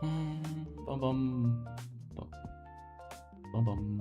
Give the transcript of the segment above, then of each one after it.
Bum bum. Bum bum.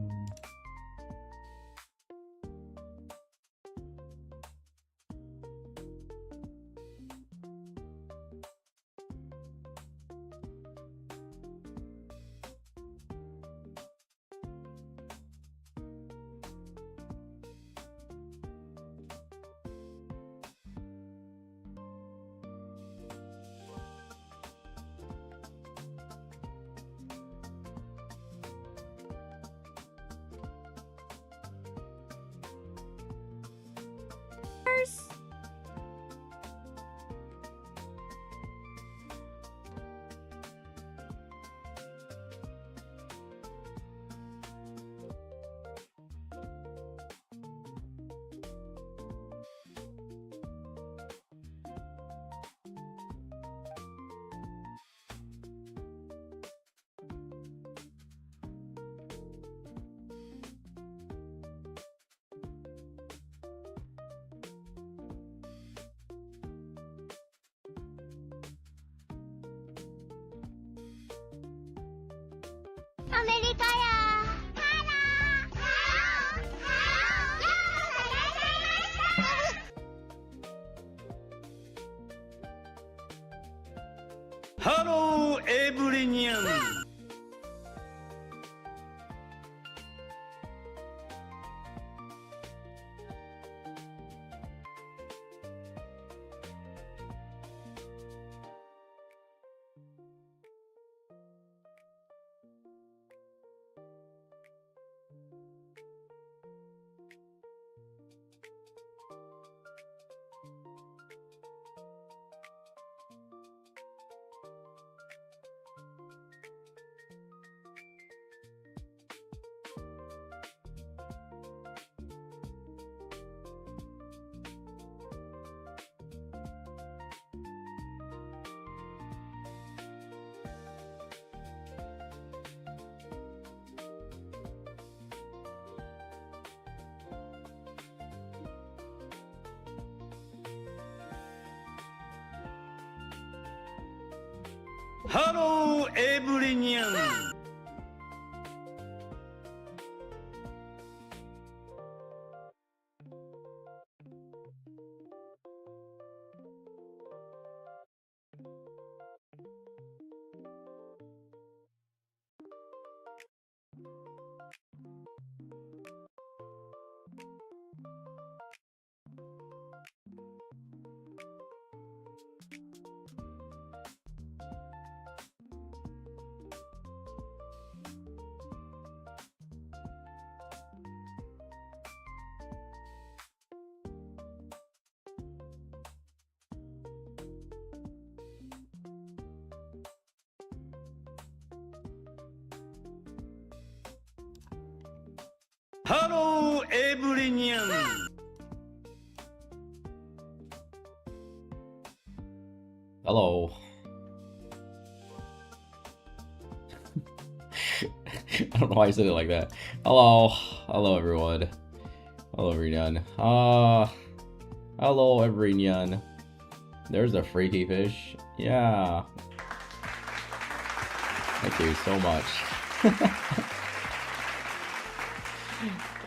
Hello, everyone. Hello, everyone. Hello, everyone. Hello. I don't know why I said it like that. Hello. Hello, everyone. Hello, everyone. Hello, everyone. There's a freaky fish. Yeah. Thank you so much.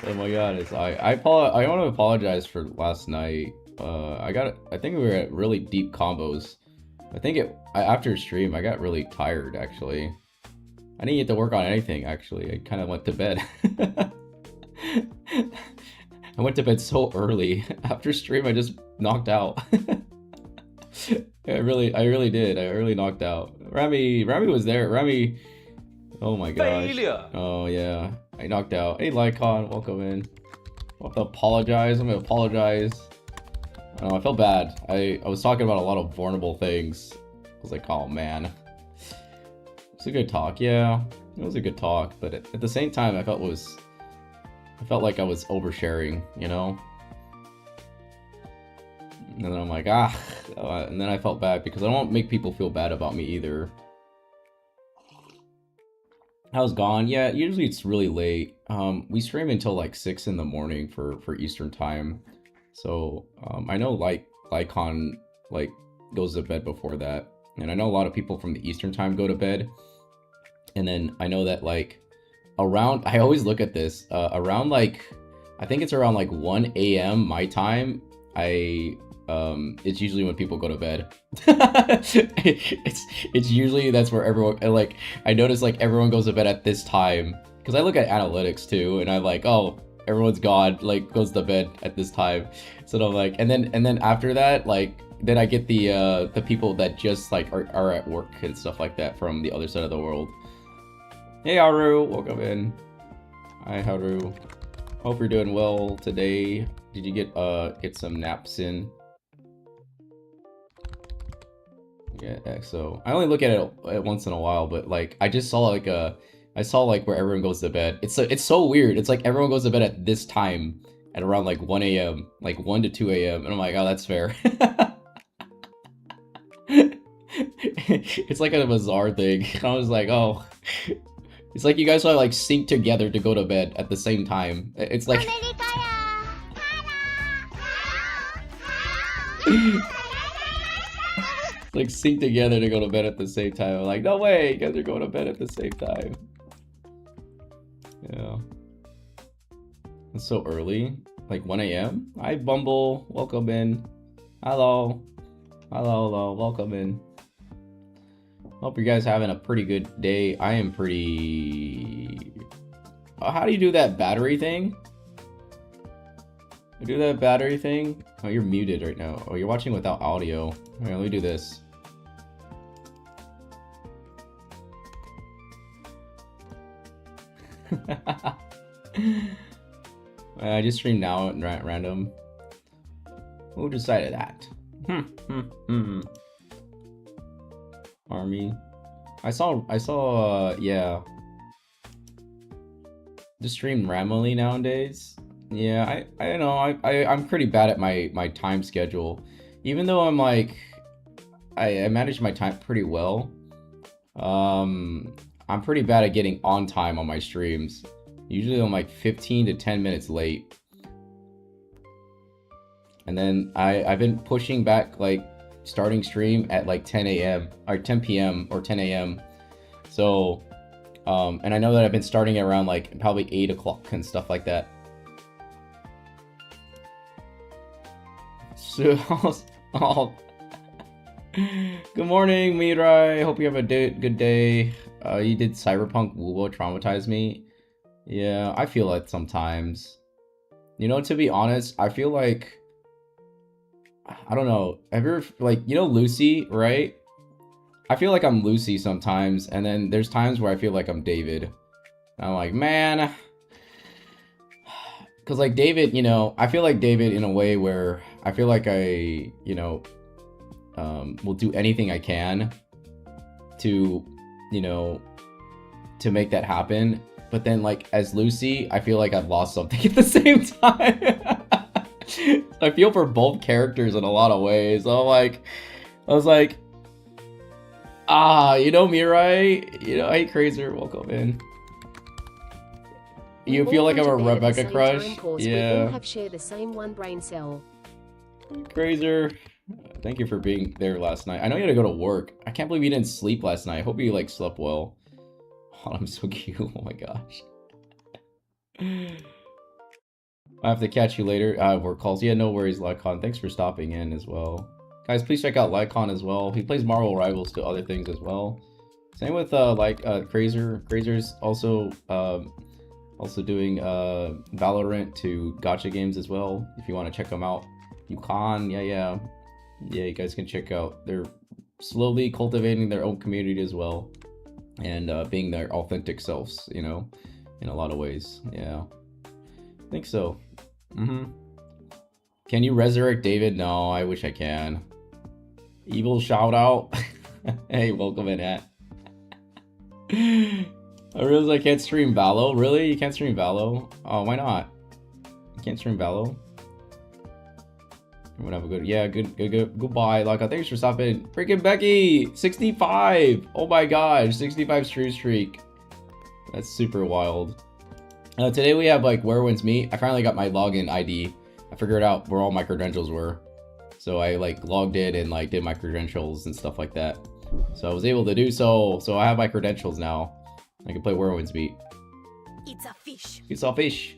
Oh my god, I want to apologize for last night. I think we were at really deep combos. I think after stream I got really tired actually. I didn't get to work on anything actually. I kind of went to bed. I went to bed so early. After stream I just knocked out. I really did. I really knocked out. Remy was there. Remy. Oh my gosh. Failure. Oh yeah. I knocked out. Hey Lycon, welcome in. I'll have to apologize. I'm gonna apologize. I felt bad. I was talking about a lot of vulnerable things. I was like, oh man. It's a good talk, yeah. It was a good talk, but at the same time I felt like I was oversharing, you know? And then I'm like, and then I felt bad because I don't want to make people feel bad about me either. I was gone. Yeah, usually it's really late. We stream until like 6 in the morning for Eastern time. So I know Lycon like goes to bed before that. And I know a lot of people from the Eastern time go to bed. And then I know that like around, I always look at this, around like, I think it's around like 1 a.m. my time, it's usually when people go to bed. it's usually that's where everyone, like, I notice like everyone goes to bed at this time. Because I look at analytics too, and I'm like, oh, everyone's gone, like goes to bed at this time. So I'm like, and then after that, like, then I get the people that just like are at work and stuff like that from the other side of the world. Hey Haru, welcome in. Hi Haru. Hope you're doing well today. Did you get some naps in? Yeah, EXO. I only look at it once in a while, but like I just saw like I saw like where everyone goes to bed. It's so weird. It's like everyone goes to bed at this time at around like 1 a.m. like 1 to 2 a.m. and I'm like, oh, that's fair. It's like a bizarre thing. I was like, oh, it's like you guys are like sync together to go to bed at the same time. It's like like sync together to go to bed at the same time. I'm like, no way, you guys are going to bed at the same time. Yeah. It's so early. Like 1 a.m. Hi Bumble, welcome in. Hello. Hello, welcome in. Hope you guys having a pretty good day. I am pretty... Oh, how do you do that battery thing? Do that battery thing? Oh, you're muted right now. Oh, you're watching without audio. Alright, let me do this. I just streamed now at random. Who decided that? Army. I saw yeah. Just stream randomly nowadays. Yeah, I don't know. I'm pretty bad at my time schedule. Even though I'm like I manage my time pretty well. I'm pretty bad at getting on time on my streams. Usually I'm like 15 to 10 minutes late. And then I've been pushing back like starting stream at like 10 a.m. or 10 p.m. or 10 a.m. So, and I know that I've been starting around like probably 8 o'clock and stuff like that. So, oh. Good morning, Mirai. Hope you have a good day. You did Cyberpunk Wubo traumatize me. Yeah, I feel it sometimes. You know, to be honest, I feel like I don't know. Have you ever, like, you know Lucy, right? I feel like I'm Lucy sometimes, and then there's times where I feel like I'm David. And I'm like, man. Because, like, David, you know, I feel like David in a way where I feel like I, you know, will do anything I can to, you know, to make that happen. But then, like, as Lucy, I feel like I've lost something at the same time. I feel for both characters in a lot of ways. I was like, you know, Mirai, you know, hey, Crazer, welcome in. You feel like I'm a Rebecca crush? Yeah. We all have share the same one brain cell. Crazer, thank you for being there last night. I know you had to go to work. I can't believe you didn't sleep last night. I hope you, like, slept well. Oh, I'm so cute. Oh my gosh. I have to catch you later. Work calls. Yeah, no worries, Lycon. Thanks for stopping in as well. Guys, please check out Lycon as well. He plays Marvel Rivals to other things as well. Same with Crazer. Crazer's also doing Valorant to gacha games as well. If you want to check them out, you can. Yeah, you guys can check out. They're slowly cultivating their own community as well, and being their authentic selves, you know, in a lot of ways. Yeah, I think so. Can you resurrect David? No, I wish I can. Evil shout out. Hey, welcome in, at. I realize I can't stream Valo. Really? You can't stream Valo? Oh, why not? You can't stream Valo? I'm gonna have a goodbye. Like, thanks for stopping. Freaking Becky, 65. Oh my gosh, 65 streak. That's super wild. Today we have like Where Winds Meet. I finally got my login ID. I figured out where all my credentials were. So I like logged in and like did my credentials and stuff like that. So I was able to do so. So I have my credentials now. I can play Whirlwind's Beat. It's a fish. It's a fish.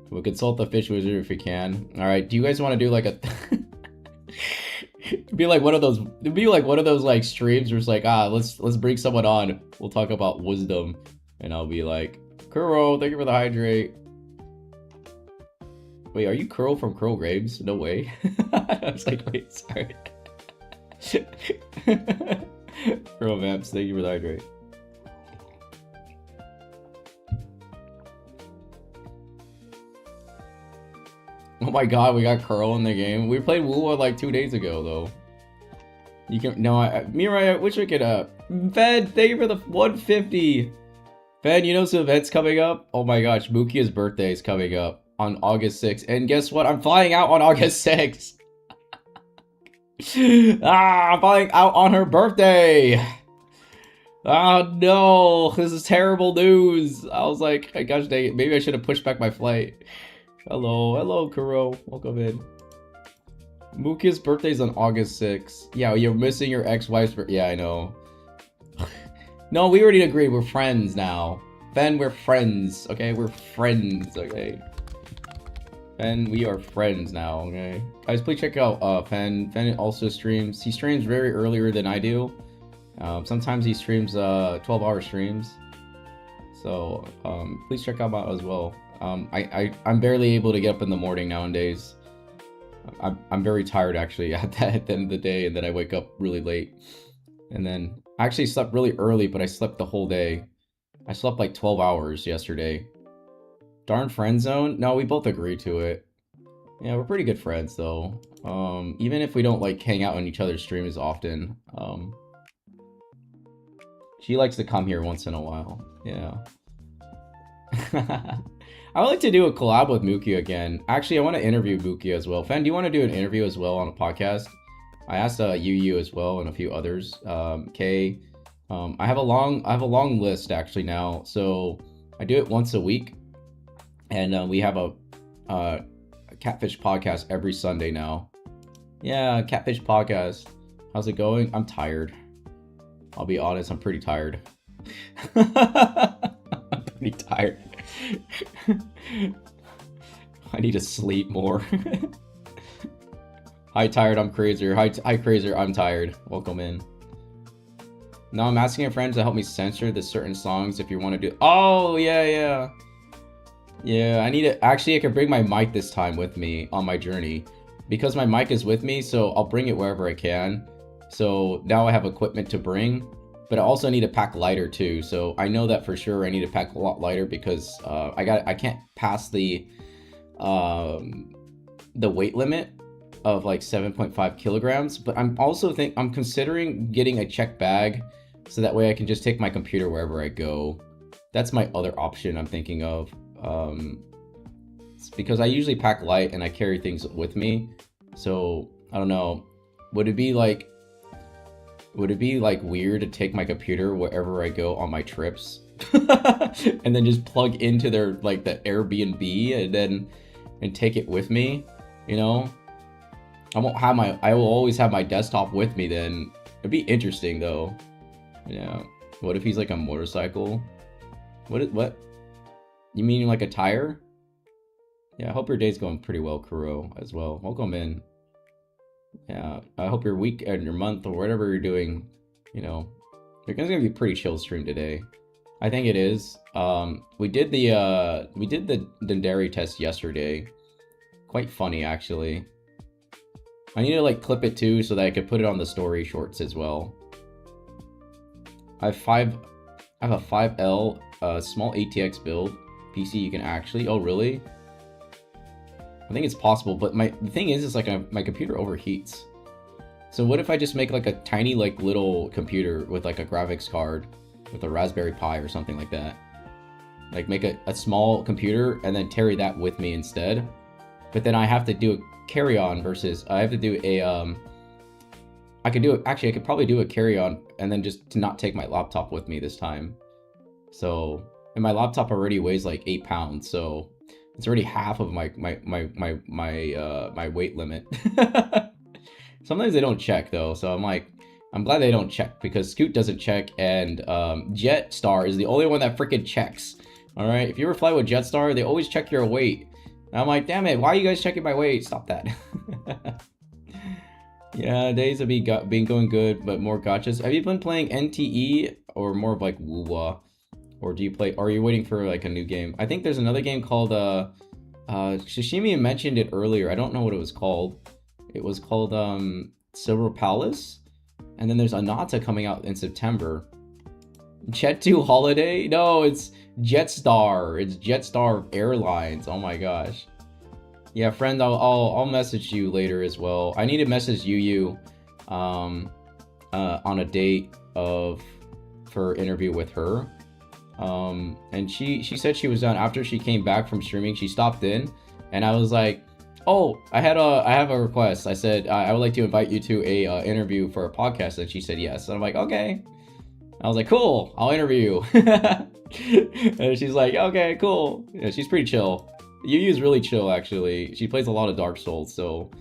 We'll consult the fish wizard if we can. Alright, do you guys want to do like a... It'd be like one of those like streams where it's like, let's bring someone on. We'll talk about wisdom. And I'll be like, Kuro, thank you for the hydrate. Wait, are you Kuro from Kuro Graves? No way. I was like, wait, sorry. Kuro Maps, thank you for the hydrate. Oh my god, we got Kuro in the game. We played Woowa like 2 days ago, though. You can... No, Mirai, I wish we could, Fed, thank you for the 150. Fed, you know some events coming up? Oh my gosh, Mukia's birthday is coming up on August 6th. And guess what? I'm flying out on August 6th. I'm flying out on her birthday. Oh no, this is terrible news. I was like, gosh dang it, maybe I should have pushed back my flight. Hello, Kuro. Welcome in. Mukia's birthday's on August 6th. Yeah, you're missing your ex-wife's birthday. Yeah, I know. No, we already agreed. We're friends now. Ben, we're friends. Okay, we're friends. Okay. Ben, we are friends now. Okay. Guys, please check out Fen. Fen also streams. He streams very earlier than I do. Sometimes he streams 12-hour streams. So please check out out as well. I'm barely able to get up in the morning nowadays. I'm very tired actually at the end of the day, and then I wake up really late. And then I actually slept really early, but I slept the whole day. I slept like 12 hours yesterday. Darn friend zone? No, we both agree to it. Yeah, we're pretty good friends though. Even if we don't like hang out on each other's streams often. She likes to come here once in a while. Yeah. I would like to do a collab with Muki again. Actually, I want to interview Muki as well. Fen, do you want to do an interview as well on a podcast? I asked Yu as well and a few others. Kay. I have a long list actually now. So I do it once a week, and we have a Catfish podcast every Sunday now. Yeah, Catfish podcast. How's it going? I'm tired. I'll be honest, I'm pretty tired. I'm pretty tired. I need to sleep more. Hi, tired, I'm Crazer. Hi, Crazer, I'm tired. Welcome in. Now I'm asking a friend to help me censor the certain songs if you want to do... Oh, yeah. Yeah, I need to... Actually, I can bring my mic this time with me on my journey. Because my mic is with me, so I'll bring it wherever I can. So now I have equipment to bring. But I also need to pack lighter too. So I know that for sure I need to pack a lot lighter because I can't pass the weight limit of like 7.5 kilograms. But I'm considering getting a check bag so that way I can just take my computer wherever I go. That's my other option I'm thinking of. It's because I usually pack light and I carry things with me. So I don't know. Would it be like weird to take my computer wherever I go on my trips and then just plug into their like the Airbnb and take it with me, you know? I will always have my desktop with me then. It'd be interesting though. Yeah. What if he's like a motorcycle? What? You mean like a tire? Yeah, I hope your day's going pretty well, Kuro, as well. Welcome in. Yeah, I hope your week and your month or whatever you're doing, you know, it's gonna be a pretty chill stream today. I think it is. We did the Dendari test yesterday. Quite funny actually. I need to like clip it too so that I could put it on the story shorts as well. I have a 5L small ATX build PC you can actually. Oh really? I think it's possible, but the thing is like my computer overheats. So what if I just make like a tiny like little computer with like a graphics card with a Raspberry Pi or something like that? Like make a small computer and then carry that with me instead. But then I have to do a carry-on versus I have to do a I could probably do a carry-on and then just to not take my laptop with me this time. So, and my laptop already weighs like 8 pounds, so it's already half of my weight limit. Sometimes they don't check though, so I'm like, I'm glad they don't check, because Scoot doesn't check, and Jetstar is the only one that freaking checks. Alright, if you ever fly with Jetstar, they always check your weight. And I'm like, damn it, why are you guys checking my weight? Stop that. Yeah, days have been going good, but more gotchas. Have you been playing NTE or more of like Wuwa? Or do you play, or are you waiting for like a new game? I think there's another game called Shishimi mentioned it earlier. I don't know what it was called. It was called Silver Palace. And then there's Anata coming out in September. Jet2 Holiday? No, it's Jetstar. It's Jetstar Airlines. Oh my gosh. Yeah, friend, I'll message you later as well. I need to message you on a date for interview with her. And she said she was done after she came back from streaming. She stopped in, and I was like, "Oh, I have a request." I said I would like to invite you to a interview for a podcast, and she said yes. And I'm like, "Okay." I was like, "Cool, I'll interview you." And she's like, "Okay, cool." Yeah, she's pretty chill. Yu's really chill, actually. She plays a lot of Dark Souls, so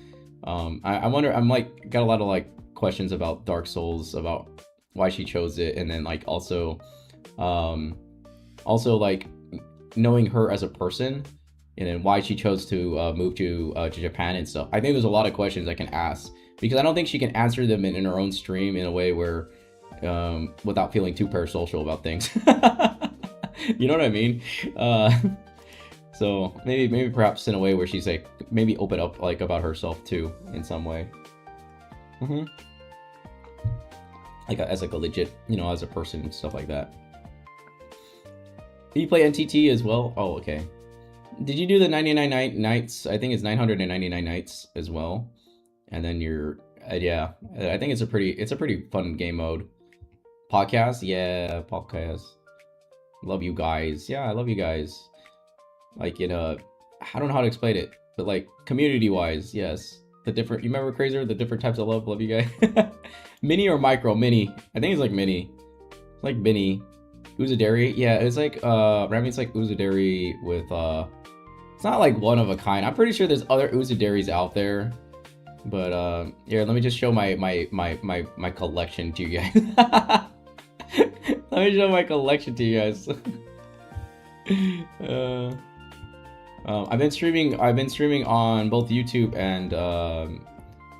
I wonder. I'm like got a lot of like questions about Dark Souls, about why she chose it, and then like also like knowing her as a person, and then why she chose to move to Japan and stuff. I think there's a lot of questions I can ask, because I don't think she can answer them in her own stream in a way where without feeling too parasocial about things. You know what I mean? So maybe perhaps in a way where she's like maybe open up like about herself too in some way. Like as like a legit, you know, as a person and stuff like that. Did you play NTT as well? Oh, okay. Did you do the 99 nights? I think it's 999 nights as well. And then you're yeah, I think it's a pretty fun game mode. Podcast? Yeah, podcast. Love you guys. Yeah, I love you guys. Like in a, I don't know how to explain it, but like community wise, yes. The different, you remember Crazer? The different types of love you guys. Mini or micro? Mini. I think it's like mini. It's like mini. Uzuderi? Yeah, it's like Rami's like Uzuderi with it's not like one of a kind. I'm pretty sure there's other Uzuderis out there. But yeah, let me just show my collection to you guys. Let me show my collection to you guys. I've been streaming on both YouTube and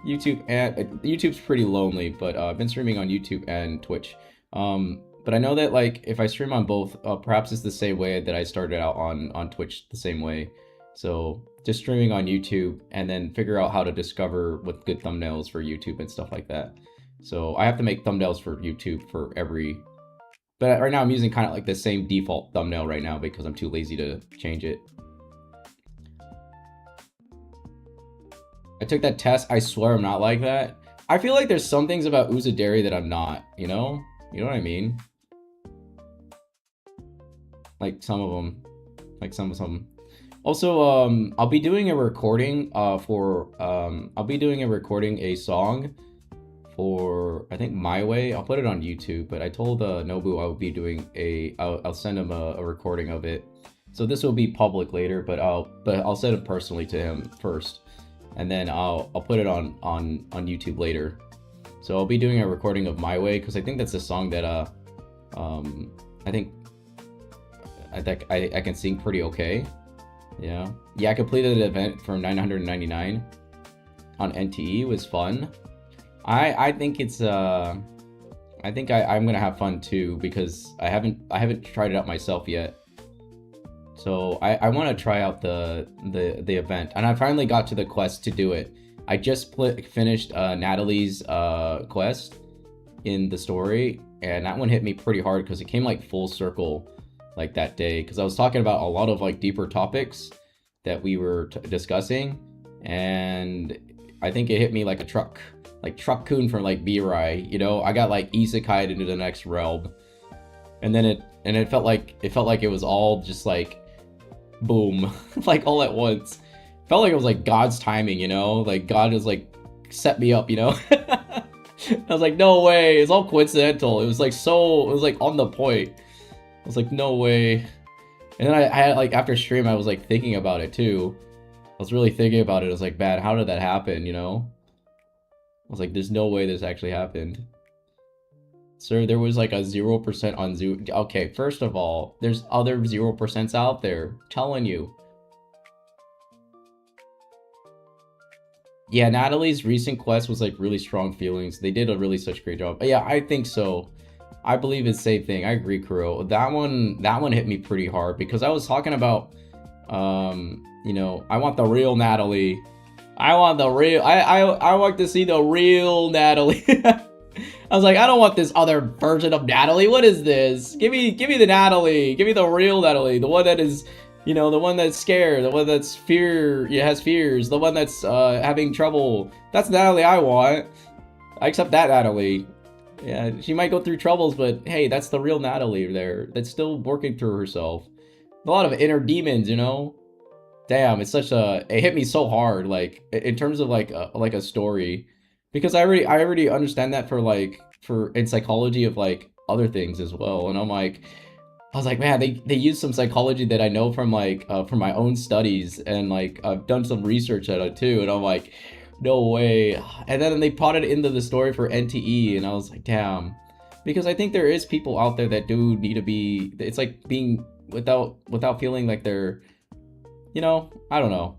YouTube's pretty lonely, but I've been streaming on YouTube and Twitch. But I know that like if I stream on both, perhaps it's the same way that I started out on Twitch, the same way. So just streaming on YouTube and then figure out how to discover what good thumbnails for YouTube and stuff like that. So I have to make thumbnails for YouTube for every, but right now I'm using kind of like the same default thumbnail right now because I'm too lazy to change it. I took that test. I swear I'm not like that. I feel like there's some things about Uzuderi that I'm not, you know? You know what I mean? Like some of them. Like some of them. Also, I'll be doing a recording I'll be doing a song for, I think, My Way. I'll put it on YouTube, but I told Nobu I would be doing I'll send him a recording of it. So this will be public later, but I'll send it personally to him first. And then I'll put it on YouTube later. So I'll be doing a recording of My Way, because I think that's a song that I think I can sing pretty okay. Yeah, I completed the event for 999 on NTE. It was fun. I think it's I think I'm gonna have fun too, because I haven't tried it out myself yet. So I want to try out the event, and I finally got to the quest to do it. I just finished Natalie's quest in the story, and that one hit me pretty hard because it came like full circle like that day, because I was talking about a lot of like deeper topics that we were discussing, and I think it hit me like a truck coon from like Birai, you know. I got like isekai'd into the next realm, and then it felt like it was all just like boom, like all at once. Felt like it was like God's timing, you know, like God just like set me up, you know. I was like, no way, it's all coincidental. It was like on the point. I was like, no way. And then I had like, after stream, I was like thinking about it too. I was really thinking about it. I was like, man, how did that happen, you know? I was like, there's no way this actually happened. Sir, there was like a 0% on Zoo. Okay, first of all, there's other 0% out there. Telling you. Yeah, Natalie's recent quest was like really strong feelings. They did a really such great job. Yeah, I think so. I believe it's the same thing. I agree, Kuro. That one hit me pretty hard because I was talking about, you know, I want the real Natalie. I want the real. I want to see the real Natalie. I was like, I don't want this other version of Natalie. What is this? Give me the Natalie. Give me the real Natalie. The one that is, you know, the one that's scared, the one that's has fears, the one that's having trouble. That's Natalie I want. I accept that Natalie. Yeah, she might go through troubles, but hey, that's the real Natalie there. That's still working through herself. A lot of inner demons, you know. Damn, it's such a. It hit me so hard, like in terms of like a story, because I already understand that for in psychology of like other things as well, and I was like, man, they use some psychology that I know from like from my own studies, and like I've done some research at it too, and I'm like, no way. And then they brought it into the story for NTE, and I was like, damn, because I think there is people out there that do need to be. It's like being without feeling like they're, you know, I don't know,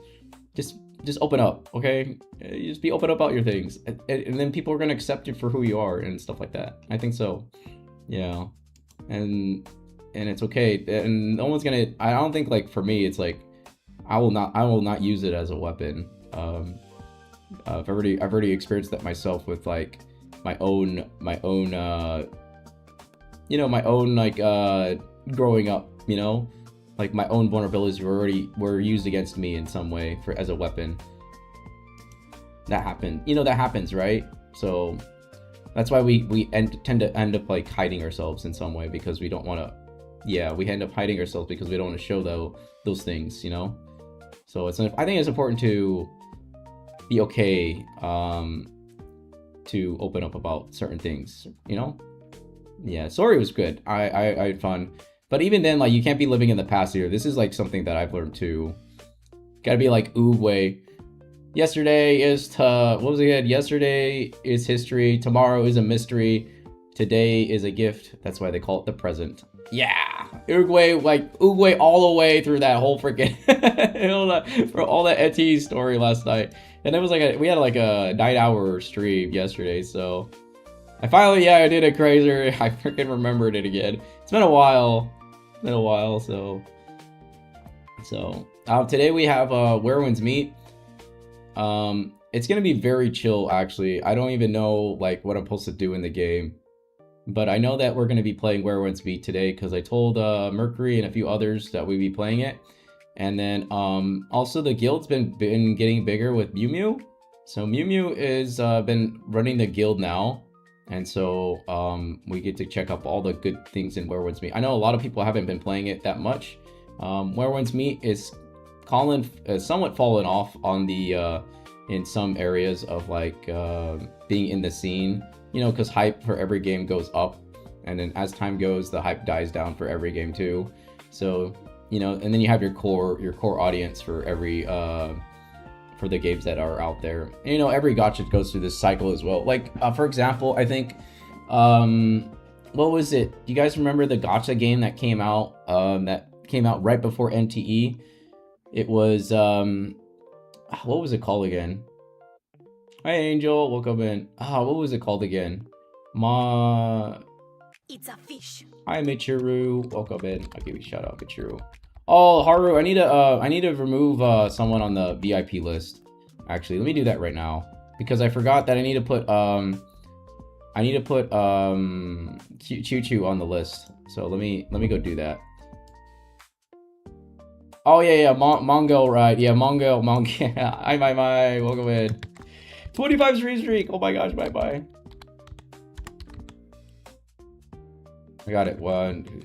just open up, okay? Just be open about your things, and then people are gonna accept you for who you are and stuff like that. I think so, yeah, and it's okay, and no one's gonna. I don't think like for me, it's like I will not use it as a weapon. I've already experienced that myself with like my own you know, my own like growing up, you know. Like my own vulnerabilities were used against me in some way as a weapon. That happened. You know, that happens, right? So that's why we tend to end up like hiding ourselves in some way, because we don't want to. Yeah, we end up hiding ourselves because we don't want to show those things, you know. So I think it's important to be okay to open up about certain things, you know. Yeah, Sorry was good. I had fun. But even then, like, you can't be living in the past here. This is, like, something that I've learned, too. Gotta be, like, Oogway. Yesterday is, what was it again? Yesterday is history. Tomorrow is a mystery. Today is a gift. That's why they call it the present. Yeah! Oogway, like, Oogway all the way through that whole freaking... for all that NT story last night. And it was, like, we had, like, a 9-hour stream yesterday, so... I finally, yeah, I did it crazier. I freaking remembered it again. It's been a while. So today we have Where Winds Meet. It's gonna be very chill, actually. I don't even know like what I'm supposed to do in the game, but I know that we're gonna be playing Where Winds Meet today because I told Mercury and a few others that we'd be playing it. And then also the guild's been getting bigger with Mew Mew. So Mew Mew is been running the guild now. And so we get to check up all the good things in Where Winds Meet. I know a lot of people haven't been playing it that much. Where Winds Meet is somewhat fallen off on the in some areas of like being in the scene. You know, because hype for every game goes up, and then as time goes, the hype dies down for every game too. So you know, and then you have your core audience for every for the games that are out there. And, you know, every gacha goes through this cycle as well. Like, for example, I think, what was it? Do you guys remember the gacha game that came out right before NTE? It was, what was it called again? Hi, Angel. Welcome in. What was it called again? It's a fish. Hi, Michiru. Welcome in. I'll give you a shout out, Michiru. Oh, Haru, I need to remove someone on the VIP list. Actually, let me do that right now because I forgot that I need to put Choo Choo on the list. So let me go do that. Oh yeah, Mongo, right? Yeah, Mongo. Hi, my, welcome in. 25 streak. Oh my gosh, bye. I got it. 1, 2.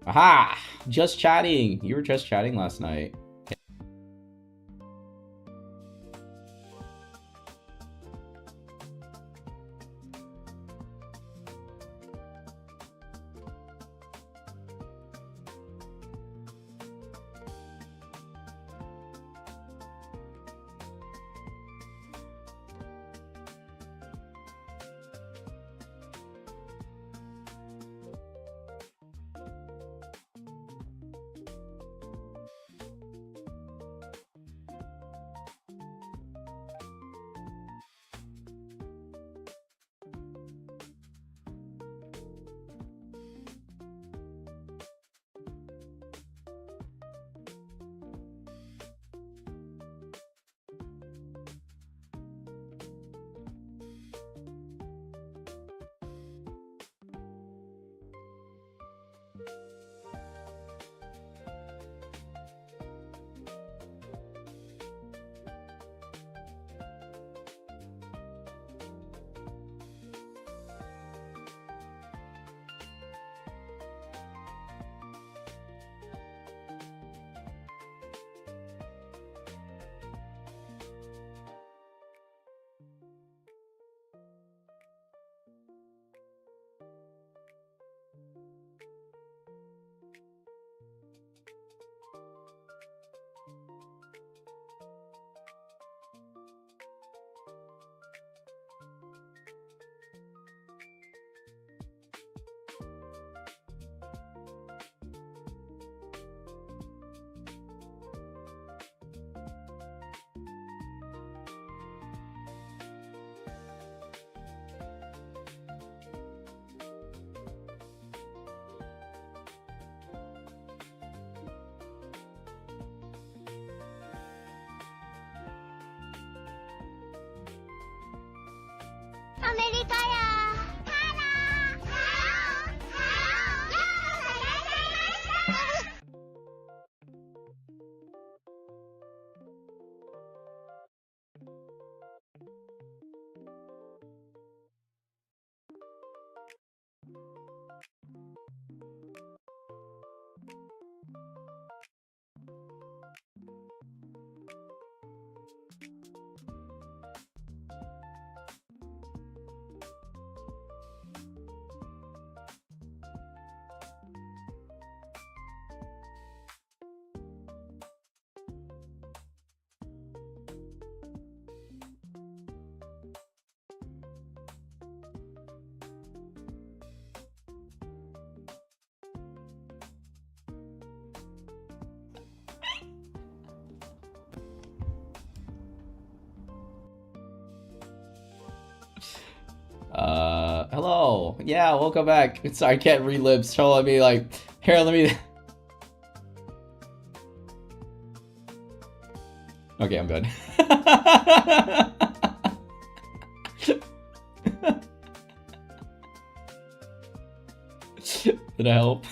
Aha! Just chatting. You were just chatting last night. Hello. Yeah, welcome back. Sorry, I can't read lips. So let me like, here, let me. Okay, I'm good. Did I help?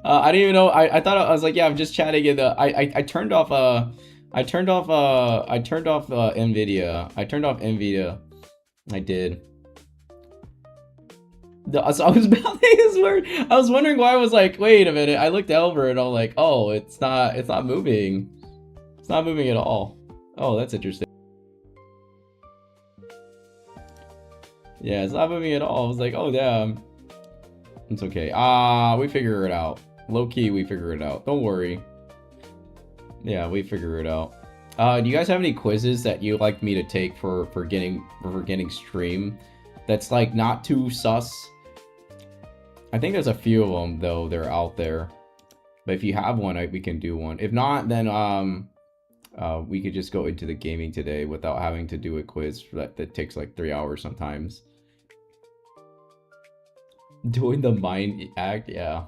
I didn't even know. I thought I was like, yeah, I'm just chatting, and I turned off Nvidia. I turned off Nvidia. I did. So I was mouthing his word. I was wondering why I was like, wait a minute. I looked over and I'm like, oh, it's not moving. It's not moving at all. Oh, that's interesting. Yeah, it's not moving at all. I was like, oh damn. It's okay. We figure it out. Low key, we figure it out. Don't worry. Yeah, we figure it out. Do you guys have any quizzes that you'd like me to take for getting stream? That's like not too sus. I think there's a few of them though. They're out there. But if you have one, we can do one. If not, then we could just go into the gaming today without having to do a quiz that takes like 3 hours sometimes. Doing the mind act, yeah.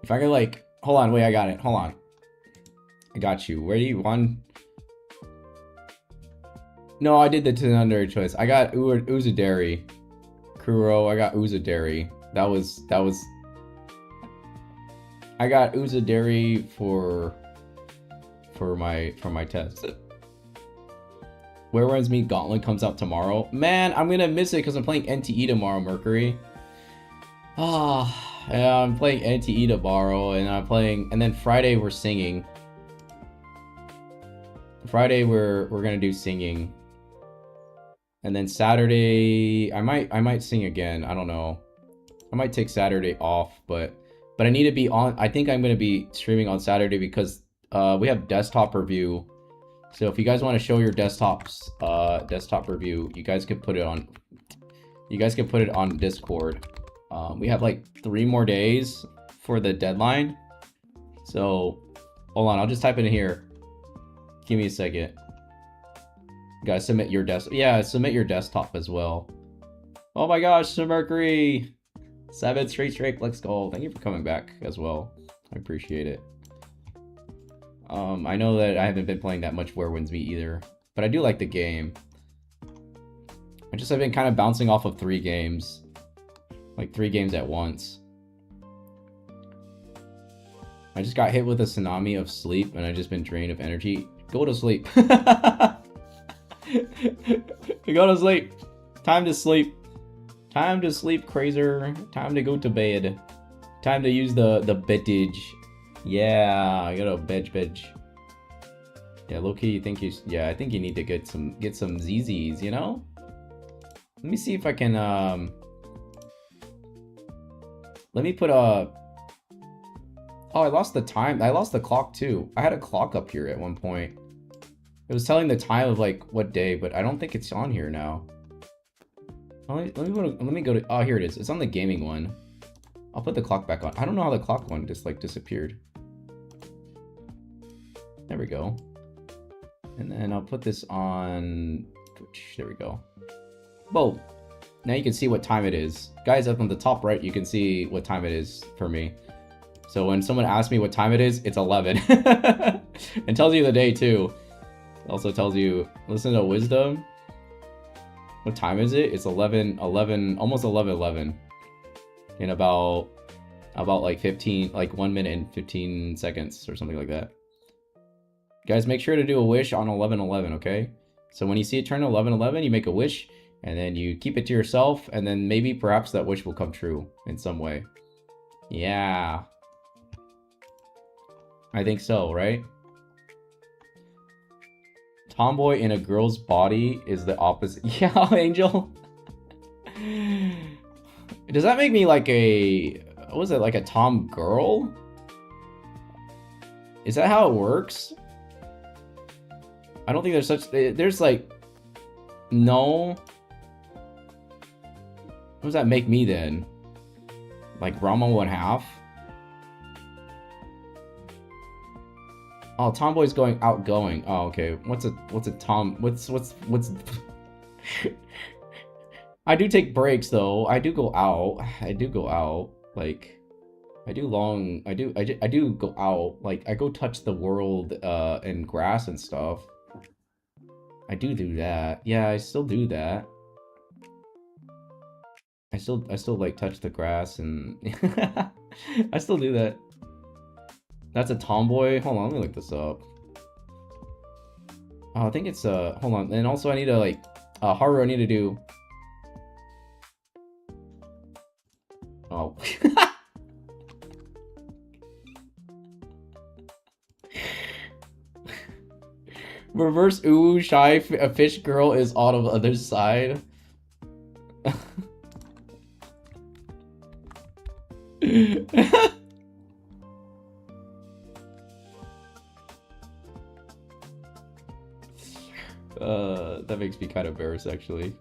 If I could like, hold on, wait, I got it. Hold on. I got you. Where do you want? No, I did the Tsunandere choice. I got Uzuderi. Kuro, I got Uzuderi. That was I got Uzuderi for my test. Where Runs Me Gauntlet comes out tomorrow. Man, I'm gonna miss it because I'm playing NTE tomorrow, Mercury. Yeah, I'm playing NTE tomorrow, and then Friday we're singing. Friday we're gonna do singing. And then Saturday I might sing again. I don't know. I might take Saturday off, but I need to be on. I think I'm gonna be streaming on Saturday because we have desktop review. So if you guys want to show your desktop review, you guys can put it on. You guys can put it on Discord. We have like 3 more days for the deadline. So hold on, I'll just type it in here. Give me a second. You guys submit your submit your desktop as well. Oh my gosh, Sir Mercury, 7 straight. Let's go. Thank you for coming back as well. I appreciate it. I know that I haven't been playing that much Where Winds Me either, but I do like the game. I've been kind of bouncing off of 3 games. Like 3 games at once. I just got hit with a tsunami of sleep and I've just been drained of energy. Go to sleep. Go to sleep. Time to sleep. Time to sleep, crazer. Time to go to bed. Time to use the beddage. Yeah, I got a bed. Yeah, low-key, I think you need to get some ZZs, you know? Let me see if I can, let me put a... Oh, I lost the time. I lost the clock too. I had a clock up here at one point. It was telling the time of like what day, but I don't think it's on here now. Let me go to... Oh, here it is. It's on the gaming one. I'll put the clock back on. I don't know how the clock one just like disappeared. There we go. And then I'll put this on Twitch. There we go. Whoa. Now you can see what time it is. Guys, up on the top right, you can see what time it is for me. So when someone asks me what time it is, it's 11. It tells you the day too. It also tells you, listen to wisdom. What time is it? It's 11, almost 11:11. In about like 15, like 1 minute and 15 seconds or something like that. Guys, make sure to do a wish on 11:11, okay? So when you see it turn 11:11, you make a wish, and then you keep it to yourself, and then maybe perhaps that wish will come true in some way. Yeah. I think so, right? Tomboy in a girl's body is the opposite. Yeah, Angel. Does that make me like a... What was it? Like a tom girl? Is that how it works? I don't think there's such... There's like... No. What does that make me then? Like Rama 1/2? Oh, tomboy's going outgoing. Oh, okay. What's a tom? What's I do take breaks though. I do go out. Like I do go out. Like I go touch the world and grass and stuff. I do that. Yeah, I still do that. I still like touch the grass and I still do that. That's a tomboy. Hold on, let me look this up. Oh, I think it's hold on. And also I need to like Haru, I need to do... Oh. Reverse ooh shy a fish girl is Autumn other side. That makes me kind of embarrassed actually.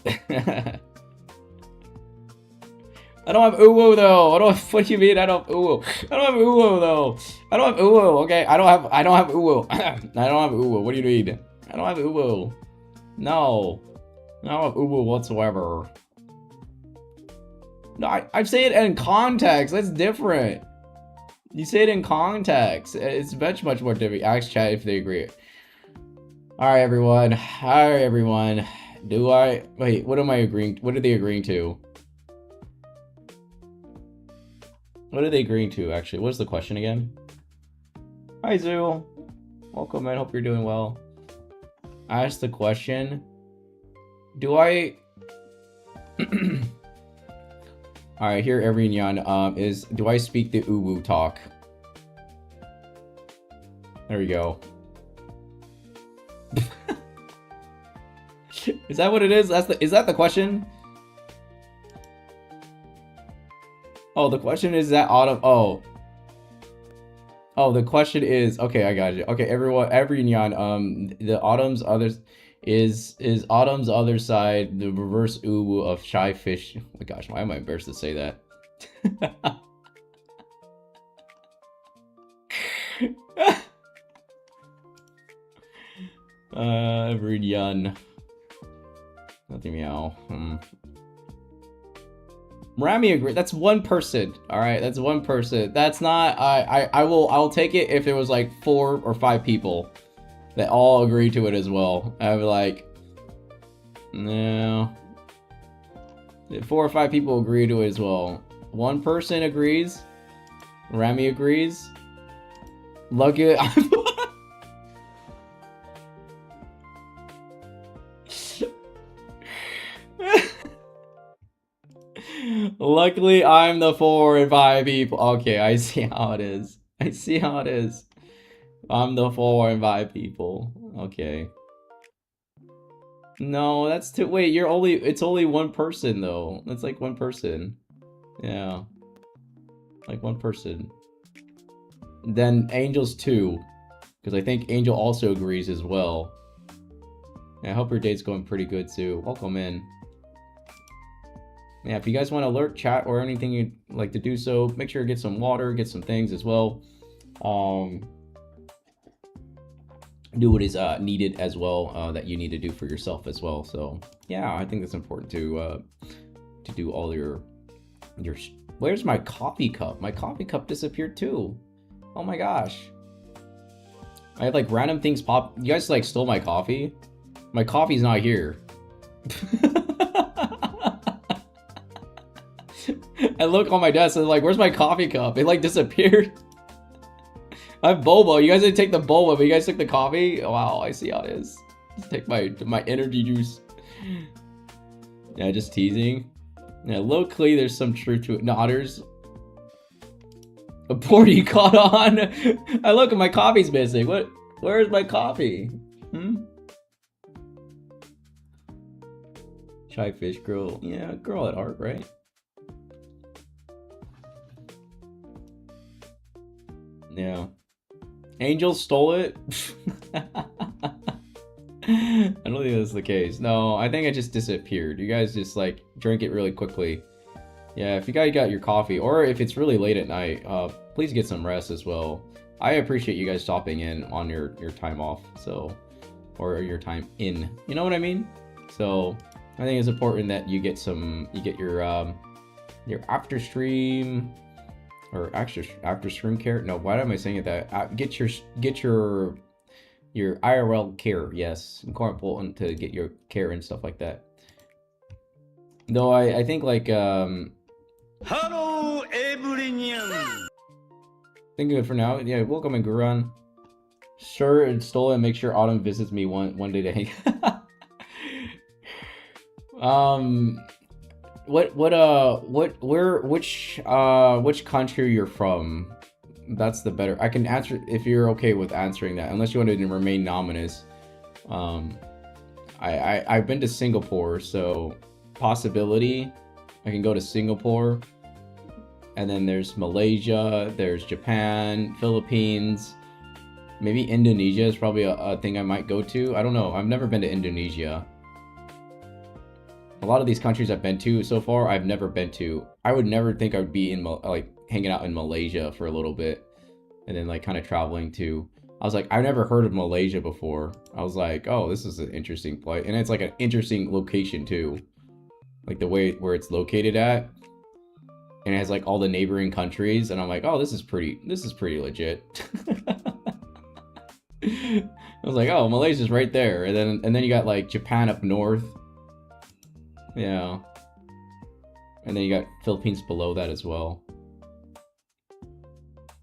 I don't have uwu though. What do you mean I don't have uwu? I don't have uwu though. I don't have uwu. Okay, I don't have uwu. I don't have uwu. What do you mean? I don't have uwu. No, I don't have uwu whatsoever. No, I say it in context. That's different. You say it in context. It's much more different. Ask chat if they agree. All right, everyone. Do I wait? What am I agreeing? What are they agreeing to? What are they agreeing to, actually? What's the question again? Hi, Zoo. Welcome, man. Hope you're doing well. I asked the question. Do I... Alright, here, Everynyan, is... Do I speak the uwu talk? There we go. Is that what it is? Is that the question? Oh, the question is that Autumn. Oh, the question is, okay, I got you. Okay, Everynyan, the Autumn's others is Autumn's other side the reverse uwu of shy fish. Oh my gosh, why am I embarrassed to say that? Everynyan. Nothing meow. Rami agree. That's one person. All right, that's one person. That's not. I'll take it if there was like 4 or 5 people that all agree to it as well. I'd be like, no. 4 or 5 people agree to it as well. One person agrees. Rami agrees. Lucky. Luckily, I'm the 4 and 5 people. Okay, I see how it is. I'm the 4 and 5 people. Okay. No, that's too. Wait, it's only one person though. That's like one person. Yeah. Like one person. Then Angel's 2. Because I think Angel also agrees as well. Yeah, I hope your date's going pretty good too. Welcome in. Yeah, if you guys want to alert chat or anything you'd like to do so, make sure to get some water, get some things as well. Do what is needed as well, that you need to do for yourself as well. So yeah, I think that's important to do all your Where's my coffee cup? My coffee cup disappeared too. Oh my gosh. I had like random things pop. You guys like stole my coffee? My coffee's not here. I look on my desk and like, where's my coffee cup? It like disappeared. I have boba. You guys didn't take the boba, but you guys took the coffee? Wow, I see how it is. Just take my energy juice. Yeah, just teasing. Yeah, locally there's some truth to it. No, there's a party caught on. I look and my coffee's missing. What? Where's my coffee? Chai fish girl. Yeah, girl at art, right? Yeah. Angel stole it? I don't think that's the case. No, I think it just disappeared. You guys just like drank it really quickly. Yeah, if you guys got your coffee, or if it's really late at night, please get some rest as well. I appreciate you guys stopping in on your time off, so, or your time in. You know what I mean? So I think it's important that you get your after stream or after stream care. No, why am I saying it that? Get your IRL care. Yes, it's quite important to get your care and stuff like that. Though I think like Hello, everyone. think good for now. Yeah, welcome in Guran. Sure, and stole it and make sure Autumn visits me one day to hang. Which country you're from? That's the better. I can answer if you're okay with answering that, unless you want to remain anonymous. I've been to Singapore, so possibility I can go to Singapore. And then there's Malaysia, there's Japan, Philippines, maybe Indonesia is probably a thing I might go to. I don't know. I've never been to Indonesia. A lot of these countries I've been to so far, I've never been to. I would never think I would be in like hanging out in Malaysia for a little bit, and then like kind of traveling to. I was like, I've never heard of Malaysia before. I was like, oh, this is an interesting place, and it's like an interesting location too, like the way where it's located at, and it has like all the neighboring countries, and I'm like, oh, this is pretty legit. I was like, oh, Malaysia's right there, and then you got like Japan up north. Yeah. And then you got Philippines below that as well.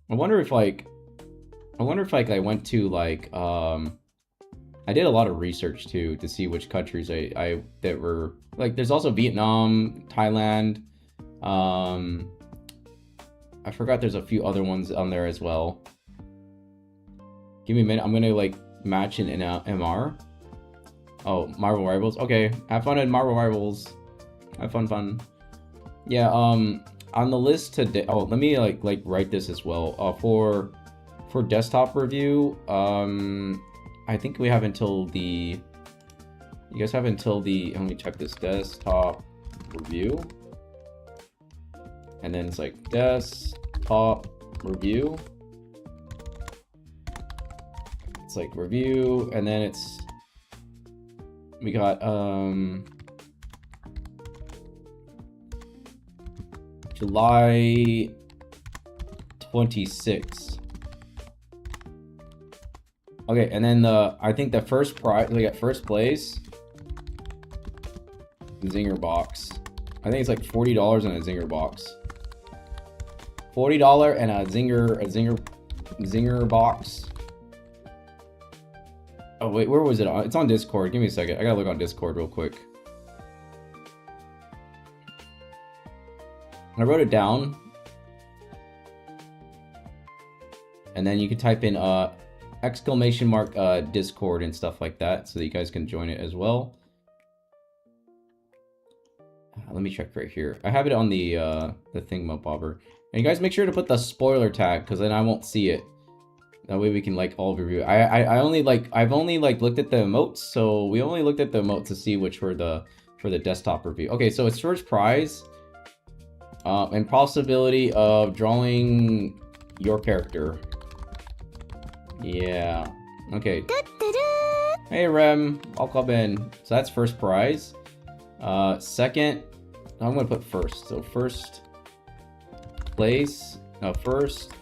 I wonder if like I went to like I did a lot of research too to see which countries I that were like, there's also Vietnam, Thailand, I forgot there's a few other ones on there as well. Give me a minute. I'm gonna like match in MR. Oh, Marvel Rivals. Okay, have fun at Marvel Rivals. Have fun. Yeah. On the list today. Oh, let me like write this as well. For desktop review. I think we have until the. You guys have until the. Let me check this desktop review. And then it's like desktop review. It's like review, and then it's. We got July 26th. Okay, and then I think the first prize, we got first place, Zinger box. I think it's like $40 in a Zinger box. $40 and a Zinger box. Oh wait, where was it on? It's on Discord. Give me a second. I gotta look on Discord real quick. I wrote it down. And then you can type in exclamation mark Discord and stuff like that, so that you guys can join it as well. Let me check right here. I have it on the thingamabobber. And you guys make sure to put the spoiler tag, because then I won't see it. That way we can like all review. I've only looked at the emotes, so we only looked at the emotes to see which were for the desktop review. Okay, so it's first prize, and possibility of drawing your character. Yeah. Okay. Hey Rem, welcome in. So that's first prize. Second, I'm gonna put first. So first place, first,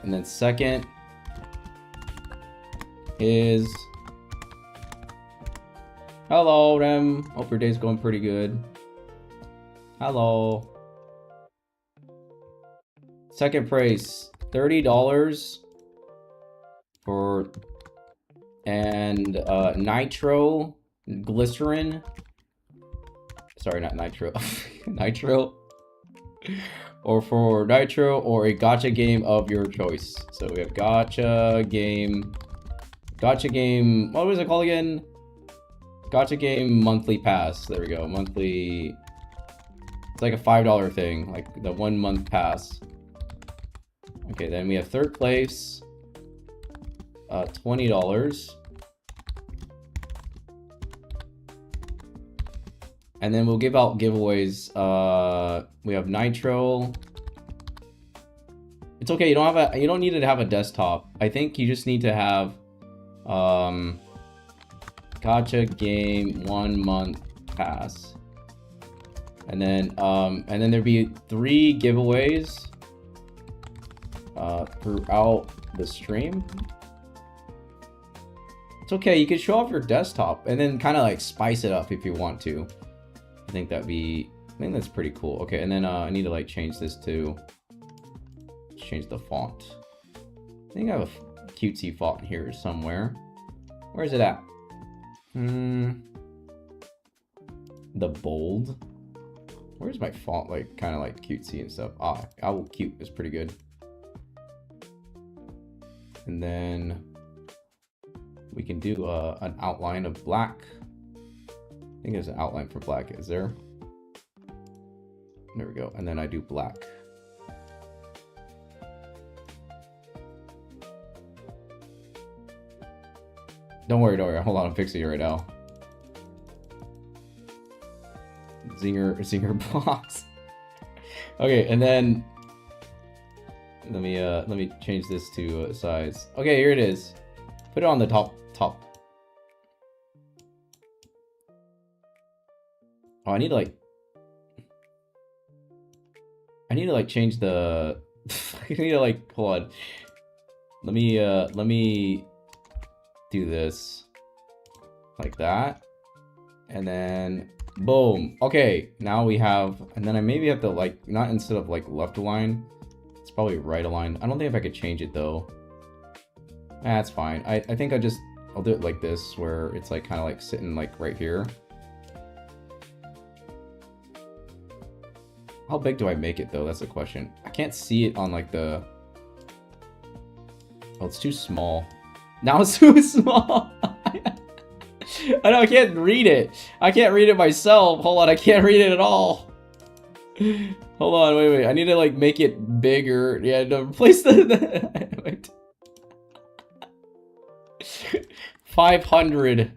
and then second is hello, Rem. Hope your day's going pretty good. Hello. Second prize, $30 for and nitro glycerin. Sorry, not nitro. Nitro. Or for nitro or a gacha game of your choice. So we have gacha game. Gacha game. What was it called again? Gacha game monthly pass. There we go. Monthly. It's like a $5 thing, like the 1 month pass. Okay, then we have third place. $20. And then we'll give out giveaways. We have Nitro. It's okay, you don't need to have a desktop. I think you just need to have gacha game 1 month pass. And then there'd be 3 giveaways throughout the stream. It's okay, you can show off your desktop and then kind of like spice it up if you want to. I think that's pretty cool. Okay, and then I need to like change this to change the font. I think I have a cutesy font here somewhere. Where is it at? The bold. Where's my font like kind of like cutesy and stuff? Owl cute is pretty good. And then we can do an outline of black. I think there's an outline for black. Is there? There we go. And then I do black. Don't worry. Hold on, I'm fixing it right now. Zinger box. Okay, and then let me change this to size. Okay, here it is. Put it on the top. Oh, I need to like change the I need to like hold on. Let me do this like that. And then boom. Okay, now we have, and then I maybe have to like, not instead of like left align, it's probably right align. I don't think if I could change it though. That's fine. I think I'll do it like this, where it's like kind of like sitting like right here. How big do I make it though? That's the question. I can't see it on like the, oh, it's too small. Now it's too small. I know, I can't read it. I can't read it myself. Hold on, I can't read it at all. Hold on, wait. I need to like make it bigger. Yeah, no, replace the wait. 500.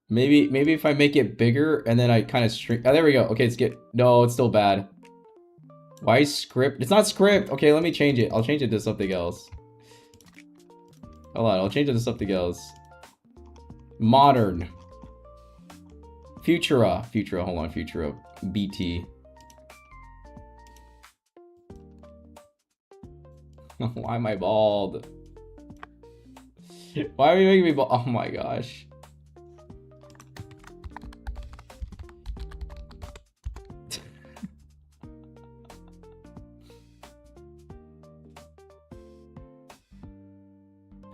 Maybe if I make it bigger and then I kind of shrink. Oh, there we go. Okay, no, it's still bad. Why script? It's not script. Okay, let me change it. I'll change it to something else. Hold on, I'll change it to something else. Modern. Futura, hold on, Futura. BT. Why am I bald? Why are you making me bald? Oh my gosh.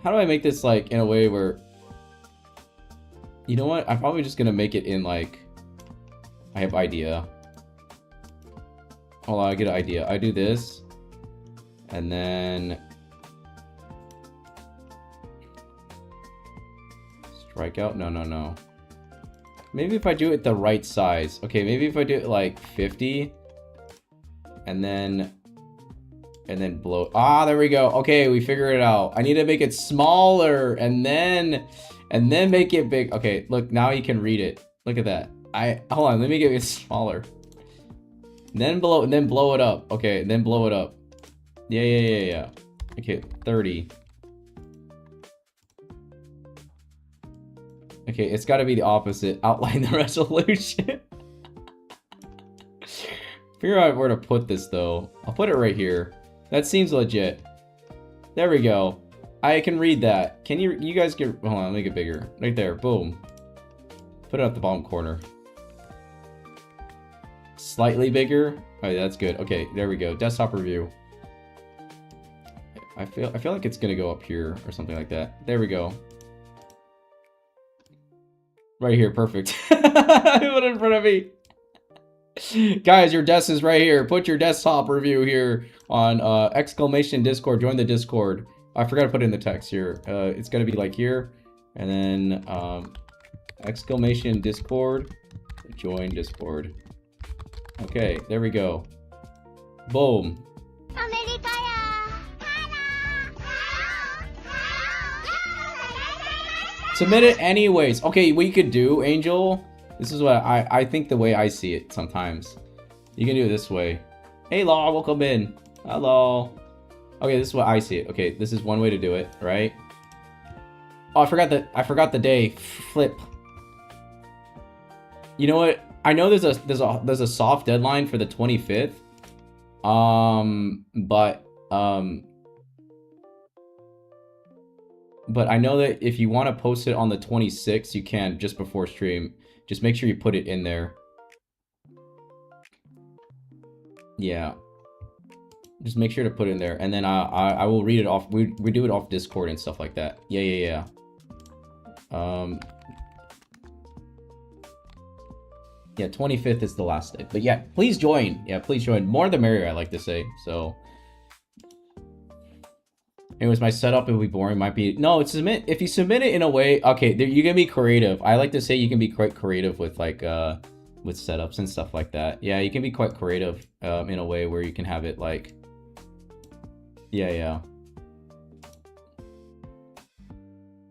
How do I make this like in a way where, you know what? I'm probably just gonna make it in like, I have idea. Hold on, I get an idea. I do this, and then strike out. No. Maybe if I do it the right size. Okay, maybe if I do it like 50, and then blow. Ah, there we go. Okay, we figured it out. I need to make it smaller and then make it big. Okay, look, now you can read it. Look at that. Hold on, let me get it smaller. Then blow it up. Okay, then blow it up. Yeah. Okay, 30. Okay, it's got to be the opposite. Outline the resolution. Figure out where to put this though. I'll put it right here. That seems legit. There we go. I can read that. Can you guys get, hold on, make it bigger. Right there, boom. Put it at the bottom corner. Slightly bigger. Oh, that's good. Okay, there we go. Desktop review. I feel like it's gonna go up here or something like that. There we go. Right here, perfect. Put it in front of me. Guys, your desk is right here. Put your desktop review here on exclamation Discord. Join the Discord. I forgot to put it in the text here. It's gonna be like here, and then exclamation Discord. Join Discord. Okay, there we go. Boom. Submit it anyways. Okay, what you could do, Angel, this is what I think the way I see it sometimes. You can do it this way. Hey, Law, welcome in. Hello. Okay, this is what I see it. Okay, this is one way to do it, right? Oh, I forgot the day. Flip. You know what? I know there's a soft deadline for the 25th. But I know that if you want to post it on the 26th, you can just before stream. Just make sure you put it in there. Yeah. Just make sure to put it in there, and then I will read it off. We do it off Discord and stuff like that. Yeah. Yeah, 25th is the last day. But yeah, please join. Yeah, please join. More the merrier, I like to say. So, anyways, my setup, it will be boring. Might be submit. If you submit it in a way, okay, you can be creative. I like to say you can be quite creative with like with setups and stuff like that. Yeah, you can be quite creative in a way where you can have it like, yeah.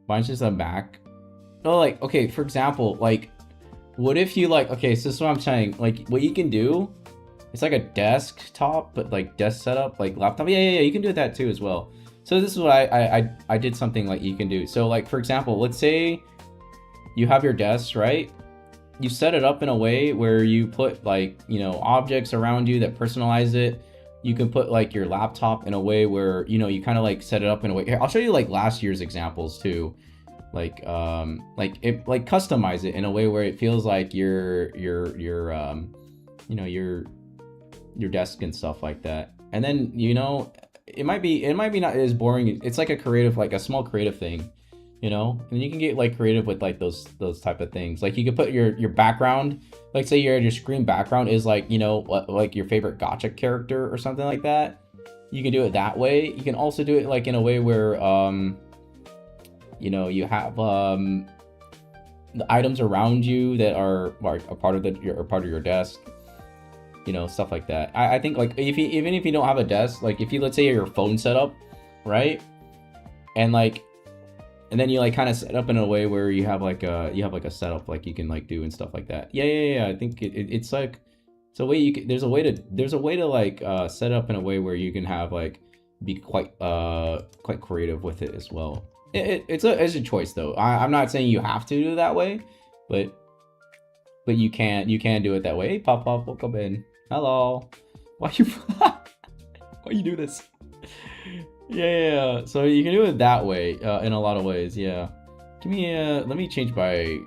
Mine's just a Mac. No, like, okay, for example, like, what if you like, okay, so this is what I'm saying, like, what you can do, it's like a desktop, but like desk setup, like laptop. Yeah, you can do that too as well. So this is what I did something like you can do. So like, for example, let's say you have your desk, right? You set it up in a way where you put like, you know, objects around you that personalize it. You can put like your laptop in a way where, you know, you kind of like set it up in a way. Here, I'll show you like last year's examples too. Like customize it in a way where it feels like your you know, your desk and stuff like that. And then, you know, it might be not as boring. It's like a creative, like a small creative thing, you know. And you can get like creative with like those type of things. Like you could put your background, like say your screen background is like, you know, like your favorite gacha character or something like that. You can do it that way. You can also do it like in a way where you know, you have the items around you that are a part of your desk, you know, stuff like that. I think like even if you don't have a desk, like if you, let's say your phone setup, right, and then you like kind of set up in a way where you have like a setup like you can like do and stuff like that. Yeah. I think it's like, it's a way you can, there's a way to like set up in a way where you can have like be quite creative with it as well. It's a choice though. I'm not saying you have to do it that way, but you can do it that way. Hey, Pop, welcome in. Hello. Why you do this? Yeah. So you can do it that way in a lot of ways. Yeah. Give me let me change by.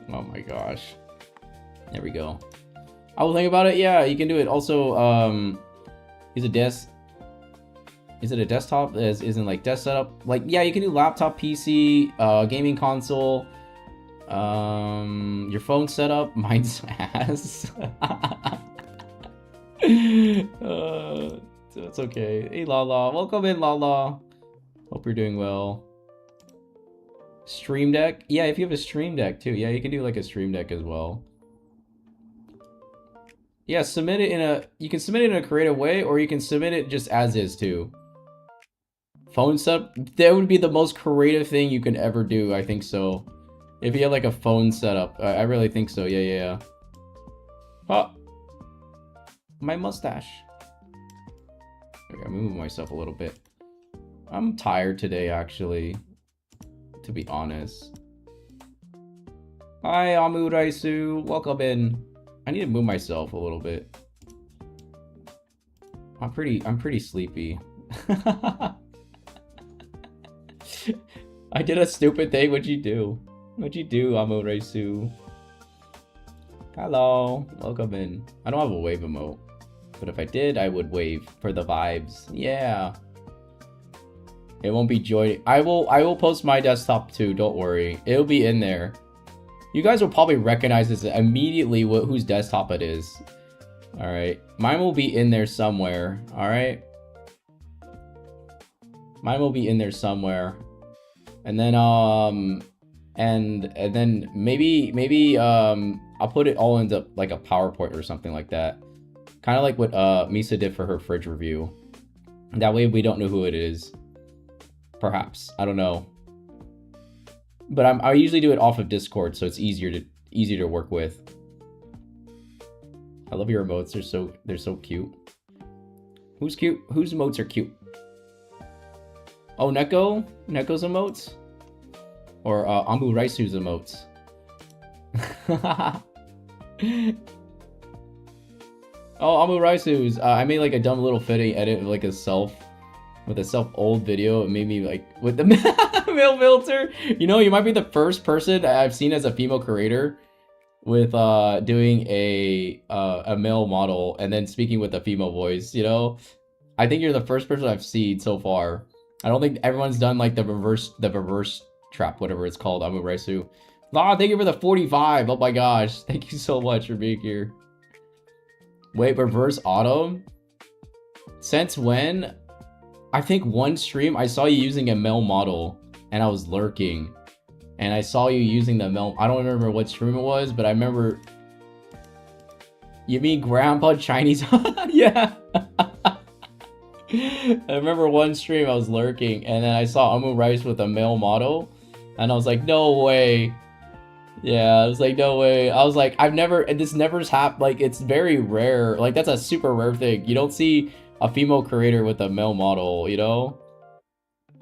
Oh my gosh. There we go. I will think about it. Yeah, you can do it. Also, is a desk. Is it a desktop? Isn't like desk setup? Like, yeah, you can do laptop, PC, gaming console, your phone setup. Mine's ass. It's okay. Hey, Lala, welcome in, Lala. Hope you're doing well. Stream Deck, yeah. If you have a Stream Deck too, yeah, you can do like a Stream Deck as well. Yeah, submit it in a. You can submit it in a creative way, or you can submit it just as is too. Phone setup, that would be the most creative thing you can ever do. I think so. If you have like a phone setup, I really think so. Yeah. Oh, my mustache. Okay, I'm moving myself a little bit. I'm tired today, actually, to be honest. Hi, Amuraisu. Welcome in. I need to move myself a little bit. I'm pretty sleepy. I did a stupid thing. What'd you do? What'd you do, Amoresu? Hello, welcome in. I don't have a wave emote, but if I did, I would wave for the vibes. Yeah. It won't be joy. I will post my desktop too. Don't worry, it'll be in there. You guys will probably recognize this immediately. Whose desktop it is. All right, mine will be in there somewhere. All right, mine will be in there somewhere, and then and then maybe I'll put it all into like a PowerPoint or something like that, kind of like what Misa did for her fridge review. That way we don't know who it is. Perhaps, I don't know. But I usually do it off of Discord, so it's easier to work with. I love your emotes. They're so cute. Who's cute? Whose emotes are cute? Oh, Neko's emotes, or Ambu Raisu's emotes. Oh, Ambu Raisu's. I made like a dumb little fitting edit of like a self old video. It made me like with the male filter. You know, you might be the first person I've seen as a female creator with doing a male model and then speaking with a female voice. You know, I think you're the first person I've seen so far. I don't think everyone's done like the reverse trap, whatever it's called. Amu Raisu. Ah, thank you for the 45. Oh my gosh, thank you so much for being here. Wait, reverse autumn? Since when? I think one stream I saw you using a male model and I was lurking and I saw you using the male. I don't remember what stream it was, but I remember. You mean Grandpa Chinese? Yeah. I remember one stream I was lurking and then I saw Amu Rice with a male model and I was like, no way. Yeah, I was like, no way. I was like, this never's happened. Like, it's very rare. Like, that's a super rare thing. You don't see a female creator with a male model, you know?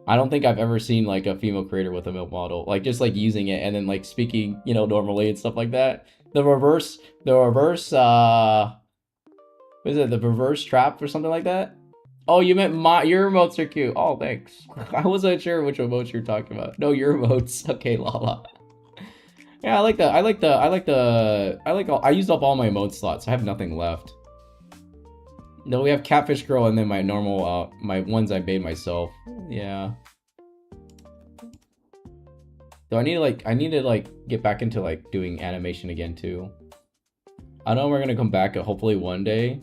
I don't think I've ever seen like a female creator with a male model, like just like using it and then like speaking, you know, normally and stuff like that. The reverse, what is it? The reverse trap or something like that? Oh, you meant your emotes are cute. Oh, thanks. I wasn't sure which emotes you're talking about. No, your emotes. Okay, Lala. Yeah, I used up all my emote slots. I have nothing left. No, we have Catfish Girl and then my normal, my ones I made myself. Yeah. So I need to like get back into like doing animation again too. I know we're gonna come back hopefully one day.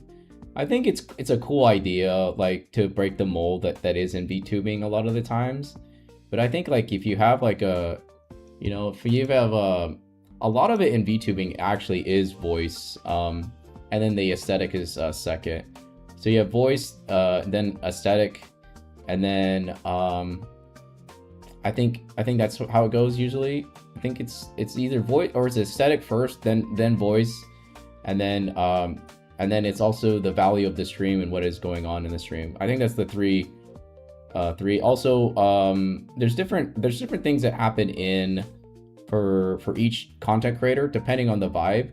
I think it's a cool idea like to break the mold that is in VTubing a lot of the times. But I think like if you have like a, you know, if you have a lot of it in VTubing actually is voice, and then the aesthetic is second. So you have voice, then aesthetic, and then I think that's how it goes usually. I think it's either voice or it's aesthetic first, then voice, and then it's also the value of the stream and what is going on in the stream. I think that's the three. Also, there's different things that happen in for each content creator depending on the vibe.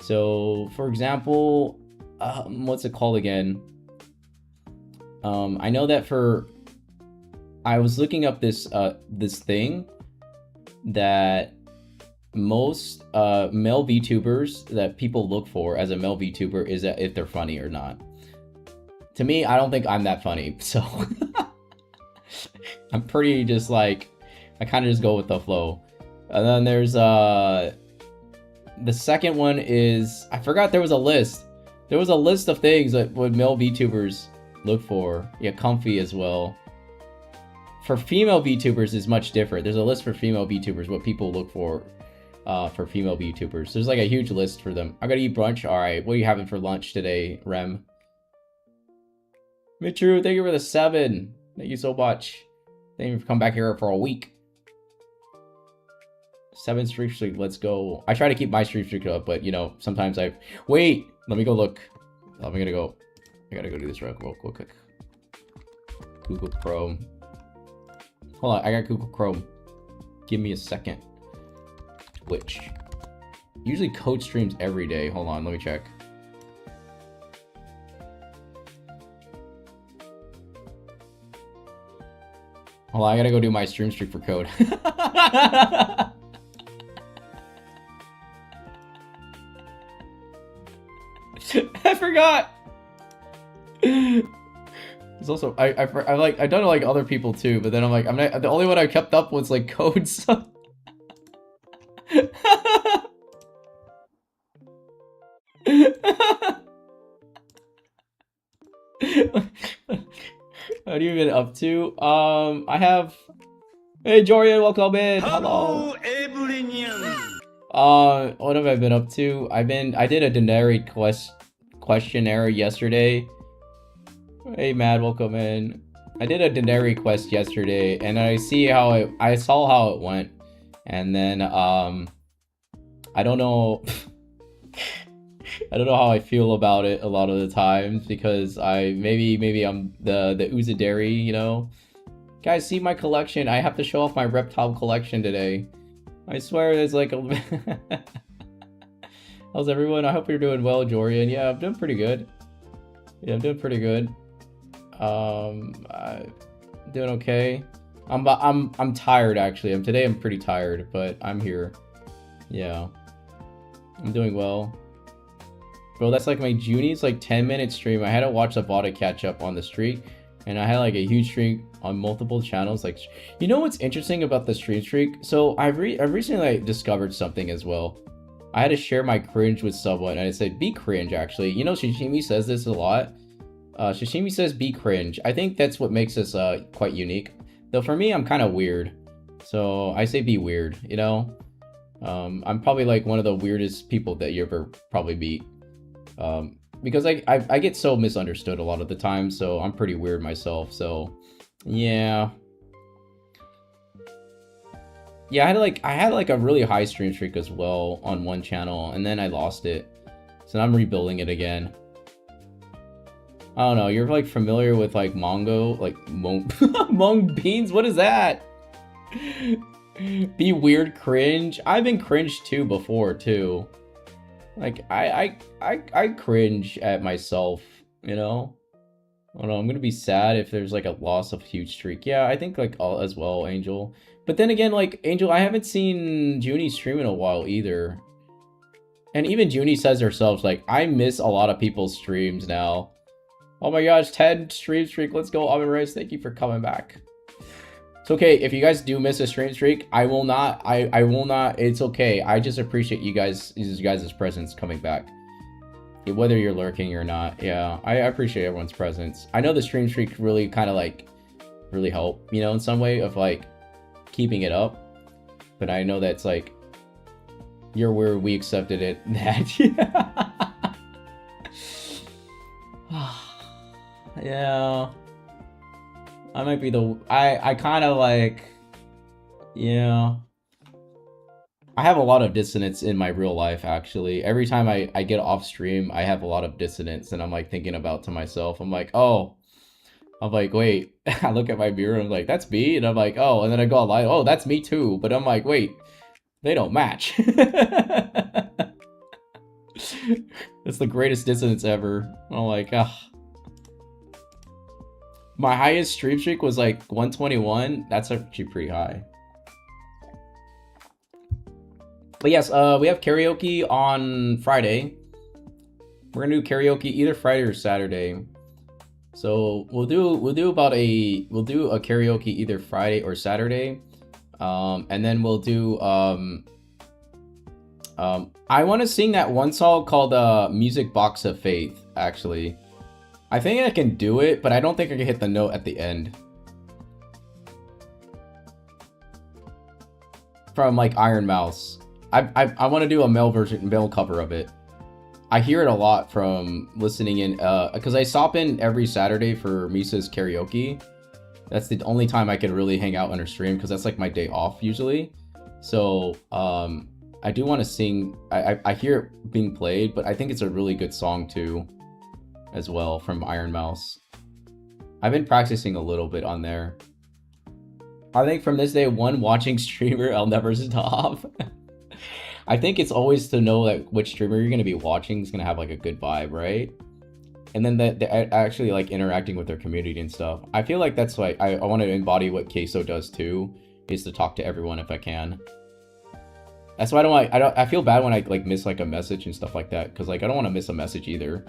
So for example, what's it called again? I know that I was looking up this thing that most male VTubers that people look for as a male VTuber is that if they're funny or not. To me, I don't think I'm that funny, so I'm pretty just like, I kind of just go with the flow. And then there's the second one is, I forgot there was a list. There was a list of things that what male VTubers look for. Yeah, comfy as well. For female VTubers is much different. There's a list for female VTubers, what people look for female VTubers. There's like a huge list for them. I gotta eat brunch. All right, what are you having for lunch today, Rem? Mitru, thank you for the 7. Thank you so much. Thank you for coming back here for a week. 7 stream streak, let's go. I try to keep my stream streak up, but you know, sometimes wait, let me go look. I gotta go do this real quick. Google Chrome. Hold on, I got Google Chrome. Give me a second. Twitch. Usually Code streams every day. Hold on, let me check. Hold on, I gotta go do my stream streak for code. I forgot. It's also I like I done like other people too, but then I'm like I'm not the only one I kept up was like code stuff. What have you been up to? I have. Hey, Jorian, welcome in. Hello. What have I been up to? I did a Denary questionnaire yesterday. Hey, Mad, welcome in. I did a Denary quest yesterday, and I saw how it went, and then I don't know. I don't know how I feel about it a lot of the times because maybe I'm the Uzadari, you know. Guys, see my collection. I have to show off my reptile collection today. I swear there's like a How's everyone? I hope you're doing well, Jorian. Yeah, I'm doing pretty good. Yeah, I'm doing pretty good. Doing okay. I'm tired actually. Today I'm pretty tired, but I'm here. Yeah. I'm doing well. Bro, that's like my Junie's like 10-minute stream. I had to watch the bot catch up on the streak, and I had like a huge streak on multiple channels. Like, you know what's interesting about the stream streak? So I've recently like, discovered something as well. I had to share my cringe with someone, and I said, be cringe, actually. You know, Shishimi says this a lot. Shishimi says, be cringe. I think that's what makes us quite unique. Though for me, I'm kind of weird. So I say be weird, you know? I'm probably like one of the weirdest people that you ever probably meet. Because I get so misunderstood a lot of the time, so I'm pretty weird myself, so yeah. Yeah, I had like a really high stream streak as well on one channel, and then I lost it. So I'm rebuilding it again. I don't know, you're like familiar with like Mongo, like Mung Beans? What is that? Be weird cringe? I've been cringed too before too. Like I cringe at myself, you know? I don't know, I'm gonna be sad if there's like a loss of huge streak. Yeah, I think like all as well, Angel. But then again, like Angel, I haven't seen Junie stream in a while either. And even Junie says herself, like, I miss a lot of people's streams now. Oh my gosh, 10 stream streak. Let's go, Alvin Rice. Thank you for coming back. It's okay if you guys do miss a stream streak. I will not. I will not. It's okay. I just appreciate you guys' presence coming back, whether you're lurking or not. Yeah, I appreciate everyone's presence. I know the stream streak really kind of like really help, you know, in some way of like keeping it up. But I know that's like you're where we accepted it. That yeah. I might be the I kind of like, yeah. I have a lot of dissonance in my real life, actually. Every time I get off stream, I have a lot of dissonance, and I'm like thinking about to myself. I'm like, oh, I'm like, wait. I look at my mirror, and I'm like, that's me, and I'm like, oh, and then I go online, oh, that's me too. But I'm like, wait, they don't match. It's the greatest dissonance ever. I'm like, ah. My highest stream streak was like 121. That's actually pretty high. But yes, we have karaoke on Friday. We're gonna do karaoke either Friday or Saturday. So we'll do a karaoke either Friday or Saturday. And then we'll do I want to sing that one song called Music Box of Faith, actually. I think I can do it, but I don't think I can hit the note at the end. From like Iron Mouse. I want to do a male cover of it. I hear it a lot from listening in, because I stop in every Saturday for Misa's karaoke. That's the only time I can really hang out on her stream, because that's like my day off usually. So I do want to sing. I hear it being played, but I think it's a really good song too, as well, from Iron Mouse. I've been practicing a little bit on there. I think from this day one, watching streamer, I'll never stop. I think it's always to know like which streamer you're going to be watching is going to have like a good vibe, right? and then that they're actually like interacting with their community and stuff. I feel like that's like I want to embody what Queso does too, is to talk to everyone if I can. That's why I feel bad when I like miss like a message and stuff like that, because like I don't want to miss a message either.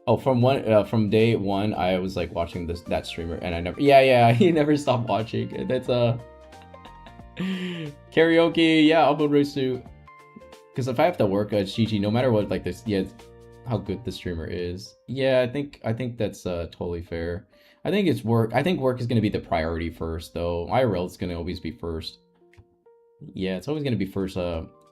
Oh, from day one, I was like watching that streamer, and I never, yeah, he never stopped watching. And that's karaoke, yeah, I'll race suit. Because if I have to work at GG, no matter what, like this, yeah, how good the streamer is. Yeah, I think that's totally fair. I think it's work. I think work is gonna be the priority first, though. IRL is gonna always be first. Yeah, it's always gonna be first.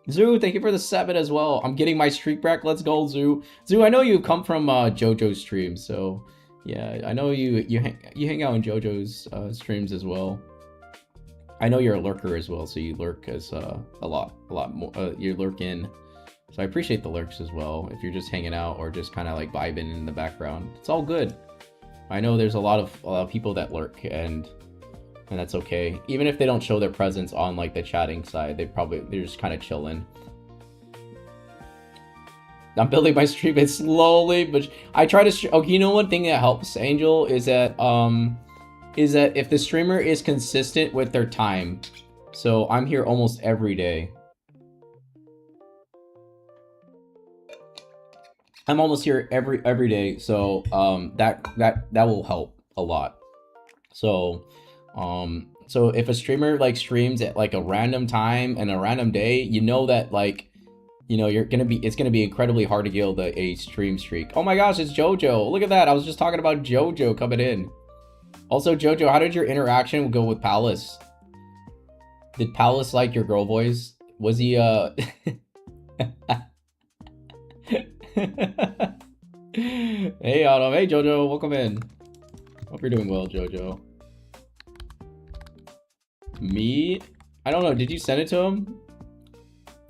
Zoo, thank you for the 7 as well. I'm getting my streak back. Let's go, Zoo. Zoo, I know you come from JoJo's stream, so yeah, I know you hang out in JoJo's streams as well. I know you're a lurker as well, so you lurk as a lot more. You lurk in, so I appreciate the lurks as well. If you're just hanging out or just kind of like vibing in the background, it's all good. I know there's a lot of people that lurk, and that's okay. Even if they don't show their presence on like the chatting side, they're just kind of chilling. I'm building my stream it slowly, but I try to. Okay, you know one thing that helps, Angel, is that if the streamer is consistent with their time. So I'm here almost every day. I'm almost here every day, so that will help a lot. So so if a streamer like streams at like a random time and a random day, you know that like, you know, it's gonna be incredibly hard to get a stream streak. Oh my gosh, it's JoJo. Look at that. I was just talking about JoJo coming in. Also, JoJo, how did your interaction go with Palace? Did Palace like your girl voice? Was he Hey Autumn, hey JoJo, welcome in. Hope you're doing well, JoJo. Me? I don't know, did you send it to him?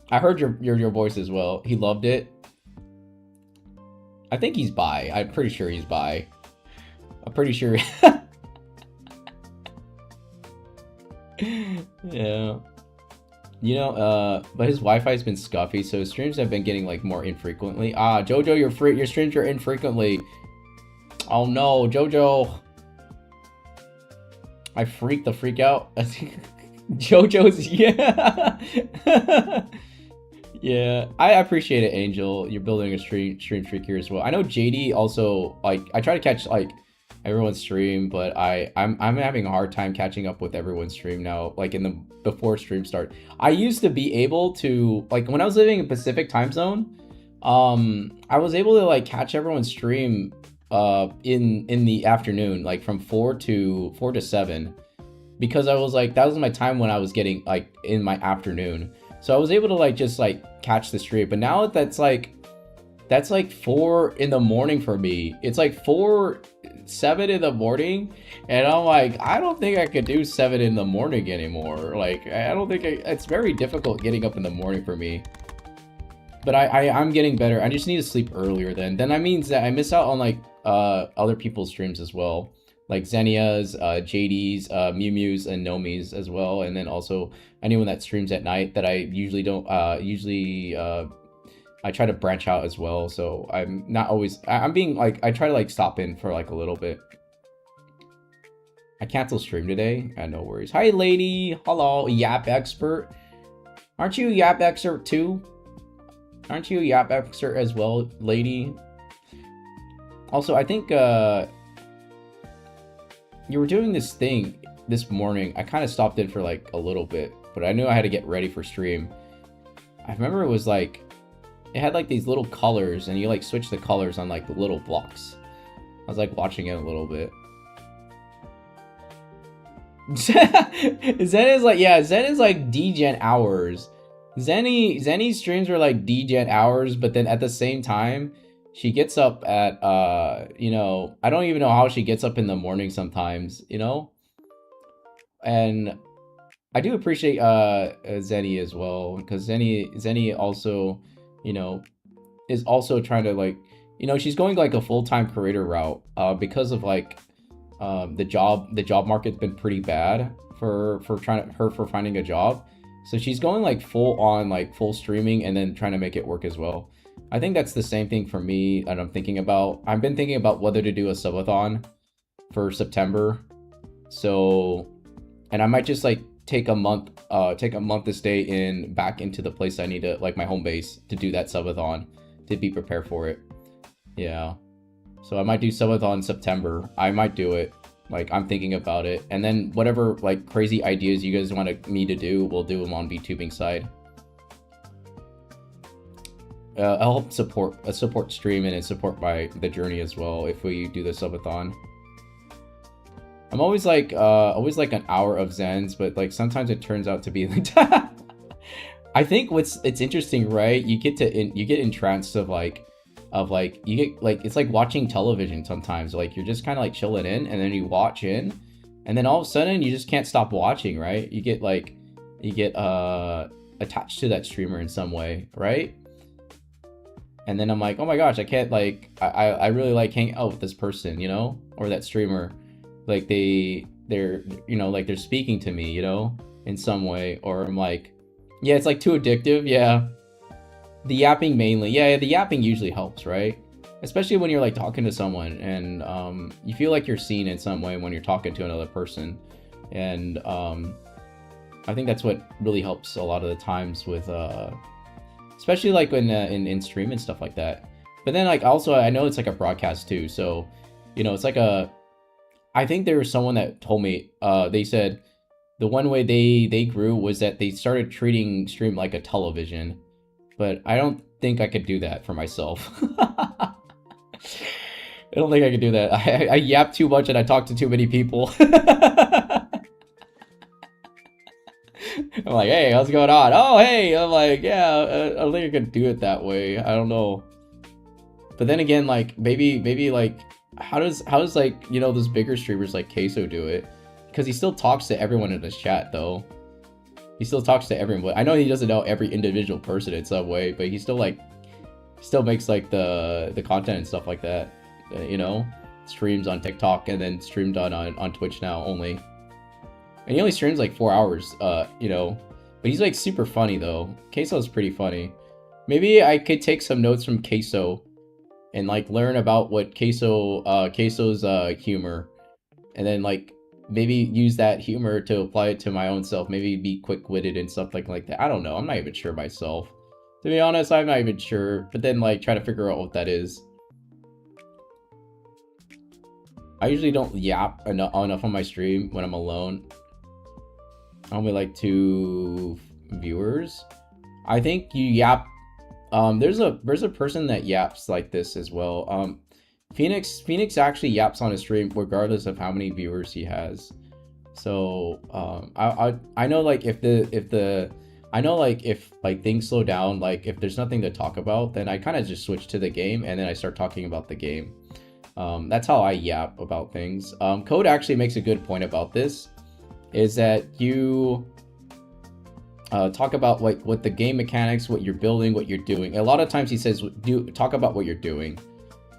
I heard your voice as well. He loved it. I think he's bi. I'm pretty sure he's bi. I'm pretty sure. Yeah. You know, but his Wi-Fi's been scuffy, so his streams have been getting like more infrequently. Ah, JoJo, your streams are infrequently. Oh no, JoJo. I freaked the freak out. JoJo's, yeah. Yeah, I appreciate it, Angel. You're building a stream streak here as well. I know JD also, like, I try to catch like everyone's stream, but I'm having a hard time catching up with everyone's stream now, like before stream start. I used to be able to, like, when I was living in Pacific time zone, I was able to like catch everyone's stream in the afternoon, like from 4 to 7, because I was like, that was my time when I was getting like in my afternoon. So I was able to like just like catch the stream. But now that's like 4 in the morning for me. It's like 7 in the morning, and I'm like, I don't think I could do 7 in the morning anymore. Like, I don't think it's very difficult getting up in the morning for me. But I'm getting better. I just need to sleep earlier then. Then that means that I miss out on like other people's streams as well, like Xenia's, JD's, Mew Mew's, and Nomi's as well. And then also anyone that streams at night that I usually don't I try to branch out as well, so I'm not always, I'm being like, I try to like stop in for like a little bit. I canceled stream today, no worries. Hi lady, hello, Yap Expert. Aren't you Yap Expert too? Aren't you Yap Expert as well, lady? Also, I think you were doing this thing this morning. I kind of stopped in for like a little bit, but I knew I had to get ready for stream. I remember it was like, it had like these little colors, and you like switch the colors on like the little blocks. I was like watching it a little bit. Zen is like, yeah, Zen is like DGen hours. Zenny's streams were like DGen hours, but then at the same time, she gets up at you know, I don't even know how she gets up in the morning sometimes, you know? And I do appreciate Zenny as well, because Zenny also, you know, is also trying to like, you know, she's going like a full-time creator route because of like the job market's been pretty bad for finding a job. So she's going like full streaming and then trying to make it work as well. I think that's the same thing for me that I'm thinking about. I've been thinking about whether to do a subathon for September. So, and I might just like take a month to stay back into the place I need to, like my home base, to do that subathon, to be prepared for it. Yeah. So I might do subathon in September. I might do it. Like, I'm thinking about it. And then whatever like crazy ideas you guys want me to do, we'll do them on VTubing side. I'll help support streaming and support the journey as well if we do the subathon. I'm always like an hour of Zens, but like sometimes it turns out to be like I think it's interesting, right? You get entranced of like you get like, it's like watching television sometimes. Like you're just kind of like chilling in, and then you watch in, and then all of a sudden you just can't stop watching, right? You get attached to that streamer in some way, right? And then I'm like, oh my gosh, I can't, like, I really like hanging out with this person, you know, or that streamer. Like they're you know, like they're speaking to me, you know, in some way. Or I'm like, yeah, it's like too addictive. Yeah, the yapping mainly. Yeah, the yapping usually helps, right? Especially when you're like talking to someone, and you feel like you're seen in some way when you're talking to another person. And I think that's what really helps a lot of the times with especially like when in stream and stuff like that. But then like also I know it's like a broadcast too, so you know, it's like I think there was someone that told me they said the one way they grew was that they started treating stream like a television. But I don't think I could do that for myself. I don't think I could do that. I yap too much and I talk to too many people. I'm like, hey, how's it going on? Oh, hey. I'm like, yeah, I don't think I could do it that way. I don't know. But then again, like, maybe like, how does like, you know, those bigger streamers like Queso do it? Because he still talks to everyone in his chat, though. He still talks to everyone. I know he doesn't know every individual person in some way, but he still makes like the content and stuff like that. You know, streams on TikTok and then streamed on Twitch now only. And he only streams like 4 hours, you know. But he's like super funny though. Queso's pretty funny. Maybe I could take some notes from Queso and like learn about what Queso's humor, and then like maybe use that humor to apply it to my own self. Maybe be quick-witted and stuff like that. I don't know. I'm not even sure myself. To be honest, I'm not even sure. But then like try to figure out what that is. I usually don't yap enough on my stream when I'm alone. Only like 2 viewers. I think you yap. There's a person that yaps like this as well. Phoenix actually yaps on his stream regardless of how many viewers he has. So I know like if like things slow down, like if there's nothing to talk about, then I kind of just switch to the game and then I start talking about the game. That's how I yap about things. Code actually makes a good point about this, is that you talk about like what the game mechanics, what you're building, what you're doing. A lot of times he says talk about what you're doing.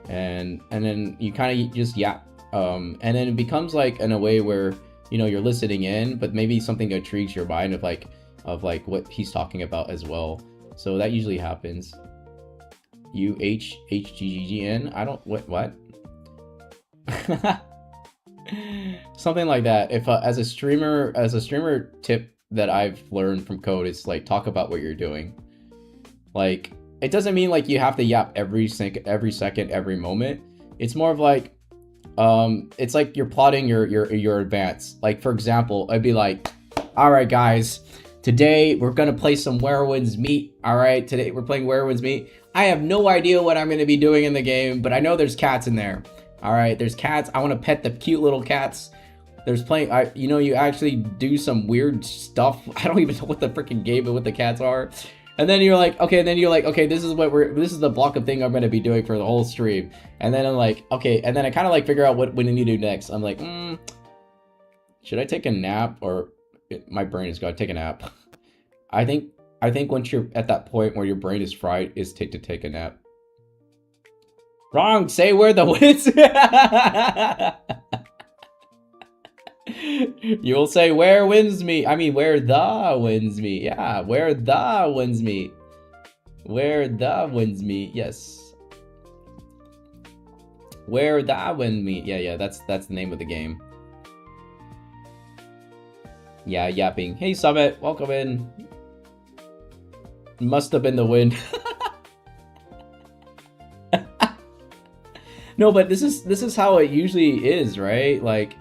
And then you kind of just yap, and then it becomes like in a way where, you know, you're listening in, but maybe something intrigues your mind of like what he's talking about as well. So that usually happens. UHHGGN. I don't what something like that. If as a streamer tip that I've learned from Code is like talk about what you're doing. Like, it doesn't mean like you have to yap every second, every moment. It's more of like, it's like you're plotting your advance. Like, for example, I'd be like, all right, guys, today we're going to play some Werewolves Meet. All right, today we're playing Werewolves Meet. I have no idea what I'm going to be doing in the game, but I know there's cats in there. All right, there's cats. I want to pet the cute little cats. There's playing, you know, you actually do some weird stuff. I don't even know what the freaking game and what the cats are. And then you're like, okay, this is the block of thing I'm going to be doing for the whole stream. And then I'm like, okay, and then I kind of like figure out what we need to do next. I'm like, should I take a nap? Or my brain is going to take a nap. I think once you're at that point where your brain is fried, is to take a nap. Wrong, say where the winds. You will say where the winds meet. Yeah, where the winds meet. Where the winds meet, yes. Where the wind meet, yeah, that's the name of the game. Yeah, yapping. Hey Summit, welcome in. Must have been the wind. No, but this is how it usually is, right? Like,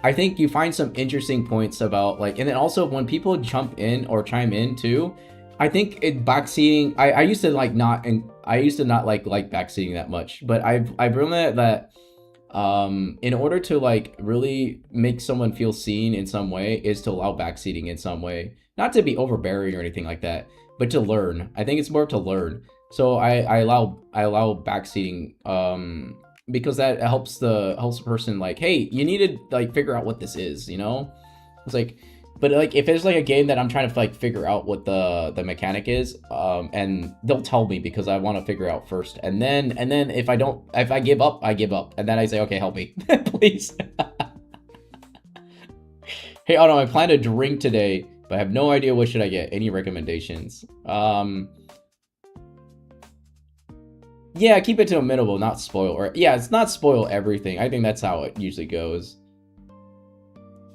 I think you find some interesting points about like, and then also when people jump in or chime in too, I think it backseating. I used to like not, and I used to not like backseating that much, but I've realized that in order to like really make someone feel seen in some way is to allow backseating in some way, not to be overbearing or anything like that, but to learn. I think it's more to learn. So I allow backseating because that helps the person like, hey, you need to like figure out what this is, you know? It's like, but like if it's like a game that I'm trying to like figure out what the mechanic is, and they'll tell me because I want to figure out first, and then if I give up, I give up, and then I say, okay, help me, please. Hey, Autumn, I plan to drink today, but I have no idea what should I get. Any recommendations? Yeah, keep it to a minimal, not spoil. Or yeah, it's not spoil everything. I think that's how it usually goes.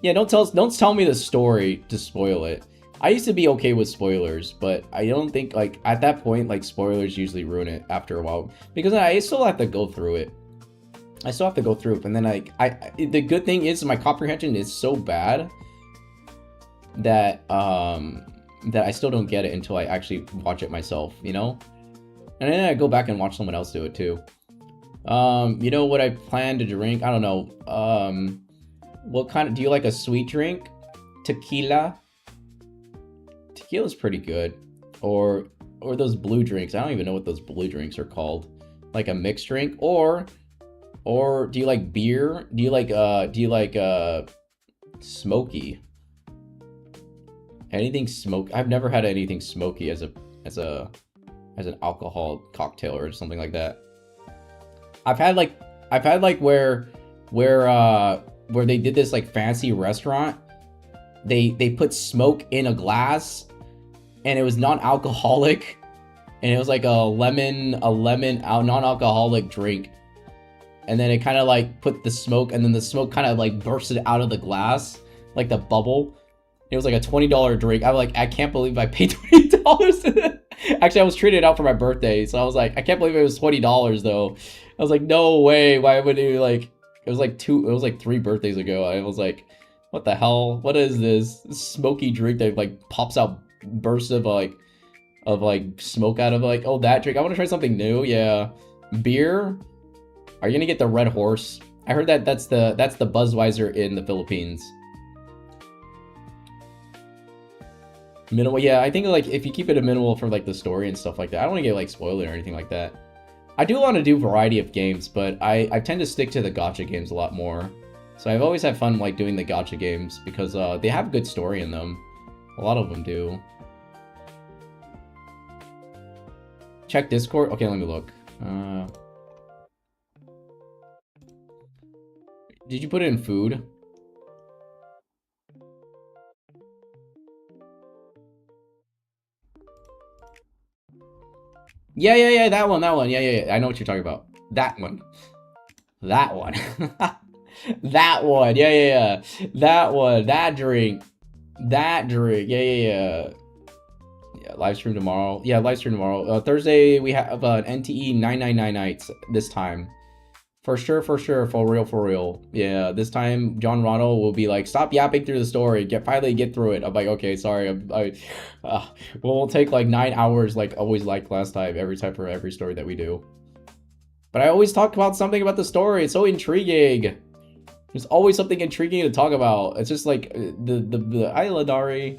Yeah, don't tell me the story to spoil it. I used to be okay with spoilers, but I don't think like at that point like spoilers usually ruin it after a while because I still have to go through it. I still have to go through it, and then like the good thing is my comprehension is so bad that that I still don't get it until I actually watch it myself, you know? And then I go back and watch someone else do it too. You know what I plan to drink? I don't know. What kind of, do you like a sweet drink? Tequila? Tequila's pretty good. Or those blue drinks. I don't even know what those blue drinks are called. Like a mixed drink? Or do you like beer? Do you like smoky? Anything smoke? I've never had anything smoky as an alcohol cocktail or something like that. I've had like where they did this like fancy restaurant. They put smoke in a glass, and it was non-alcoholic, and it was like a lemon non-alcoholic drink. And then it kind of like put the smoke, and then the smoke kind of like bursted out of the glass, like the bubble. It was like a $20 drink. I'm like, I can't believe I paid $20. Actually, I was treated out for my birthday, so I was like, I can't believe it was $20 though. I was like, no way. Why would you like? It was like 3 birthdays ago. I was like, what the hell? What is this smoky drink that like pops out bursts of like smoke out of like, oh, that drink. I want to try something new. Yeah, beer. Are you gonna get the Red Horse? I heard that's the Budweiser in the Philippines. Minimal, yeah, I think like if you keep it a minimal for like the story and stuff like that, I don't want to get like spoiled or anything like that. I do want to do variety of games, but I tend to stick to the gacha games a lot more. So I've always had fun like doing the gacha games because they have good story in them. A lot of them do. Check Discord. Okay, let me look. Did you put it in food? Yeah, that one. Yeah. I know what you're talking about. That one. That one. That one. Yeah. That one. That drink. Yeah. Yeah, live stream tomorrow. Yeah, live stream tomorrow. Thursday, we have an NTE 999 nights this time. For sure, for real. Yeah, this time John Ronald will be like, stop yapping through the story. Finally get through it. I'm like, okay, sorry. We'll take like 9 hours, like always, like last time, every time for every story that we do. But I always talk about something about the story. It's so intriguing. There's always something intriguing to talk about. It's just like the Lenari.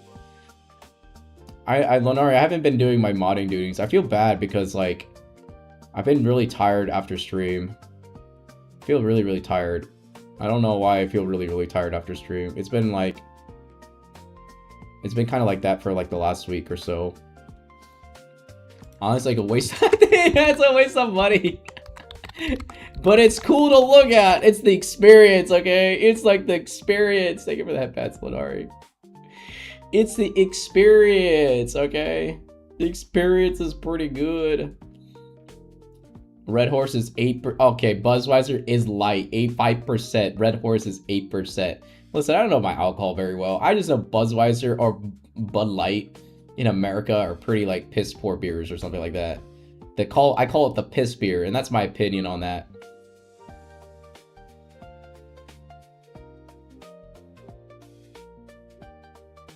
Lenari, I haven't been doing my modding duties. I feel bad because like I've been really tired after stream. Feel really tired. I don't know why I feel really tired after stream. It's been kind of like that for like the last week or so. Honestly, like a waste. It's a waste of money. But it's cool to look at. It's the experience, okay? It's like the experience. Thank you for the headpats, Lenari. It's the experience, okay? The experience is pretty good. Red Horse is 8%. Okay, Budweiser is light, 5%. Red Horse is 8%. Listen, I don't know my alcohol very well. I just know Budweiser or Bud Light in America are pretty like piss poor beers or something like that. I call it the piss beer, and that's my opinion on that.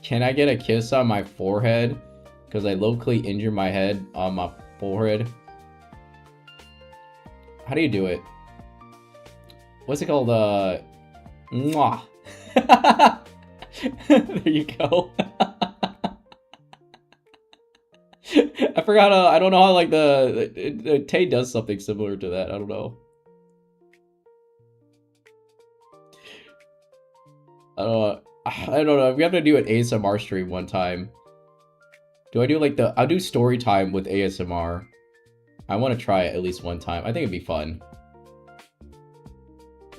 Can I get a kiss on my forehead? Because I locally injured my head on my forehead. How do you do it? What's it called? Mwah. There you go. I forgot. I don't know how like the Tay does something similar to that. I don't know. I don't know. We have to do an ASMR stream one time. Do I do like I'll do story time with ASMR. I want to try it at least one time. I think it'd be fun.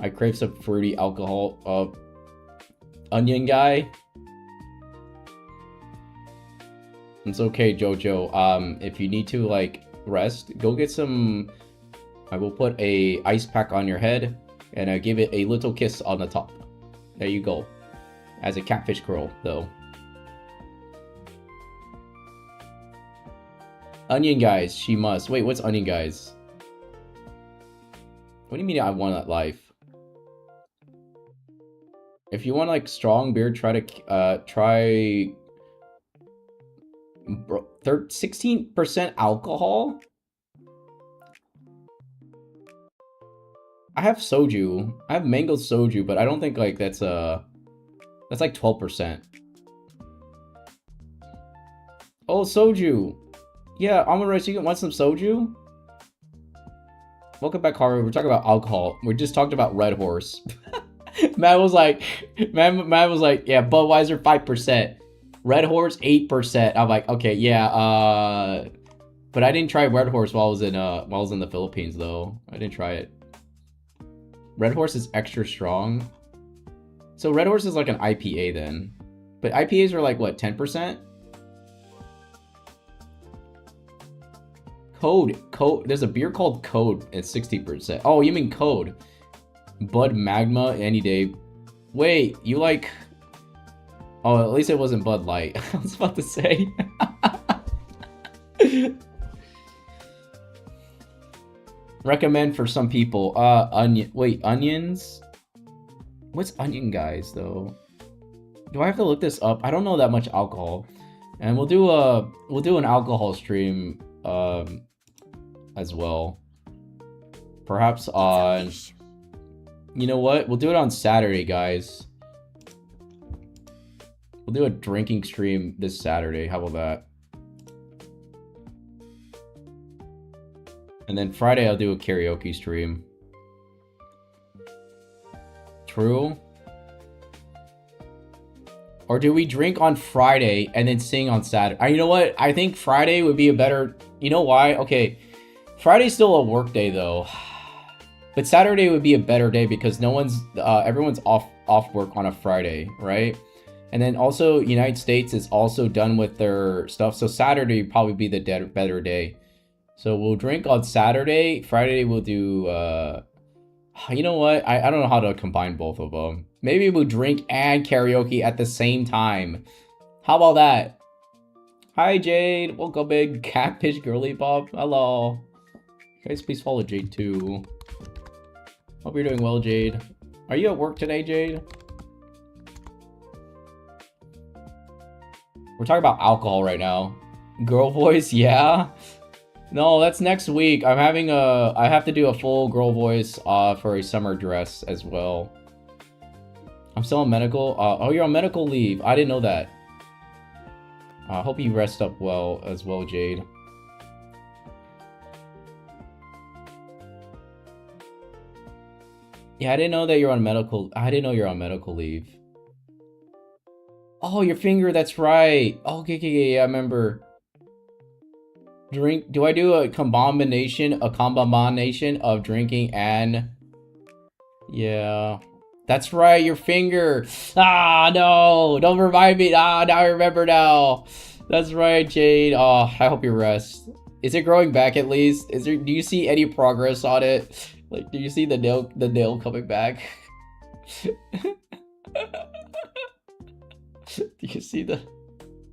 I crave some fruity alcohol. Onion guy. It's okay, Jojo. If you need to like rest, go get some. I will put a ice pack on your head, and I give it a little kiss on the top. There you go. As a catfish girl, though. Onion guys, she must. Wait, what's onion guys? What do you mean I want that life? If you want like strong beer, try 16% alcohol. I have soju. I have mango soju, but I don't think like that's like 12%. Oh, soju. Yeah, Amara, you want some soju? Welcome back, Haru. We're talking about alcohol. We just talked about Red Horse. Matt was like, yeah, Budweiser 5%, Red Horse 8%. I'm like, okay, yeah, but I didn't try Red Horse while I was in the Philippines though. I didn't try it. Red Horse is extra strong. So Red Horse is like an IPA then, but IPAs are like what, 10%? Code. There's a beer called Code at 60%. Oh, you mean Code? Bud Magma any day. Wait, you like? Oh, at least it wasn't Bud Light. I was about to say. Recommend for some people. Onions? What's onion guys though? Do I have to look this up? I don't know that much alcohol. And we'll do an alcohol stream as well. Perhaps on, you know what? We'll do it on Saturday, guys. We'll do a drinking stream this Saturday. How about that? And then Friday I'll do a karaoke stream. True. Or do we drink on Friday and then sing on Saturday? You know what? I think Friday would be a better... You know why? Okay. Friday's still a work day though. But Saturday would be a better day because everyone's off work on a Friday, right? And then also United States is also done with their stuff. So Saturday would probably be the better day. So we'll drink on Saturday. Friday we'll do... you know what? I don't know how to combine both of them. Maybe we'll drink and karaoke at the same time. How about that? Hi, Jade. Welcome, big catfish girly pop. Hello. Guys, please follow Jade too. Hope you're doing well, Jade. Are you at work today, Jade? We're talking about alcohol right now. Girl voice, yeah. No, that's next week. I have to do a full girl voice for a summer dress as well. I'm still on medical. Oh, you're on medical leave. I didn't know that. I hope you rest up well as well, Jade. Yeah, I didn't know that you're on medical. I didn't know you're on medical leave. Oh, your finger. That's right. Okay, yeah, I remember. Do I do a combination of drinking and... Yeah. That's right, your finger. Ah, no. Don't remind me. Ah, now I remember now. That's right, Jade. Oh, I hope you rest. Is it growing back at least? Is there? Do you see any progress on it? Like, do you see the nail coming back? Do you see the?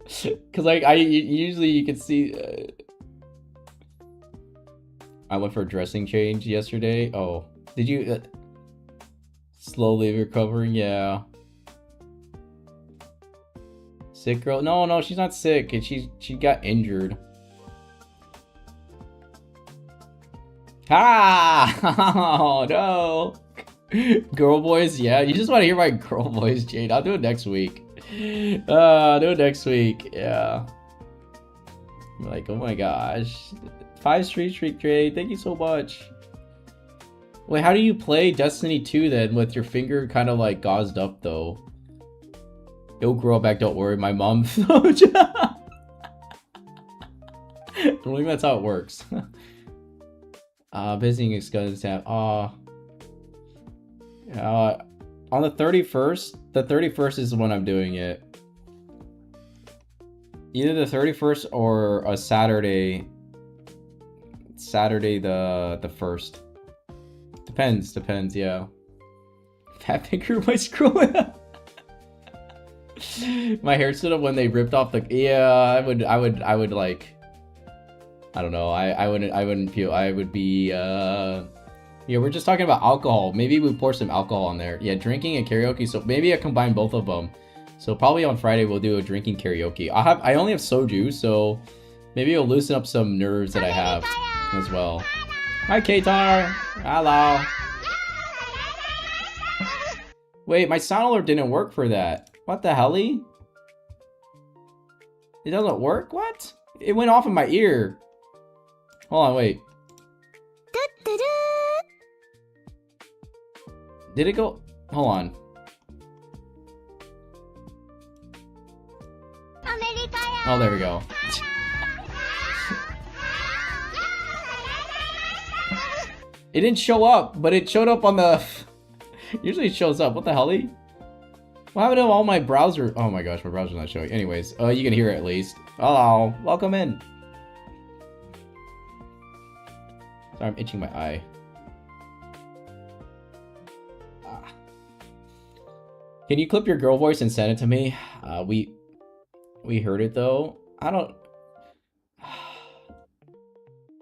Because like usually you can see. I went for a dressing change yesterday. Oh, did you? Slowly recovering, yeah. Sick girl? No, she's not sick. And she got injured. Ha! Oh no. Girl voice, yeah. You just want to hear my girl voice, Jade. I'll do it next week. I'll do it next week. Yeah. I'm like, oh my gosh. 5 streak, Jade. Thank you so much. Wait, how do you play Destiny 2 then with your finger kind of like gauzed up though? It'll grow back, don't worry. My mom. I don't think that's how it works. Visiting excuses tab. On the 31st, the 31st is when I'm doing it. Either the 31st or a Saturday. Saturday the 1st. Depends, yeah. Fat finger my scroll. My hair stood up when they ripped off the. Yeah, I would like. I don't know. I wouldn't feel. I would be. Yeah, we're just talking about alcohol. Maybe we pour some alcohol on there. Yeah, drinking and karaoke. So maybe I combine both of them. So probably on Friday we'll do a drinking karaoke. I only have soju, so maybe it'll loosen up some nerves that I have as well. Hi, Katar. Hello. Wait, my sound alert didn't work for that. What the helly? It doesn't work? What? It went off in my ear. Hold on, wait. Did it go? Hold on. Oh, there we go. It didn't show up, but it showed up on the... Usually it shows up. What the helly? What happened to all my browser? Oh my gosh, my browser's not showing. Anyways, you can hear it at least. Hello, welcome in. Sorry, I'm itching my eye. Can you clip your girl voice and send it to me? We heard it though. I don't...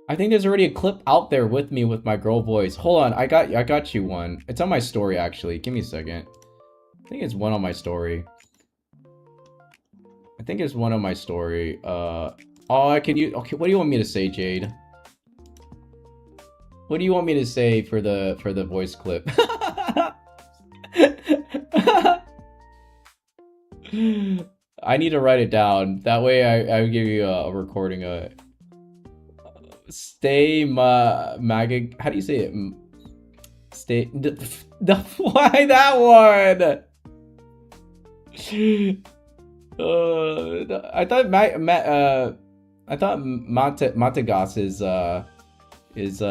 I think there's already a clip out there with me with my girl voice. Hold on, I got you one. It's on my story actually. Give me a second. I think it's one on my story. I think it's one on my story. Oh, I can use. Okay, what do you want me to say, Jade? What do you want me to say for the voice clip? I need to write it down. That way, I give you a recording of it. Stay mag. How do you say it? Stay. Why that one? I thought Mategas is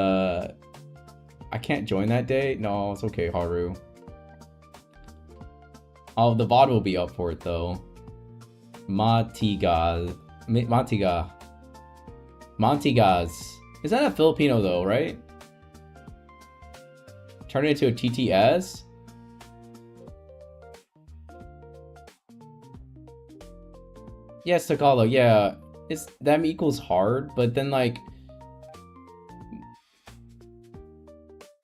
I can't join that day. No, it's okay, Haru. Oh, the VOD will be up for it though. Montigas. Is that a Filipino though, right? Turn it into a TTS? Yes, Tagalog, yeah. It's them equals hard, but then like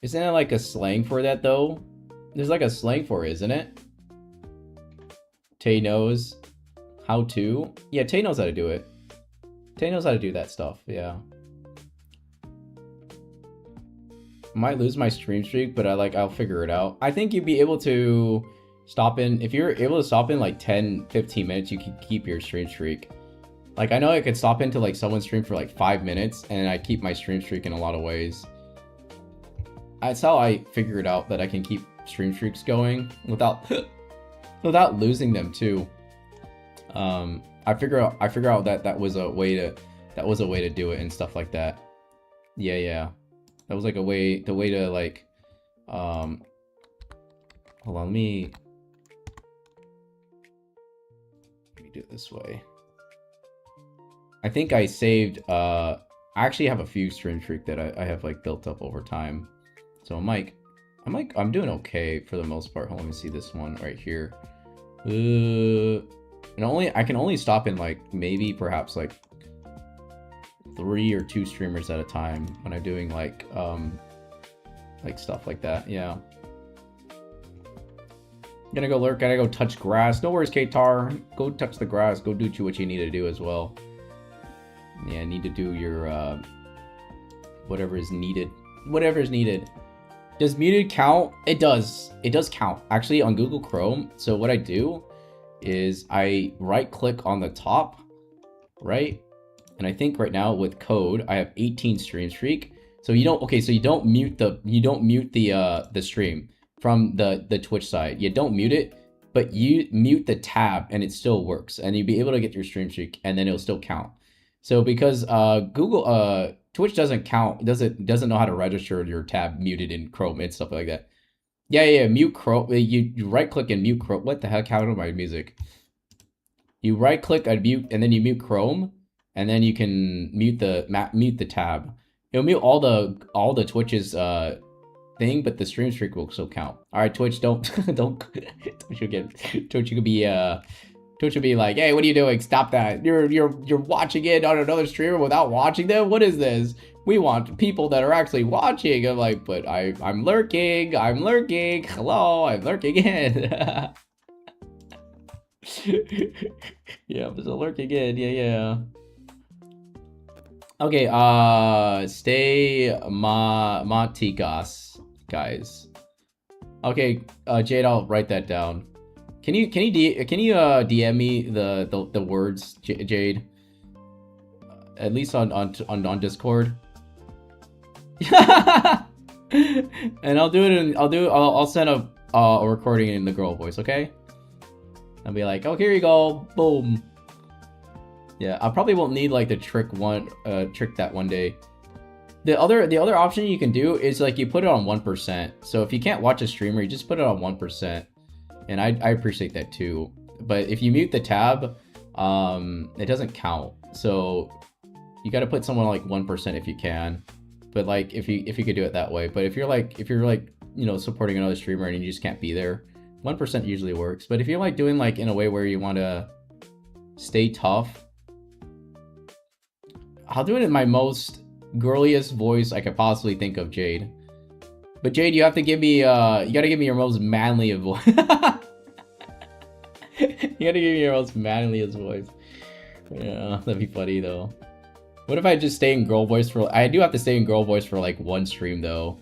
isn't it like a slang for that though? There's like a slang for it, isn't it? Tay knows how to. Yeah, Tay knows how to do it. Tay knows how to do that stuff, yeah. Might lose my stream streak, but I'll figure it out. I think you'd be able to stop in, if you're able to stop in like 10-15 minutes, you can keep your stream streak. Like I know I could stop into like someone's stream for like 5 minutes and I keep my stream streak in a lot of ways. That's how I figured out that I can keep stream streaks going without without losing them too. I figure out that that was a way to do it and stuff like that. Yeah. That was like the way to like hold on, let me do it this way. I think I saved, I actually have a few stream streak that I have like built up over time. So I'm doing okay for the most part. Hold on, let me see this one right here. I can only stop in like maybe perhaps like 3 or 2 streamers at a time when I'm doing like stuff like that. Yeah. Gonna go lurk, gotta go touch grass. No worries, K-Tar. Go touch the grass. Go do what you need to do as well. Yeah, need to do your whatever is needed. Whatever is needed. Does muted count? It does. It does count. Actually, on Google Chrome. So what I do is I right click on the top, right? And I think right now with code, I have 18 stream streak. So you don't, okay, so you don't mute the stream from the Twitch side. You don't mute it, but you mute the tab and it still works. And you'll be able to get your stream streak and then it'll still count. So because Twitch doesn't count, doesn't know how to register your tab muted in Chrome and stuff like that. Yeah, mute Chrome. You right click and mute Chrome. What the heck happened to my music? You right click and mute, and then you mute Chrome, and then you can mute the tab. It'll mute all the Twitch's thing, but the stream streak will still count. All right, Twitch, don't Twitch could be Twitch would be like, hey, what are you doing? Stop that. You're watching it on another streamer without watching them? What is this? We want people that are actually watching. I'm like, but I'm lurking. I'm lurking. Hello, I'm lurking in. Yeah, I'm just lurking in. Yeah. Okay, stay Matigas, guys. Okay, Jade, I'll write that down. Can you DM me the words, Jade? At least on Discord. And I'll send a recording in the girl voice, okay? I'll be like, oh, here you go, boom. Yeah, I probably won't need like the trick that one day. The other option you can do is like you put it on 1%. So if you can't watch a streamer, you just put it on 1%. And I appreciate that too. But if you mute the tab, it doesn't count. So you got to put someone like 1% if you can. But like if you could do it that way. But if you're like you know, supporting another streamer and you just can't be there, 1% usually works. But if you're like doing like in a way where you want to stay tough, I'll do it in my most girliest voice I could possibly think of, Jade. But Jade, you have to give me you gotta give me your most manly voice. You gotta give me your most manliest voice. Yeah, that'd be funny though. What if I just stay in girl voice for... I do have to stay in girl voice for like one stream though.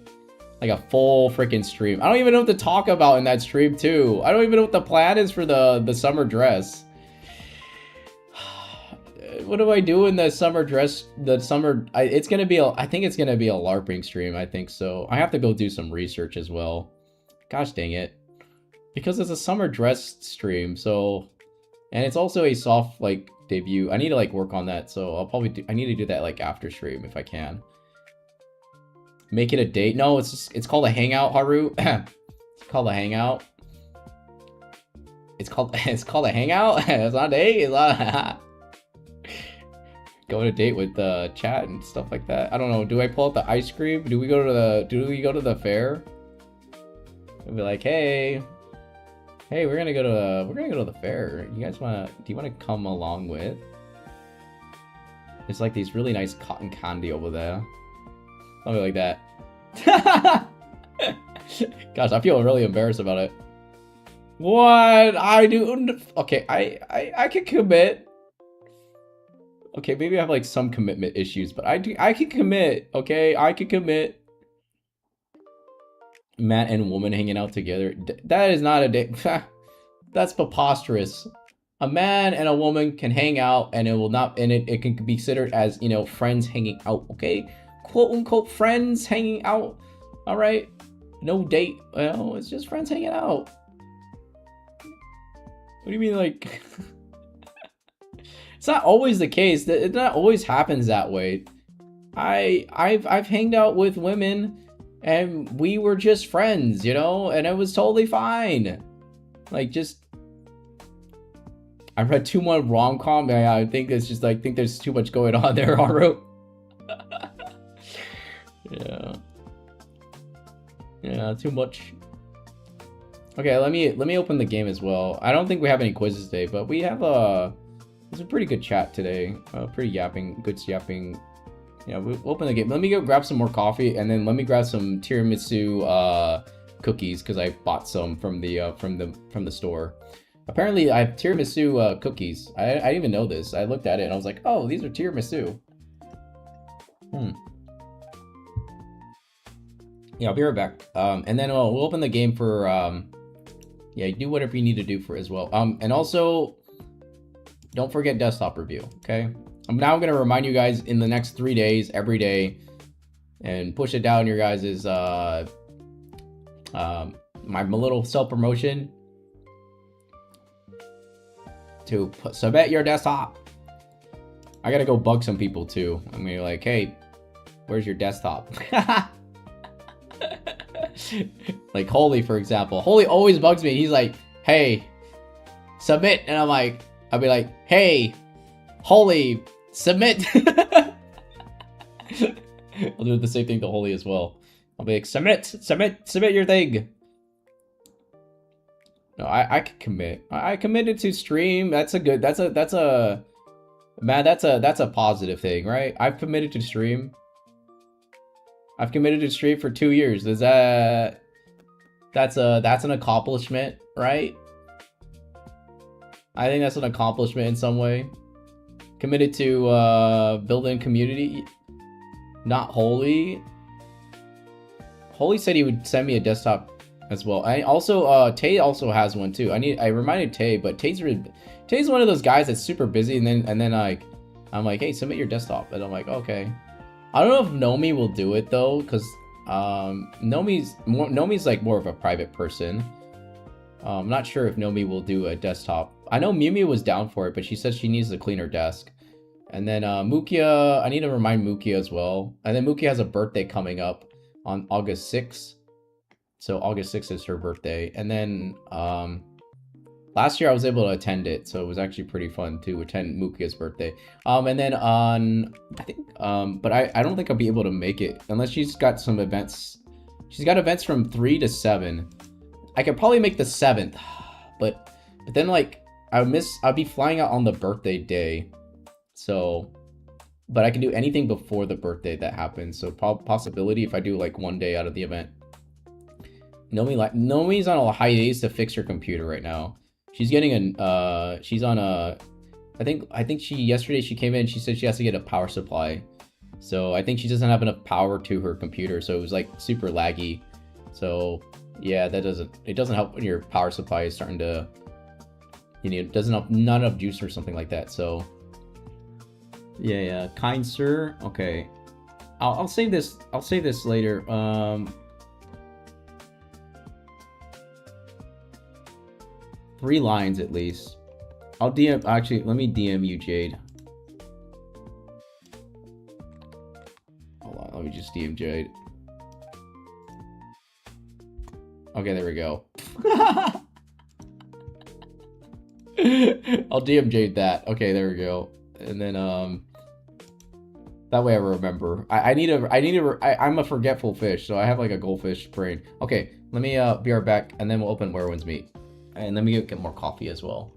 Like a full freaking stream. I don't even know what to talk about in that stream too. I don't even know what the plan is for the summer dress. What do I do in the summer dress? It's gonna be I think it's gonna be a LARPing stream. I think so. I have to go do some research as well. Gosh dang it. Because it's a summer dress stream, so... And it's also a soft, like, debut. I need to, like, work on that, so I'll probably I need to do that, like, after stream, if I can. Make it a date? No, it's called a hangout, Haru. It's called a hangout. It's called a hangout? It's not a date? It's not... Go on a date with chat and stuff like that. I don't know. Do I pull out the ice cream? Do we go to the fair? And be like, hey, we're gonna go to the fair. You guys do you wanna come along with? It's like these really nice cotton candy over there. Something like that. Gosh, I feel really embarrassed about it. What I do? Okay, I can commit. Okay, maybe I have like some commitment issues, but I can commit. Okay, I can commit. Man and woman hanging out together. That is not a date. That's preposterous. A man and a woman can hang out, and it can be considered as, you know, friends hanging out. Okay, quote unquote friends hanging out. All right, no date. Well, it's just friends hanging out. What do you mean, like? It's not always the case. It not always happens that way. I've hanged out with women and we were just friends, you know, and it was totally fine. Like, just I read too much rom-com. Yeah, I think it's just, I think there's too much going on there, Haru. Yeah. Yeah, too much. Okay, let me open the game as well. I don't think we have any quizzes today, but we have it's a pretty good chat today. Pretty yapping, good yapping. Yeah, we'll open the game. Let me go grab some more coffee, and then let me grab some tiramisu cookies because I bought some from the store. Apparently, I have tiramisu cookies. I didn't even know this. I looked at it and I was like, oh, these are tiramisu. Yeah, I'll be right back. And then we'll open the game for yeah, do whatever you need to do for it as well. And also, don't forget desktop review. Okay. I'm now gonna remind you guys in the next 3 days, every day, and push it down your guys's my little self promotion to submit your desktop. I gotta go bug some people too. I'm gonna be like, hey, where's your desktop? Like Holy, for example. Holy always bugs me. He's like, hey, submit. And I'll be like, hey, Holy, submit. I'll do the same thing to Holy as well. I'll be like, submit your thing. No, I can commit. I committed to stream. That's a positive thing, right? I've committed to stream. I've committed to stream for 2 years. Is that's an accomplishment, right? I think that's an accomplishment in some way. Committed to building community. Not Holy. Holy said he would send me a desktop as well. I also Tay also has one too. I reminded Tay, but Tay's one of those guys that's super busy, and then I'm like, hey, submit your desktop, and I'm like, okay. I don't know if Nomi will do it though, because Nomi's like more of a private person. I'm not sure if Nomi will do a desktop. I know Miu Miu was down for it, but she says she needs to clean her desk. And then Mukia, I need to remind Mukia as well. And then Mukia has a birthday coming up on August 6th. So August 6th is her birthday. And then last year I was able to attend it, so it was actually pretty fun to attend Mukia's birthday. And then on, I think, but I don't think I'll be able to make it unless she's got some events. She's got events from 3 to 7. I could probably make the 7th, but then like I'll be flying out on the birthday day. So, but I can do anything before the birthday that happens. So possibility if I do like 1 day out of the event. Nomi's on a hiatus to fix her computer right now. She's getting she's on a, I think yesterday she came in, she said she has to get a power supply. So I think she doesn't have enough power to her computer, so it was like super laggy. So yeah, it doesn't help when your power supply is starting to, you know, doesn't have not enough juice or something like that. So yeah, kind sir. Okay, I'll save this. I'll save this later. 3 lines at least. I'll DM. Actually, let me DM you, Jade. Hold on, let me just DM Jade. Okay, there we go. I'll DM Jade that. Okay, there we go. And then that way I remember. I'm a forgetful fish, so I have like a goldfish brain. Okay, let me be right back, and then we'll open Where Winds Meet. And let me get more coffee as well.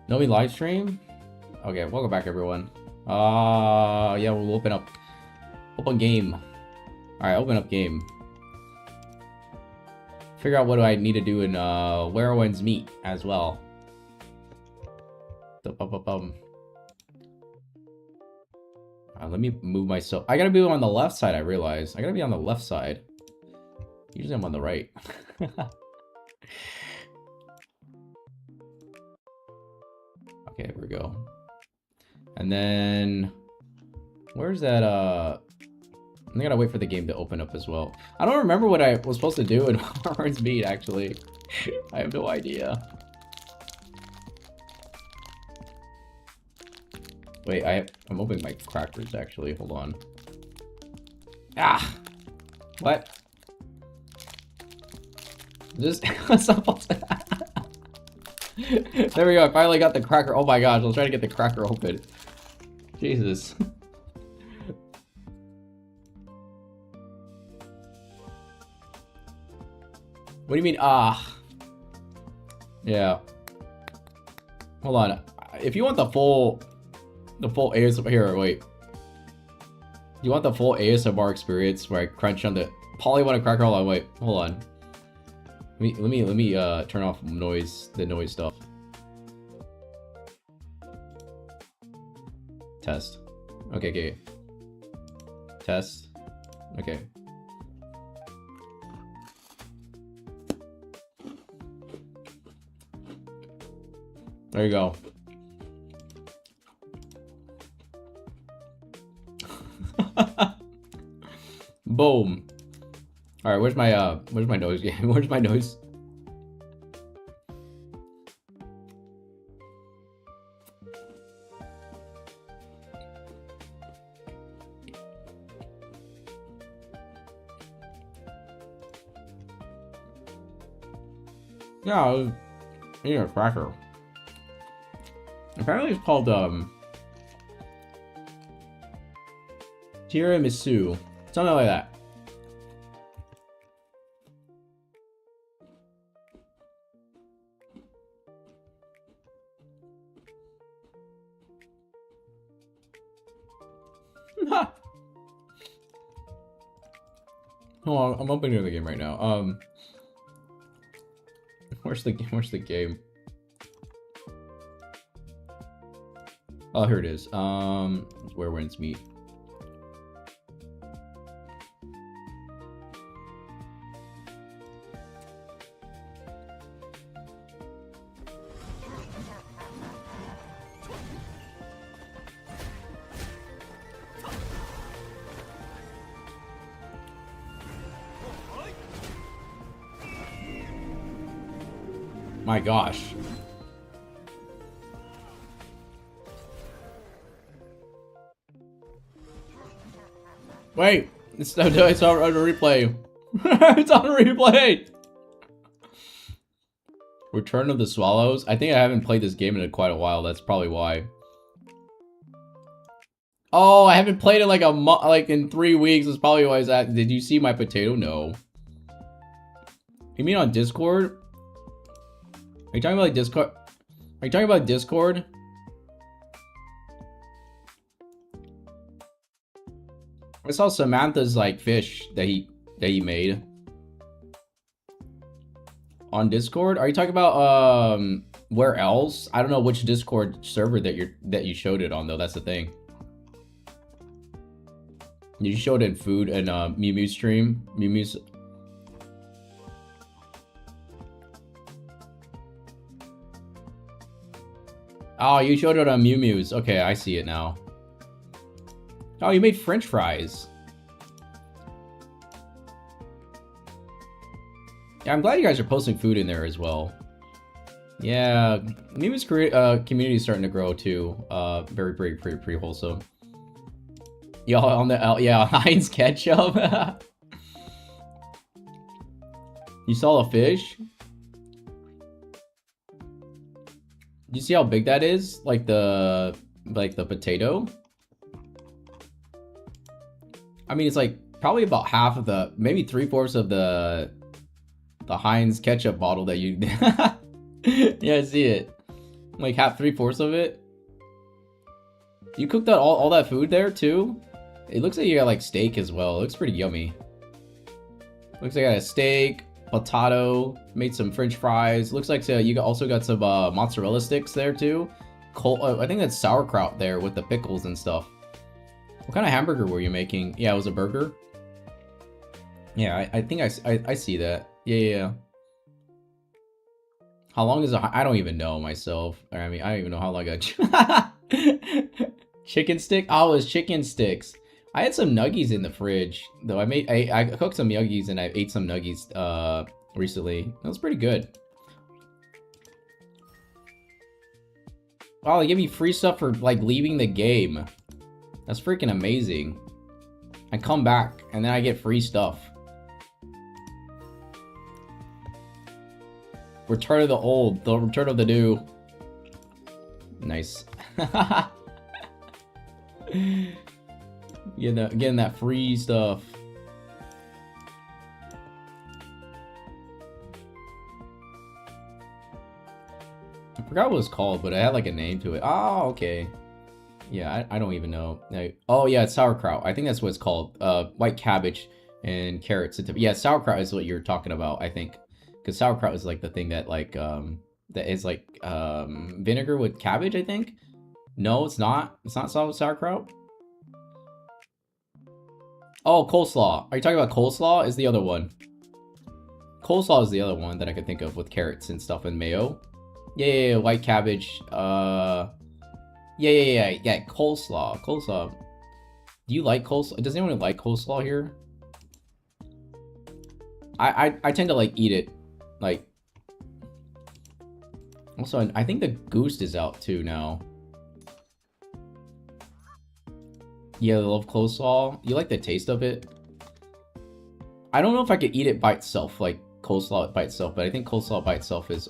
Nomi live stream? Okay, welcome back everyone. Yeah, we'll open up. Open game. Alright, open up game. Figure out what do I need to do in Werewolves Meet as well. Let me move myself. I gotta be on the left side, I realize. I gotta be on the left side. Usually I'm on the right. Okay, here we go. And then where's that I gotta wait for the game to open up as well. I don't remember what I was supposed to do in Werewolves Meet actually. I have no idea. Wait, I'm opening my crackers actually. Hold on. Ah! What? Just there we go. I finally got the cracker. Oh my gosh, I was trying to get the cracker open. Jesus. What do you mean, ah? Yeah. Hold on. If you want the full ASMR, here, wait. You want the full ASMR experience where I crunch on the Polly want a cracker? Hold on, wait. Hold on. Let me turn off the noise stuff. Test. Okay. Test. Okay. There you go. Boom. All right, where's my nose game? Where's my nose? Yeah, I was eating a cracker. Apparently it's called tiramisu, something like that. Hold on, I'm opening the game right now. Where's the game? Oh, here it is. It's Werewolves Meet. My gosh. Wait, it's on replay. It's on replay. Return of the Swallows. I think I haven't played this game in quite a while. That's probably why. Oh, I haven't played it like like in 3 weeks. That's probably why. Did you see my potato? No. You mean on Discord? Are you talking about like Discord? Are you talking about Discord? I saw Samantha's like fish that he made on Discord. Are you talking about where else? I don't know which Discord server that you showed it on though. That's the thing. You showed it in food and Mew Mew stream. Mew Mew's. Oh, you showed it on Mew Mew's. Okay, I see it now. Oh, you made French fries. Yeah, I'm glad you guys are posting food in there as well. Yeah, Mew Mew's community is starting to grow too. Very pretty wholesome. Y'all on the yeah, Heinz ketchup. You saw a fish? You see how big that is? Like the potato? I mean, it's like probably about half of the, maybe 3/4 of the Heinz ketchup bottle that you. Yeah, I see it. Like half 3/4 of it. You cooked that all that food there too? It looks like you got like steak as well. It looks pretty yummy. Looks like I got a steak, potato, made some French fries. Looks like you also got some mozzarella sticks there too. I think that's sauerkraut there with the pickles and stuff. What kind of hamburger were you making? Yeah, it was a burger. Yeah, I think I see that. Yeah. How long is it? I don't even know myself. I mean, I don't even know how long I... Chicken stick? Oh, it was chicken sticks. I had some nuggies in the fridge, though. I cooked some nuggies and I ate some nuggies recently. That was pretty good. Wow, they give me free stuff for like leaving the game. That's freaking amazing. I come back and then I get free stuff. Return of the old, the return of the new. Nice. Getting that free stuff. I forgot what it was called, but it had like a name to it. Oh, okay. Yeah, I don't even know. Oh yeah, it's sauerkraut. I think that's what it's called. White cabbage and carrots. Yeah, sauerkraut is what you're talking about, I think. Because sauerkraut is like the thing that like that is like vinegar with cabbage, I think. No, it's not. It's not sauerkraut. Oh, coleslaw. Are you talking about coleslaw? Is the other one. Coleslaw is the other one that I could think of with carrots and stuff and mayo. Yeah, white cabbage. Yeah, coleslaw. Coleslaw. Do you like coleslaw? Does anyone like coleslaw here? I tend to like eat it. Like, also, I think the goose is out too now. Yeah, I love coleslaw. You like the taste of it? I don't know if I could eat it by itself, like coleslaw by itself, but I think coleslaw by itself is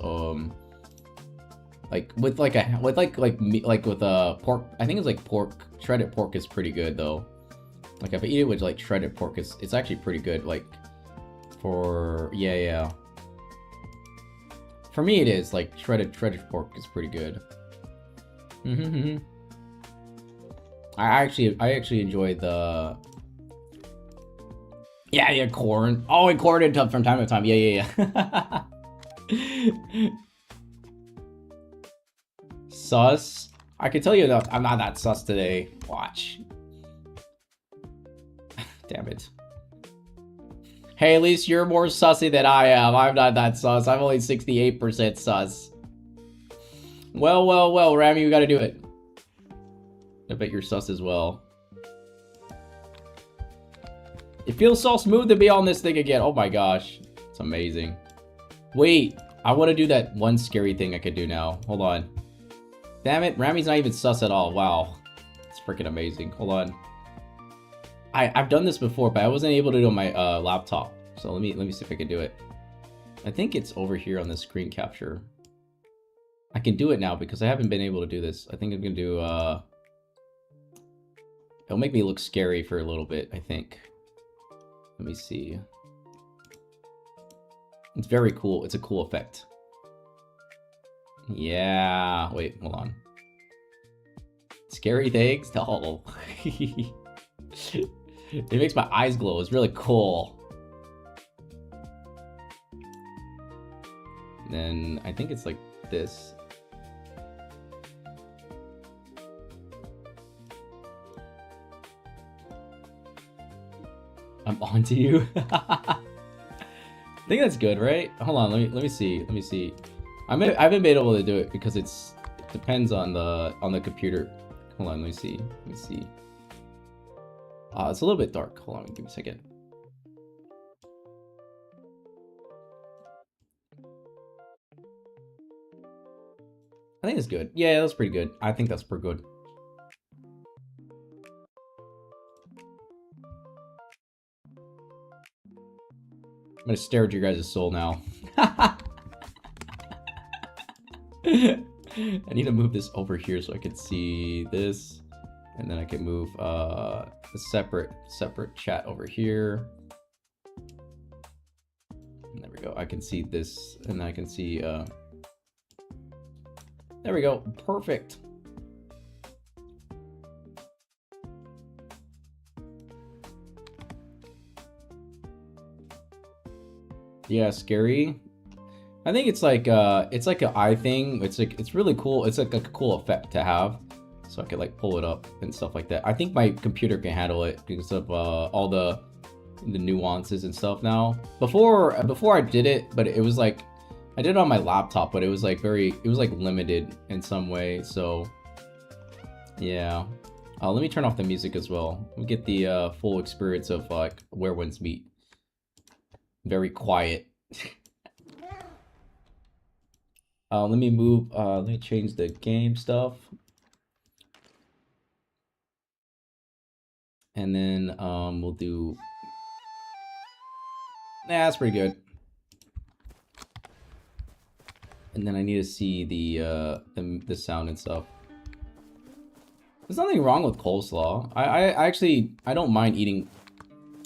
like with like pork. I think it's like pork. Shredded pork is pretty good though. Like if I eat it with like shredded pork, it's actually pretty good. Like for yeah. For me, it is like shredded pork is pretty good. I actually enjoy the corn. Oh, and corn and from time to time. Yeah. Sus. I can tell you that I'm not that sus today. Watch. Damn it. Hey, at least you're more sussy than I am. I'm not that sus. I'm only 68% sus. Well, Rami, we gotta do it. I bet you're sus as well. It feels so smooth to be on this thing again. Oh my gosh. It's amazing. Wait, I want to do that one scary thing I could do now. Hold on. Damn it, Rami's not even sus at all. Wow. It's freaking amazing. Hold on. I've done this before, but I wasn't able to do it on my laptop. So let me see if I can do it. I think it's over here on the screen capture. I can do it now because I haven't been able to do this. I think I'm gonna do it'll make me look scary for a little bit, I think. Let me see. It's very cool. It's a cool effect. Yeah. Wait, hold on. Scary things? No. It makes my eyes glow. It's really cool. Then I think it's like this. I'm onto you. I think that's good, right? Hold on, let me see. I haven't been able to do it because it depends on the computer. Hold on, let me see. It's a little bit dark. Hold on, give me a second. I think it's good. Yeah, that's pretty good. I think that's pretty good. I'm gonna stare at your guys' soul now. I need to move this over here so I can see this. And then I can move a separate chat over here. And there we go. I can see this, and I can see There we go. Perfect. Yeah, scary. I think it's like an eye thing. It's really cool. It's like a cool effect to have. So I could like pull it up and stuff like that. I think my computer can handle it because of all the nuances and stuff now. Before I did it, but it was like I did it on my laptop, but it was like limited in some way. So yeah. Let me turn off the music as well. Let me get the full experience of like Where Winds Meet. Very quiet. Let me move. Let me change the game stuff. And then we'll do. Nah, that's pretty good. And then I need to see the sound and stuff. There's nothing wrong with coleslaw. I actually don't mind eating.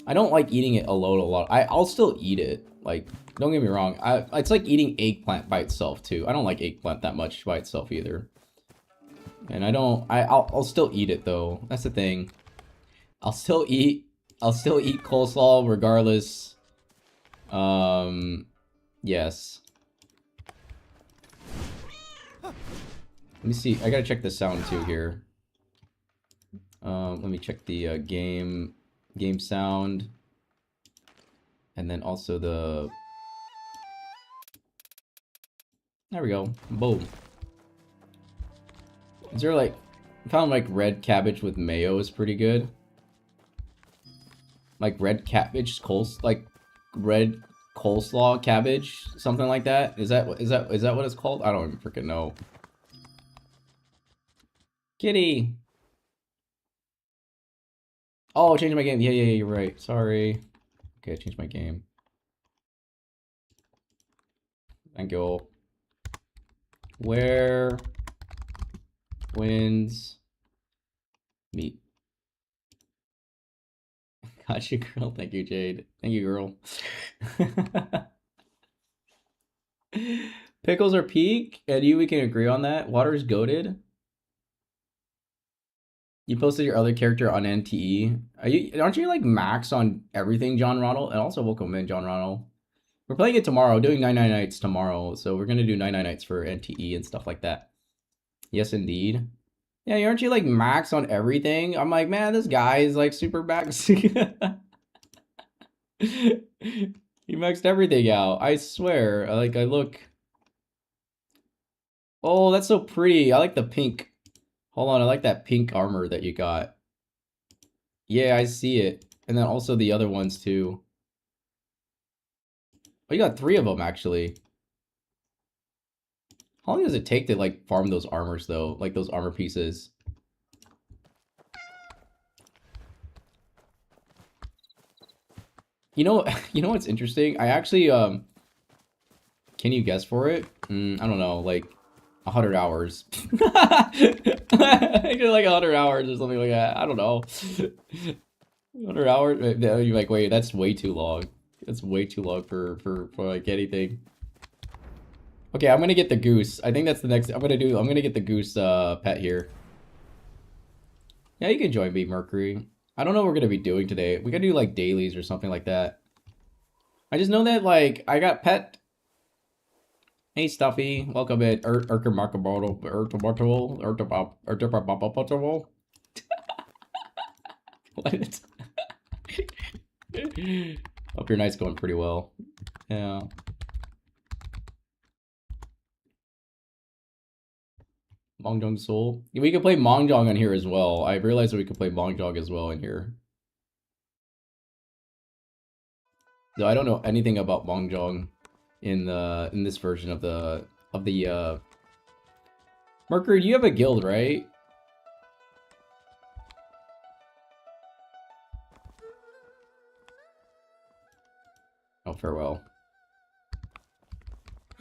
I don't like eating it alone a lot. I'll still eat it. Like, don't get me wrong. It's like eating eggplant by itself too. I don't like eggplant that much by itself either. And I'll still eat it though. That's the thing. I'll still eat coleslaw regardless. Yes. Let me see. I gotta check the sound too here. Let me check the game sound, and then also the. There we go. Boom. Is there like? I found like red cabbage with mayo is pretty good. Like red cabbage like red coleslaw cabbage, something like that. Is that what it's called? I don't even freaking know. Kitty. Oh, change my game. Yeah, you're right. Sorry. Okay, change my game. Thank you. Where winds meet. Gotcha, girl. Thank you, Jade. Thank you, girl. Pickles are peak, and we can agree on that. Water is goated. You posted your other character on NTE. Aren't you like max on everything, John Ronald? And also welcome in, John Ronald. We're playing it tomorrow, doing 99 nights tomorrow, so we're gonna do 99 nights for NTE and stuff like that. Yes, indeed. Yeah, aren't you like max on everything? I'm like, man, this guy is like super max. He maxed everything out. I swear. I look. Oh, that's so pretty. I like the pink. Hold on, I like that pink armor that you got. Yeah, I see it. And then also the other ones too. Oh, you got 3 of them actually. How long does it take to like farm those armors though? Like those armor pieces? You know what's interesting? I actually can you guess for it? I don't know, like 100 hours. I did like 100 hours or something like that. I don't know. 100 hours? You're like, wait, that's way too long. That's way too long for like anything. Okay, I'm gonna get the goose. I think that's the next I'm gonna get the goose pet here. Yeah, you can join me, Mercury. I don't know what we're gonna be doing today. We gotta do like dailies or something like that. I just know that like I got pet. Hey Stuffy, welcome in. What? Hope your night's going pretty well. Yeah. Mahjong Soul. We could play Mahjong on here as well. I realized that we could play Mahjong as well in here. Though I don't know anything about Mahjong in this version of the Mercury, you have a guild, right? Oh, farewell.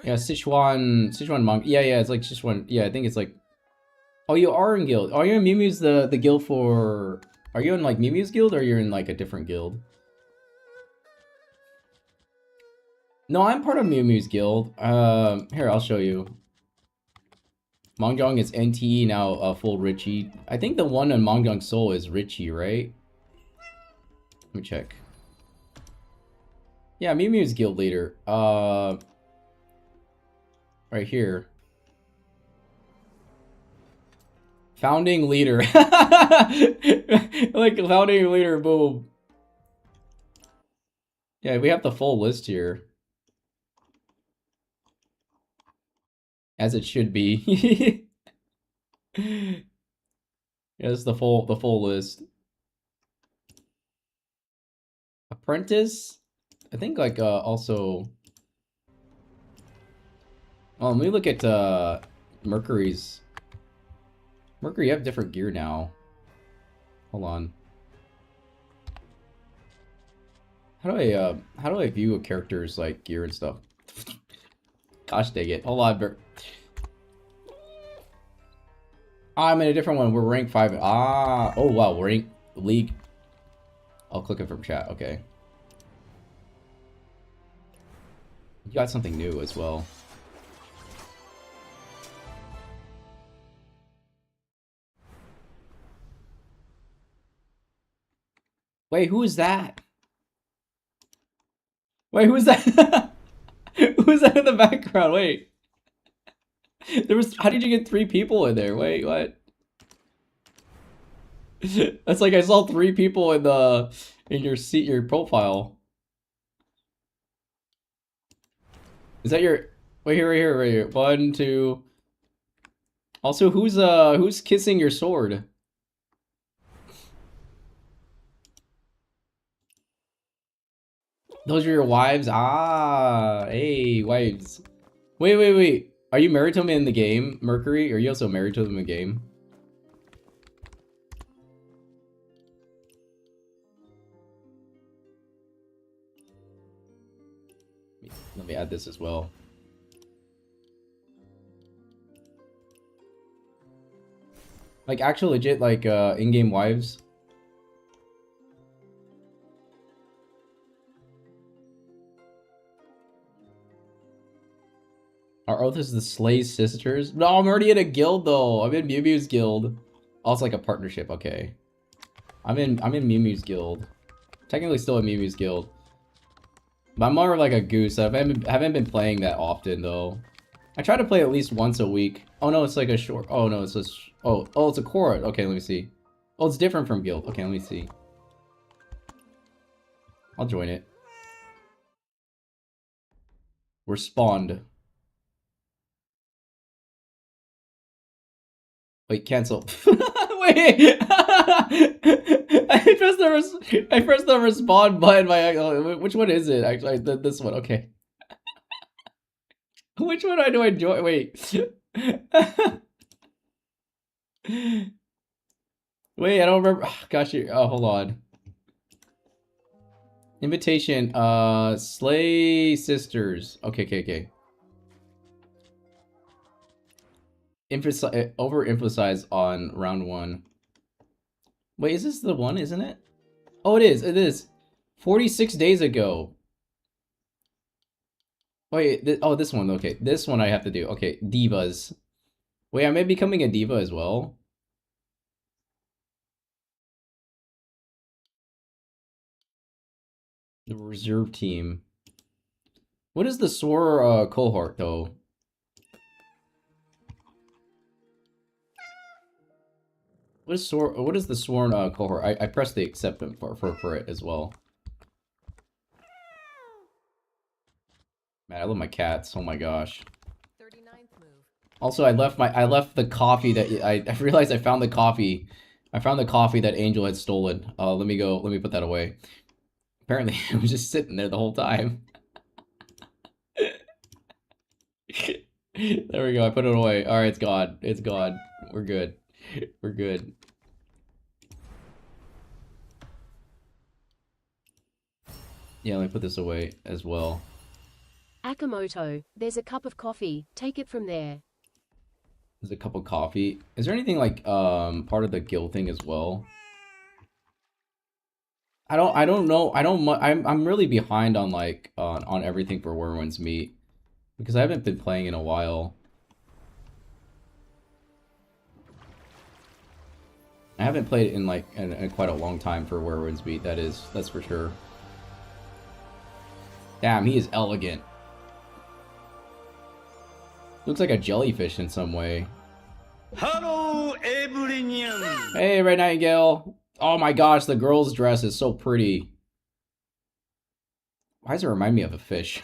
Yeah, Sichuan Mong. Yeah, it's like Sichuan. Yeah, I think it's like. Oh, you are in guild. Oh, you're in Mew Mew's the guild for. Are you in like Mew Mew's guild or you're in like a different guild? No, I'm part of Mew Mew's guild. Here, I'll show you. Mongyong is NTE now, full Richie. I think the one on Mongyong Soul is Richie, right? Let me check. Yeah, Mew Mew's guild leader. Right here. Founding leader. Like, founding leader, boom. Yeah, we have the full list here. As it should be. Yeah, it's the full list. Apprentice? I think like also. Oh, let me look at Mercury's. Mercury, you have different gear now. Hold on. How do I view a character's like gear and stuff? Gosh dang it. Hold on, I'm in a different one. We're rank 5. Ah, oh wow, we're rank league. I'll click it from chat. Okay. You got something new as well. Wait, who is that? Wait, who is that? Who's that in the background? Wait. How did you get 3 people in there? Wait, what? That's like I saw 3 people in your profile. Is that your wait here, right here, right here. 1, 2. Also, who's kissing your sword? Those are your wives? Ah, hey, wives. Wait. Are you married to him in the game, Mercury? Are you also married to him in the game? Let me add this as well. Like, actual legit, like, in-game wives? Our oath is the Slay Sisters? No, I'm already in a guild, though. I'm in Mew Mew's guild. Oh, it's like a partnership, okay. I'm in Mew Mew's guild. Technically still in Mew Mew's guild. But I'm more like a goose. I haven't been playing that often, though. I try to play at least once a week. Oh, no, it's like a short... Oh, no, it's a... Oh, it's a Korra. Okay, let me see. Oh, it's different from guild. Okay, let me see. I'll join it. We're spawned. Wait, cancel. Wait! I pressed the respawn button by... Which one is it? Actually, this one. Okay. Which one do I join? Wait. Wait, I don't remember. Oh, gosh, hold on. Invitation, Slay Sisters. Okay. Overemphasize on round 1. Wait, is this the one, isn't it? Oh, it is. 46 days ago. Wait, this one, okay. This one I have to do. Okay, divas. Wait, am I becoming a diva as well? The reserve team. What is the SOAR cohort, though? What is the sworn cohort? I pressed the accept for it as well. Man, I love my cats. Oh my gosh. 39th move. Also, I left the coffee that I realized I found the coffee. I found the coffee that Angel had stolen. Let me put that away. Apparently, it was just sitting there the whole time. There we go. I put it away. All right, it's gone. It's gone. We're good. We're good. Yeah, let me put this away as well. Akimoto, there's a cup of coffee. Take it from there. There's a cup of coffee. Is there anything like part of the guild thing as well? I don't know. I'm really behind on like on everything for Where Winds Meet because I haven't been playing in a while. I haven't played it in like in quite a long time for Where Winds Meet. That's for sure. Damn, he is elegant. Looks like a jellyfish in some way. Hello, everyone. Hey, Red Nightingale. Oh my gosh, the girl's dress is so pretty. Why does it remind me of a fish?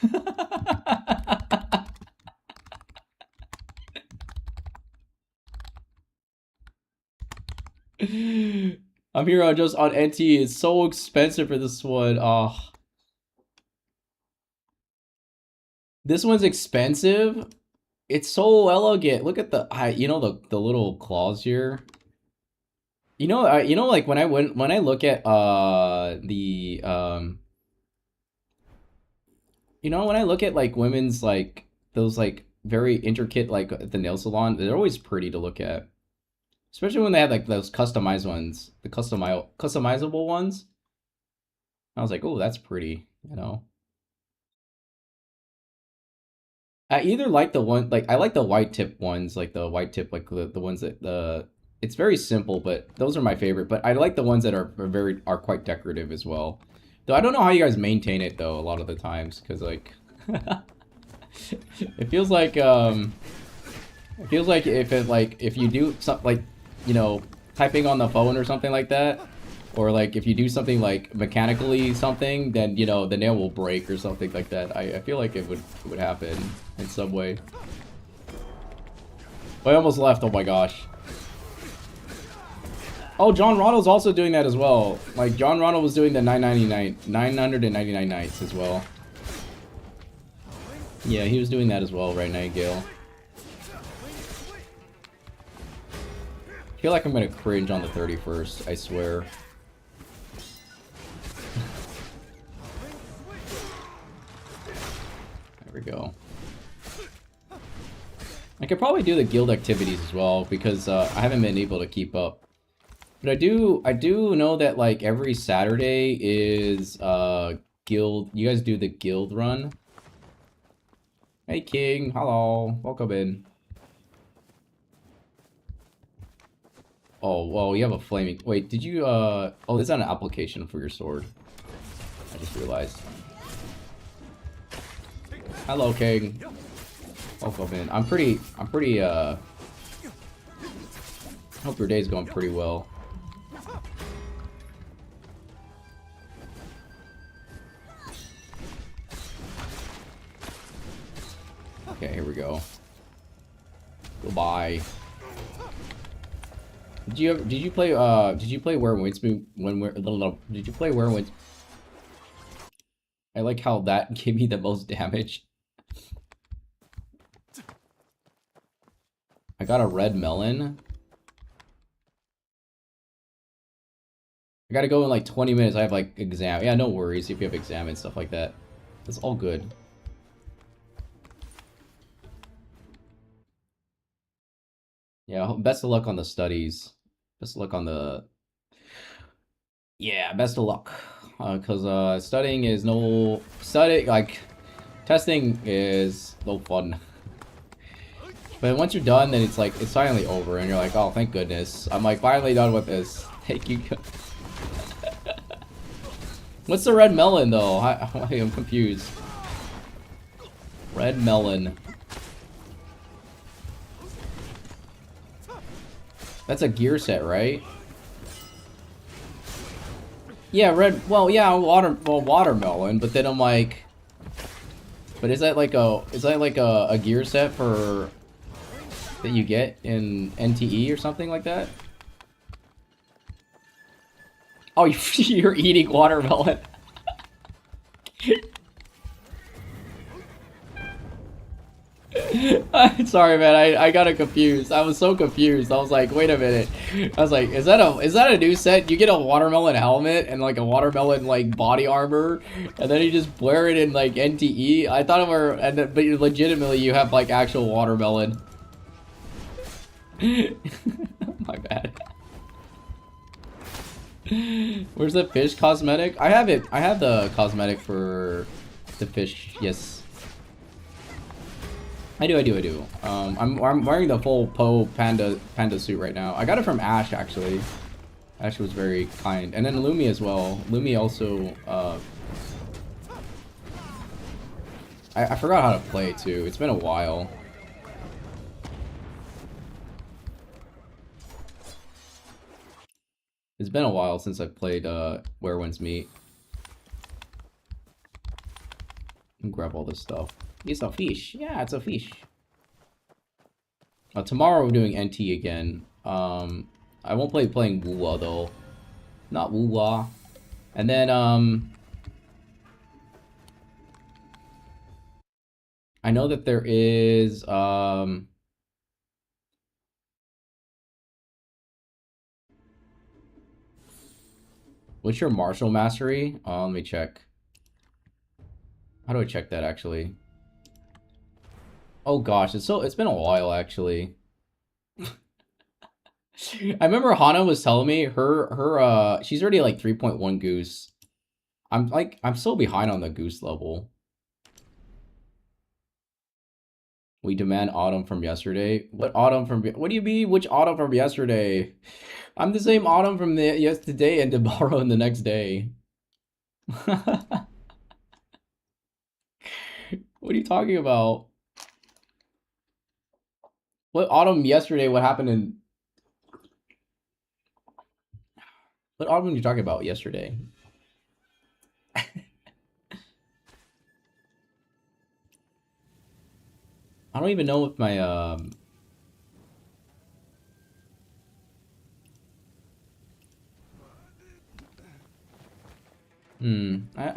I'm here just on NT. It's so expensive for this one. Oh. This one's expensive. It's so elegant. Look at the, you know, the little claws here. You know, like when I look at you know, when I look at like women's like those like very intricate like at the nail salon, they're always pretty to look at. Especially when they have like those customized ones, the customizable ones. I was like, oh, that's pretty, you know. I either like the one like I like the white tip ones, like the white tip like the ones that the it's very simple, but those are my favorite. But I like the ones that are quite decorative as well. Though I don't know how you guys maintain it though a lot of the times because like it feels like if you do something like, you know, typing on the phone or something like that, or like if you do something like mechanically something, then you know the nail will break or something like that. I feel like it would happen in some way. Oh, I almost left. Oh my gosh. Oh, John Ronald's also doing that as well. Like John Ronald was doing the 999 nights as well. Yeah, he was doing that as well, right, Nightingale? I feel like I'm gonna cringe on the 31st, I swear. There we go. I could probably do the guild activities as well because I haven't been able to keep up. But I do know that like every Saturday is guild. You guys do the guild run. Hey King, hello, welcome in. Oh, well, you have a flaming... Wait, did you, Oh, this is not an application for your sword. I just realized. Hello, King. Welcome in. I'm pretty, I hope your day's going pretty well. Okay, here we go. Goodbye. Did you play Where Winds Meet did you play Where Winds? I like how that gave me the most damage. I got a red melon. I gotta go in like 20 minutes. I have like exam. Yeah, no worries if you have exam and stuff like that. It's all good. Yeah, best of luck on the studies. Best of luck on the... Yeah, best of luck. Because studying is no... like, testing is no fun. But once you're done, then it's like, it's finally over, and you're like, oh, thank goodness. I'm like, finally done with this. Thank you. What's the red melon, though? I'm confused. Red melon. That's a gear set, right? Yeah, watermelon, but then I'm like... But is that like a gear set for... that you get in NTE or something like that? Oh, you're eating watermelon. Sorry, man. I got confused. I was so confused. I was like, wait a minute. I was like, is that a new set? You get a watermelon helmet and like a watermelon like body armor, and then you just wear it in like NTE. I thought it were, but legitimately you have like actual watermelon. My bad. Where's the fish cosmetic? I have it. I have the cosmetic for the fish. Yes. I do. I'm wearing the full Poe panda suit right now. I got it from Ash actually. Ash was very kind. And then Lumi as well. Lumi also, I forgot how to play too. It's been a while. It's been a while since I played Where Winds Meet. Grab all this stuff. It's a fish. Yeah, it's a fish. Tomorrow we're doing NT again. I won't playing Woowa though. Not Woowa. And then I know that there is what's your martial mastery? Let me check. How do I check that actually? Oh gosh, it's been a while actually. I remember Hana was telling me her she's already like 3.1 goose. I'm so behind on the goose level. We demand autumn from yesterday. What autumn from? What do you mean? Which autumn from yesterday? I'm the same autumn from the yesterday and tomorrow and the next day. What are you talking about? What autumn yesterday? What happened in? What autumn are you talking about yesterday? I don't even know if my I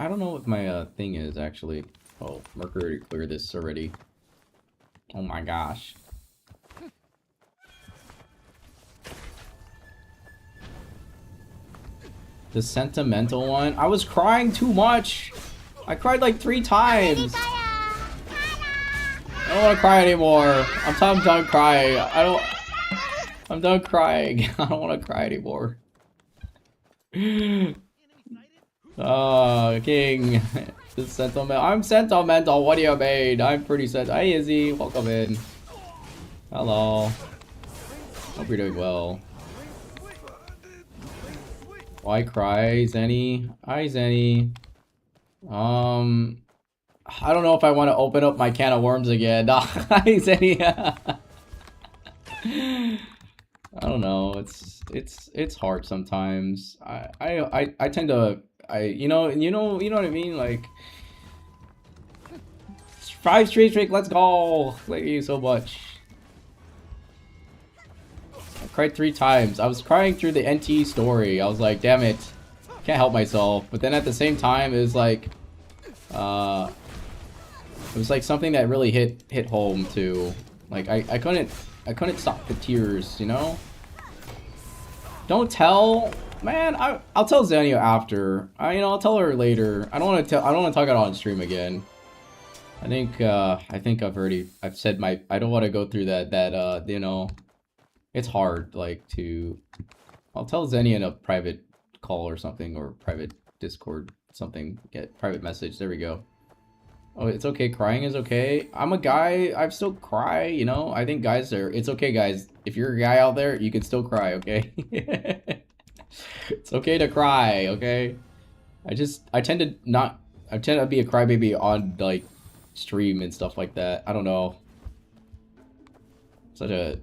don't know what my thing is actually. Oh, Mercury cleared this already. Oh my gosh. The sentimental one? I was crying too much. I cried like 3 times. I don't want to cry anymore. I'm done crying. I'm done crying. I don't want to cry anymore. King. This sentimental. I'm sentimental. What do you mean? I'm pretty sentimental. Hey, Izzy. Welcome in. Hello. Hope you're doing well. Why cry, Zenny? Hi, Zenny. I don't know if I want to open up my can of worms again. Hi, Zenny. I don't know. It's hard sometimes. I tend to you know what I mean, like 5 straight streak, let's go. Thank you so much. I cried 3 times. I was crying through the NT story. I was like, damn it. Can't help myself. But then at the same time it was like something that really hit home too. Like I couldn't stop the tears, you know? Don't tell, man. I'll tell Xenia after. I'll tell her later. I don't want to talk it on stream again. I think I've said my. I don't want to go through that. You know, it's hard. Like to. I'll tell Xenia in a private call or something, or private Discord something. Get private message. There we go. Oh, it's okay. Crying is okay. I'm a guy. I still cry, you know? I think guys are... It's okay, guys. If you're a guy out there, you can still cry, okay? It's okay to cry, okay? I tend to be a crybaby on, like, stream and stuff like that. I don't know. Such a...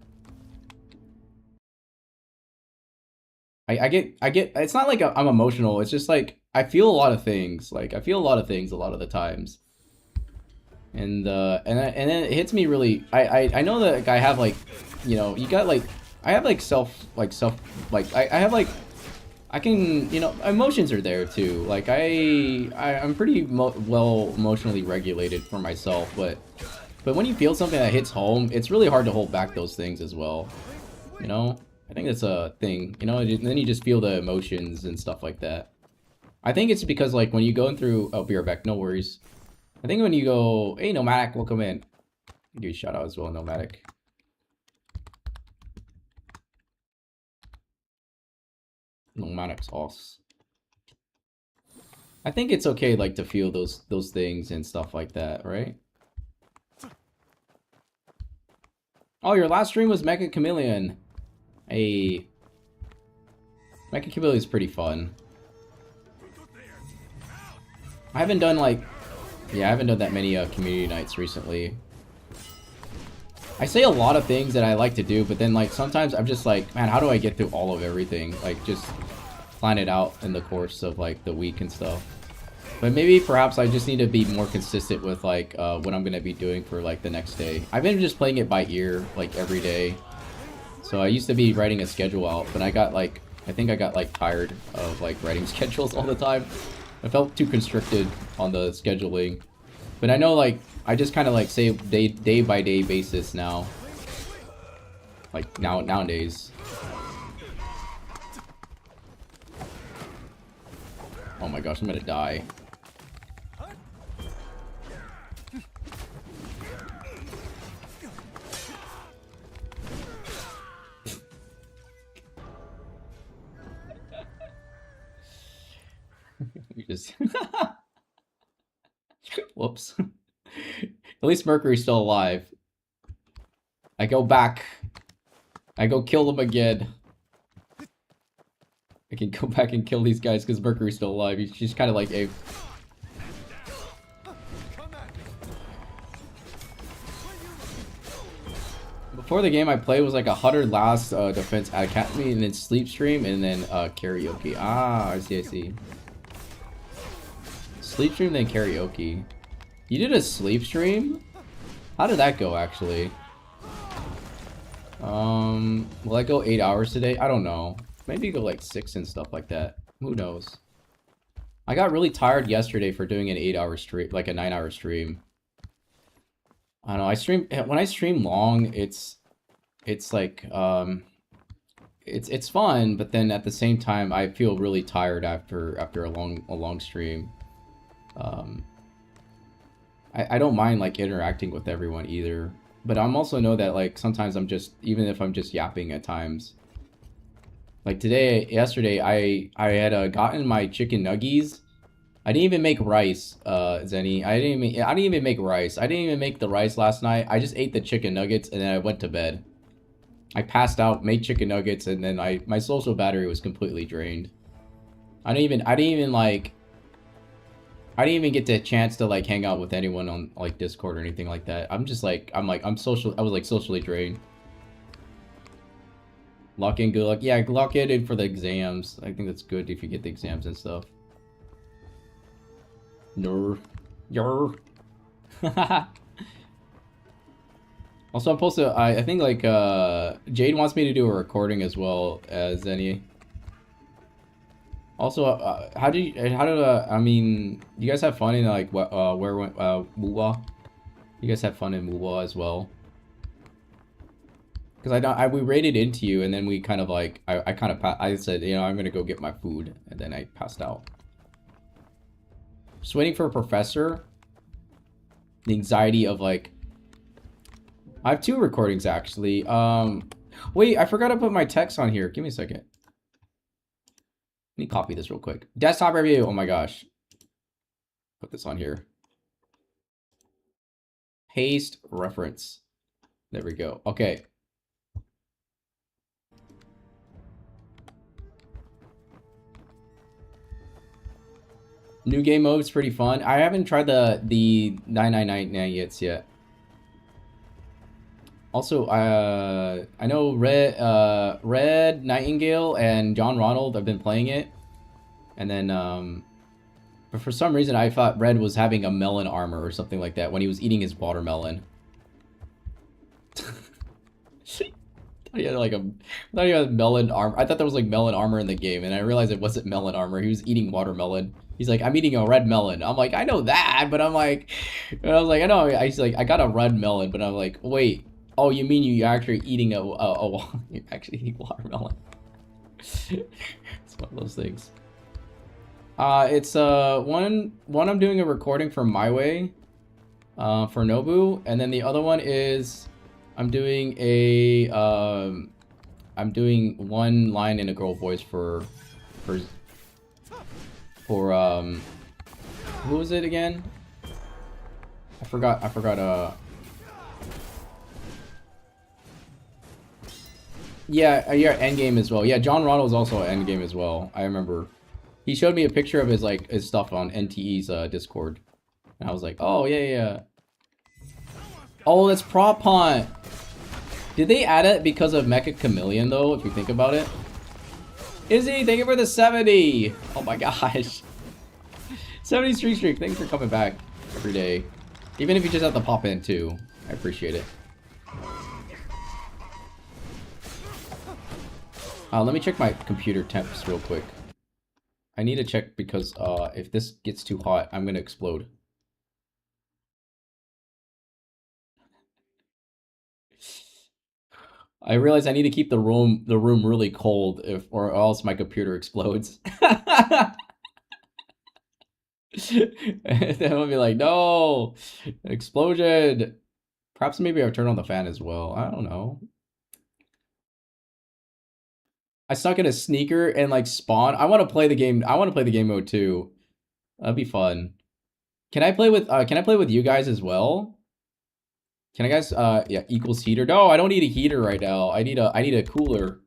I get... It's not like I'm emotional. It's just, like, I feel a lot of things. Like, I feel a lot of things a lot of the times. And then it hits me really. I know that like, I have like, you know, you got like I have like I have like I can, you know, emotions are there too. Like I'm pretty well emotionally regulated for myself, but when you feel something that hits home, it's really hard to hold back those things as well. You know, I think that's a thing. You know, and then you just feel the emotions and stuff like that. I think it's because like when you go through. Oh, be right back. No worries. I think when you go, hey, Nomadic, welcome in. Give you a shout out as well, Nomadic. Nomadic's awesome. I think it's okay, like, to feel those things and stuff like that, right? Oh, your last stream was Mecha Chameleon. Hey. Akimoto is pretty fun. I haven't done like, yeah, I haven't done that many community nights recently. I say a lot of things that I like to do, but then like sometimes I'm just like, man, how do I get through all of everything? Like just plan it out in the course of like the week and stuff. But maybe perhaps I just need to be more consistent with like what I'm gonna be doing for like the next day. I've been just playing it by ear like every day. So I used to be writing a schedule out, but I got like, I think I got like tired of like writing schedules all the time. I felt too constricted on the scheduling. But I know like, I just kind of like say day by day basis now. Like nowadays. Oh my gosh, I'm gonna die. We just whoops. At least Mercury's still alive. I go back. I go kill them again. I can go back and kill these guys because Mercury's still alive. She's kind of like a... Before the game I played was like 100 last Defense Academy and then Sleep Stream and then karaoke. Ah, I see, I see. Sleep Stream then karaoke. You did a sleep stream? How did that go actually? Will I go 8 hours today? I don't know. Maybe go like 6 and stuff like that. Who knows? I got really tired yesterday for doing an 8-hour stream, like a 9-hour stream. I don't know. I stream when I stream long. It's like it's fun, but then at the same time I feel really tired after a long stream. I don't mind like interacting with everyone either, but I'm also know that like sometimes I'm just, even if I'm just yapping at times. Like yesterday, I had gotten my chicken nuggies. I didn't even make rice, Zenny. I didn't even make rice. I didn't even make the rice last night. I just ate the chicken nuggets and then I went to bed. I passed out, made chicken nuggets, and then my social battery was completely drained. I didn't even get the chance to like hang out with anyone on like Discord or anything like that. I was like socially drained. Lock in, good luck. Yeah, lock it in for the exams. I think that's good if you get the exams and stuff. No. Yer. Also, I'm supposed to, I think like, Jade wants me to do a recording as well as any. Also, I mean, you guys have fun in like, where went, Muwa? You guys have fun in Muwa as well? Because we raided into you, and then we kind of like, I said, you know, I'm gonna go get my food, and then I passed out. Just waiting for a professor. The anxiety of like, I have 2 recordings actually. Wait, I forgot to put my text on here. Give me a second. Let me copy this real quick. Desktop review. Oh my gosh. Put this on here. Paste reference. There we go. Okay. New game mode is pretty fun. I haven't tried the 999 yet. Also, I know Red Nightingale and John Ronald have been playing it, and then but for some reason I thought Red was having a melon armor or something like that when he was eating his watermelon. He had like I thought he had melon armor. I thought there was like melon armor in the game, and I realized it wasn't melon armor. He was eating watermelon. He's like, I'm eating a red melon. I'm like, I know that, but I'm like, and I was like, I know. He's like, I got a red melon, but I'm like, wait. Oh, you mean you're actually eating you're actually eating watermelon? It's one of those things. It's one I'm doing a recording for My Way, for Nobu, and then the other one is I'm doing one line in a girl voice for who was it again? I forgot Yeah, Endgame as well. Yeah, John Ronald's also Endgame as well. I remember. He showed me a picture of his like his stuff on NTE's Discord, and I was like, oh yeah. Oh, that's Prop Hunt. Did they add it because of Mecha Chameleon though? If you think about it. Izzy, thank you for the 70. Oh my gosh. 70 streak. Thanks for coming back every day. Even if you just have to pop in too. I appreciate it. Let me check my computer temps real quick. I need to check because if this gets too hot, I'm gonna explode. I realize I need to keep the room really cold or else my computer explodes. Then I'll be like, no, explosion. Perhaps maybe I'll turn on the fan as well. I don't know. I stuck in a sneaker and like spawn. I want to play the game. I want to play the game mode too. That'd be fun. Can I play with you guys as well? Can I guys yeah, equals heater. No, I don't need a heater right now. I need a cooler.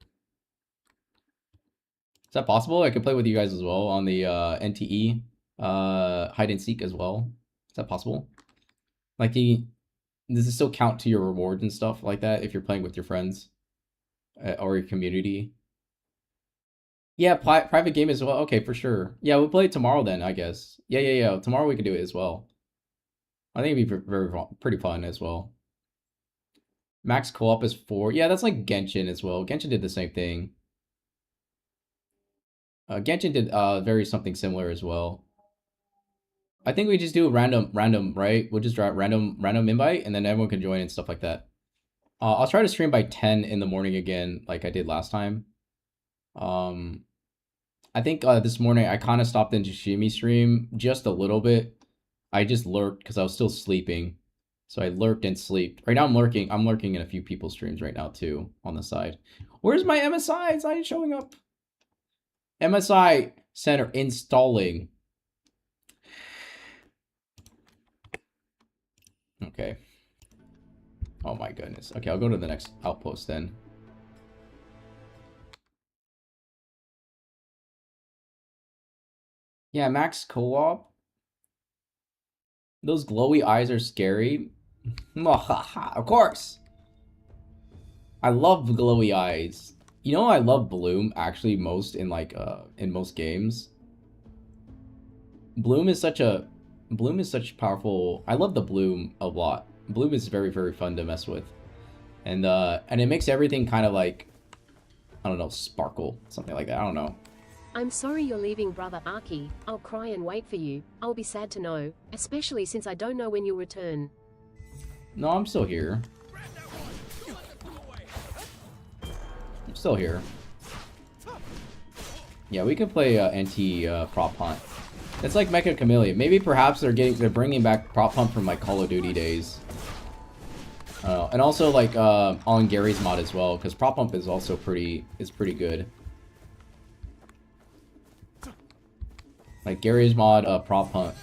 Is that possible? I could play with you guys as well on the NTE hide and seek as well. Is that possible? Like does it still count to your rewards and stuff like that if you're playing with your friends or your community? Yeah, private game as well. Okay, for sure. Yeah, we'll play it tomorrow then, I guess. Yeah. Tomorrow we can do it as well. I think it'd be pretty fun as well. Max co-op is 4. Yeah, that's like Genshin as well. Genshin did the same thing. Genshin did very something similar as well. I think we just do a random, right? We'll just draw random invite, and then everyone can join and stuff like that. I'll try to stream by 10 in the morning again, like I did last time. I think this morning I kind of stopped into Shimi stream just a little bit. I just lurked because I was still sleeping. So I lurked and slept. Right now I'm lurking. I'm lurking in a few people's streams right now too on the side. Where's my MSI? It's not showing up. MSI Center installing. Okay. Oh my goodness. Okay, I'll go to the next outpost then. Yeah, max co-op. Those glowy eyes are scary. Of course. I love glowy eyes. You know, I love Bloom actually most in like in most games. Bloom is such powerful. I love the Bloom a lot. Bloom is very, very fun to mess with. And it makes everything kind of like, I don't know, sparkle, something like that. I don't know. I'm sorry you're leaving, brother Aki. I'll cry and wait for you. I'll be sad to know, especially since I don't know when you'll return. No, I'm still here. I'm still here. Yeah, we could play prop hunt. It's like Mecha Chameleon. Maybe perhaps they're bringing back prop hunt from like Call of Duty days. And also like on Gary's mod as well, because prop hunt is also pretty good. Like Gary's mod prop hunt.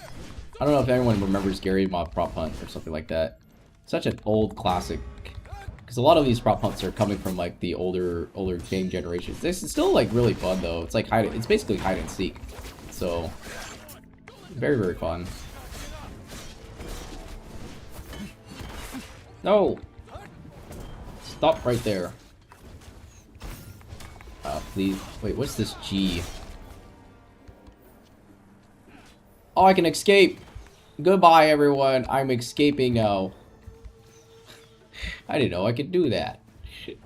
I don't know if anyone remembers Gary's mod prop hunt or something like that. Such an old classic. Because a lot of these prop hunts are coming from like the older game generations. This is still like really fun though. It's like it's basically hide and seek. So very, very fun. No! Stop right there. Please. Wait, what's this G? Oh, I can escape! Goodbye, everyone. I'm escaping now. I didn't know I could do that. Shit.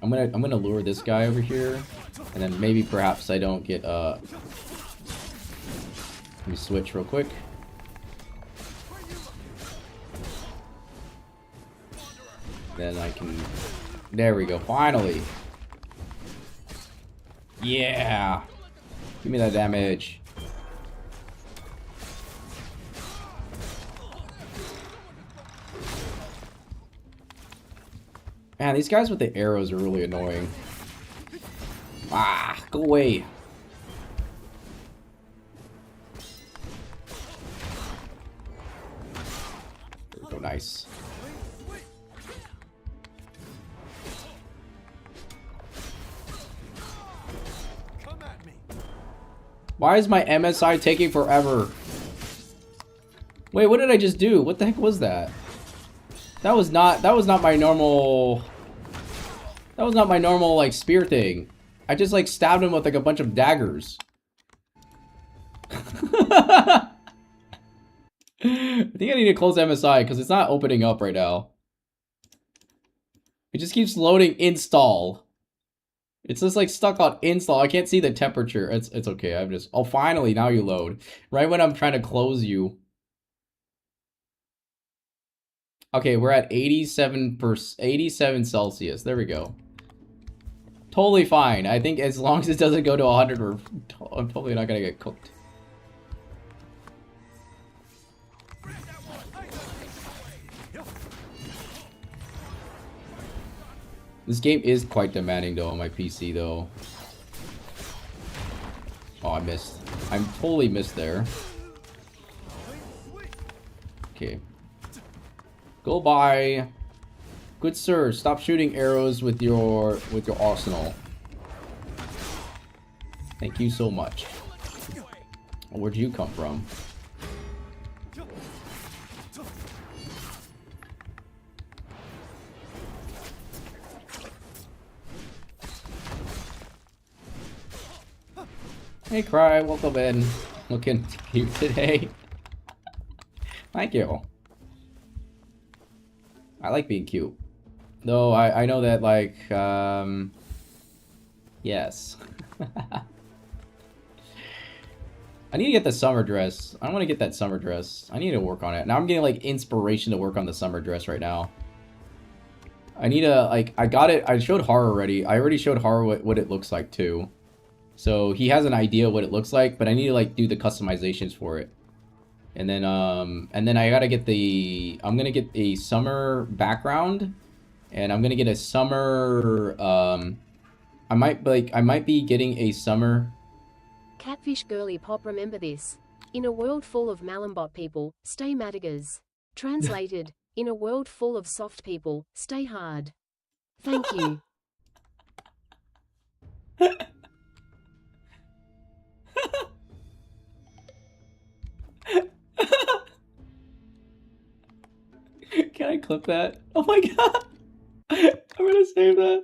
I'm gonna lure this guy over here, and then maybe perhaps I don't get let me switch real quick. Then I can. There we go. Finally. Yeah. Give me that damage. Man, these guys with the arrows are really annoying. Ah, go away. There we go, nice. Why is my MSI taking forever? Wait, what did I just do? What the heck was that? That was not my normal... That was not my normal, like, spear thing. I just, like, stabbed him with, like, a bunch of daggers. I think I need to close MSI because it's not opening up right now. It just keeps loading install. It's just like stuck on install. I can't see the temperature. It's okay. I'm just... Oh, finally, now you load. Right when I'm trying to close you. Okay, we're at 87 Celsius. There we go. Totally fine. I think as long as it doesn't go to 100, I'm totally not gonna get cooked. This game is quite demanding though on my PC though. Oh, I missed. I'm totally missed there. Okay. Go by. Good sir, stop shooting arrows with your arsenal. Thank you so much. Where'd you come from? Hey Cry, welcome in. Looking cute today. Thank you. I like being cute. Though I know that like yes. I need to get the summer dress. I want to get that summer dress. I need to work on it. Now I'm getting like inspiration to work on the summer dress right now. I need to like I got it. I showed Haru already. I already showed Haru what it looks like too. So he has an idea what it looks like, but I need to like do the customizations for it. And then I gotta get the... I'm gonna get a summer background. And I'm gonna get a summer... I might be getting a summer... Catfish girly pop, remember this. In a world full of Malambot people, stay Madigas. Translated, in a world full of soft people, stay hard. Thank you. Can I clip that? Oh my god! I'm gonna save that.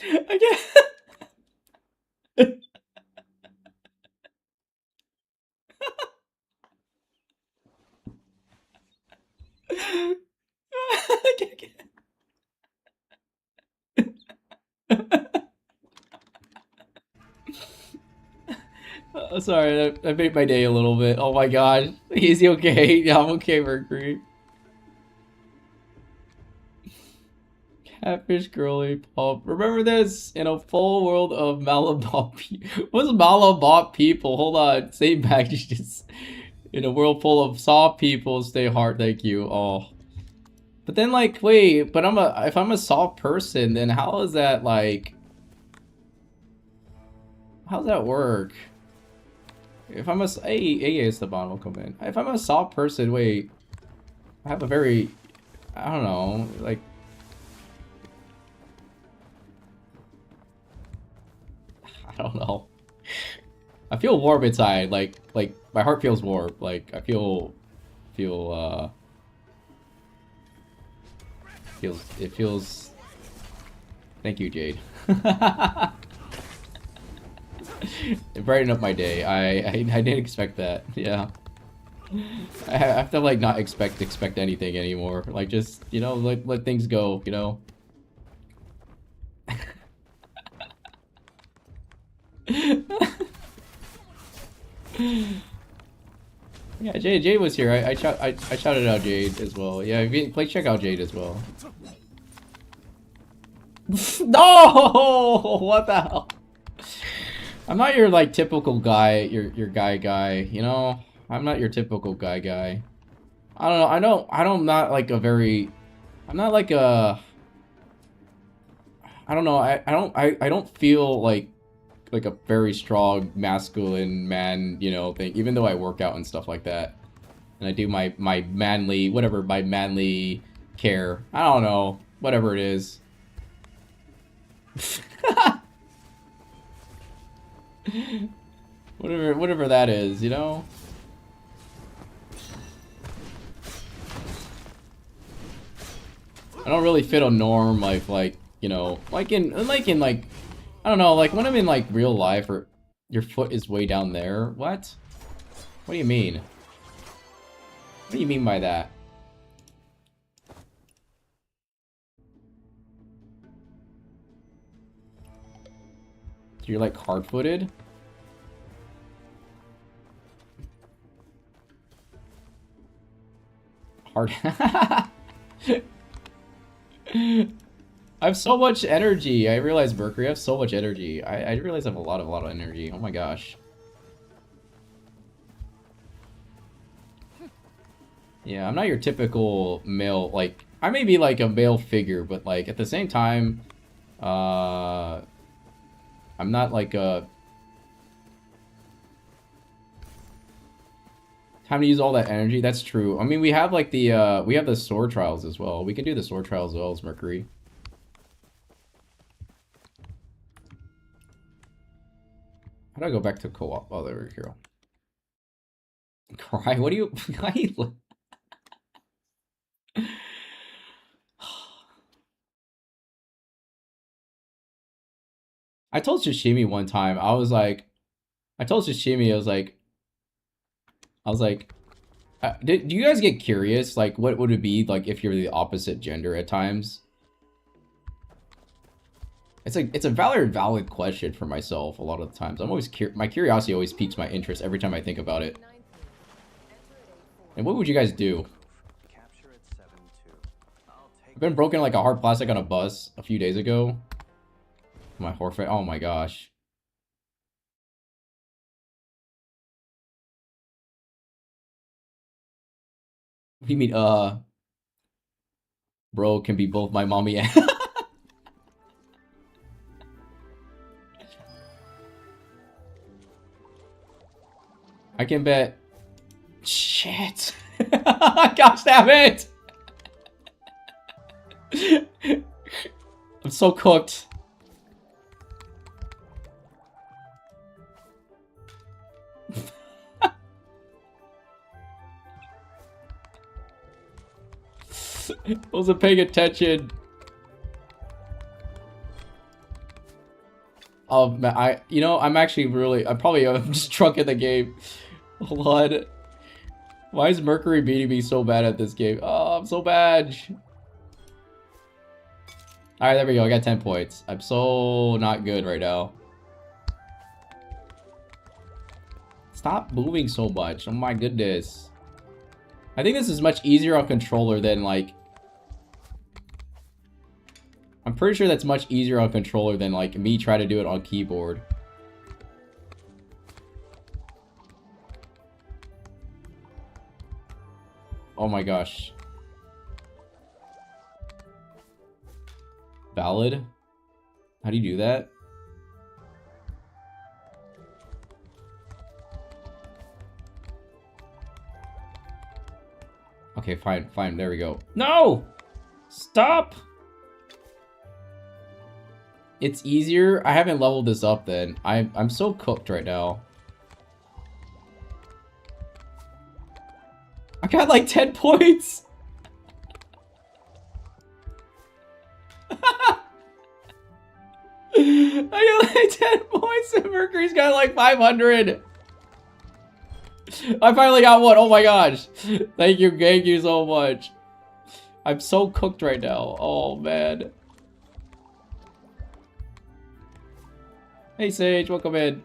I can't. I can't. Sorry, that made my day a little bit. Oh my god. Is he okay? Yeah, I'm okay, Mercury. Catfish girly pop. Remember this? In a full world of Malabot people. What's Malabot people? Hold on. Same packages. In a world full of soft people, stay hard. Thank you. Oh. But then like, wait, but if I'm a soft person, then how is that like... How's that work? If I'm a... Hey, Esteban, welcome in. If I'm a soft person, wait. I have a very... I don't know, like... I don't know. I feel warm inside, like my heart feels warm. Like I feel it feels. Thank you, Jade. It brightened up my day. I didn't expect that. Yeah. I have to like not expect anything anymore. Like just, you know, like let things go, you know. Yeah, Jade was here. I shouted out Jade as well. Yeah, please check out Jade as well. No! What the hell? I'm not your like typical guy, your guy, you know? I'm not your typical guy. I don't know. I'm not like a very... I'm not like a... I don't know. I don't feel like a very strong masculine man, you know, thing, even though I work out and stuff like that. And I do my manly, whatever, my manly care. I don't know. Whatever it is. Whatever that is, you know? I don't really fit a norm like, you know, like in like I don't know, like when I'm in like real life or your foot is way down there. What? What do you mean? What do you mean by that? You're like hard-footed? Hard. I have so much energy. I realize, Mercury, I have so much energy. I realize I have a lot of energy. Oh my gosh. Yeah, I'm not your typical male, like, I may be like a male figure, but like at the same time, I'm not like a... Time to use all that energy? That's true. I mean, we have like the, we have the sword trials as well. We can do the sword trials as well as Mercury. How do I go back to co-op? Oh, there we go. Cry? What do you... Why you... I told Shishimi one time, I was like... I told Shishimi, I was like... do you guys get curious? Like, what would it be like if you're the opposite gender at times? It's a valid question for myself a lot of the times. I'm always my curiosity always piques my interest every time I think about it. And what would you guys do? I've been broken like a hard plastic on a bus a few days ago. My Horfeit. Oh my gosh. What do you mean, bro can be both my mommy and... I can bet... Shit! Gosh damn it! I'm so cooked. Wasn't paying attention. Oh man, you know, I'm actually really, I'm just drunk in the game. Hold on. Why is Mercury beating me so bad at this game? Oh, I'm so bad. Alright, there we go. I got 10 points. I'm so not good right now. Stop moving so much. Oh my goodness. I think this is much easier on controller than like... I'm pretty sure that's much easier on controller than like me trying to do it on keyboard. Oh my gosh. Valid? How do you do that? Okay, fine, there we go. No! Stop! It's easier. I haven't leveled this up then. I'm so cooked right now. I got like 10 points! I got like 10 points and Mercury's got like 500! I finally got one! Oh my gosh! Thank you so much. I'm so cooked right now. Oh man. Hey Sage, welcome in.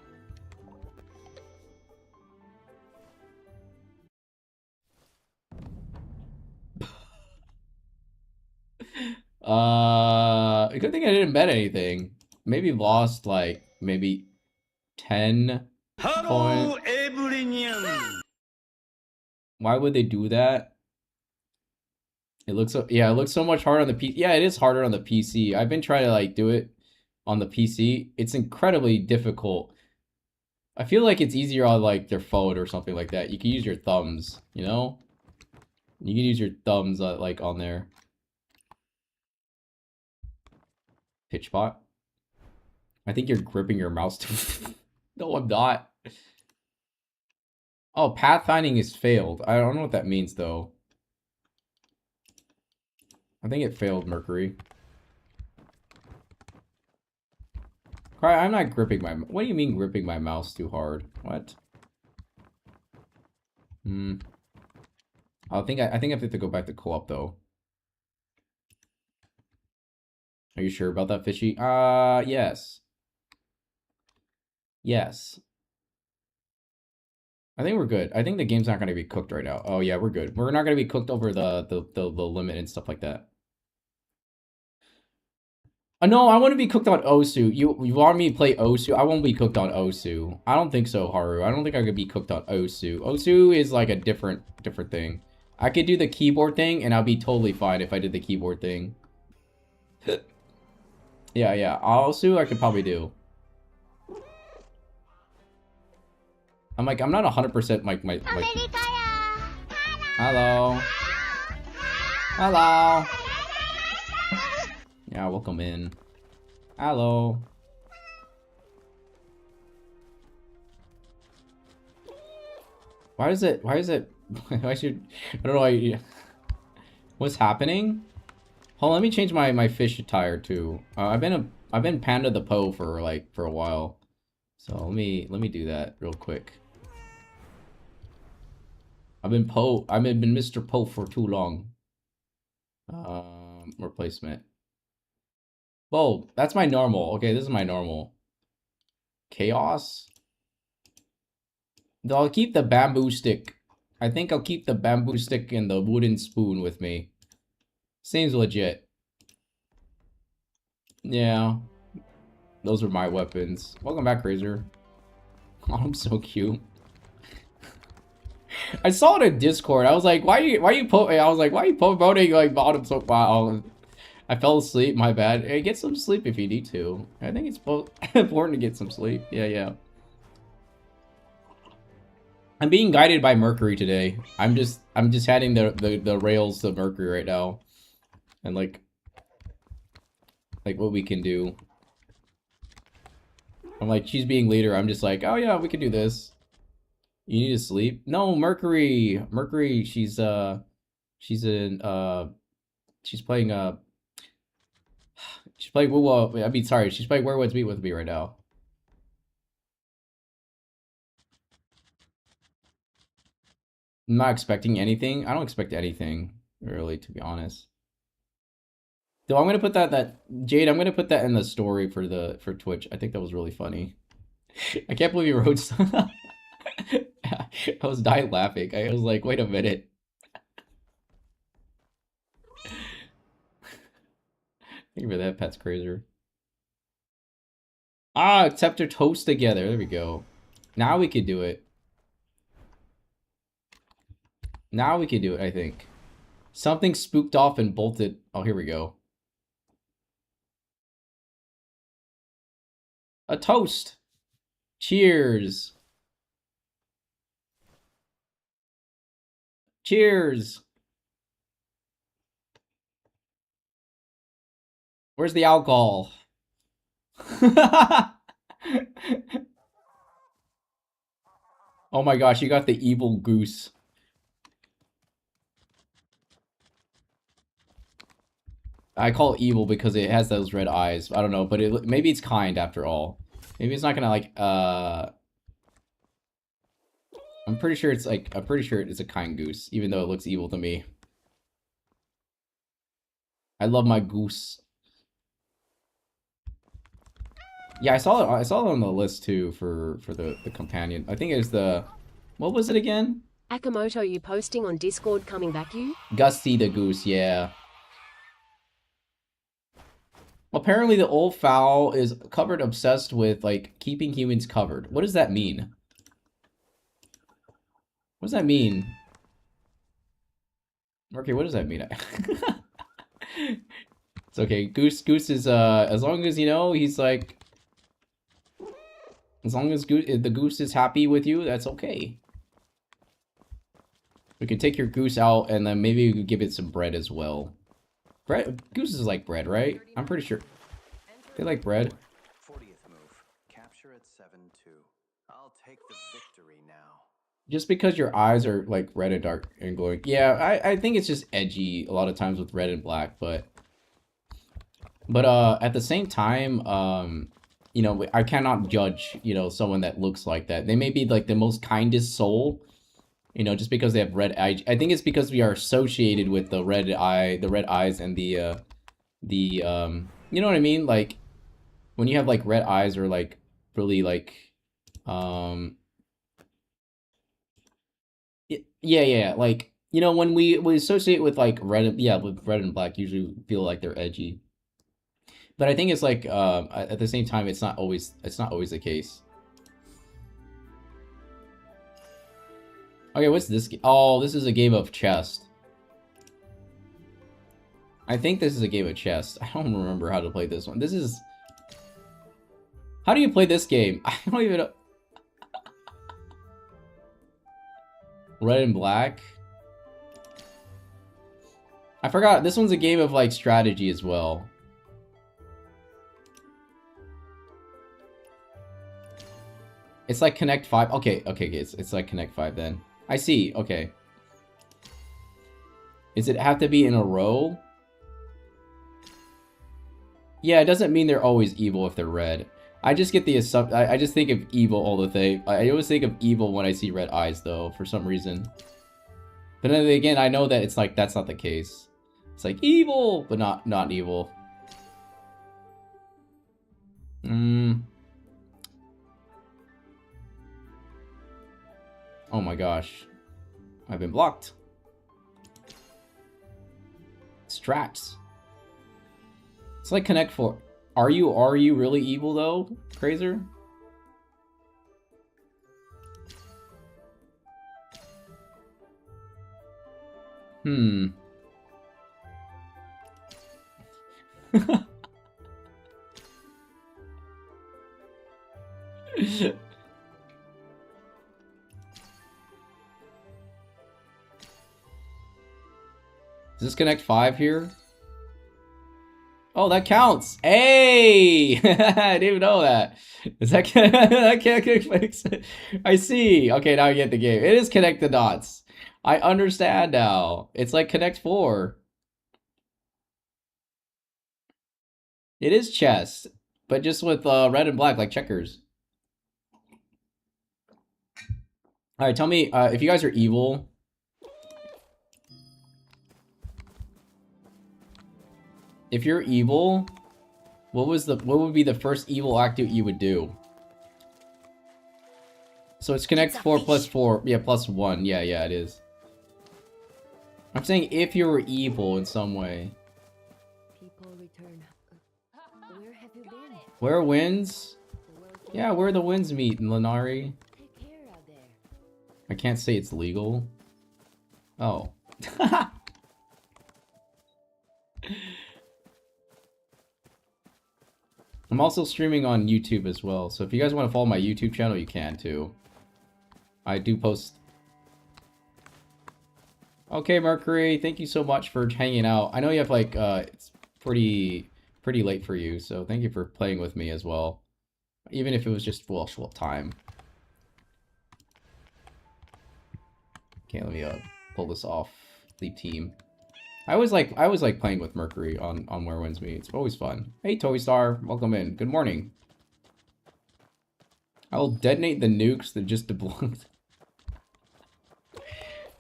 Good thing I didn't bet anything. Maybe lost like maybe 10 Hello, points. everyone. Why would they do that? It looks so, yeah, it looks so much harder on the PC. Yeah, it is harder on the PC. I've been trying to like do it on the PC. It's incredibly difficult. I feel like it's easier on like their phone or something like that. You can use your thumbs, you know? You can use your thumbs like on there. Pitch pot. I think you're gripping your mouse too. No, I'm not. Oh, pathfinding is failed. I don't know what that means though. I think it failed, Mercury. Cry, I'm not gripping my... What do you mean gripping my mouse too hard? What? I think I have to go back to co-op though. Are you sure about that, Fishy? Yes. Yes. I think we're good. I think the game's not going to be cooked right now. Oh yeah, we're good. We're not going to be cooked over the limit and stuff like that. No, I want to be cooked on Osu. You want me to play Osu? I won't be cooked on Osu. I don't think so, Haru. I don't think I could be cooked on Osu. Osu is like a different thing. I could do the keyboard thing, and I'll be totally fine if I did the keyboard thing. Yeah. Osu I could probably do. I'm like, I'm not 100% like my... Hello. Hello. Yeah, welcome in. Hello. Why is it, why should, I don't know why, what's happening? Hold on, let me change my fish attire too. I've been Panda the Po for a while. So let me do that real quick. I've been Mr. Po for too long. Replacement. Whoa, that's my normal. Okay, this is my normal. Chaos? I'll keep the bamboo stick. I think I'll keep the bamboo stick and the wooden spoon with me. Seems legit. Yeah. Those are my weapons. Welcome back, Razor. Oh, I'm so cute. I saw it in Discord. I was like, why you promoting like bottom so wow. I fell asleep, my bad. Hey, get some sleep if you need to. I think it's both important to get some sleep. Yeah. I'm being guided by Mercury today. I'm just heading the rails to Mercury right now. And like what we can do. I'm like, she's being leader. I'm just like, oh yeah, we can do this. You need to sleep? No, Mercury. Mercury, she's playing she's playing she's playing Where Woods Meet with me right now. I'm not expecting anything. I don't expect anything, really, to be honest. Though I'm gonna put that Jade, I'm gonna put that in the story for Twitch. I think that was really funny. I can't believe you wrote I was dying laughing. I was like, wait a minute. Thank you for that, Pets Crazer. Ah, accept our toast together. There we go. Now we could do it. Now we can do it, I think. Something spooked off and bolted. Oh, here we go. A toast. Cheers. Cheers. Where's the alcohol? Oh my gosh, you got the evil goose. I call it evil because it has those red eyes. I don't know, but maybe it's kind after all. Maybe it's not gonna like, I'm pretty sure it's a kind goose, even though it looks evil to me. I love my goose. Yeah, I saw it on the list too for the companion. I think it's the, what was it again? Akimoto, you posting on Discord coming back you? Gusty the goose, yeah. Apparently the old fowl is covered obsessed with like keeping humans covered. What does that mean? What does that mean? Okay, what does that mean? It's okay. Goose is as long as you know he's like, as long as the goose is happy with you, that's okay. We could take your goose out, and then maybe we could give it some bread as well. Bread, gooses like bread, right? I'm pretty sure they like bread. 40th move. Capture at 7-2. I'll take the victory now. Just because your eyes are like red and dark and glowing. Yeah, I think it's just edgy a lot of times with red and black, but at the same time, you know, I cannot judge, you know, someone that looks like that. They may be like the most kindest soul, you know, just because they have red eyes. I think it's because we are associated with the red eyes and the you know what I mean? Like when you have like red eyes or like really like yeah, like you know when we associate with like red, yeah, with red and black usually feel like they're edgy. But I think it's like at the same time it's not always the case. Okay, what's this? Oh, this is a game of chess. I think this is a game of chess. I don't remember how to play this one. This is... How do you play this game? I don't even know. Red and black. I forgot. This one's a game of like strategy as well. It's like Connect 5. Okay, it's like Connect 5 then. I see. Okay. Does it have to be in a row? Yeah, it doesn't mean they're always evil if they're red. I just get the assumption. I just think of evil all the time. I always think of evil when I see red eyes, though, for some reason. But then again, I know that it's like that's not the case. It's like evil, but not evil. Oh my gosh, I've been blocked. Strats. It's like Connect 4. Are you really evil though, Crazer? Does this Connect 5 here? Oh, that counts. Hey! I didn't even know that. Is that that can't fix it? I see. Okay, now I get the game. It is Connect the Dots. I understand now. It's like Connect 4. It is chess, but just with red and black, like checkers. All right, tell me if you guys are evil. If you're evil, what would be the first evil act that you would do? So it's Connect 4 plus 4. Yeah, plus 1. Yeah, it is. I'm saying if you were evil in some way. People return. Where have you been? Where are winds? Yeah, where the winds meet in Lanari. Take care out there. I can't say it's legal. Oh. I'm also streaming on YouTube as well, so if you guys want to follow my YouTube channel, you can too. I do post... Okay, Mercury, thank you so much for hanging out. I know you have like, it's pretty late for you, so thank you for playing with me as well. Even if it was just, well, short time. Okay, let me pull this off. Leave team. I always like playing with Mercury on Where Winds Meet. It's always fun. Hey, Toy Star, welcome in. Good morning. I will detonate the nukes that just deployed. I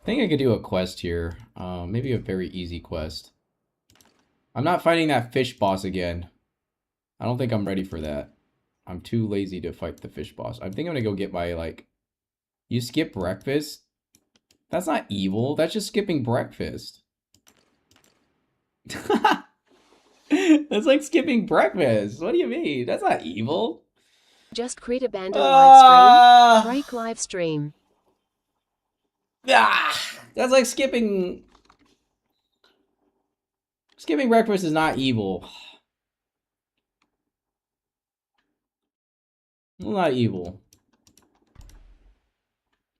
think I could do a quest here. Maybe a very easy quest. I'm not fighting that fish boss again. I don't think I'm ready for that. I'm too lazy to fight the fish boss. I think I'm gonna go get my, like... You skip breakfast? That's not evil. That's just skipping breakfast. That's like skipping breakfast. What do you mean? That's not evil. Just crit abandon live stream. Break live stream. That's like skipping... Skipping breakfast is not evil. Not evil.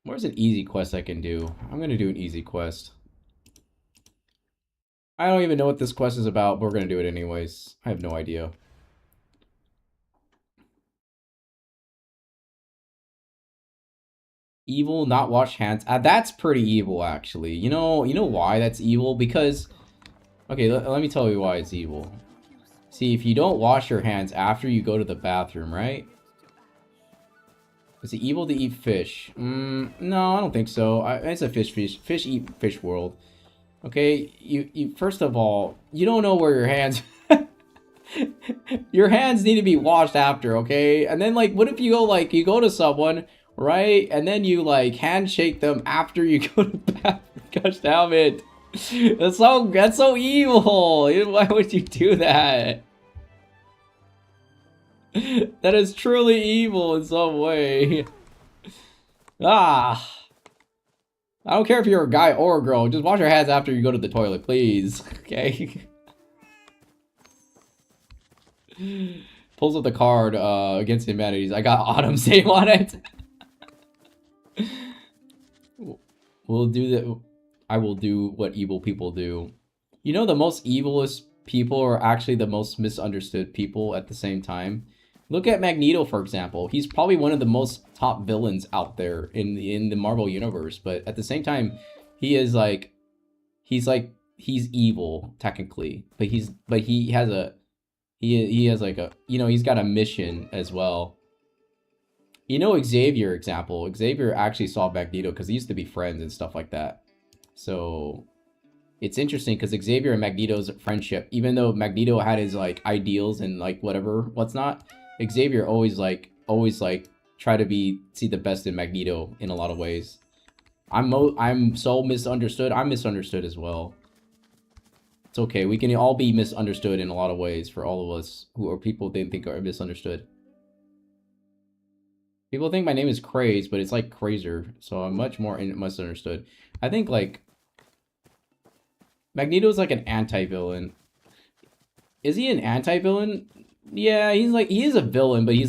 Where's an easy quest I can do? I'm gonna do an easy quest. I don't even know what this quest is about, but we're gonna do it anyways. I have no idea. Evil, not wash hands. That's pretty evil, actually. You know why that's evil? Because, okay, let me tell you why it's evil. See, if you don't wash your hands after you go to the bathroom, right? Is it evil to eat fish? No, I don't think so. It's a fish eat fish world. Okay, you first of all, you don't know where your hands your hands need to be washed after, okay? And then like what if you go to someone, right? And then you like handshake them after you go to the bathroom. Gosh damn it. That's so evil. Why would you do that? That is truly evil in some way. Ah. I don't care if you're a guy or a girl. Just wash your hands after you go to the toilet, please. Okay? Pulls up the card against humanities. I got Autumn's name on it. We'll do that. I will do what evil people do. You know, the most evilest people are actually the most misunderstood people at the same time. Look at Magneto, for example. He's probably one of the most top villains out there in the Marvel universe, but at the same time, he's evil technically, but he has like a, you know, he's got a mission as well. You know, Xavier example. Xavier actually saw Magneto because they used to be friends and stuff like that. So it's interesting because Xavier and Magneto's friendship, even though Magneto had his like ideals and like what's not, Xavier always try to see the best in Magneto in a lot of ways. I'm so misunderstood. I'm misunderstood as well. It's okay. We can all be misunderstood in a lot of ways for all of us who are people they think are misunderstood. People think my name is Craze, but it's like Crazer, so I'm much more misunderstood. I think like Magneto's like an anti-villain. Is he an anti-villain? Yeah, he is a villain, but he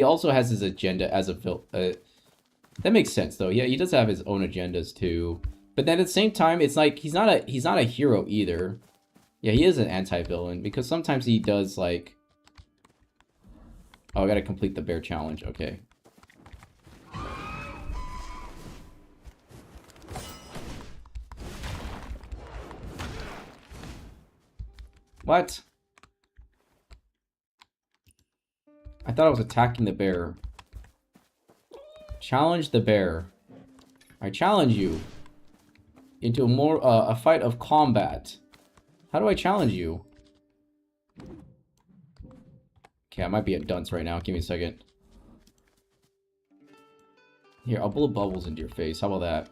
also has his agenda as a villain. That makes sense though. Yeah, he does have his own agendas too. But then at the same time, it's like he's not a hero either. Yeah, he is an anti-villain because sometimes he does like. Oh, I gotta complete the bear challenge. Okay. What? I thought I was attacking the bear. Challenge the bear. I challenge you into a fight of combat. How do I challenge you? Okay, I might be a dunce right now. Give me a second. Here, I'll blow bubbles into your face. How about that?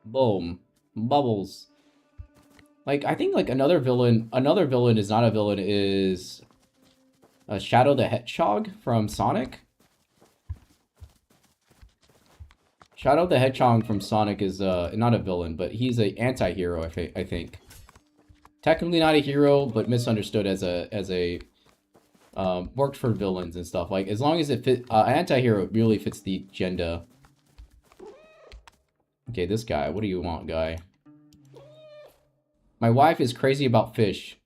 Boom. Bubbles. Like, I think like another villain is not a villain is Shadow the Hedgehog from Sonic. Shadow the Hedgehog from Sonic is not a villain, but he's an anti-hero, I think. Technically not a hero, but misunderstood as a worked for villains and stuff. Like, as long as it fit, anti-hero really fits the agenda. Okay, this guy. What do you want, guy? My wife is crazy about fish.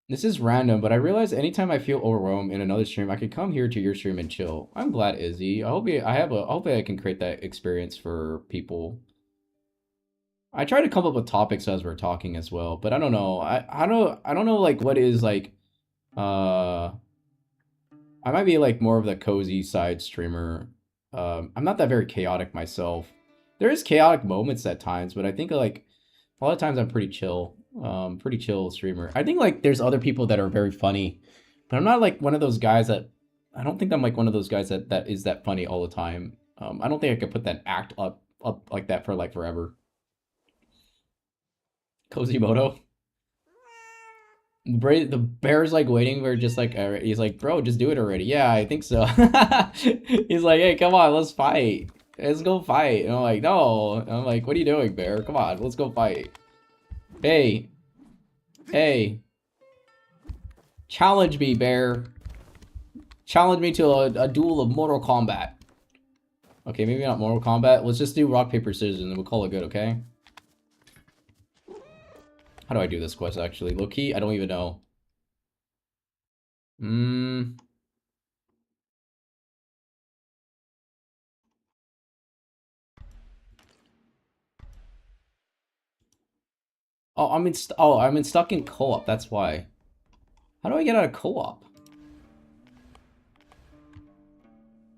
This is random, but I realize anytime I feel overwhelmed in another stream, I could come here to your stream and chill. I'm glad, Izzy. I hope I can create that experience for people. I try to come up with topics as we're talking as well, but I don't know. I don't know like what is like I might be like more of the cozy side streamer. I'm not that very chaotic myself. There is chaotic moments at times, but I think like a lot of times I'm pretty chill. Pretty chill streamer. I think like there's other people that are very funny, but I'm not like one of those guys that I don't think I'm like one of those guys that is that funny all the time. I don't think I could put that act up like that for like forever. Kozimoto. The bear's like waiting for just like he's like, bro, just do it already. Yeah, I think so. He's like, hey, come on, let's fight. Let's go fight. And I'm like, no. And I'm like, what are you doing, bear? Come on, let's go fight. Hey. Hey. Challenge me, bear. Challenge me to a duel of Mortal Kombat. Okay, maybe not Mortal Kombat. Let's just do rock, paper, scissors, and we'll call it good, okay? How do I do this quest, actually? Low-key? I don't even know. Oh, I'm in stuck in co-op, that's why. How do I get out of co-op?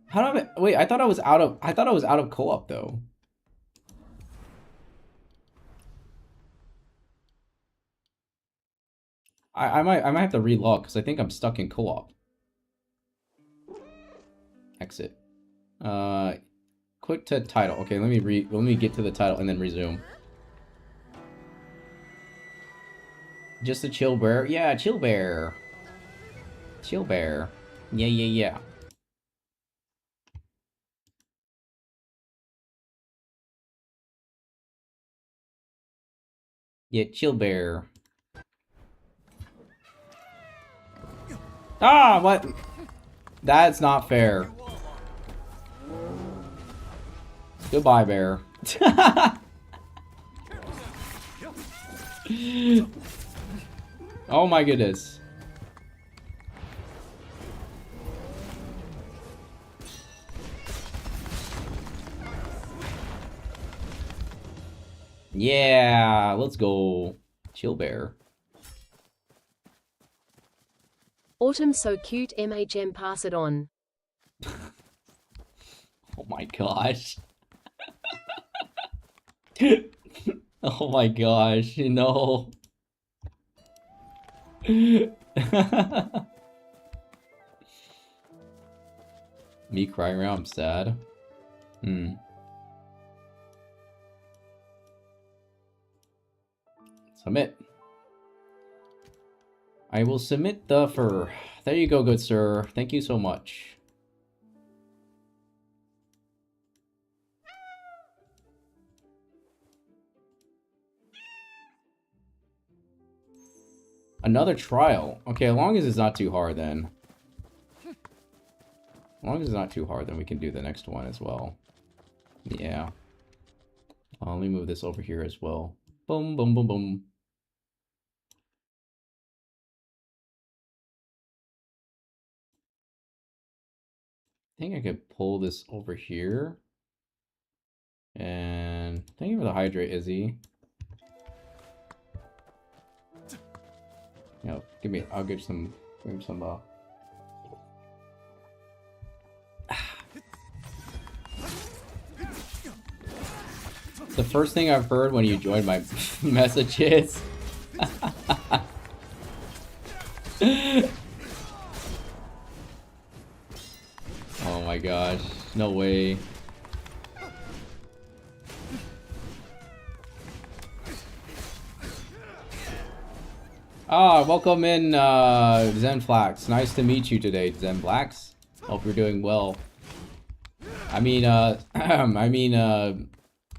How do I... Wait, I thought I was out of co-op, though. I might have to relog, because I think I'm stuck in co-op. Exit. Click to title. Okay, let me get to the title and then resume. Just a chill bear? Yeah, chill bear. Chill bear. Yeah, yeah, yeah. Yeah, chill bear. Ah, what? That's not fair. Goodbye, bear. Oh my goodness. Yeah, let's go. Chill bear. Autumn so cute, MHM, pass it on. Oh my gosh. Oh my gosh, no. Me crying around, I'm sad. Submit. I will submit the fur. There you go, good sir. Thank you so much. Another trial. Okay, as long as it's not too hard, then. As long as it's not too hard, then we can do the next one as well. Yeah. Let me move this over here as well. Boom, boom, boom, boom. I think I could pull this over here. And thank you for the hydrate, Izzy. You know, I'll give some the first thing I've heard when you joined my messages. Oh my gosh, no way. Ah, welcome in, Zenflax. Nice to meet you today, Zenflax. Hope you're doing well. I mean,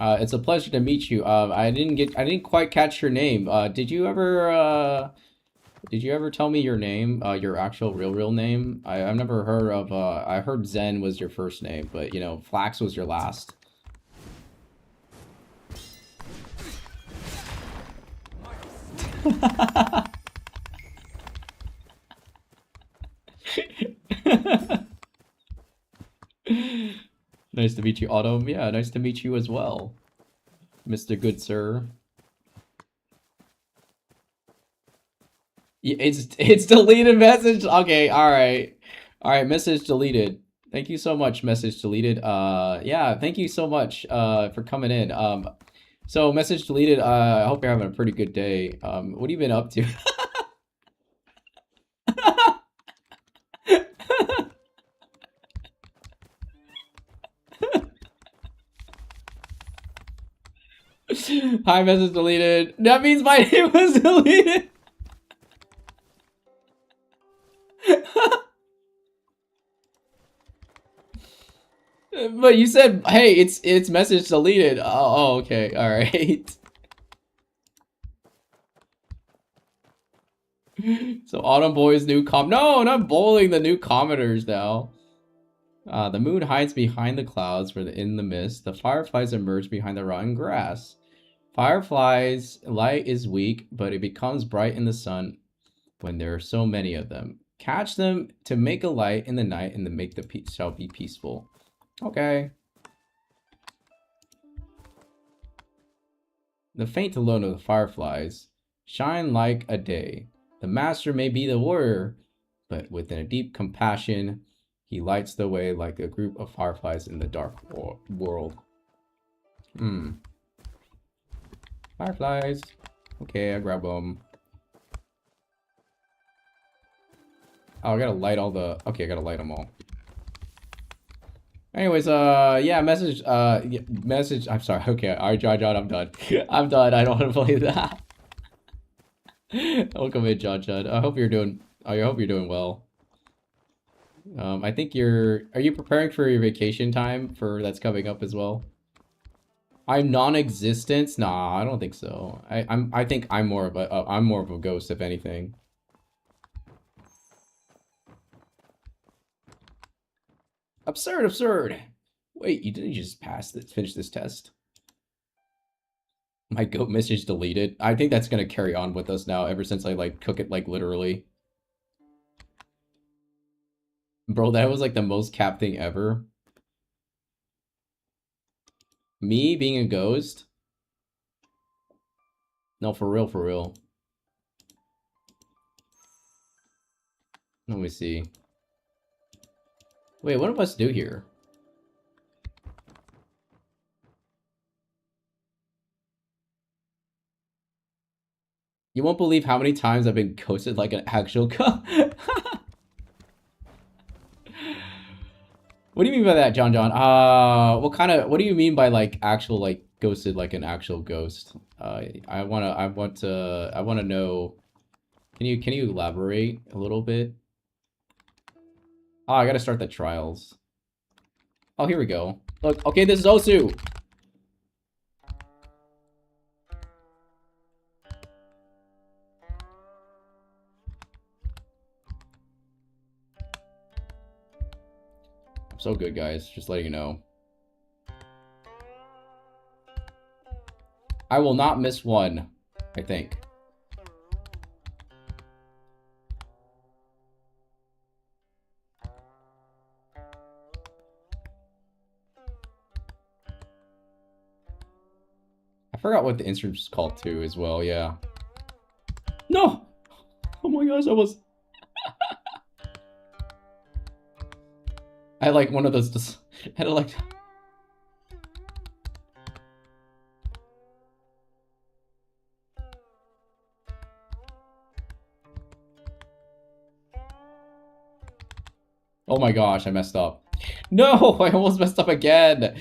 it's a pleasure to meet you. I didn't quite catch your name. Did you ever tell me your name? Your actual real name? I've never heard of, I heard Zen was your first name, but, you know, Flax was your last. Nice to meet you, Autumn. Yeah, nice to meet you as well, Mr. Good Sir. Yeah, it's deleted message. Okay, all right, message deleted. Thank you so much, message deleted. Yeah, thank you so much for coming in. So message deleted. I hope you're having a pretty good day. What have you been up to? Hi, message deleted. That means my name was deleted. But you said, hey, it's message deleted. Oh, okay, all right. So Autumn Boy's new No, not bowling the new commenters now. The moon hides behind the clouds in the mist. The fireflies emerge behind the rotten grass. Fireflies' light is weak, but it becomes bright in the sun when there are so many of them. Catch them to make a light in the night, and to make the peace shall be peaceful. Okay. The faint alone of the fireflies shine like a day. The master may be the warrior, but within a deep compassion, he lights the way like a group of fireflies in the dark world. Fireflies. Okay, I grab them. Oh, I gotta light all the... Okay, I gotta light them all. Anyways, yeah, message, message... I'm sorry, okay, alright, John, I'm done. I'm done, I don't want to play that. Welcome in, John. I hope you're doing... I hope you're doing well. I think you're... Are you preparing for your vacation time that's coming up as well? I'm non-existent? Nah, I don't think so. I think I'm more of a ghost, if anything. Absurd. Wait, you didn't just finish this test? My goat message deleted. I think that's gonna carry on with us now ever since I like cook it like literally. Bro, that was like the most cap thing ever. Me being a ghost? No, for real. Let me see. Wait, what do us do here? You won't believe how many times I've been ghosted like an actual ghost. What do you mean by that, John? What do you mean by like actual like ghosted like an actual ghost? I want to know. Can you elaborate a little bit? Oh, I gotta start the trials. Oh, here we go. Look, okay, this is Osu. I'm so good, guys. Just letting you know. I will not miss one, I think. I forgot what the instrument is called too as well, yeah. No! Oh my gosh, I was... I had like one of those... I had like... Oh my gosh, I messed up. No! I almost messed up again!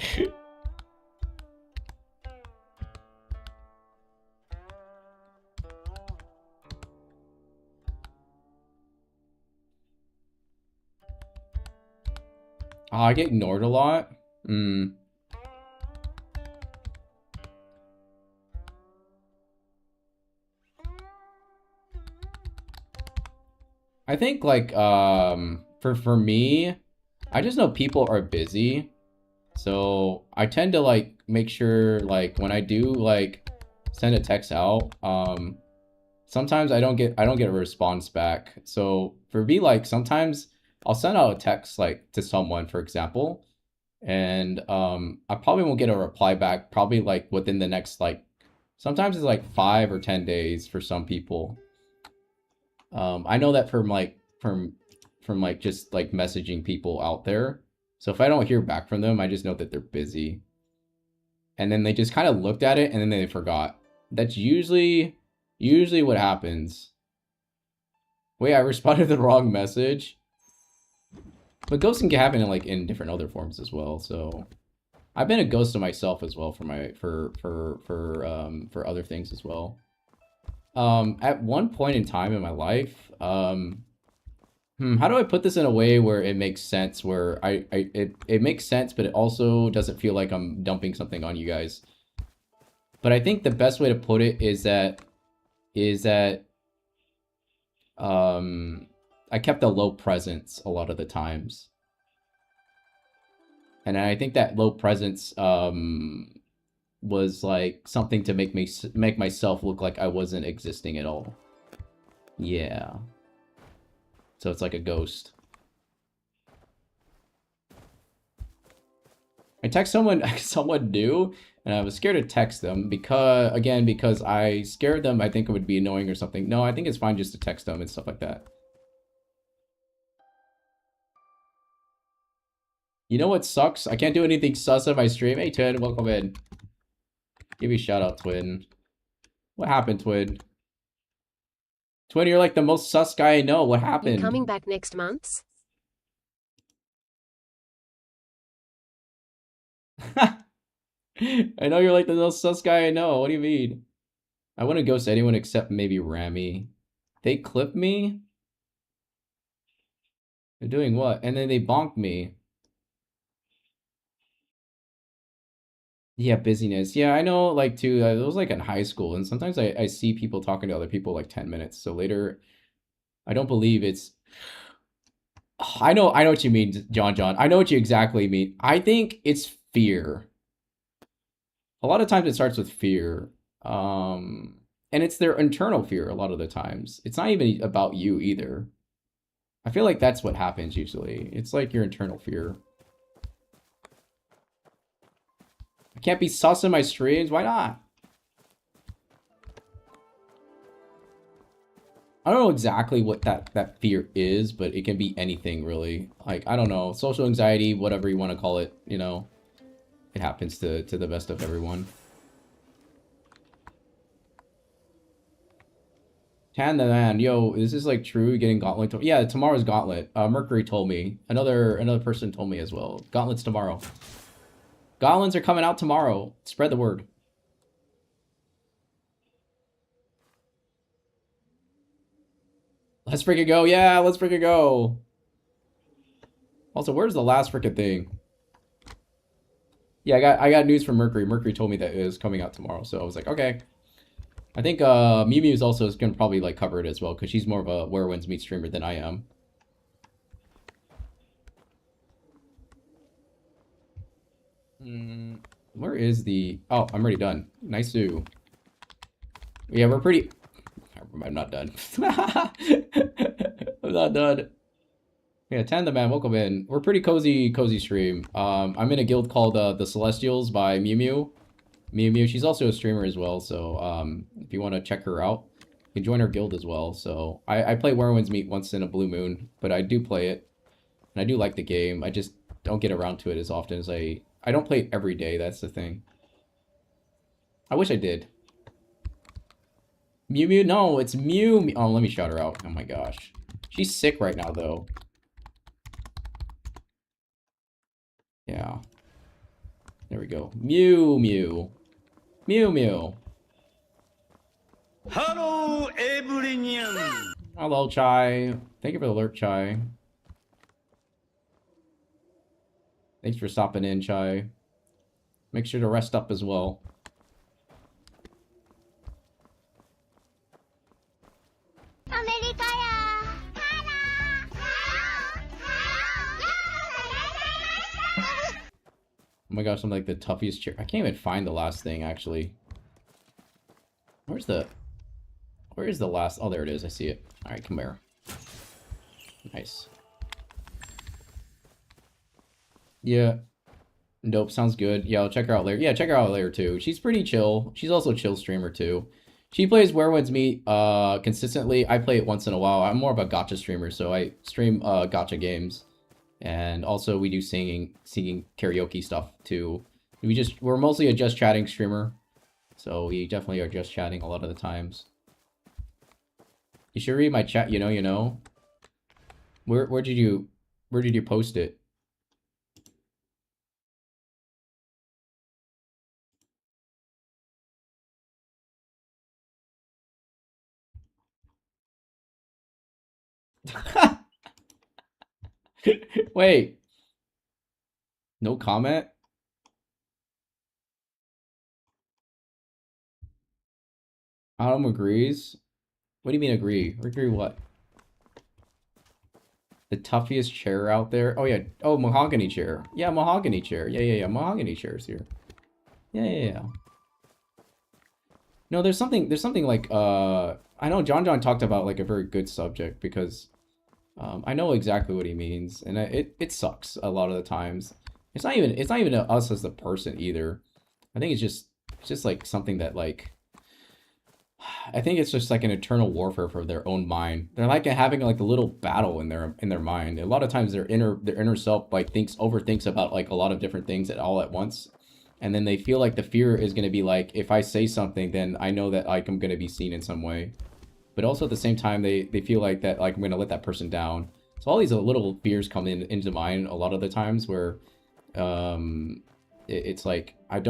Oh, I get ignored a lot? I think like for me, I just know people are busy. So I tend to like make sure like when I do like send a text out, sometimes I don't get a response back. So for me, like sometimes I'll send out a text like to someone, for example, and I probably won't get a reply back probably like within the next like sometimes it's like 5 or 10 days for some people. I know that from like just like messaging people out there. So if I don't hear back from them, I just know that they're busy. And then they just kind of looked at it and then they forgot. That's usually what happens. Wait, I responded to the wrong message. But ghosting can happen in like in different other forms as well. So I've been a ghost to myself as well for other things as well. At one point in time in my life, how do I put this in a way where it makes sense, where it makes sense, but it also doesn't feel like I'm dumping something on you guys. But I think the best way to put it is that I kept a low presence a lot of the times. And I think that low presence was like something to make myself look like I wasn't existing at all. Yeah. So it's like a ghost. I text someone someone new, and I was scared to text them because I scared them. I think it would be annoying or something. No, I think it's fine just to text them and stuff like that. You know what sucks? I can't do anything sus on my stream. Hey, Twin, welcome in. Give me a shout out, Twin. What happened, Twin? Twin, you're like the most sus guy I know. What happened? You coming back next month? I know you're like the most sus guy I know. What do you mean? I wouldn't ghost anyone except maybe Rami. They clip me? They're doing what? And then they bonk me. Yeah, busyness. Yeah, I know, like, too, it was, like, in high school, and sometimes I see people talking to other people, like, 10 minutes, so later, I don't believe it's... I know what you mean, John. I know what you exactly mean. I think it's fear. A lot of times it starts with fear. And it's their internal fear a lot of the times. It's not even about you either. I feel like that's what happens usually. It's like your internal fear. I can't be sus in my streams. Why not? I don't know exactly what that fear is, but it can be anything really. Like, I don't know, social anxiety, whatever you want to call it, you know. It happens to the best of everyone. Tan the man, yo, is this like true? Getting Gauntlet? Yeah, tomorrow's Gauntlet. Mercury told me. Another person told me as well. Gauntlet's tomorrow. Gauntlets are coming out tomorrow. Spread the word. Let's freaking go. Yeah, let's freaking go. Also, where's the last freaking thing? Yeah, I got news from Mercury. Mercury told me that it was coming out tomorrow, so I was like, okay. I think Mew Mew's also is gonna probably like cover it as well because she's more of a Where Winds Meet streamer than I am. Where is the? Oh, I'm already done. Nice to. Yeah, we're pretty. I'm not done. I'm not done. Yeah, Tanda man, welcome in. We're pretty cozy stream. I'm in a guild called the Celestials by Mew Mew. Mew Mew, she's also a streamer as well, so if you want to check her out, you can join our guild as well. So I play Where Winds Meet once in a blue moon, but I do play it, and I do like the game. I just don't get around to it as often as I don't play it every day, that's the thing. I wish I did. Mew Mew? No, it's Mew. Oh, let me shout her out. Oh my gosh. She's sick right now, though. Yeah. There we go. Mew Mew. Mew Mew. Hello, everyone. Hello, Chai. Thank you for the alert, Chai. Thanks for stopping in, Chai. Make sure to rest up as well. Oh my gosh, I'm like the toughest chair. I can't even find the last thing, actually. Where is the last? Oh, there it is. I see it. All right, come here. Nice. Yeah. Nope, sounds good. Yeah, I'll check her out later. Yeah, check her out later, too. She's pretty chill. She's also a chill streamer, too. She plays Where Winds Meet consistently. I play it once in a while. I'm more of a gacha streamer, so I stream gacha games. And also we do singing karaoke stuff too. We're mostly a just chatting streamer. So we definitely are just chatting a lot of the times. You should read my chat, you know. Where did you post it? Wait. No comment? Autumn agrees. What do you mean agree? Agree what? The toughest chair out there. Oh yeah. Oh, mahogany chair. Yeah, mahogany chair. Yeah. Mahogany chairs here. Yeah. No, there's something like I know John talked about like a very good subject because I know exactly what he means, and it sucks a lot of the times. It's not even us as the person either. I think it's just like something that like I think it's just like an eternal warfare for their own mind. They're like having like a little battle in their mind. A lot of times their inner self like overthinks about like a lot of different things at all at once. And then they feel like the fear is going to be like, if I say something, then I know that like I'm going to be seen in some way. But also at the same time, they feel like that like I'm going to let that person down. So all these little fears come into mind a lot of the times where it's like and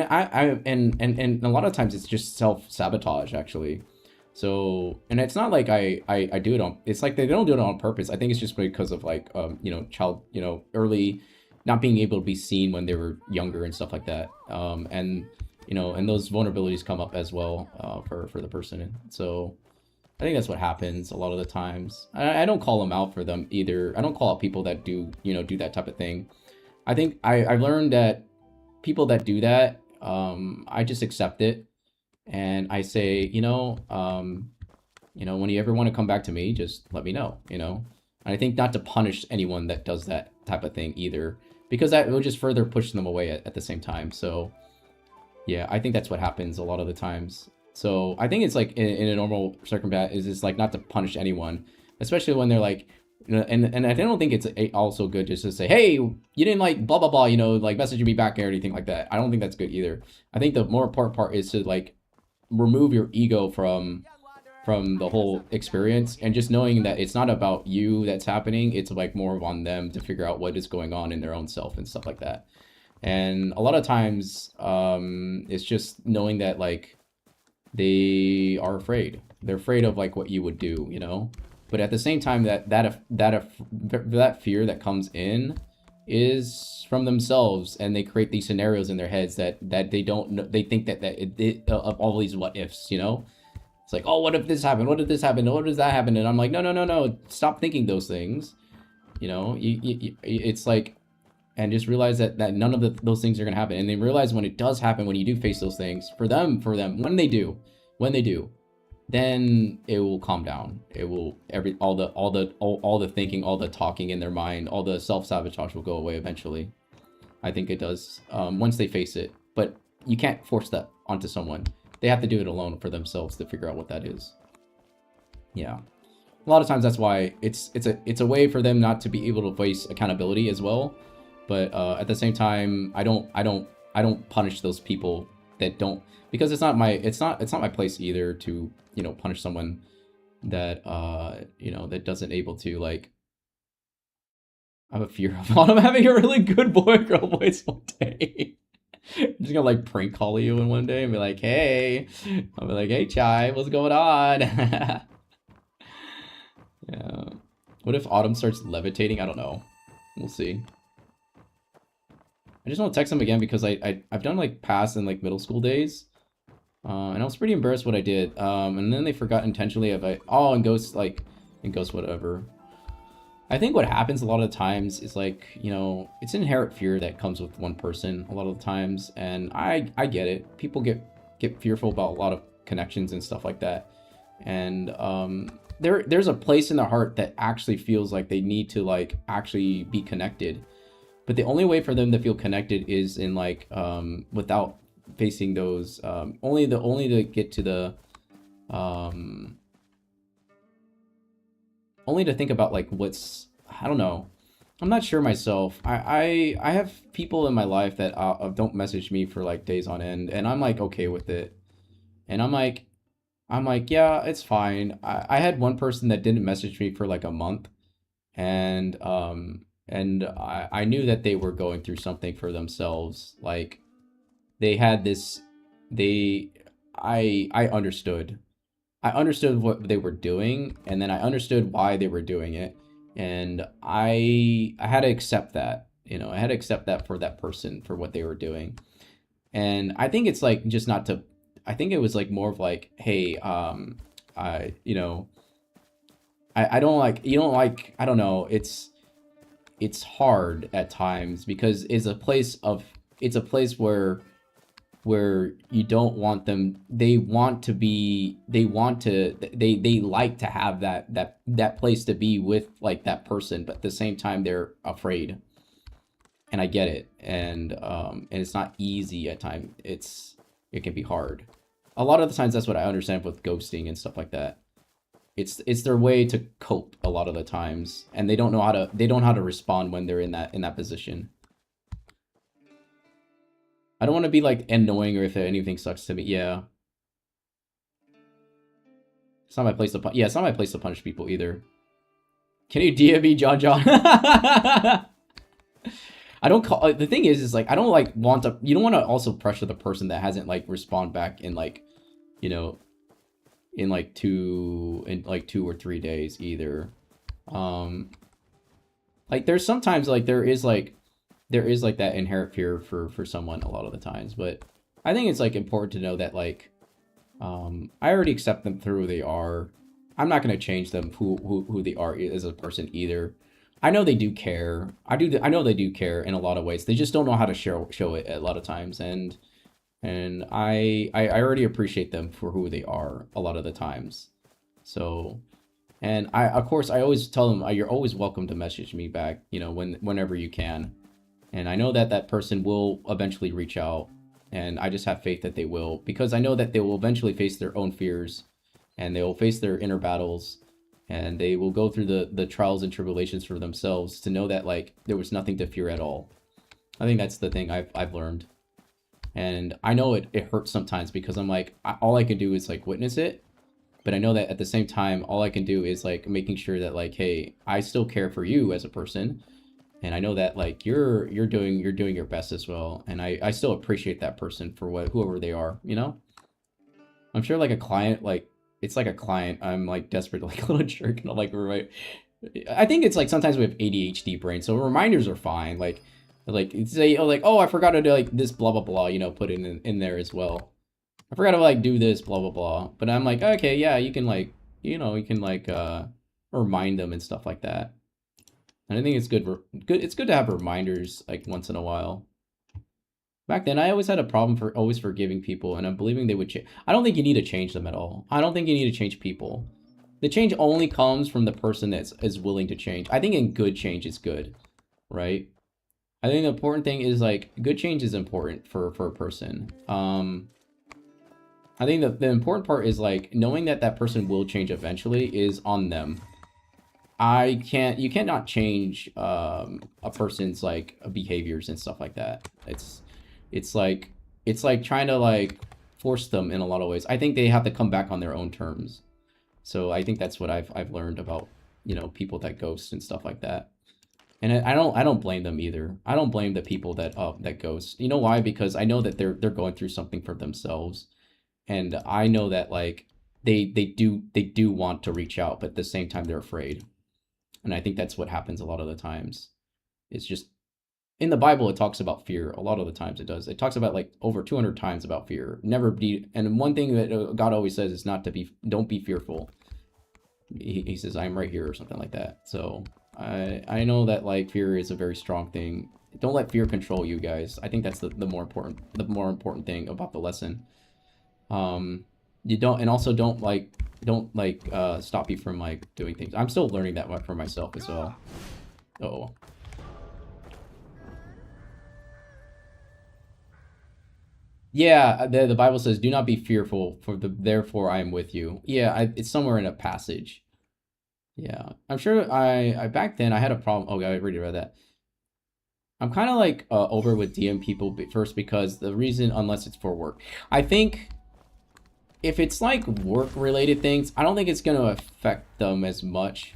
a lot of times it's just self-sabotage actually. So, and it's not like I do it on, it's like they don't do it on purpose. I think it's just because of like you know, early not being able to be seen when they were younger and stuff like that. And you know, and those vulnerabilities come up as well for the person. So I think that's what happens a lot of the times. I don't call them out for them either. I don't call out people that do, you know, do that type of thing. I think I've learned that people that do that, I just accept it. And I say, when you ever want to come back to me, just let me know, you know? And I think not to punish anyone that does that type of thing either, because that will just further push them away at the same time. So yeah, I think that's what happens a lot of the times. So I think it's like in a normal circumstance is it's like not to punish anyone, especially when they're like, and I don't think it's also good just to say, hey, you didn't like blah blah blah, you know, like messaging me back or anything like that. I don't think that's good either. I think the more important part is to like remove your ego from the whole experience and just knowing that it's not about you that's happening. It's like more on them to figure out what is going on in their own self and stuff like that. And a lot of times, it's just knowing that like they are afraid. They're afraid of like what you would do, you know. But at the same time, that fear that comes in is from themselves, and they create these scenarios in their heads that they don't know. They think that of all these what ifs, you know. It's like, oh, what if this happened? What if this happened? What does that happen? And I'm like, no. Stop thinking those things. You know, it's like, and just realize that none of those things are gonna happen. And they realize when it does happen, when you do face those things, for them, when they do, then it will calm down. It will all the thinking, all the talking in their mind, all the self-sabotage will go away eventually. I think it does once they face it. But you can't force that onto someone. They have to do it alone for themselves to figure out what that is. Yeah. A lot of times that's why it's a way for them not to be able to face accountability as well. But at the same time, I don't punish those people that don't, because it's not my place either to, you know, punish someone that that doesn't able to like. I have a fear of I'm having a really good boy girl voice one day. I'm just gonna like prank call you in one day and be like, hey, I'll be like, hey Chai, what's going on? Yeah. What if Autumn starts levitating? I don't know. We'll see. I just want to text him again because I've done like past and like middle school days. And I was pretty embarrassed what I did. And then they forgot intentionally and ghost whatever. I think what happens a lot of the times is like, you know, it's inherent fear that comes with one person a lot of the times. And I get it. People get fearful about a lot of connections and stuff like that. And there's a place in their heart that actually feels like they need to like actually be connected. But the only way for them to feel connected is in like without facing those only to get to the only to think about like what's, I don't know. I'm not sure myself. I have people in my life that don't message me for like days on end, and I'm like okay with it. And I'm like yeah, it's fine. I had one person that didn't message me for like a month, and I knew that they were going through something for themselves. Like they had this, I understood. I understood what they were doing, and then I understood why they were doing it. And I had to accept that, you know, I had to accept that for that person, for what they were doing. And I think it's like just not to, I think it was like more of like, hey, I don't like, you don't like, I don't know, it's hard at times because it's a place where you don't want them, they want to be, they like to have that place to be with like that person, but at the same time they're afraid. And I get it. And it's not easy at times. It can be hard. A lot of the times that's what I understand with ghosting and stuff like that. It's their way to cope a lot of the times, and they don't know how to respond when they're in that position. I don't want to be like annoying or if anything sucks to me. Yeah. It's not my place to yeah, it's not my place to punish people either. Can you DM me, John John? I don't call, the thing is like I don't like want to, you don't want to also pressure the person that hasn't like respond back in like, you know, in like 2 or 3 days either. Like there's sometimes like there is like that inherent fear for someone a lot of the times, but I think it's like important to know that like I already accept them through who they are. I'm not going to change them who they are as a person either. I know they do care. I know they do care in a lot of ways. They just don't know how to show it a lot of times, and I already appreciate them for who they are a lot of the times. So, and I, of course, I always tell them, you're always welcome to message me back, you know, whenever you can. And I know that that person will eventually reach out, and I just have faith that they will, because I know that they will eventually face their own fears, and they will face their inner battles, and they will go through the trials and tribulations for themselves to know that like there was nothing to fear at all. I think that's the thing I've learned. And I know it hurts sometimes because I'm like, all I can do is like witness it. But I know that at the same time, all I can do is like making sure that like, hey, I still care for you as a person. And I know that like you're doing your best as well. And I still appreciate that person for whoever they are, you know? I'm sure like a client, like it's like a client, I'm like desperate like a little jerk and I'm like, right. I think it's like sometimes we have ADHD brain, so reminders are fine. Like say, oh, like, oh, I forgot to do like this blah blah blah, you know, put it in there as well. I forgot to like do this blah blah blah. But I'm like, okay, yeah, you can like, you know, you can like remind them and stuff like that. And I think it's good. It's good to have reminders like once in a while. Back then, I always had a problem for always forgiving people, and I'm believing they would change. I don't think you need to change them at all. I don't think you need to change people. The change only comes from the person that is willing to change. I think in good change is good, right? I think the important thing is like good change is important for a person. I think the important part is like knowing that that person will change eventually is on them. You cannot change a person's like behaviors and stuff like that. It's like trying to like force them in a lot of ways. I think they have to come back on their own terms. So I think that's what I've learned about, you know, people that ghost and stuff like that. And I don't blame them either. I don't blame the people that ghost. You know why? Because I know that they're going through something for themselves. And I know that like they do want to reach out, but at the same time they're afraid. And I think that's what happens a lot of the times. It's just in the Bible it talks about fear. A lot of the times it does. It talks about like over 200 times about fear. Never be, and one thing that God always says is don't be fearful. He says, I'm right here or something like that. So I know that like fear is a very strong thing. Don't let fear control you guys. I think that's the more important thing about the lesson. You don't, and also don't stop you from like doing things. I'm still learning that for myself as well. Oh. Yeah, the Bible says, "Do not be fearful, for therefore I am with you." Yeah, it's somewhere in a passage. Yeah, I'm sure I back then I had a problem. Oh, I already read that. I'm kind of like over with DM people first because the reason, unless it's for work, I think if it's like work related things, I don't think it's gonna affect them as much.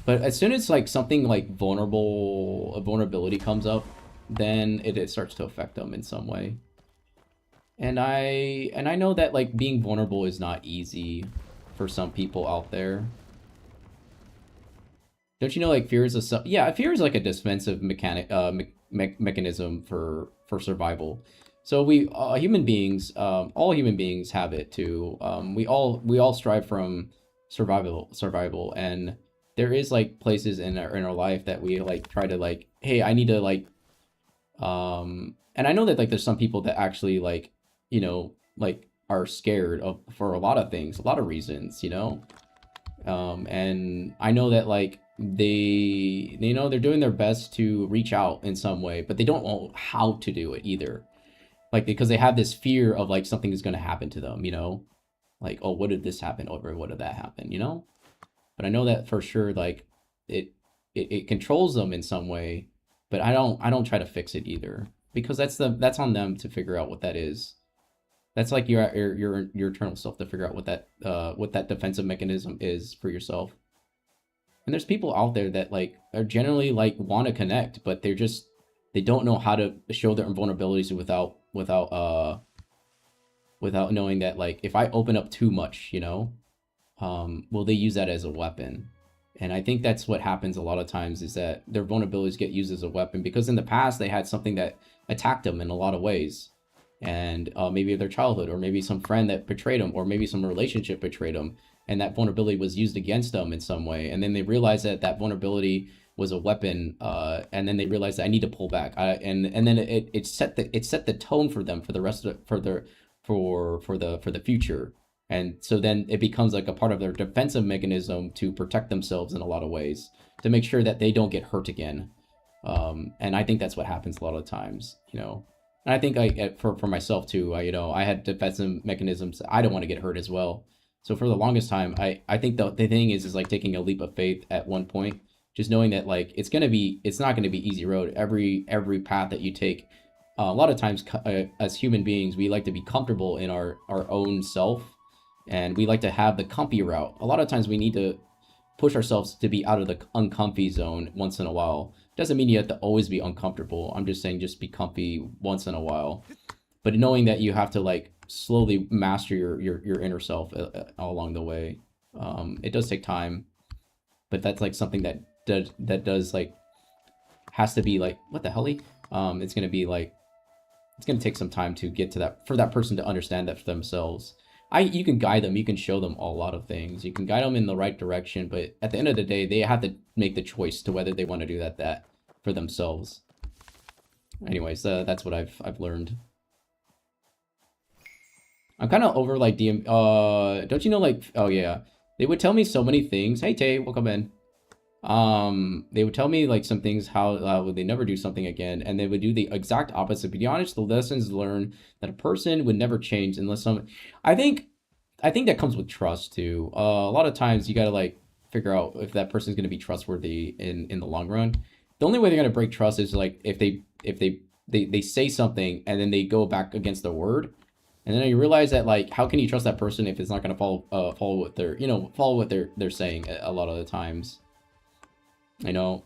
But as soon as like something like vulnerability comes up, then it starts to affect them in some way. And I know that like being vulnerable is not easy for some people out there. Don't you know like fear is fear is like a defensive mechanism for survival. So we human beings, all human beings have it too. We all strive from survival, and there is like places in our life that we like try to like, hey, I need to like, and I know that like there's some people that actually like, you know, like are scared of for a lot of things, a lot of reasons, you know. And I know that like they know they're doing their best to reach out in some way, but they don't know how to do it either. Like because they have this fear of like something is going to happen to them, you know, like, oh, what did this happen over? What did that happen, you know? But I know that for sure, like it controls them in some way, but I don't try to fix it either because that's on them to figure out what that is. That's like your eternal self to figure out what that defensive mechanism is for yourself. And there's people out there that like are generally like want to connect, but they don't know how to show their vulnerabilities without knowing that like if I open up too much, you know, will they use that as a weapon? And I think that's what happens a lot of times is that their vulnerabilities get used as a weapon because in the past they had something that attacked them in a lot of ways. And maybe their childhood, or maybe some friend that betrayed them, or maybe some relationship betrayed them, and that vulnerability was used against them in some way. And then they realized that that vulnerability was a weapon, and then they realized that I need to pull back. And then it set the tone for them for the rest of for the future. And so then it becomes like a part of their defensive mechanism to protect themselves in a lot of ways, to make sure that they don't get hurt again. And I think that's what happens a lot of times, you know. And I think for myself too, you know, I had defensive mechanisms. I don't want to get hurt as well. So for the longest time, I think the thing is like taking a leap of faith at one point, just knowing that like it's not going to be easy road. Every path that you take, a lot of times as human beings, we like to be comfortable in our own self, and we like to have the comfy route. A lot of times we need to push ourselves to be out of the uncomfy zone once in a while. Doesn't mean you have to always be uncomfortable. I'm just saying just be comfy once in a while. But knowing that you have to like slowly master your inner self along the way. It does take time, but that's like something that does like has to be like, what the hell? It's gonna be like, it's gonna take some time to get to that, for that person to understand that for themselves. You can guide them, you can show them a lot of things, you can guide them in the right direction, but at the end of the day, they have to make the choice to whether they want to do that for themselves. Anyways, that's what I've learned. I'm kind of over like don't you know, like, oh yeah, they would tell me so many things. Hey Tay, welcome in. They would tell me like some things, how would they never do something again, and they would do the exact opposite. But to be honest, the lessons learned that a person would never change unless I think that comes with trust too. A lot of times you gotta like figure out if that person's gonna be trustworthy in the long run. The only way they're gonna break trust is like if they say something and then they go back against their word, and then you realize that like how can you trust that person if it's not gonna follow what they're saying a lot of the times. You know,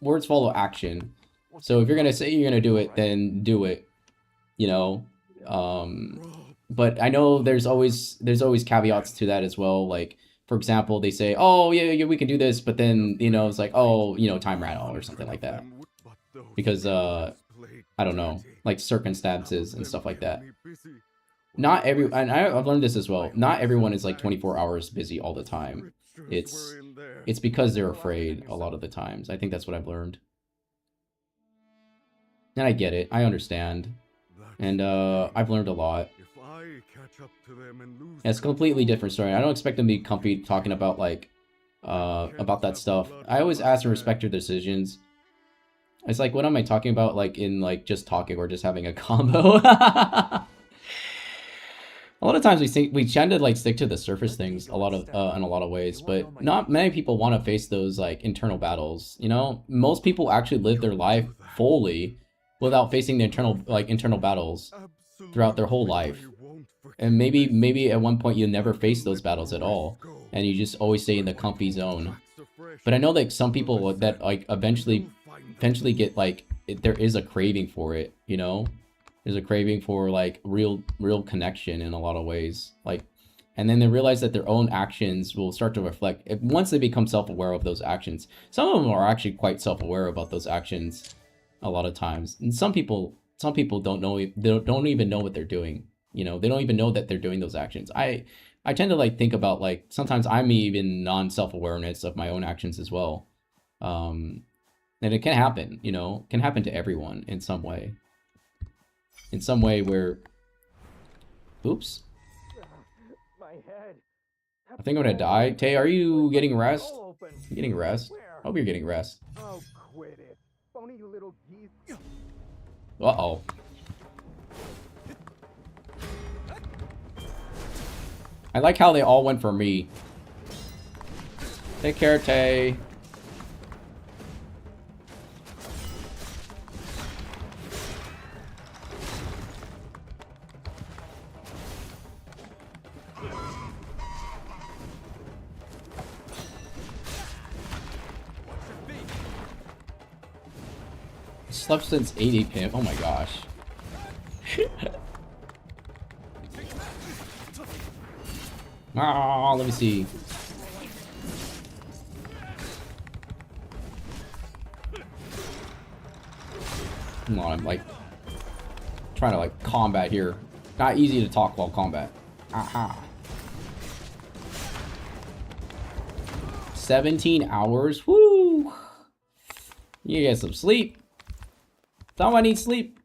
words follow action. So if you're gonna say you're gonna do it, then do it, you know. But I know there's always caveats to that as well. Like, for example, they say, oh yeah, we can do this, but then, you know, it's like, oh, you know, time ran out or something like that, because I don't know, like circumstances and stuff like that. Not and I've learned this as well, not everyone is like 24 hours busy all the time. It's because they're afraid a lot of the times. I think that's what I've learned. And I get it. I understand. And I've learned a lot. It's a completely different story. I don't expect them to be comfy talking about like about that stuff. I always ask and respect your decisions. It's like, what am I talking about, like in like just talking or just having a combo? A lot of times we tend to like stick to the surface things in a lot of ways, but not many people want to face those like internal battles. You know, most people actually live their life fully without facing the internal battles throughout their whole life. And maybe at one point you never face those battles at all, and you just always stay in the comfy zone. But I know like some people that like eventually get like there is a craving for it, you know. There's a craving for like real connection in a lot of ways, like, and then they realize that their own actions will start to reflect once they become self-aware of those actions. Some of them are actually quite self-aware about those actions a lot of times, and some people don't know, they don't even know what they're doing, you know. They don't even know that they're doing those actions. I tend to like think about like sometimes I'm even non-self-awareness of my own actions as well. And it can happen, you know, can happen to everyone in some way. In some way where, oops. My head. I think I'm gonna die. Tay, are you getting rest? You getting rest? Hope you're getting rest. Oh, quit it. Phony little geese. Uh-oh. I like how they all went for me. Take care, Tay. Slept since 8 p.m. Oh my gosh. Ah, let me see. Come on, I'm like trying to like combat here. Not easy to talk while combat. Aha. 17 hours. Woo! You get some sleep. Someone needs sleep.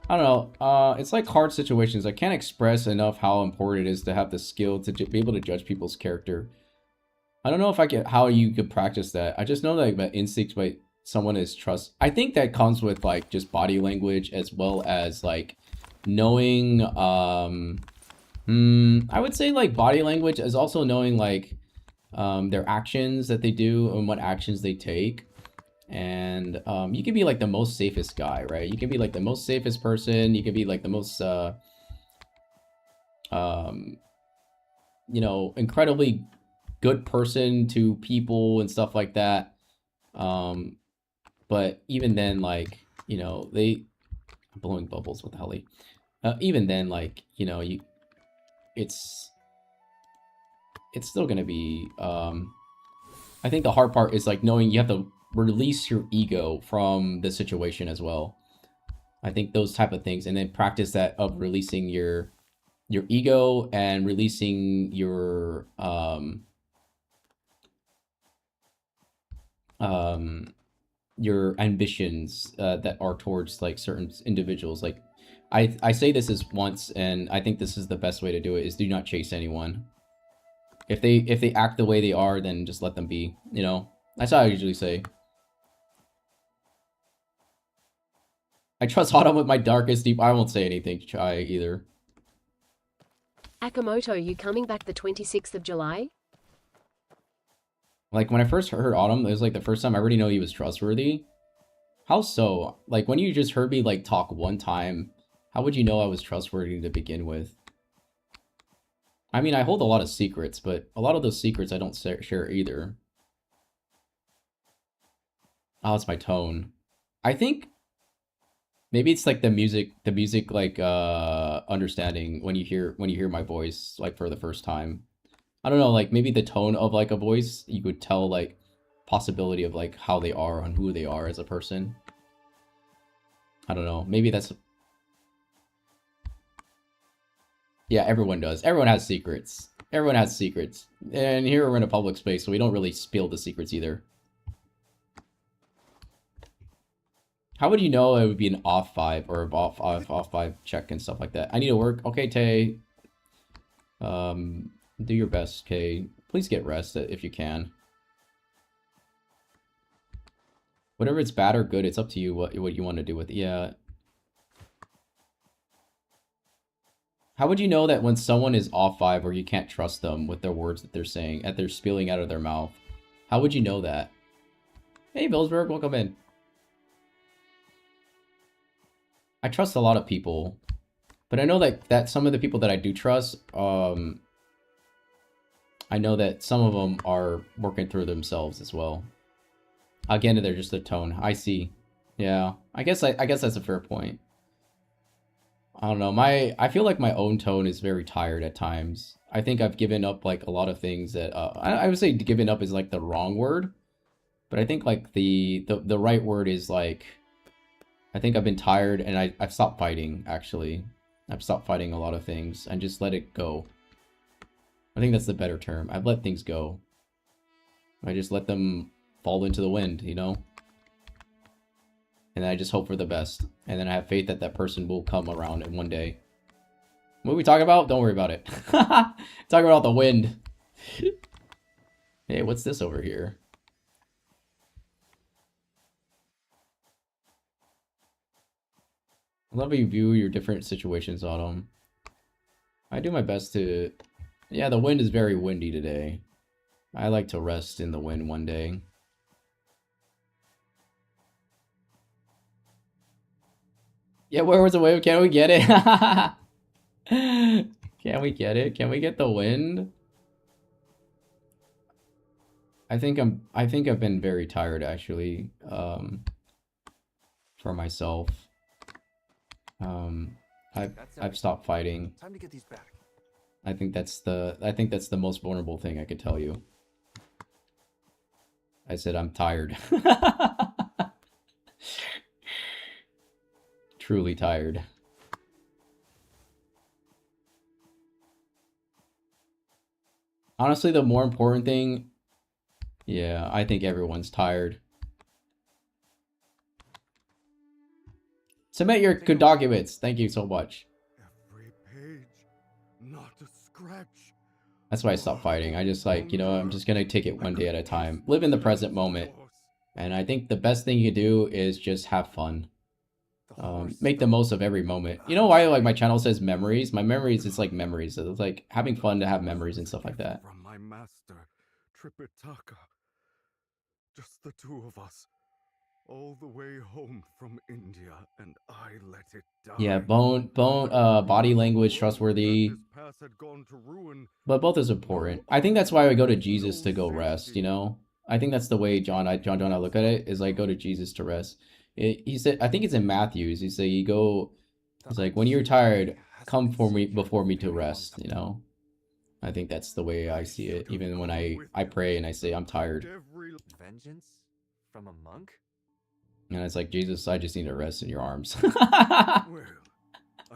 I don't know. It's like hard situations. I can't express enough how important it is to have the skill to be able to judge people's character. I don't know if I get how you could practice that. I just know that my instinct by someone is trust. I think that comes with like just body language as well as like knowing. I would say like body language is also knowing like their actions that they do and what actions they take. And you can be like the most safest guy, right? You can be like the most safest person. You can be like the most, you know, incredibly good person to people and stuff like that. But even then, like, you know, I'm blowing bubbles with Helly. Even then, like, you know, it's still gonna be, I think the hard part is like knowing you have to release your ego from the situation as well. I think those type of things, and then practice that of releasing your ego and releasing your ambitions that are towards like certain individuals. Like I say this is once, and I think this is the best way to do it, is do not chase anyone. If they act the way they are, then just let them be, you know? That's how I usually say. I trust Autumn with my darkest deep. I won't say anything to try either. Akimoto, you coming back the 26th of July? Like, when I first heard Autumn, it was like the first time I already know he was trustworthy. How so? Like, when you just heard me, like, talk one time, how would you know I was trustworthy to begin with? I mean, I hold a lot of secrets, but a lot of those secrets I don't share either. Oh, it's my tone. I think maybe it's like the music like understanding when you hear my voice like for the first time. I don't know, like maybe the tone of like a voice, you could tell like possibility of like how they are and who they are as a person. I don't know. Maybe that's, yeah, everyone does. Everyone has secrets. Everyone has secrets. And here we're in a public space, so we don't really spill the secrets either. How would you know it would be an off 5 or off 5 check and stuff like that? I need to work. Okay, Tay. Do your best, Kay. Please get rest if you can. Whatever it's bad or good, it's up to you what you want to do with it. Yeah. How would you know that when someone is off 5 or you can't trust them with their words that they're saying, that they're spilling out of their mouth? How would you know that? Hey, Billsberg, welcome in. I trust a lot of people, but I know that some of the people that I do trust, I know that some of them are working through themselves as well. Again, they're just a tone. I see. Yeah, I guess that's a fair point. I don't know. I feel like my own tone is very tired at times. I think I've given up like a lot of things that I would say given up is like the wrong word, but I think like the right word is like I think I've been tired, and I've stopped fighting, actually. I've stopped fighting a lot of things, and just let it go. I think that's the better term. I've let things go. I just let them fall into the wind, you know? And then I just hope for the best. And then I have faith that that person will come around in one day. What are we talking about? Don't worry about it. Talking about the wind. Hey, what's this over here? I love how you view your different situations, Autumn. I do my best to... Yeah, the wind is very windy today. I like to rest in the wind one day. Yeah, where was the wave? Can we get it? Can we get it? Can we get the wind? I think I've been very tired, actually, for myself. I've stopped fighting. Time to get these back. I think that's the most vulnerable thing I could tell you. I said I'm tired. Truly tired. Honestly, the more important thing, yeah, I think everyone's tired. Submit your good documents. Thank you so much. Every page, not a scratch. That's why I stopped fighting. I just like, you know, I'm just gonna take it one day at a time. Live in the present moment. And I think the best thing you can do is just have fun. Make the most of every moment. You know why like my channel says memories? My memories, it's like memories. So it's like having fun to have memories and stuff like that. From my master, Tripitaka. Just the two of us. All the way home from India, and I let it die. Yeah, body language, trustworthy. His path had gone to ruin. But both is important. I think that's why I go to Jesus to go rest, you know? I think that's the way John I look at it, is like go to Jesus to rest. He said, I think it's in Matthews, he said, he's like, when you're tired, come before me to rest, you know? I think that's the way I see it, even when I pray and I say I'm tired. Vengeance from a monk? And it's like, Jesus, I just need to rest in your arms. Well, I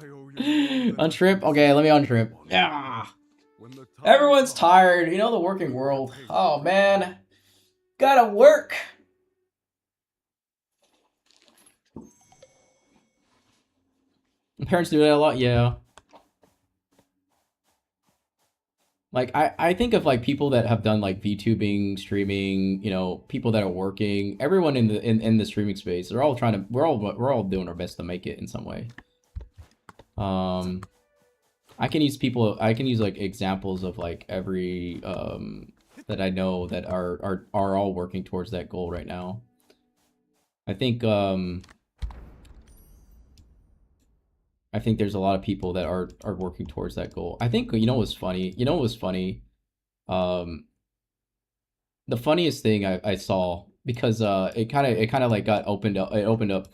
owe you Untrip? Okay, let me untrip. Yeah. Everyone's tired. You know, the working world. Oh, man. Gotta work. Parents do that a lot, yeah. Like, I think of like people that have done like VTubing, streaming, you know, people that are working, everyone in the streaming space, they're all trying to, we're all doing our best to make it in some way. I can use like examples of like every that I know that are all working towards that goal right now. I think there's a lot of people that are working towards that goal. I think, you know what's funny? You know what was funny? The funniest thing I saw, because it kind of like got opened up. It opened up.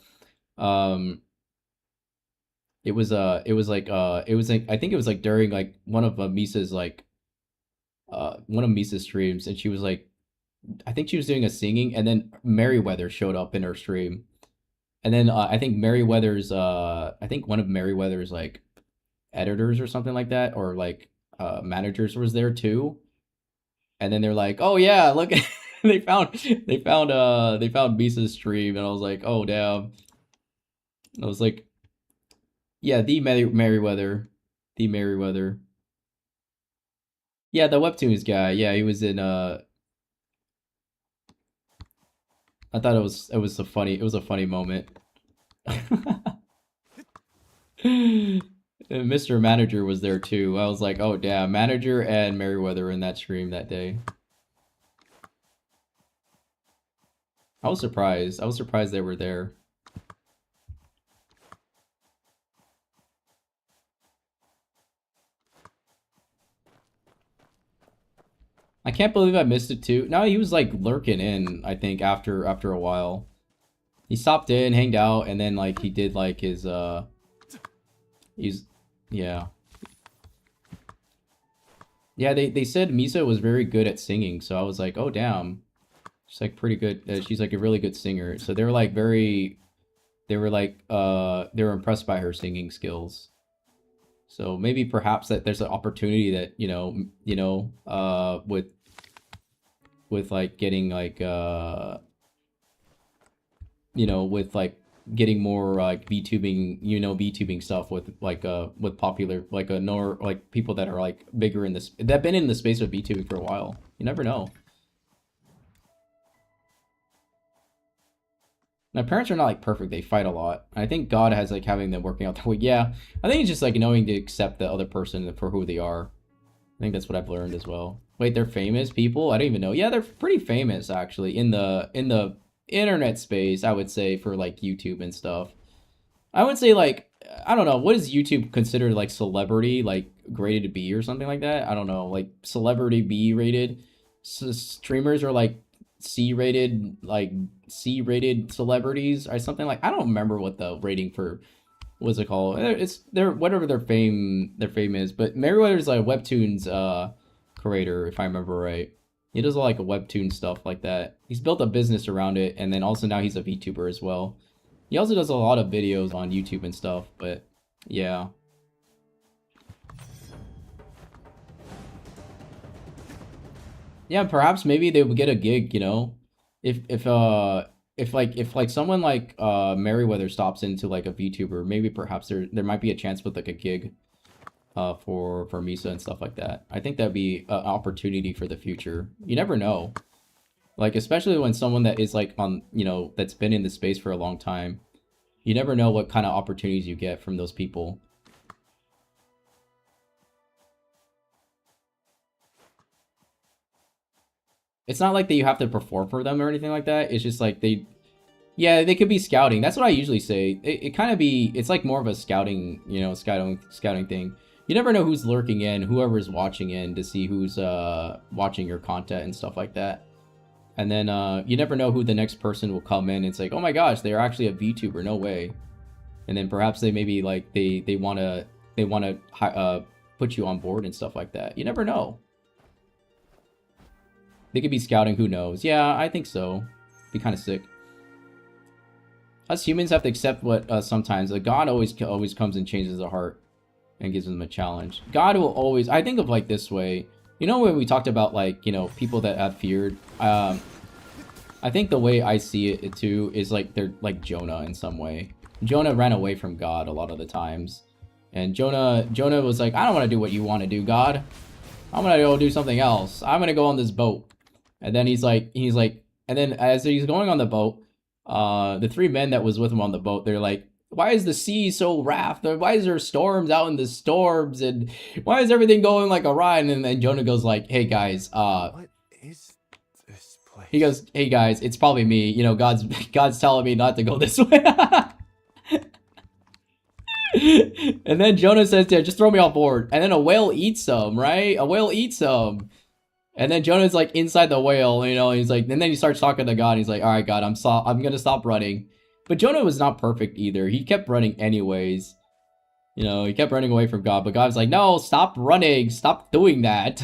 It was like I think it was like during like one of Misa's like one of Misa's streams, and she was like, I think she was doing a singing, and then Merryweather showed up in her stream. And then I think Merryweather's I think one of Merryweather's like editors or something like that, or like managers was there too. And then they're like, "Oh yeah, look, they found Misa's stream," and I was like, "Oh damn." I was like, "Yeah, the Merryweather, the Merryweather." Yeah, the webtoons guy. Yeah, he was in I thought it was a funny moment. Mr. Manager was there too. I was like, oh damn, Manager and Merryweather in that stream that day. I was surprised. I was surprised they were there. I can't believe I missed it too. No, he was like lurking in, I think, after a while. He stopped in, hanged out, and then like he did like his yeah. Yeah, they said Misa was very good at singing, so I was like, oh damn. She's like pretty good. She's like a really good singer. So they were like they they were like they were impressed by her singing skills. So maybe perhaps that there's an opportunity that, with like getting like with like getting more like VTubing, VTubing stuff with like with popular like nor like people that are like bigger in this, that have been in the space of VTubing for a while. You never know. My parents are not like perfect. They fight a lot. I think God has like having them working out that way. Yeah, I think it's just like knowing to accept the other person for who they are. I think that's what I've learned as well. Wait, they're famous people? I don't even know. Yeah, they're pretty famous actually in the internet space, I would say, for like YouTube and stuff. I would say like, I don't know, what is YouTube considered like celebrity, like graded B or something like that? I don't know, like celebrity B rated. Streamers are like C-rated, like C-rated celebrities or something like. I don't remember what the rating for what's it called. It's their whatever their fame is. But Meriwether's like a webtoons creator, if I remember right. He does like a webtoon stuff like that. He's built a business around it, and then also now he's a VTuber as well. He also does a lot of videos on YouTube and stuff. But yeah. Yeah, perhaps maybe they would get a gig, if like someone like Meriwether stops into like a VTuber, maybe perhaps there might be a chance with like a gig for Misa and stuff like that. I think that'd be an opportunity for the future. You never know. Like especially when someone that is like on, that's been in the space for a long time. You never know what kind of opportunities you get from those people. It's not like that you have to perform for them or anything like that. It's just like they could be scouting. That's what I usually say. It kind of be, it's like more of a scouting, scouting thing. You never know who's lurking in, whoever's watching in to see who's watching your content and stuff like that. And then you never know who the next person will come in. It's like, oh my gosh, they're actually a VTuber. No way. And then perhaps they maybe like they wanna put you on board and stuff like that. You never know. They could be scouting, who knows? Yeah, I think so. Be kind of sick. Us humans have to accept what sometimes God always comes and changes the heart and gives them a challenge. God will always, I think of like this way. When we talked about like, people that have feared, I think the way I see it too is like they're like Jonah in some way. Jonah ran away from God a lot of the times. And Jonah was like, I don't want to do what you want to do, God. I'm going to go do something else. I'm going to go on this boat. And then he's like, and then as he's going on the boat, the three men that was with him on the boat, they're like, why is the sea so rough? Why is there storms out in the storms? And why is everything going like awry? And then Jonah goes like, hey guys, What is this place? he goes, hey guys, it's probably me. God's telling me not to go this way. And then Jonah says, yeah, just throw me on board. And then a whale eats him, right? A whale eats him. And then Jonah's like inside the whale, he's like, and then he starts talking to God. He's like, all right, God, I'm gonna stop running. But Jonah was not perfect either. He kept running anyways. He kept running away from God, but God's like, no, stop running. Stop doing that.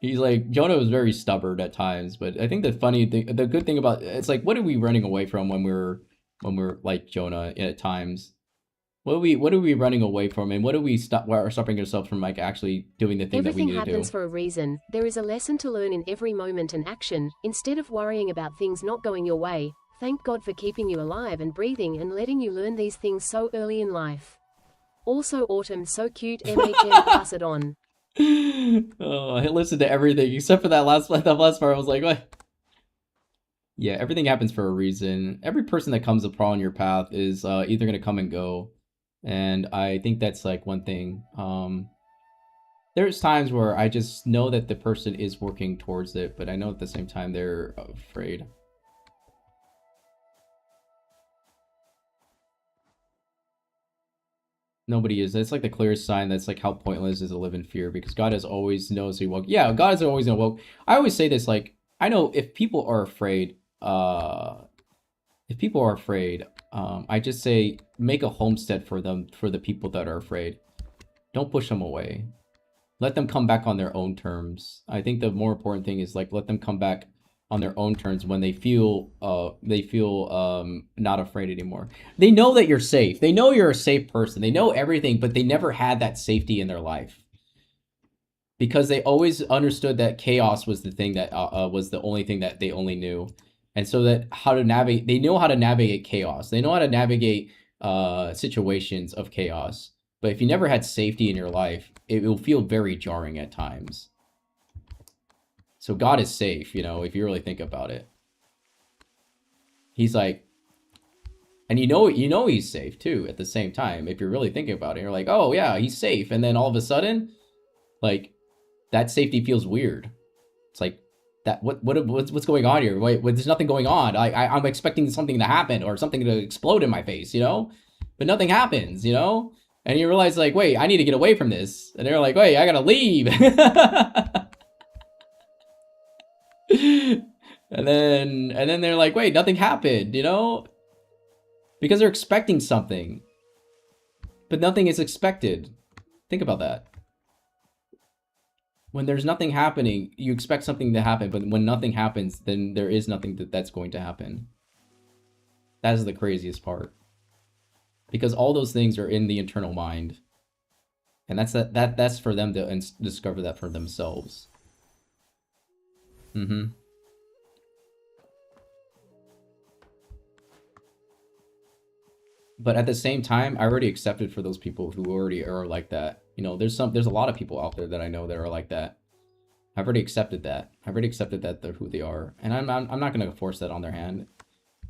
He's like, Jonah was very stubborn at times, but I think the good thing about it's like, what are we running away from when we're like Jonah at times? What are we running away from, and what are we stopping ourselves from like actually doing the thing that we need to do? Everything happens for a reason. There is a lesson to learn in every moment and action. Instead of worrying about things not going your way, thank God for keeping you alive and breathing and letting you learn these things so early in life. Also, Autumn, so cute. MHM, pass it on. Oh, I listened to everything except for that last part. I was like, what? Yeah, everything happens for a reason. Every person that comes upon your path is either gonna come and go. And I think that's like one thing. There's times where I just know that the person is working towards it, but I know at the same time they're afraid. Nobody is. That's like the clearest sign that's like how pointless is to live in fear, because God has always knows he woke. Yeah, God is always gonna woke. I always say this, like, I know if people are afraid, I just say make a homestead for them, for the people that are afraid. Don't push them away. Let them come back on their own terms. I think the more important thing is like let them come back on their own terms when they feel not afraid anymore. They know that you're safe. They know you're a safe person. They know everything, but they never had that safety in their life. Because they always understood that chaos was the thing that was the only thing that they only knew. And so that how to navigate, they know how to navigate chaos. They know how to navigate situations of chaos. But if you never had safety in your life, it will feel very jarring at times. So God is safe, you know, if you really think about it. He's like, and you know he's safe too at the same time. If you're really thinking about it, you're like, oh yeah, he's safe. And then all of a sudden, like, that safety feels weird. It's like, that what's going on here? Wait, there's nothing going on. I'm expecting something to happen or something to explode in my face, you know? But nothing happens, you know? And you realize, like, wait, I need to get away from this. And they're like, wait, I gotta leave. and then they're like, wait, nothing happened, you know? Because they're expecting something. But nothing is expected. Think about that. When there's nothing happening, you expect something to happen, but when nothing happens, then there is nothing that's going to happen. That is the craziest part. Because all those things are in the internal mind. And that's for them to discover that for themselves. Mm-hmm. But at the same time, I already accepted for those people who already are like that. You know, there's a lot of people out there that I know that are like that. I've already accepted that. I've already accepted that they're who they are, and I'm not gonna force that on their hand.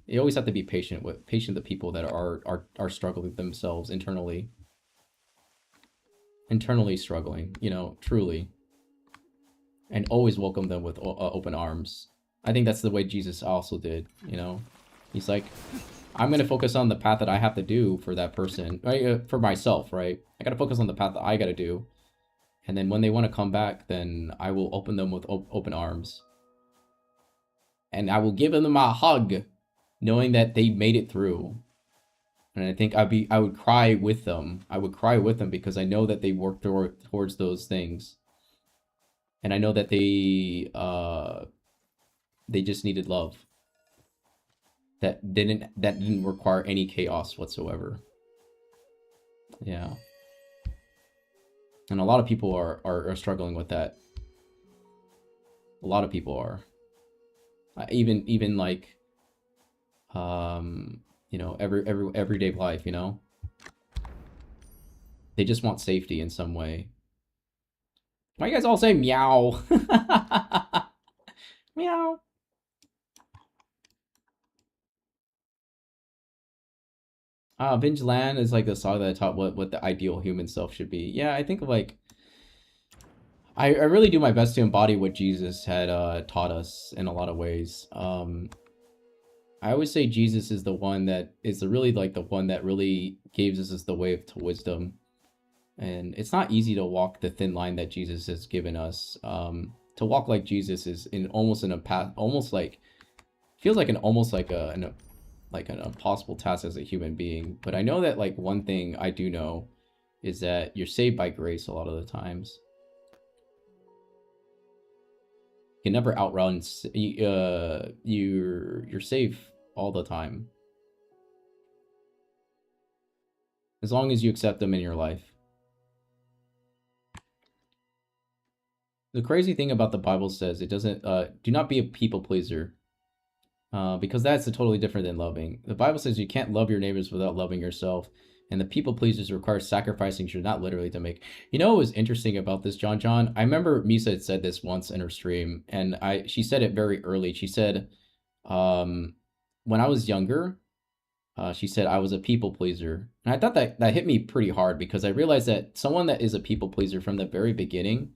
You always have to be patient with the people that are struggling themselves internally struggling. You know, truly, and always welcome them with open arms. I think that's the way Jesus also did. You know, he's like, I'm going to focus on the path that I have to do for that person, right? For myself, right? I got to focus on the path that I got to do. And then when they want to come back, then I will open them with open arms. And I will give them a hug, knowing that they made it through. And I think I would cry with them. I would cry with them because I know that they worked towards those things. And I know that they just needed love. That didn't require any chaos whatsoever. Yeah. And a lot of people are struggling with that. A lot of people are. Even like you know, everyday life, you know? They just want safety in some way. Why you guys all say meow? Meow. Binge Land is like the song that taught what the ideal human self should be. Yeah, I think like I really do my best to embody what Jesus had taught us in a lot of ways. I always say Jesus is the one that is really like the one that really gives us the way to wisdom. And it's not easy to walk the thin line that Jesus has given us. To walk like Jesus is almost in a path, almost like feels like an impossible task as a human being. But I know that like one thing I do know is that you're saved by grace a lot of the times. You can never outrun. You're safe all the time, as long as you accept them in your life. The crazy thing about the Bible says it doesn't. Do not be a people pleaser. Because that's totally different than loving. The Bible says you can't love your neighbors without loving yourself. And the people pleasers require sacrificing should not literally to make. You know what was interesting about this, John? I remember Misa had said this once in her stream, and she said it very early. She said, when I was younger, she said I was a people pleaser. And I thought that hit me pretty hard because I realized that someone that is a people pleaser from the very beginning,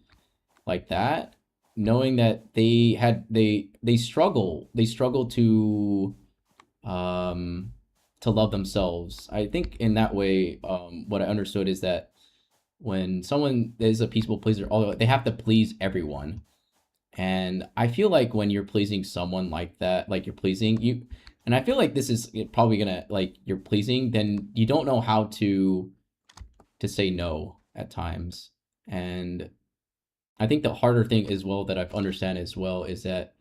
like that, knowing that they struggle to love themselves. I think in that way, what I understood is that when someone is a people pleaser, although they have to please everyone. And I feel like when you're pleasing someone like that, like you're pleasing you, and I feel like this is probably gonna, like, you're pleasing, then you don't know how to say no at times. And I think the harder thing as well that I've understand as well is that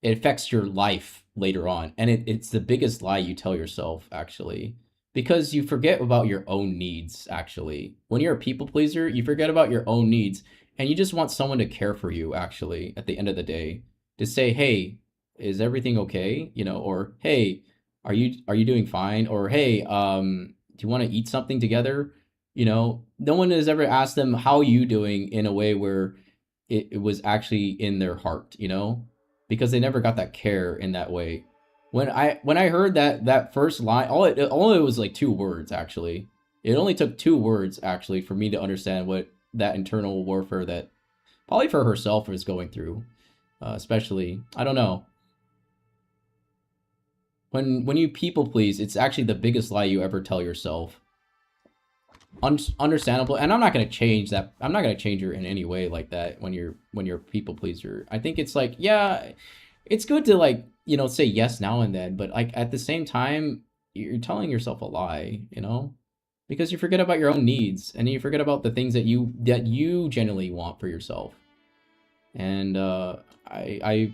it affects your life later on. And it's the biggest lie you tell yourself, actually. Because you forget about your own needs, actually. When you're a people pleaser, you forget about your own needs. And you just want someone to care for you, actually, at the end of the day. To say, hey, is everything okay? You know, or hey, are you doing fine? Or hey, do you want to eat something together? You know, no one has ever asked them how are you doing in a way where it was actually in their heart, you know? Because they never got that care in that way. When I heard that first line, all it was like 2 words actually. It only took 2 words actually for me to understand what that internal warfare that probably for herself is going through, especially I don't know. When you people please, it's actually the biggest lie you ever tell yourself. Understandable, and I'm not gonna change that. I'm not gonna change her in any way like that. When you're a people pleaser, I think it's like, yeah, it's good to like, you know, say yes now and then, but like at the same time, you're telling yourself a lie, you know, because you forget about your own needs and you forget about the things that you genuinely want for yourself. And I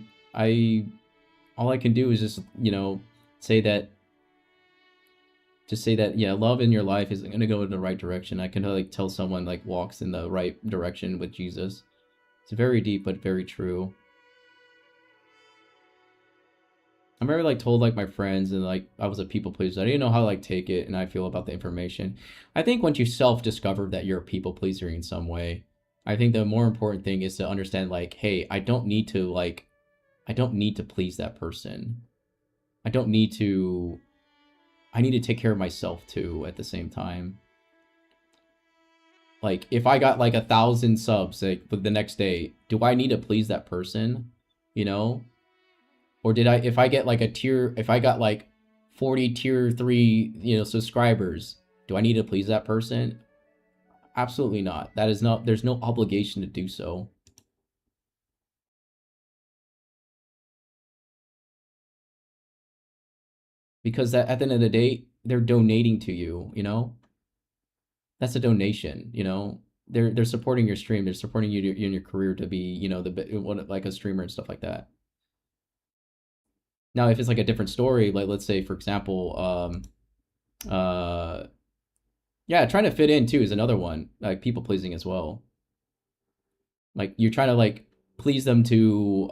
all I can do is just, you know, say that yeah, love in your life is going to go in the right direction. I can like tell someone like walks in the right direction with Jesus. It's very deep but very true. I remember like told like my friends and like I was a people pleaser. I didn't know how to like take it and I feel about the information. I think once you self-discover that you're a people pleaser in some way, I think the more important thing is to understand like, hey, I don't need to please that person. I don't need to I need to take care of myself too at the same time. Like if I got like 1,000 subs like the next day, do I need to please that person? You know? Or if I get like if I got like 40 tier 3, you know, subscribers, do I need to please that person? Absolutely not. There's no obligation to do so. Because at the end of the day, they're donating to you, you know? That's a donation, you know? They're supporting your stream, they're supporting you in your career to be, you know, like a streamer and stuff like that. Now, if it's like a different story, like let's say, for example, yeah, trying to fit in too is another one, like people pleasing as well. Like you're trying to like please them to,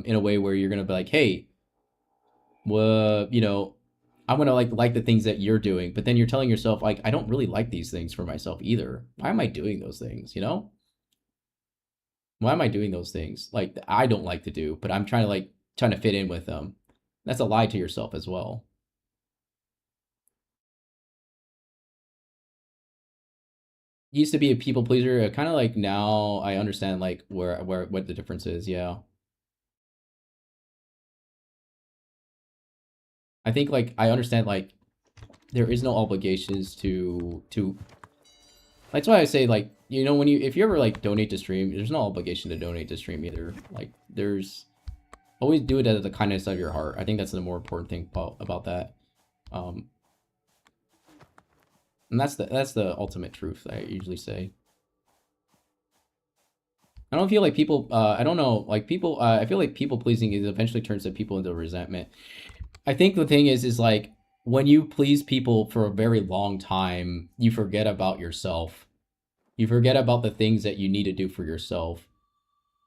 in a way where you're gonna be like, hey, well, you know, I'm gonna like the things that you're doing, but then you're telling yourself like, I don't really like these things for myself either. Why am I doing those things? You know? Why am I doing those things like I don't like to do, but I'm trying to fit in with them? That's a lie to yourself as well. Used to be a people pleaser, kind of like now I understand like where what the difference is. Yeah, I think like I understand like there is no obligations to. That's why I say like, you know, if you ever like donate to stream, there's no obligation to donate to stream either. Like there's always do it out of the kindness of your heart. I think that's the more important thing about that. And that's the ultimate truth I usually say. I don't feel like people, I don't know, like people, I feel like people pleasing is eventually turns to people into resentment. I think the thing is like, when you please people for a very long time, you forget about yourself. You forget about the things that you need to do for yourself.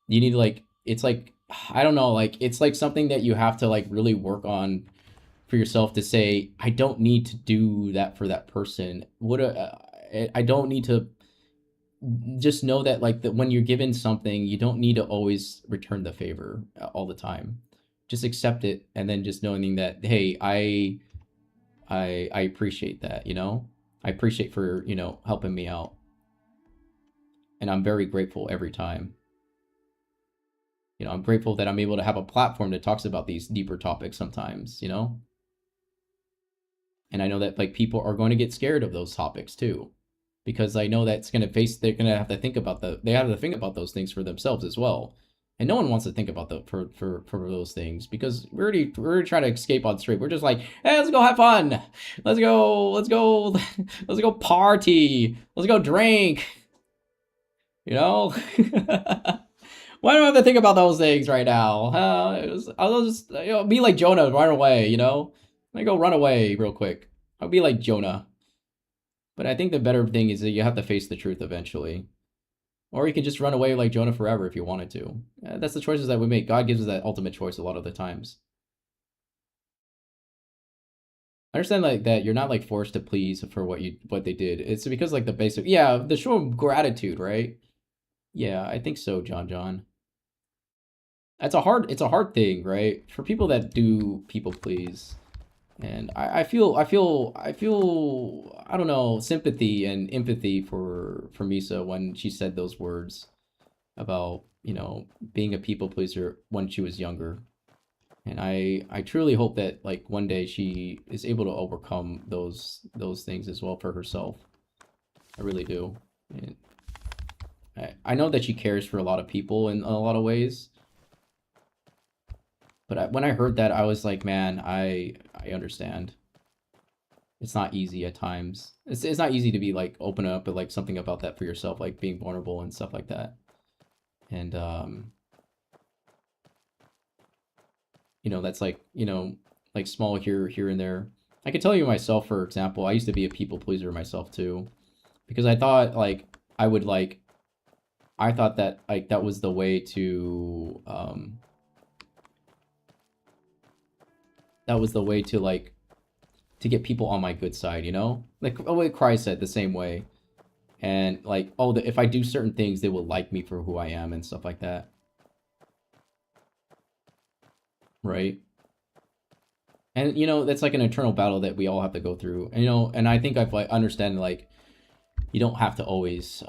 You need to like, it's like, I don't know, like, it's like something that you have to like really work on for yourself to say, I don't need to do that for that person. I don't need to just know that like that when you're given something, you don't need to always return the favor all the time. Just accept it and then just knowing that, hey, I appreciate that, you know? I appreciate for, you know, helping me out. And I'm very grateful every time. You know, I'm grateful that I'm able to have a platform that talks about these deeper topics sometimes, you know? And I know that like people are going to get scared of those topics too. Because I know that's going to they're going to have to think about they have to think about those things for themselves as well. And no one wants to think about for those things because we're already trying to escape on stream. We're just like, hey, let's go have fun. Let's go party. Let's go drink. You know? Why do I have to think about those things right now? I'll just be like Jonah, run away. I go run away real quick. I'll be like Jonah. But I think the better thing is that you have to face the truth eventually. Or you can just run away like Jonah forever if you wanted to. That's the choices that we make. God gives us that ultimate choice a lot of the times. I understand like that you're not like forced to please for what they did. It's because like the basic the show of gratitude, right? Yeah, I think so, John. It's a hard thing, right? For people that do people please. And I feel I don't know, sympathy and empathy for Misa when she said those words about, being a people pleaser when she was younger. And I truly hope that like one day she is able to overcome those things as well for herself. I really do. And I know that she cares for a lot of people in a lot of ways. But when I heard that, I was like, man, I understand. It's not easy at times. It's not easy to be like open up but like something about that for yourself, like being vulnerable and stuff like that. And that's like, like small here and there. I can tell you myself, for example, I used to be a people pleaser myself too. Because I thought like I thought that like that was the way to like to get people on my good side, like what Christ said the same way. And like, oh, if I do certain things, they will like me for who I am and stuff like that, right? And that's like an eternal battle that we all have to go through. And and I think I've like understand like you don't have to always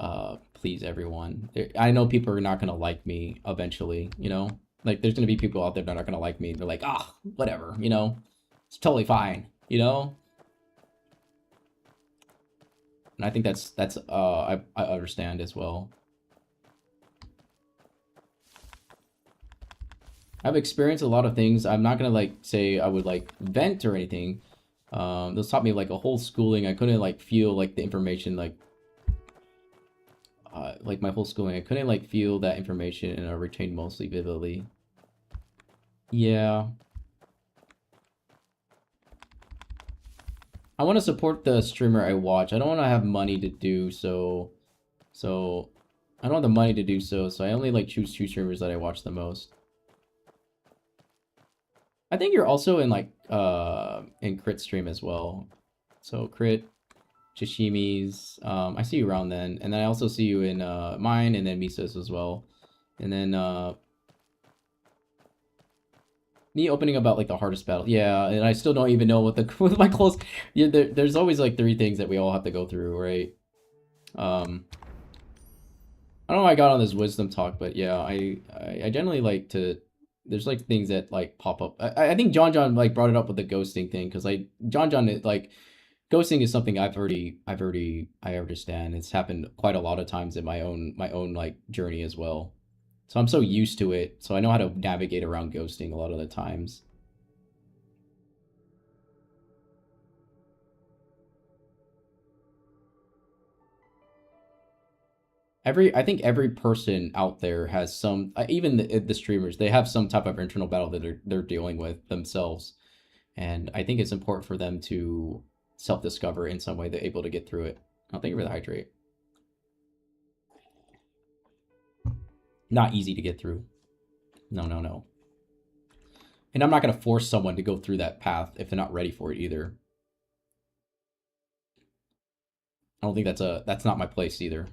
please everyone. I know people are not gonna like me eventually, like there's gonna be people out there that are not gonna like me. They're like, whatever, it's totally fine, And I think that's I understand as well. I've experienced a lot of things. I'm not gonna like say I would like vent or anything. Those taught me like a whole schooling. I couldn't like feel like the information like my whole schooling. I couldn't like feel that information and I retained mostly vividly. Yeah. I want to support the streamer I watch. I don't want to have money to do so. So I don't have the money to do so. So I only like choose two streamers that I watch the most. I think you're also in like in Crit stream as well. So Crit, Chishimi's, I see you around then. And then I also see you in mine and then Misa's as well. And then me opening about like the hardest battle. Yeah, and I still don't even know what with my close. Yeah, there's always like 3 things that we all have to go through, right? I don't know how I got on this wisdom talk, but yeah, I generally like to. There's like things that like pop up. I think John like brought it up with the ghosting thing because like John like ghosting is something I understand. It's happened quite a lot of times in my own like journey as well. So I'm so used to it, so I know how to navigate around ghosting a lot of the times. I think every person out there has some, even the streamers, they have some type of internal battle that they're dealing with themselves, and I think it's important for them to self-discover in some way they're able to get through it. I'll thank you for the hydrate. Not easy to get through. No. And I'm not going to force someone to go through that path if they're not ready for it either. I don't think that's not my place either.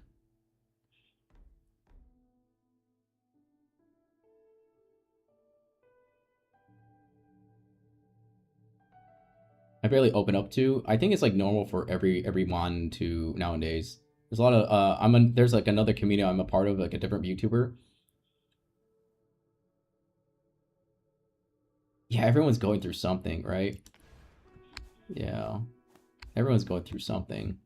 I barely open up to. I think it's like normal for every mon to nowadays. There's a lot of there's like another community I'm a part of, like a different YouTuber. Yeah, everyone's going through something, right? Yeah. Everyone's going through something.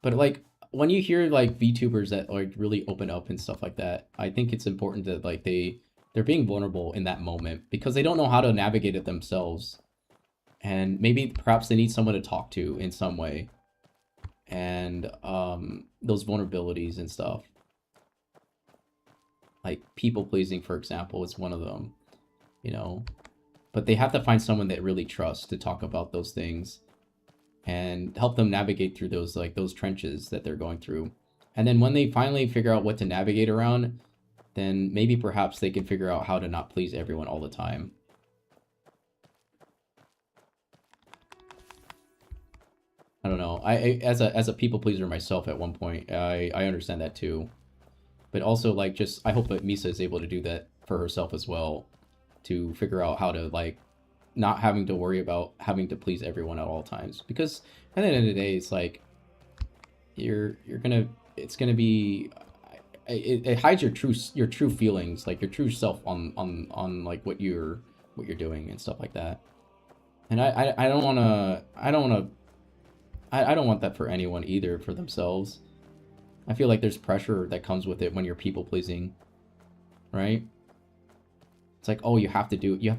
But like when you hear like VTubers that like really open up and stuff like that, I think it's important that like they're being vulnerable in that moment because they don't know how to navigate it themselves. And maybe perhaps they need someone to talk to in some way. And those vulnerabilities and stuff. like people pleasing, for example, is one of them, you know. But they have to find someone that really trusts to talk about those things and help them navigate through those those trenches that they're going through. And then when they finally figure out what to navigate around, then maybe perhaps they can figure out how to not please everyone all the time. I don't know. I as a people pleaser myself at one point, I understand that too. But also like just I hope that Misa is able to do that for herself as well, to figure out how to like not having to worry about having to please everyone at all times. Because at the end of the day, it's like it's gonna be it hides your true feelings, like your true self on like what you're doing and stuff like that. And I don't want that for anyone either, for themselves. I feel like there's pressure that comes with it when you're people pleasing, right? It's like, oh, you have to do this, you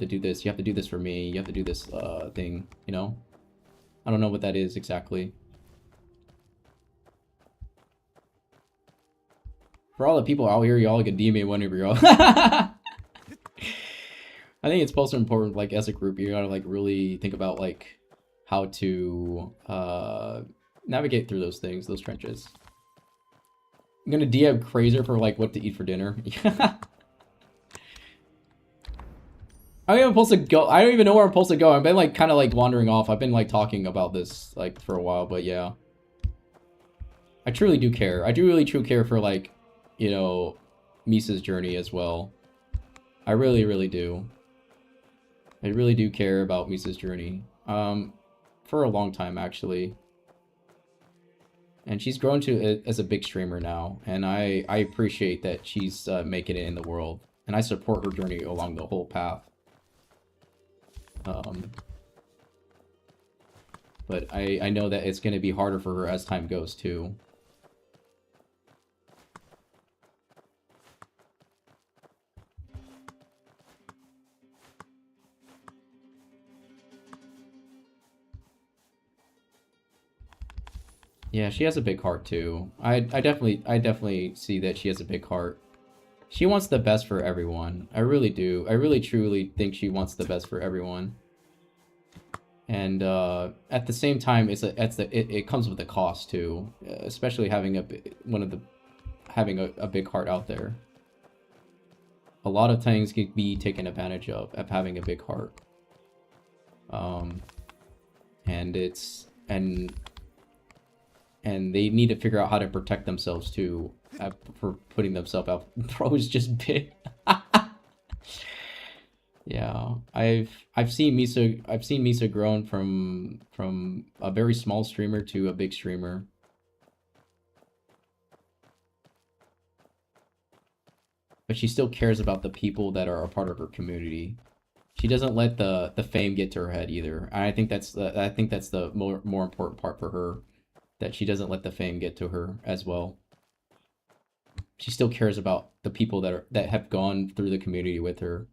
have to do this for me, you have to do this thing, you know? I don't know what that is exactly. For all the people out here, y'all can DM me whenever y'all. I think it's also important, like as a group, you gotta like really think about like how to navigate through those things, those trenches. I'm gonna DM Crazer for like what to eat for dinner. I don't even supposed to go. I don't even know where I'm supposed to go. I've been like kind of like wandering off. I've been like talking about this like for a while, but yeah. I truly do care. I do really truly care for like, you know, Misa's journey as well. I really, really do. I really do care about Misa's journey. For a long time actually. And she's grown to as a big streamer now, and I appreciate that she's making it in the world, and I support her journey along the whole path. But I know that it's going to be harder for her as time goes too. Yeah, she has a big heart too. I definitely see that she has a big heart. She wants the best for everyone. I really do. I really truly think she wants the best for everyone. And at the same time, it comes with a cost too, especially having a big heart out there. A lot of things can be taken advantage of having a big heart. And they need to figure out how to protect themselves too, for putting themselves out. Bro is just big. Yeah, I've seen Misa grown from a very small streamer to a big streamer. But she still cares about the people that are a part of her community. She doesn't let the fame get to her head either. And I think that's the more important part for her, that she doesn't let the fame get to her as well. She still cares about the people that have gone through the community with her.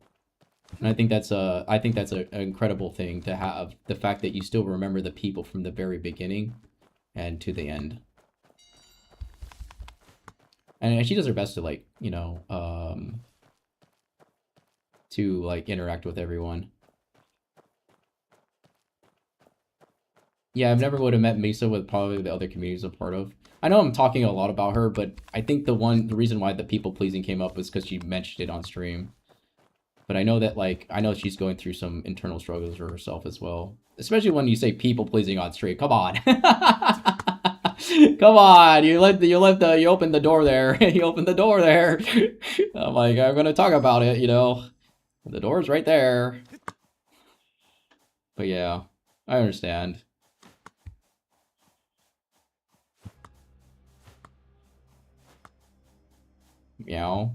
And I think that's an incredible thing to have, the fact that you still remember the people from the very beginning and to the end. And she does her best to like, you know, to like interact with everyone. Yeah, I've never would have met Misa with probably the other communities I'm part of. I know I'm talking a lot about her, but I think the reason why the people pleasing came up was because she mentioned it on stream. But I know that I know she's going through some internal struggles for herself as well. Especially when you say people pleasing on stream. Come on. Come on. You opened the door there. You opened the door there. I'm like, I'm gonna talk about it, you know. The door's right there. But yeah, I understand. Meow.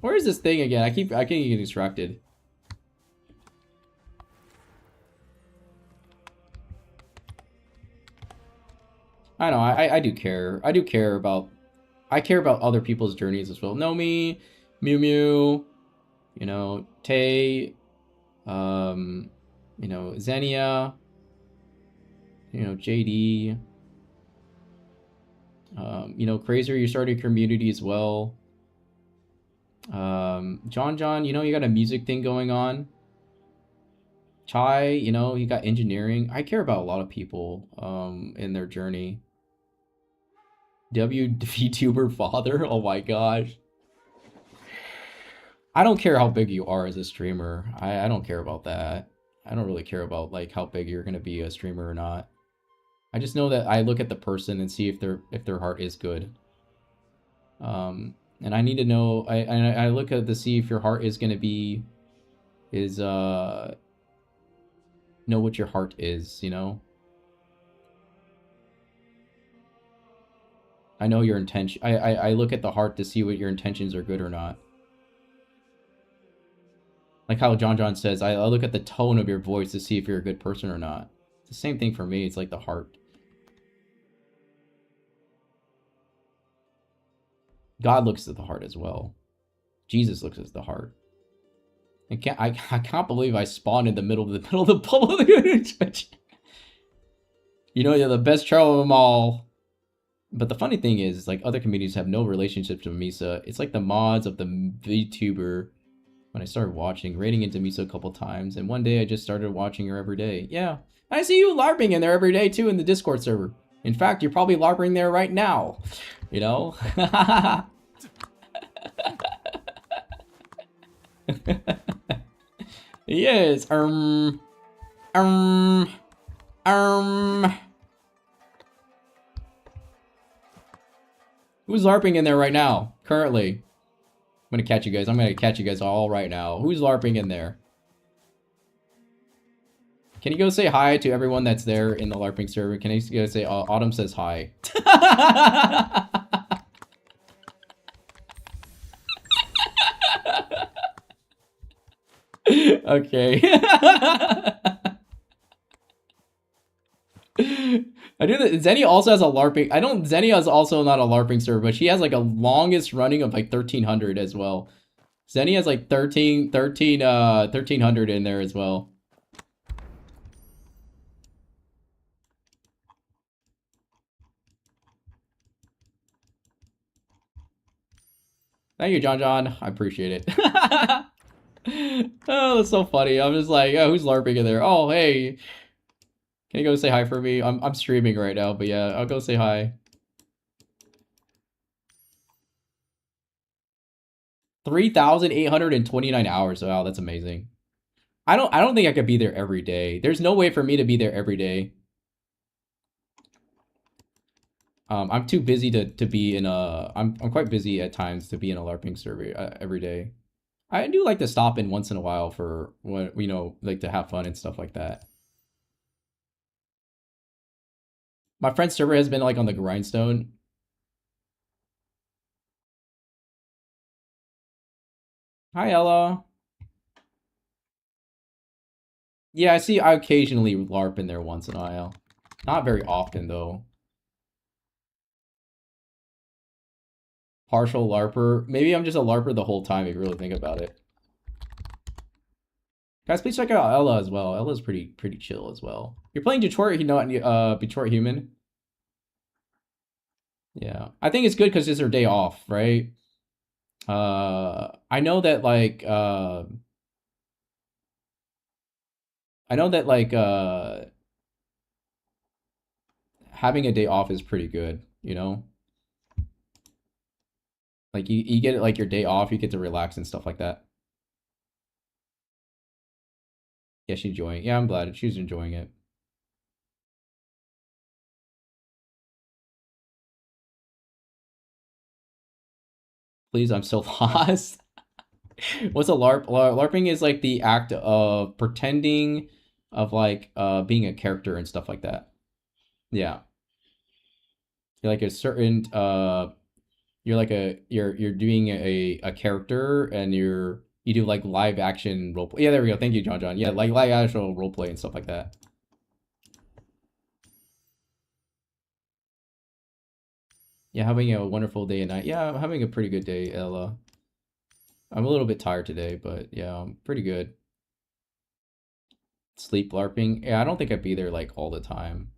Where is this thing again? I can't get distracted. I know, I do care. I care about other people's journeys as well. Nomi, Mew Mew, you know, Tay, you know, Xenia, you know, JD, you know, Crazer, you started a community as well. John, you know, you got a music thing going on. Chai, you know, you got engineering. I care about a lot of people in their journey. VTuber father? Oh my gosh. I don't care how big you are as a streamer. I don't care about that. I don't really care about like how big you're gonna be a streamer or not. I just know that I look at the person and see if their heart is good. And I need to know. I look at to see if your heart is gonna be know what your heart is. You know. I know your intention. I look at the heart to see what your intentions are good or not. Like how John says, I look at the tone of your voice to see if you're a good person or not. It's the same thing for me. It's like the heart. God looks at the heart as well. Jesus looks at the heart. I can't believe I spawned in the middle of the public. You know, you're the best troll of them all. But the funny thing is, like, other communities have no relationships with Misa. It's like the mods of the VTuber. When I started watching, raiding into Misa a couple times, and one day I just started watching her every day. Yeah, I see you LARPing in there every day too in the Discord server. In fact, you're probably LARPing there right now. You know? Yes. Who's LARPing in there right now? Currently. I'm gonna catch you guys. I'm gonna catch you guys all right now. Who's LARPing in there? Can you go say hi to everyone that's there in the LARPing server? Can you go say, Autumn says hi. Okay. I do that. Zenny also has a LARPing. I don't. Zenny is also not a LARPing server, but she has like a longest running of like 1300 as well. Zenny has like 1300 in there as well. Thank you, John. I appreciate it. Oh, that's so funny. I'm just like, oh, who's LARPing in there? Oh, hey. Can you go say hi for me? I'm streaming right now, but yeah, I'll go say hi. 3,829 hours. Wow, that's amazing. I don't think I could be there every day. There's no way for me to be there every day. I'm too busy to be in a. I'm quite busy at times to be in a LARPing server every day. I do like to stop in once in a while for what, you know, like to have fun and stuff like that. My friend's server has been like on the grindstone. Hi, Ella. Yeah, I occasionally LARP in there once in a while. Not very often though. Partial LARPer. Maybe I'm just a LARPer the whole time if you really think about it. Guys, please check out Ella as well. Ella's pretty chill as well. You're playing Detroit, you know, Detroit Human. Yeah, I think it's good because it's her day off, right? I know that like having a day off is pretty good, you know? Like you get it like your day off, you get to relax and stuff like that. Yeah, she's enjoying it. Yeah, I'm glad she's enjoying it. Please, I'm so lost. What's a LARP? LARPing is like the act of pretending of like being a character and stuff like that. Yeah. You're like a certain you're like you're doing a character and you do like live action role play. Yeah, there we go. Thank you, John. Yeah, like live actual role play and stuff like that. Yeah, having a wonderful day and night. Yeah, I'm having a pretty good day, Ella. I'm a little bit tired today, but yeah, I'm pretty good. Sleep LARPing. Yeah, I don't think I'd be there like all the time.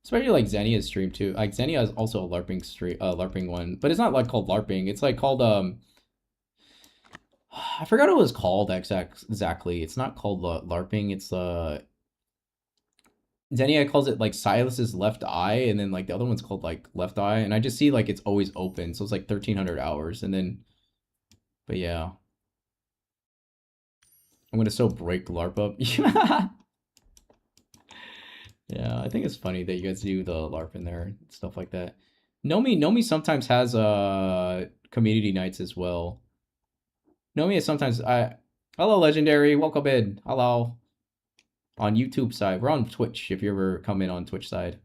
Especially like Xenia's stream too. Like Xenia is also a LARPing stream, LARPing one, but it's not like called LARPing. It's like called I forgot what it was called exactly. It's not called LARPing. It's Zenia calls it like Silas's left eye, and then like the other one's called like left eye, and I just see like it's always open, so it's like 1,300 hours, and then, but yeah, I'm gonna so break LARP up. Yeah, I think it's funny that you guys do the LARP in there and stuff like that. Nomi sometimes has community nights as well. Nomi is sometimes I hello legendary, welcome in. Hello. On YouTube side. We're on Twitch if you ever come in on Twitch side.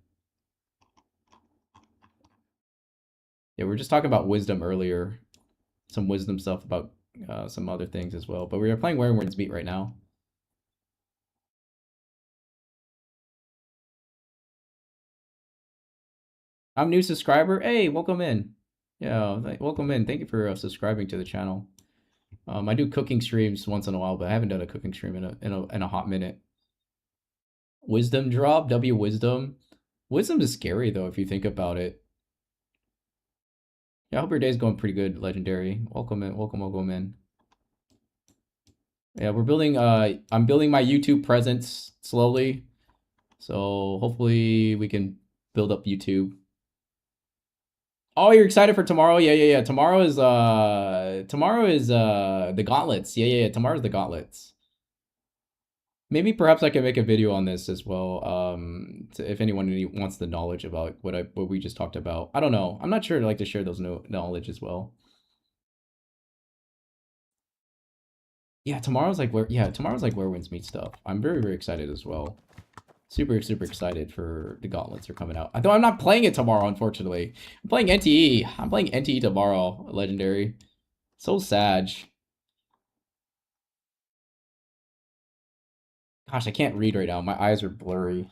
Yeah, we were just talking about wisdom earlier. Some wisdom stuff about some other things as well. But we are playing Where Words Meet right now. I'm new subscriber. Hey, welcome in. Yeah, welcome in. Thank you for subscribing to the channel. I do cooking streams once in a while, but I haven't done a cooking stream in a hot minute. Wisdom drop, W wisdom. Wisdom is scary though if you think about it. Yeah, I hope your day's going pretty good, legendary. Welcome in, welcome in. Yeah, we're building I'm building my YouTube presence slowly. So hopefully we can build up YouTube. Oh, you're excited for tomorrow? Yeah. Tomorrow is the gauntlets. Yeah. Tomorrow's the gauntlets. Maybe perhaps I can make a video on this as well. If anyone wants the knowledge about what we just talked about. I don't know. I'm not sure I'd like to share those knowledge as well. Yeah, tomorrow's like where winds meet stuff. I'm very excited as well. Super excited for the gauntlets are coming out. Though I'm not playing it tomorrow, unfortunately. I'm playing NTE. I'm playing NTE tomorrow, legendary. So sad. Gosh, I can't read right now. My eyes are blurry.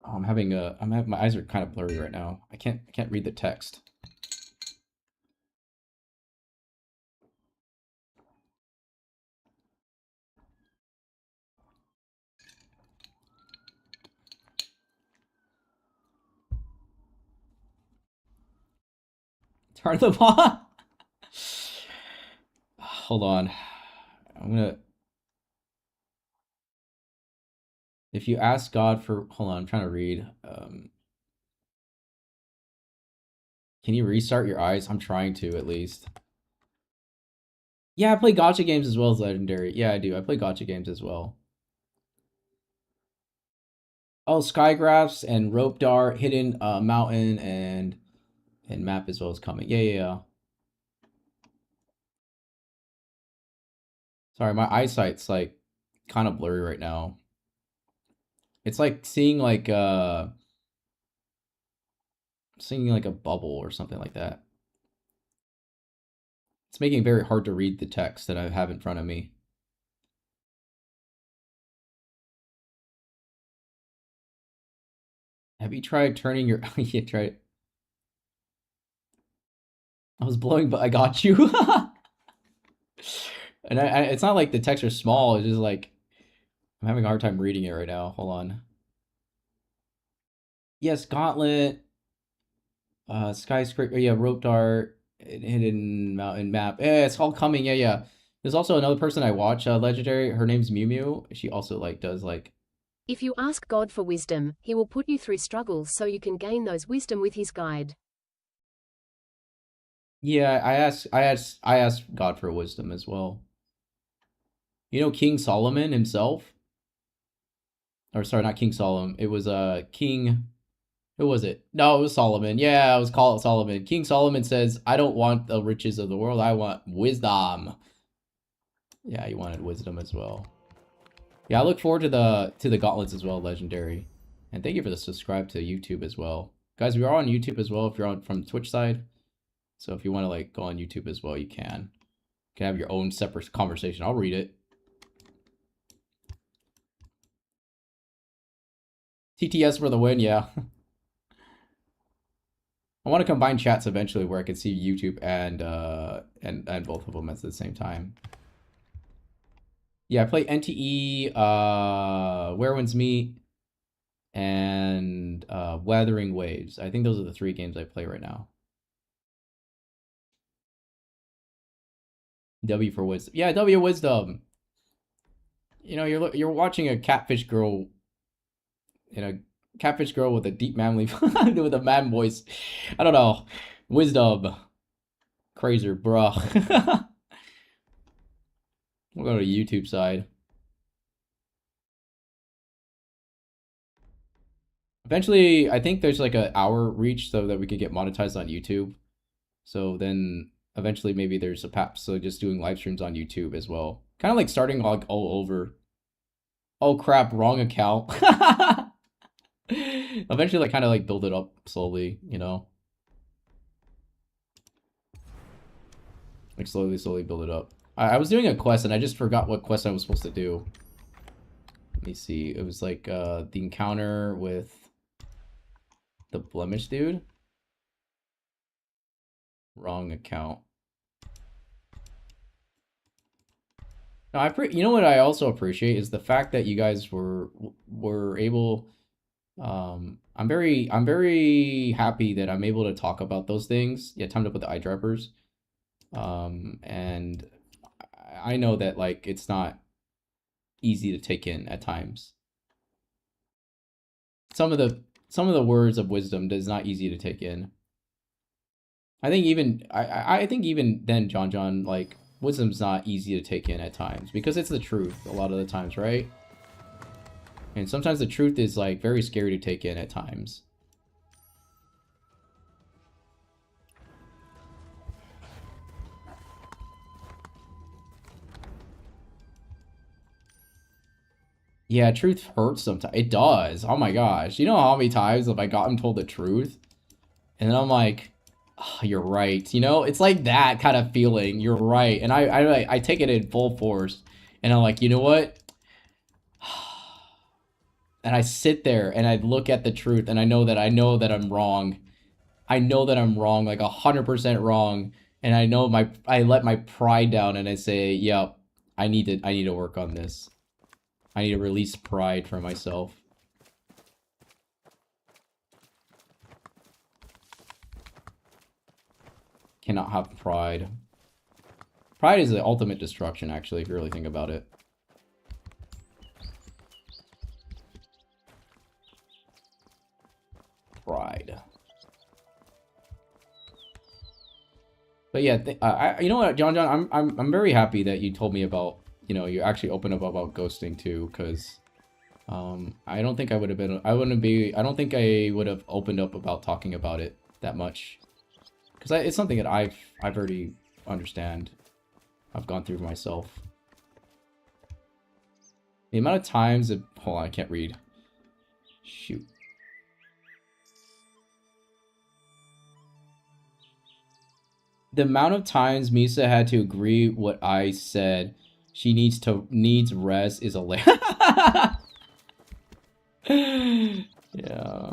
Oh, my eyes are kind of blurry right now. I can't read the text. Turn them on. Hold on. If you ask God for, hold on, I'm trying to read. Can you restart your eyes? I'm trying to, at least. Yeah, I play gacha games as well as legendary. Yeah, I do. I play gacha games as well. Oh, Skygraphs and Rope Dart, Hidden Mountain, and Map as well as coming. Yeah. Sorry, my eyesight's like kind of blurry right now. It's like seeing like a bubble or something like that. It's making it very hard to read the text that I have in front of me. Have you tried turning your yeah, try it. I was blowing, but I got you. And it's not like the text are small, it's just like I'm having a hard time reading it right now. Hold on. Yes, Gauntlet, Skyscraper, yeah, Rope Dart, Hidden Mountain Map. Yeah, it's all coming. Yeah. There's also another person I watch, Legendary. Her name's Mew Mew. She also like does like. If you ask God for wisdom, he will put you through struggles so you can gain those wisdom with his guide. Yeah, I asked God for wisdom as well. You know King Solomon himself? Or sorry, not King Solomon. It was King. Who was it? No, it was Solomon. Yeah, it was called Solomon. King Solomon says, "I don't want the riches of the world. I want wisdom." Yeah, he wanted wisdom as well. Yeah, I look forward to the gauntlets as well, legendary. And thank you for the subscribe to YouTube as well. Guys, we are on YouTube as well if you're on from the Twitch side. So if you want to like go on YouTube as well, you can. You can have your own separate conversation. I'll read it. TTS for the win, yeah. I want to combine chats eventually where I can see YouTube and both of them at the same time. Yeah, I play NTE, Where Winds Meet, and Wuthering Waves. I think those are the 3 games I play right now. W for wisdom. Yeah, W wisdom. You know, you're watching a catfish girl, catfish girl with a deep manly with a man voice. I don't know. Wisdom. Crazer, bruh. We'll go to YouTube side. Eventually, I think there's like an hour reach so that we could get monetized on YouTube. So then eventually maybe there's a path. So just doing live streams on YouTube as well. Kind of like starting like all over. Oh crap, wrong account. Eventually like kind of like build it up slowly, you know? Like slowly build it up. I was doing a quest and I just forgot what quest I was supposed to do. Let me see. It was like the encounter with the blemish dude. Wrong account. No, you know what I also appreciate is the fact that you guys were able. I'm very happy that I'm able to talk about those things. Yeah, time to put the eye droppers. And I know that like it's not easy to take in at times. Some of the words of wisdom is not easy to take in. I think even then, John, like wisdom's not easy to take in at times because it's the truth a lot of the times, right? And sometimes the truth is like very scary to take in at times. Yeah, truth hurts sometimes. It does. Oh my gosh. You know how many times have I gotten told the truth? And then I'm like, oh, you're right. You know, it's like that kind of feeling. You're right. And I take it in full force. And I'm like, you know what? And I sit there and I look at the truth and I know that I'm wrong. I know that I'm wrong, like 100% wrong. And I let my pride down and I say, yep, I need to work on this. I need to release pride from myself. Cannot have pride. Pride is the ultimate destruction, actually, if you really think about it. Pride. But yeah, you know what, John, I'm very happy that you told me about, you know, you actually opened up about ghosting too, because I don't think I would have been, I don't think I would have opened up about talking about it that much, because it's something that I've already understand. I've gone through myself. The amount of times that, hold on, I can't read. Shoot. The amount of times Misa had to agree what I said, she needs rest is a yeah.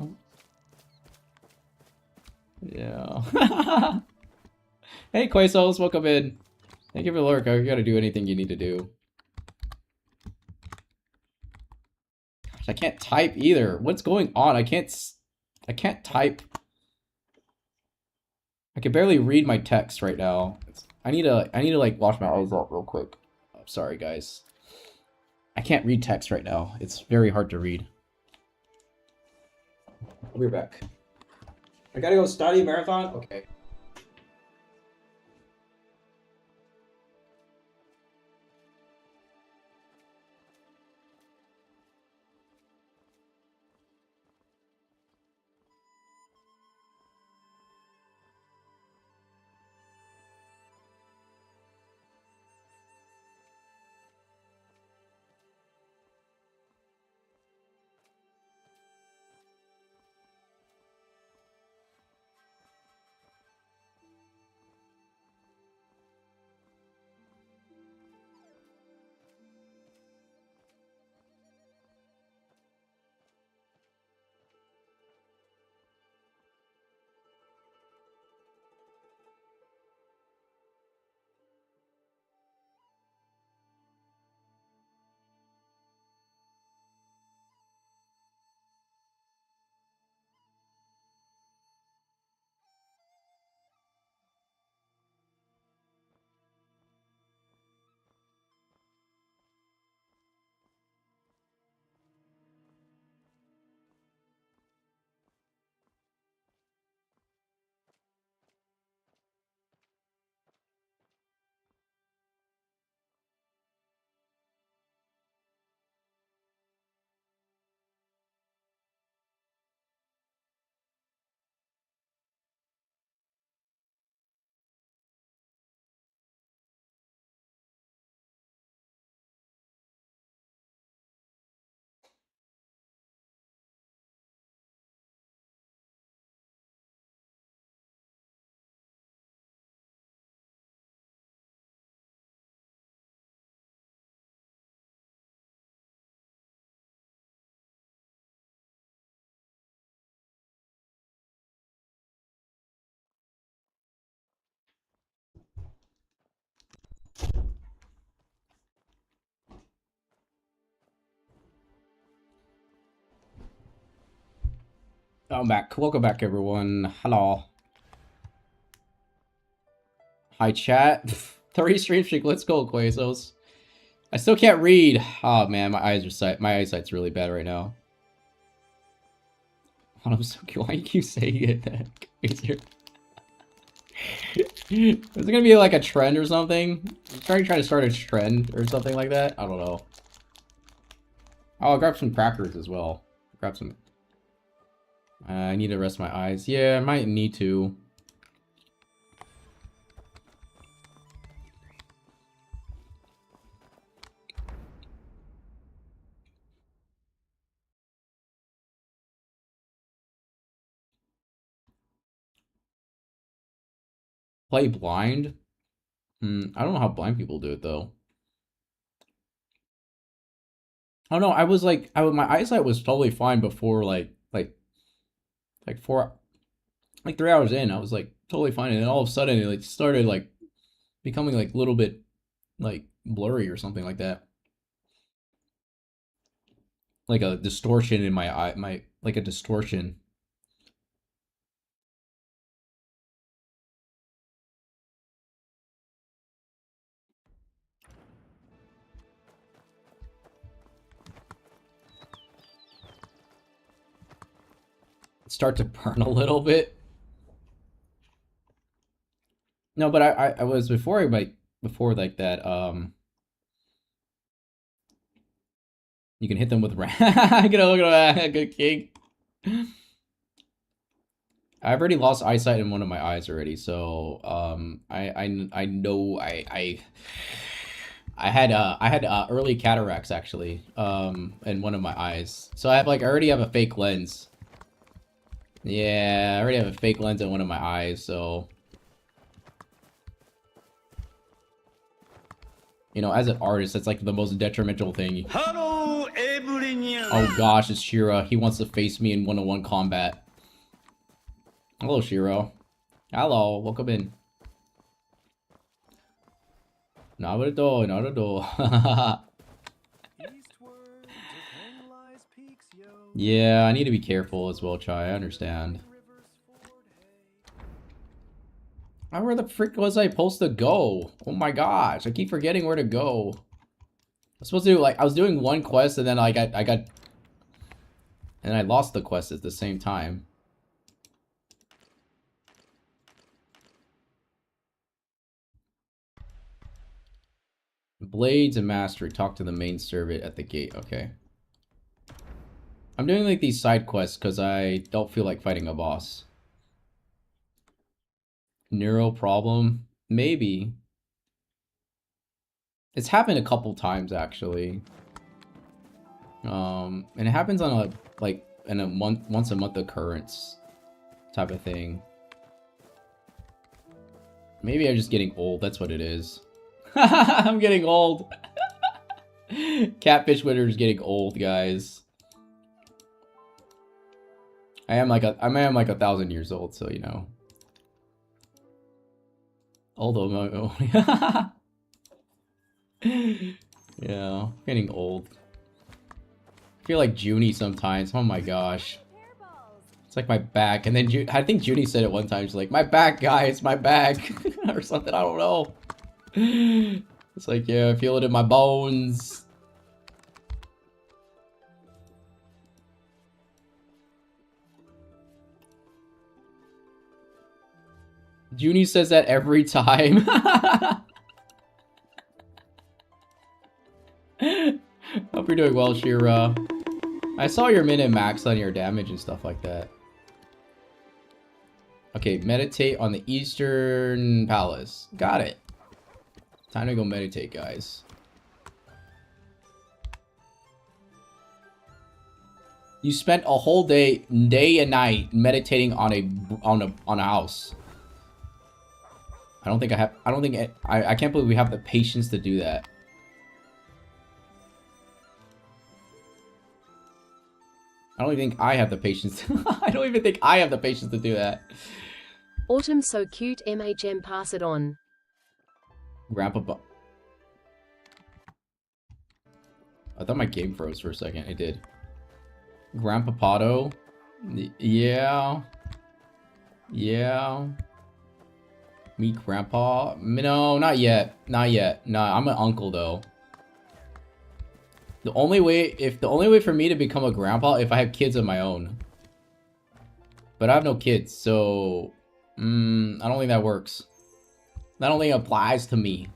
Yeah. Hey, Quasos, welcome in. Thank you for the lurk. You gotta do anything you need to do. Gosh, I can't type either. What's going on? I can't type. I can barely read my text right now. I need to like wash my eyes out real quick. I'm sorry, guys. I can't read text right now. It's very hard to read. I'll be back. I gotta go study marathon? Okay. I'm back. Welcome back, everyone. Hello. Hi, chat. 30 stream streak. Let's go, Quasos. I still can't read. Oh man, my eyesight's really bad right now. I'm so cute. Why you keep saying it? Is it gonna be like a trend or something? I'm trying to start a trend or something like that. I don't know. Oh, I'll grab some crackers as well. Grab some. I need to rest my eyes. Yeah, I might need to. Play blind? I don't know how blind people do it though. Oh no, I was like, my eyesight was totally fine before like 3 hours in. I was like totally fine, and then all of a sudden it like started like becoming like a little bit like blurry or something like that. Like a distortion in my eye, like a distortion. Start to burn a little bit. No, but I was before like that. You can hit them with look at that, good king. I've already lost eyesight in one of my eyes already, so I know I had early cataracts actually in one of my eyes, so I already have a fake lens. Yeah, I already have a fake lens in one of my eyes, so you know, as an artist, that's like the most detrimental thing. Hello, everyone. Oh gosh, it's Shira. He wants to face me in one-on-one combat. Hello, Shiro. Hello, welcome in. Naruto, Naruto. Eastward, Japan lies peaks, yo. Yeah, I need to be careful as well, Chai. I understand. Rivers ford, hey. Where the frick was I supposed to go? Oh my gosh, I keep forgetting where to go. I was supposed to do like I was doing one quest and then I got and I lost the quest at the same time. Blades and Mastery. Talk to the main servant at the gate. Okay. I'm doing like these side quests because I don't feel like fighting a boss. Neuro problem? Maybe. It's happened a couple times actually. And it happens on a like in a once a month occurrence type of thing. Maybe I'm just getting old. That's what it is. I'm getting old. Catfish Winter is getting old, guys. I am like 1,000 years old, so you know. Although, yeah, getting old. I feel like Junie sometimes. Oh my gosh. It's like my back. And then I think Junie said it one time. She's like, my back, guys, my back. Or something. I don't know. It's like, yeah, I feel it in my bones. Junie says that every time. Hope you're doing well, Shira. I saw your min and max on your damage and stuff like that. Okay, meditate on the Eastern Palace. Got it. Time to go meditate, guys. You spent a whole day and night meditating on a house. I don't think I can't believe we have the patience to do that. I don't even think I have the patience. I don't even think I have the patience to do that. Autumn so cute, MHM, pass it on. Grandpa. I thought my game froze for a second. It did. Grandpa Pato. Yeah. Yeah. Meet grandpa? No, not yet. Not yet. No, I'm an uncle though. The only way for me to become a grandpa if I have kids of my own. But I have no kids, so I don't think that works. That only applies to me.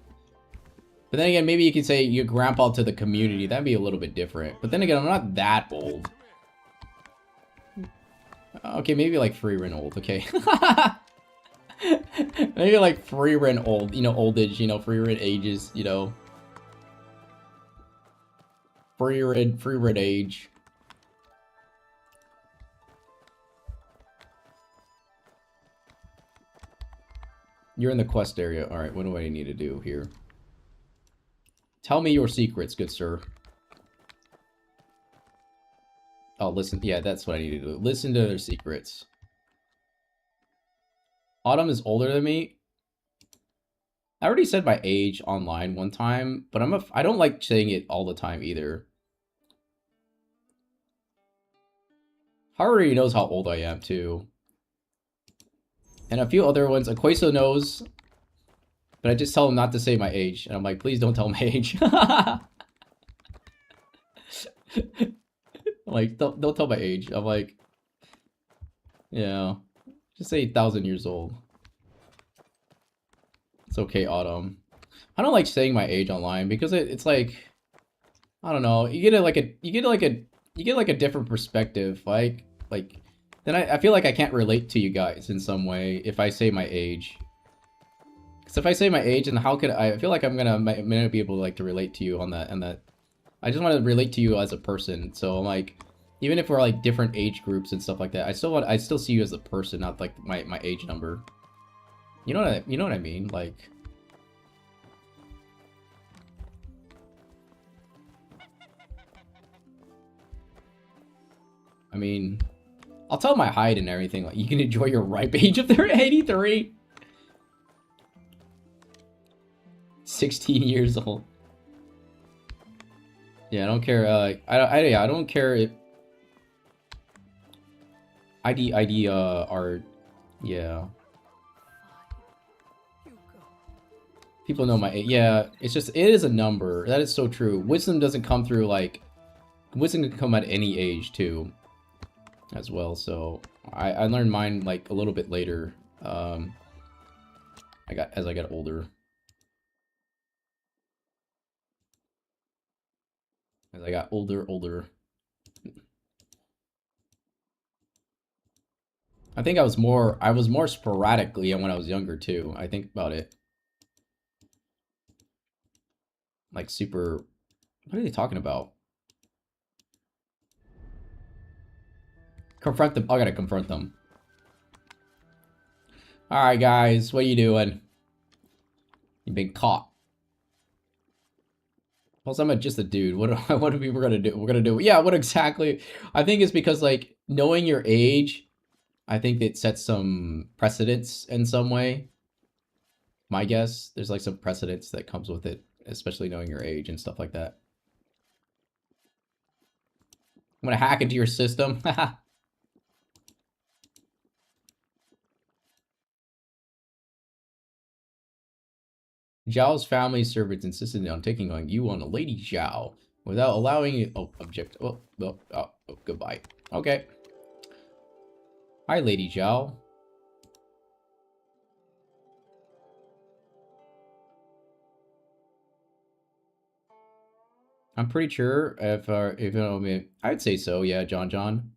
But then again, maybe you could say you're grandpa to the community. That'd be a little bit different. But then again, I'm not that old. Okay, maybe like free rent old, okay. Maybe like free rent old, you know, old age, you know, free rent ages, you know. Free rent age. You're in the quest area. Alright, what do I need to do here? Tell me your secrets, good sir. Oh, listen. Yeah, that's what I need to do. Listen to their secrets. Autumn is older than me. I already said my age online one time, but I don't like saying it all the time either. Haru already knows how old I am too. And a few other ones. Aquaso knows. But I just tell him not to say my age. And I'm like, please don't tell my age. I'm like, don't tell my age. I'm like, yeah. Just say 1,000 years old. It's okay, Autumn. I don't like saying my age online because it's like, I don't know. You get like a different perspective. Like then I feel like I can't relate to you guys in some way if I say my age. Because if I say my age, then how could I feel like I'm gonna might be able to like to relate to you on that and that. I just want to relate to you as a person. So I'm like, even if we're like different age groups and stuff like that, I still see you as a person, not like my age number. You know what I mean? Like, I mean, I'll tell my height and everything. Like, you can enjoy your ripe age if they're 83. 16 years old. Yeah, I don't care. I don't care if ID are, yeah. People know my age. Yeah, it's just, it is a number. That is so true. Wisdom doesn't come through like, wisdom can come at any age too, as well. So I learned mine like a little bit later. As I got older. As I got older. I think I was more sporadically when I was younger too. I think about it. Like super, what are they talking about? Confront them. I gotta confront them. Alright guys, what are you doing? You've been caught. Plus, I'm just a dude. What are we gonna do? We're gonna do. Yeah, what exactly? I think it's because like knowing your age, I think it sets some precedents in some way. My guess, there's like some precedents that comes with it, especially knowing your age and stuff like that. I'm gonna hack into your system. Zhao's family servants insisted on taking on you on a Lady Zhao without allowing you. Oh, object. Oh, goodbye. Okay. Hi, Lady Zhao. I'm pretty sure if you know me, I'd say so. Yeah, John.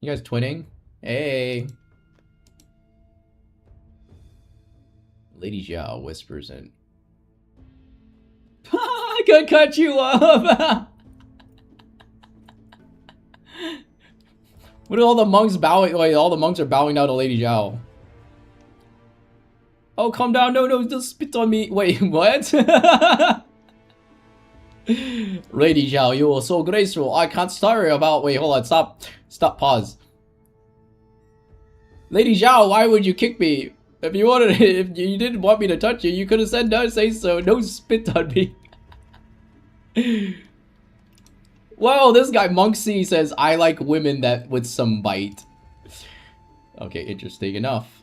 You guys twinning? Hey. Lady Zhao whispers in. I could cut you off. What are all the monks bowing? Wait, all the monks are bowing down to Lady Zhao. Oh, calm down. No, don't spit on me. Wait, what? Lady Zhao, you were so graceful. I can't sorry about. Wait, hold on. Stop. Pause. Lady Zhao, why would you kick me? If you didn't want me to touch you, you could have said no. Say so. Don't spit on me. Whoa, this guy Monksy says I like women that with some bite. Okay, interesting enough.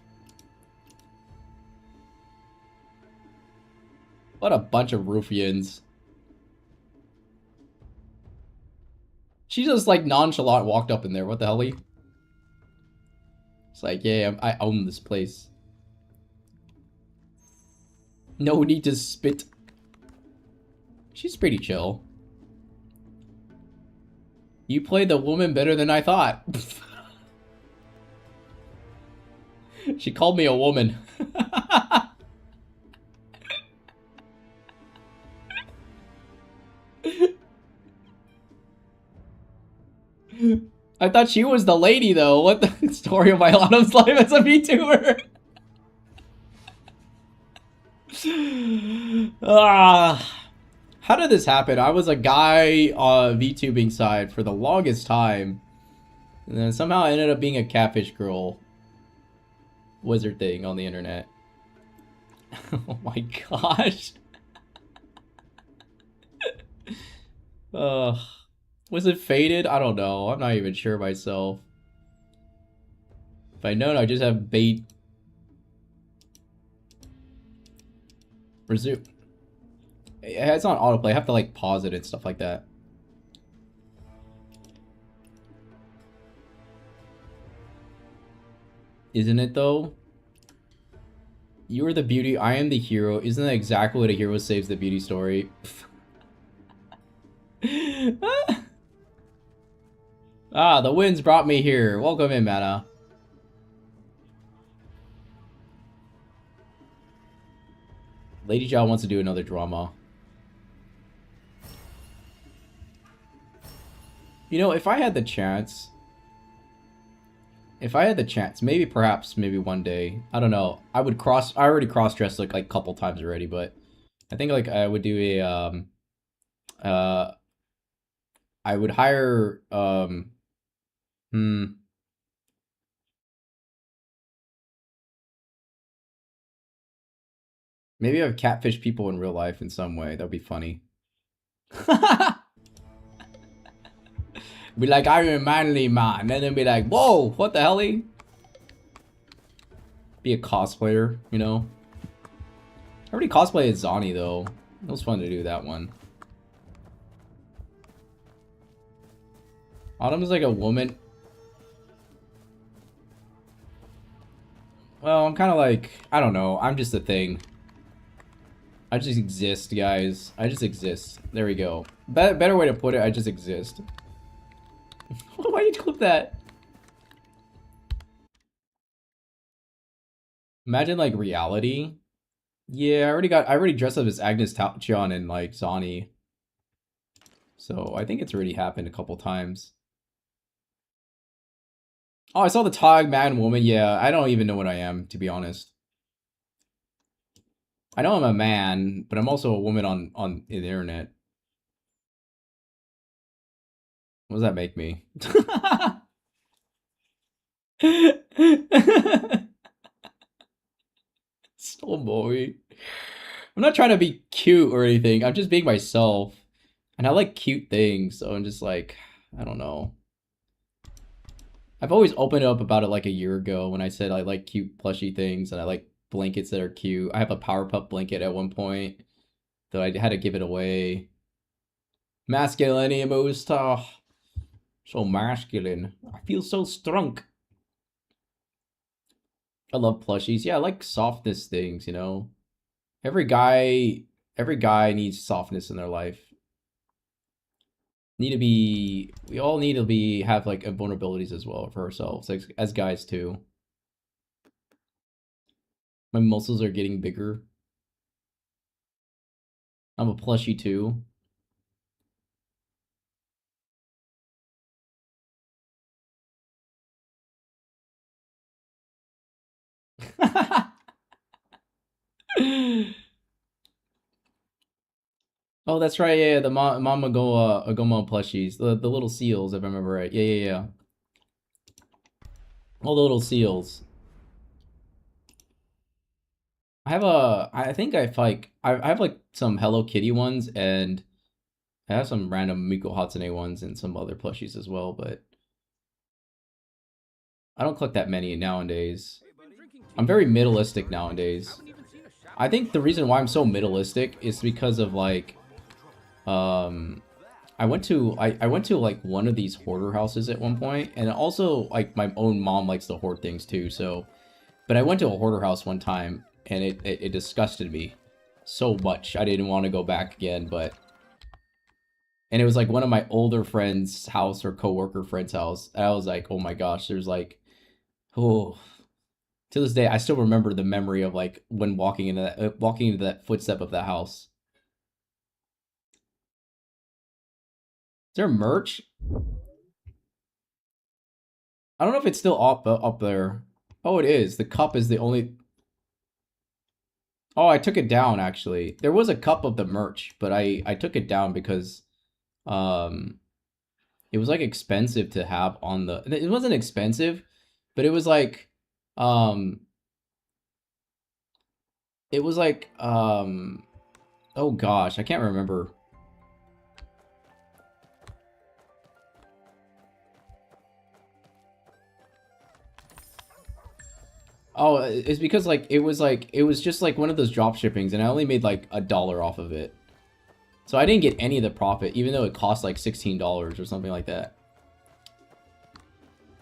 What a bunch of ruffians. She just like nonchalant walked up in there. What the hell? It's like, yeah, I own this place. No need to spit. She's pretty chill. You played the woman better than I thought. She called me a woman. I thought she was the lady, though. What the story of my Autumn's life as a VTuber? How did this happen? I was a guy on VTubing side for the longest time. And then somehow I ended up being a catfish girl wizard thing on the internet. Oh my gosh. Was it faded? I don't know. I'm not even sure myself. If I know, I just have bait. Resume. It's on autoplay. I have to like pause it and stuff like that. Isn't it though? You are the beauty, I am the hero. Isn't that exactly what a hero saves the beauty story? Ah, the winds brought me here. Welcome in, Mana. Lady Zhao wants to do another drama. You know, if I had the chance... maybe perhaps, maybe one day, I don't know, I already cross-dressed like a couple times already, but I think like I would do a, I would hire, maybe I've catfish people in real life in some way, that'd be funny. Be like, I'm a manly man, and then be like, whoa, what the hell? Be a cosplayer, you know? I already cosplayed as Zani, though. It was fun to do that one. Autumn is like a woman. Well, I'm kind of like, I don't know. I'm just a thing. I just exist, guys. I just exist. There we go. Better way to put it, I just exist. Why you clip that? Imagine like reality. Yeah, I already dressed up as Agnes Tauchion and like Zani. So I think it's already happened a couple times. Oh, I saw the tag man woman. Yeah, I don't even know what I am, to be honest. I know I'm a man, but I'm also a woman on the internet. What does that make me? So boy. I'm not trying to be cute or anything. I'm just being myself. And I like cute things, so I'm just like, I don't know. I've always opened up about it like a year ago when I said I like cute plushy things and I like blankets that are cute. I have a Powerpuff blanket at one point, though I had to give it away. Masculinity, so masculine. I feel so strong. I love plushies. Yeah, I like softness things, you know. Every guy needs softness in their life. We all need to have like vulnerabilities as well for ourselves, like, as guys too. My muscles are getting bigger. I'm a plushie too. Oh, that's right. Yeah, the Mama Agoma plushies, the little seals, if I remember right. Yeah. All the little seals. I think I have like some Hello Kitty ones, and I have some random Miko Hatsune ones and some other plushies as well, but I don't collect that many nowadays. I'm very middleistic nowadays. I think the reason why I'm so middleistic is because of like, I went to like one of these hoarder houses at one point, and also like my own mom likes to hoard things too. So, but I went to a hoarder house one time, and it disgusted me so much. I didn't want to go back again, but. And it was like one of my older friends' house or coworker friend's house. And I was like, oh my gosh, there's like, oh, to this day, I still remember the memory of like when walking into that footstep of that house. Is there merch? I don't know if it's still up there. Oh, it is. The cup is the only. Oh, I took it down actually. There was a cup of the merch, but I took it down because it was like expensive to have on the. It wasn't expensive, but it was like it was like oh gosh, I can't remember. Oh, it's because like it was just like one of those drop shippings, and I only made like $1 off of it. So I didn't get any of the profit, even though it cost like $16 or something like that.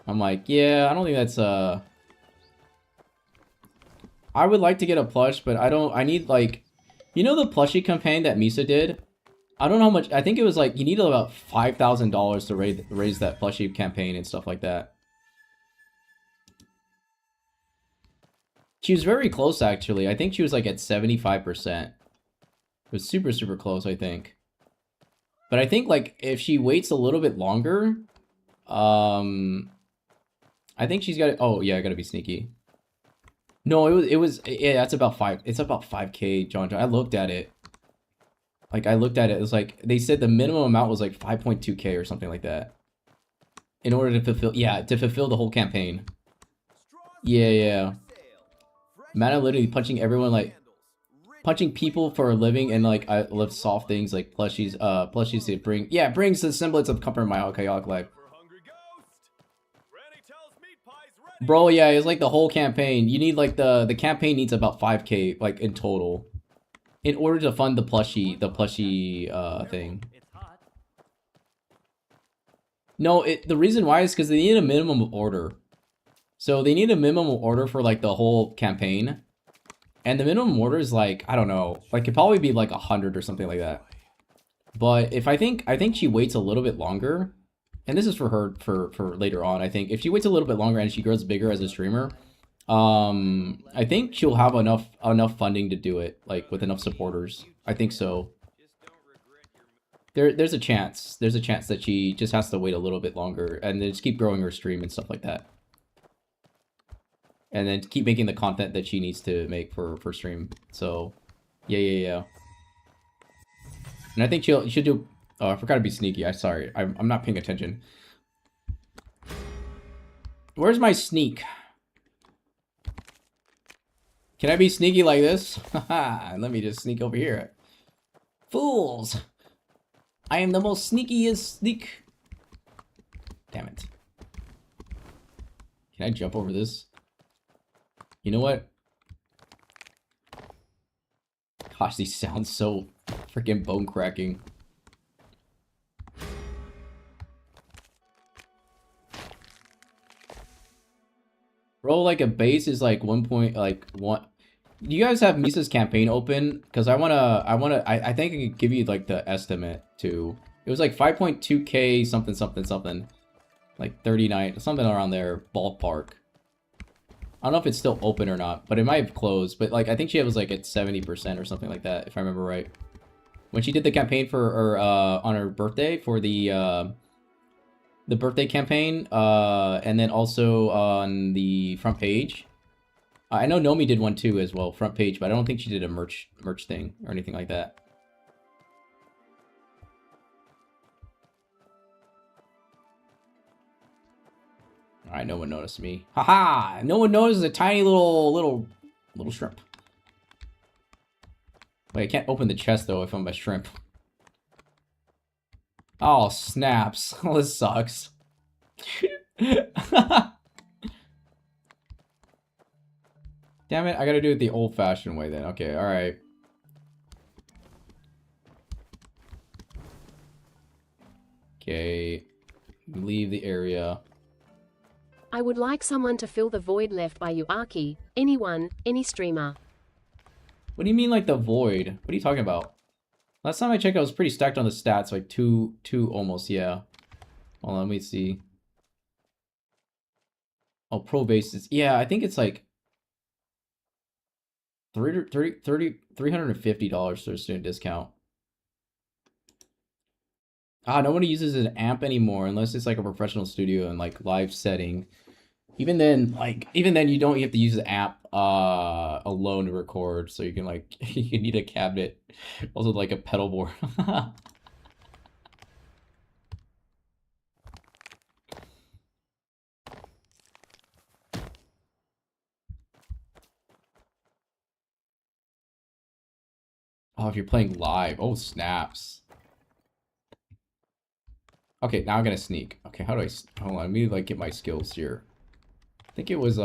I'm like, yeah, I don't think that's I would like to get a plush, but I need like, you know the plushie campaign that Misa did? I don't know how much, I think it was like, you needed about $5,000 to raise that plushie campaign and stuff like that. She was very close actually. I think she was like at 75%. It was super, super close, I think. But I think like if she waits a little bit longer, I think she's got. Oh yeah, I gotta be sneaky. No, yeah. That's about It's about 5K, John. I looked at it. Like I looked at it. It was like they said the minimum amount was like 5.2K or something like that. In order to fulfill, yeah, to fulfill the whole campaign. Yeah, yeah. Man, I'm literally punching everyone like. Punching people for a living, and like I love soft things like plushies. Plushies that brings the semblance of comfort in my chaotic life. Bro, yeah, it's like the whole campaign. You need like the campaign needs about 5K like in total, in order to fund the plushie thing. No, the reason why is because they need a minimum order. So they need a minimum order for like the whole campaign. And the minimum order is like, I don't know, like it'd probably be like 100 or something like that. But if I think she waits a little bit longer, and this is for her for later on, I think if she waits a little bit longer and she grows bigger as a streamer, I think she'll have enough funding to do it, like with enough supporters. I think so. There's a chance that she just has to wait a little bit longer and then just keep growing her stream and stuff like that. And then keep making the content that she needs to make for stream. So, yeah. And I think she'll do. Oh, I forgot to be sneaky. I'm not paying attention. Where's my sneak? Can I be sneaky like this? Haha, let me just sneak over here. Fools! I am the most sneakiest sneak. Damn it. Can I jump over this? You know what? Gosh, these sound so freaking bone cracking. Bro, like a base is like 1 point, like one. Do you guys have Misa's campaign open? Because I think I could give you like the estimate too. It was like 5.2K something. Like 39, something around there, ballpark. I don't know if it's still open or not, but it might have closed. But like I think she was like at 70% or something like that, if I remember right. When she did the campaign for her on her birthday for the birthday campaign, and then also on the front page. I know Nomi did one too as well, front page, but I don't think she did a merch thing or anything like that. Alright, no one noticed me. Haha! No one noticed a tiny little shrimp. Wait, I can't open the chest though if I'm a shrimp. Oh, snaps. Oh, this sucks. Damn it, I gotta do it the old-fashioned way then. Okay, alright. Okay. Leave the area. I would like someone to fill the void left by Yuaki. Anyone, any streamer. What do you mean, like, the void? What are you talking about? Last time I checked, I was pretty stacked on the stats. Like, two almost, yeah. Hold on, let me see. Oh, pro bases. Yeah, I think it's like $350 for a student discount. Ah, nobody uses an amp anymore unless it's like a professional studio and like live setting. Even then, you don't have to use the amp alone to record, so you can like you need a cabinet, also like a pedal board. Oh, if you're playing live, oh snaps. Okay, now I'm gonna sneak. Okay, how do I hold on? Let me like get my skills here. I think it was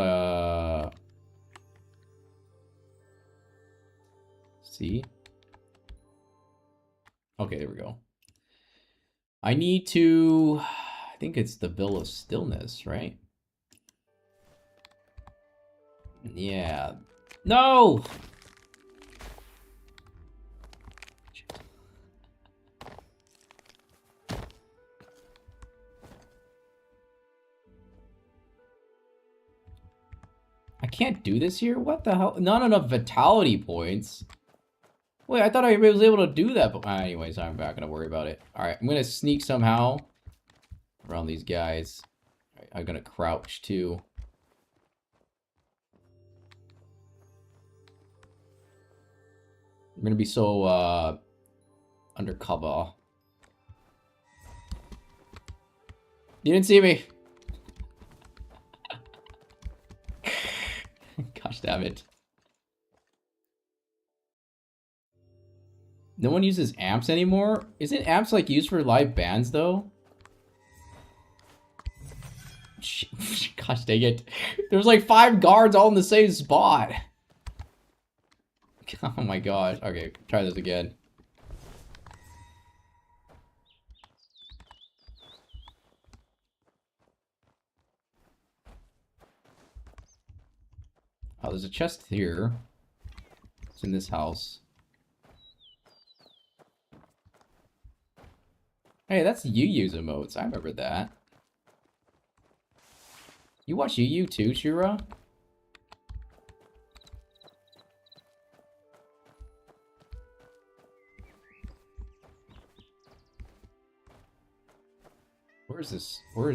see. Okay, there we go. I need to, I think it's the Bill of Stillness, right? Yeah. No! I can't do this here? What the hell? Not enough vitality points. Wait, I thought I was able to do that, but anyways, I'm not gonna worry about it. Alright, I'm gonna sneak somehow around these guys. Right, I'm gonna crouch too. I'm gonna be so undercover. You didn't see me. Gosh damn it. No one uses amps anymore? Isn't amps like used for live bands though? Gosh dang it. There's like 5 guards all in the same spot. Oh my gosh. Okay, try this again. Oh, there's a chest here. It's in this house. Hey, that's Yu-Yu's emotes. I remember that. You watch Yu-Yu too, Shura? Where is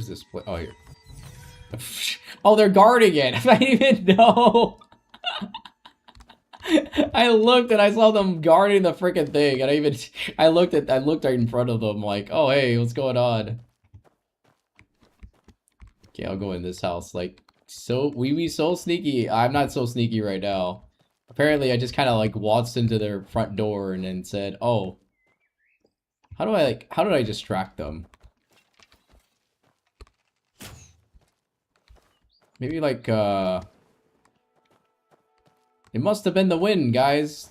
this place? Oh, here. Oh, they're guarding it. I didn't even know. I looked and I saw them guarding the freaking thing, and I looked right in front of them, like, oh hey, what's going on? Okay, I'll go in this house. Like, so we be so sneaky. I'm not so sneaky right now. Apparently, I just kind of like waltzed into their front door and then said, oh, how did I distract them? Maybe like, it must have been the wind, guys.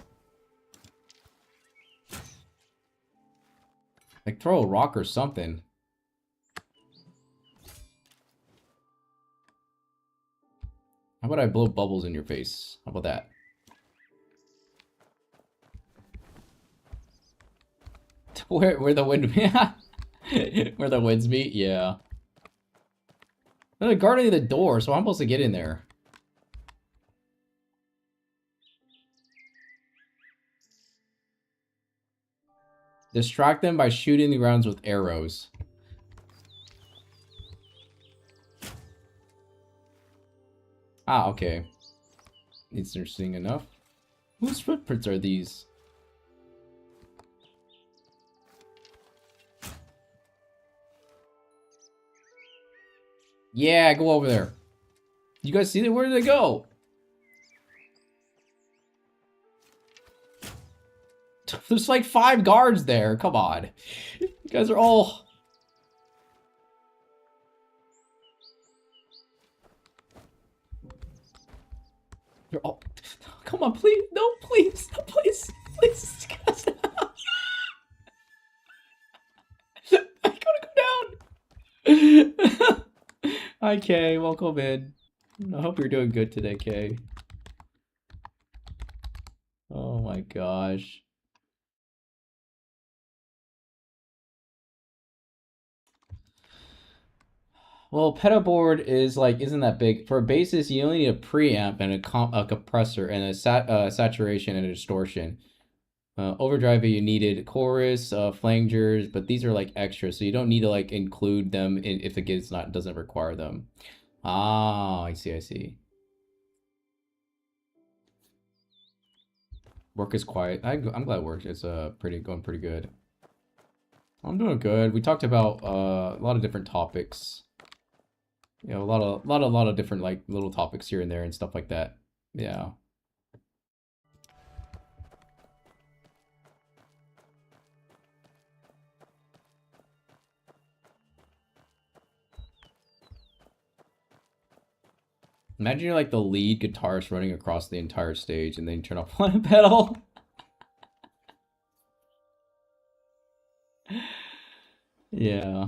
Like, throw a rock or something. How about I blow bubbles in your face? How about that? Where the wind where the winds meet? Yeah. They're guarding the door, so I'm supposed to get in there. Distract them by shooting the grounds with arrows. Ah, okay. It's interesting enough. Whose footprints are these? Yeah, go over there. You guys see that? Where did they go? There's like 5 guards there. Come on. You guys are all... You're all... Come on, please. No, please. No, please. Please. Guys. I gotta go down. Hi, Kay. Welcome in. I hope you're doing good today, Kay. Oh my gosh. Well, petaboard is like isn't that big for a basis. You only need a preamp and a compressor and a saturation and a distortion. Overdrive, you needed chorus, flangers, but these are like extra, so you don't need to like include them if the gig doesn't require them. Ah, I see, I see. Work is quiet. I'm glad work is going pretty good. I'm doing good. We talked about a lot of different topics. You know, a lot of different like little topics here and there and stuff like that. Yeah. Imagine you're like the lead guitarist running across the entire stage and then you turn off one pedal. Yeah.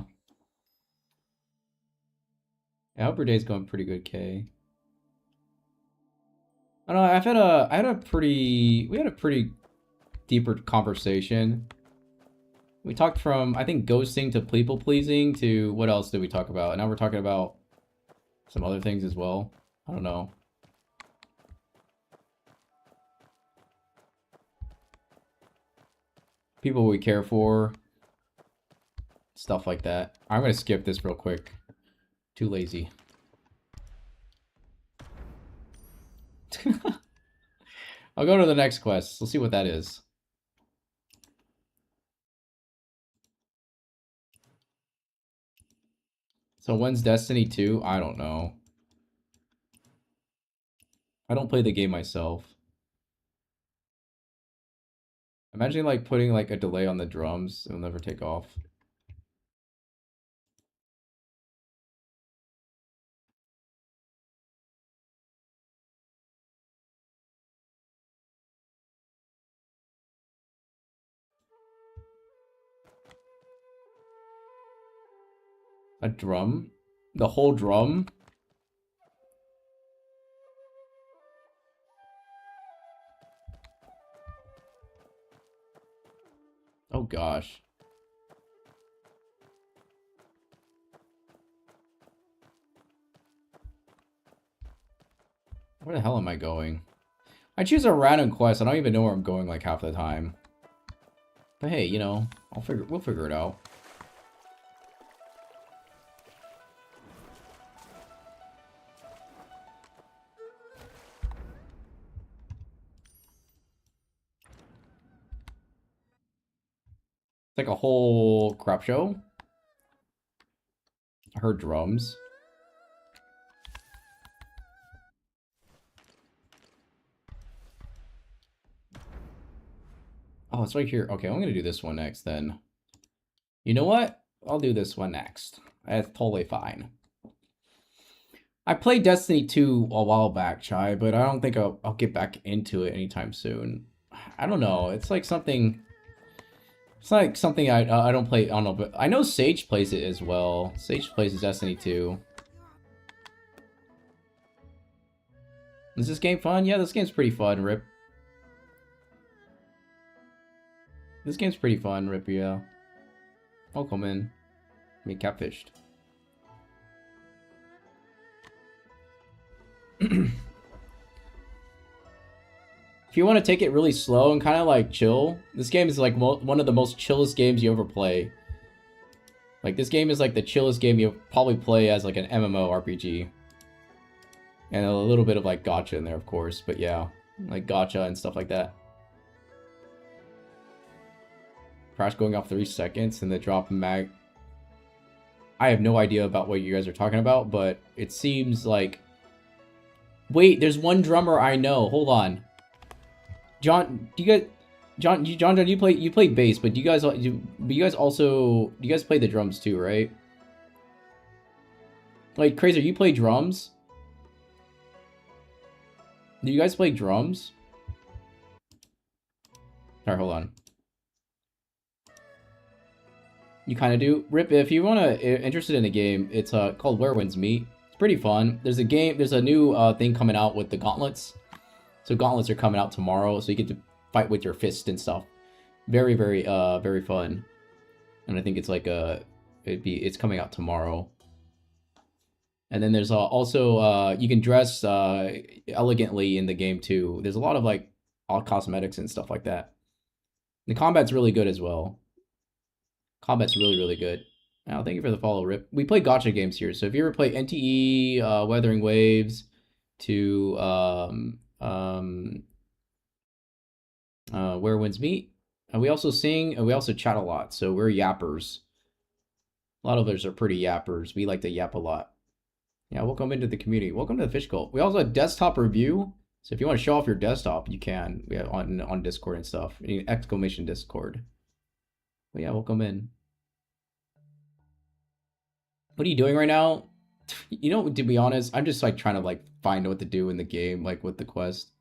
I hope your day's going pretty good, Kay. I don't know, we had a pretty deeper conversation. We talked from, I think, ghosting to people pleasing to what else did we talk about? And now we're talking about some other things as well. I don't know. People we care for. Stuff like that. I'm gonna skip this real quick. Too lazy. I'll go to the next quest. We'll see what that is. So when's Destiny 2? I don't know. I don't play the game myself. Imagine like putting like a delay on the drums. It'll never take off. A drum? The whole drum? Oh gosh. Where the hell am I going? I choose a random quest. I don't even know where I'm going like half the time. But hey, you know, we'll figure it out. It's like a whole crap show. I heard drums. Oh, it's right here. Okay, I'm gonna do this one next then. You know what? I'll do this one next. That's totally fine. I played Destiny 2 a while back, Chai, but I don't think I'll get back into it anytime soon. I don't know. It's like something... It's like something I don't play. I don't know, but I know Sage plays it as well. Sage plays Destiny 2. Is this game fun? Yeah, this game's pretty fun, Rip. This game's pretty fun, Rip, yeah. Welcome in. Me catfished. If you want to take it really slow and kind of like chill, this game is like one of the most chillest games you ever play. Like this game is like the chillest game you'll probably play as like an MMORPG. And a little bit of like gacha in there, of course, but yeah, like gacha and stuff like that. Crash going off 3 seconds and the drop mag. I have no idea about what you guys are talking about, but it seems like... Wait, there's one drummer I know. Hold on. John, do you guys... John, you play bass, but you guys play the drums too, right? Like Crazer, you play drums? Do you guys play drums? Alright, hold on. You kind of do. Rip, if you want to interested in a game, it's called Where Winds Meet. It's pretty fun. There's a new thing coming out with the gauntlets. So gauntlets are coming out tomorrow, so you get to fight with your fist and stuff. Very, very, very fun. And I think it's like it's coming out tomorrow. And then there's also you can dress elegantly in the game too. There's a lot of like all cosmetics and stuff like that. The combat's really good as well. Combat's really, really good. Oh, thank you for the follow, Rip. We play gacha games here, so if you ever play NTE, Weathering Waves, to Where Winds Meet, and we also sing and we also chat a lot. So we're yappers. A lot of us are pretty yappers. We like to yap a lot. Yeah, welcome into the community. Welcome to the Fish Cult. We also have desktop review. So if you want to show off your desktop, you can. We have on Discord and stuff. Exclamation Discord. But yeah, welcome in. What are you doing right now? You know, to be honest, I'm just like trying to like find what to do in the game, like with the quest.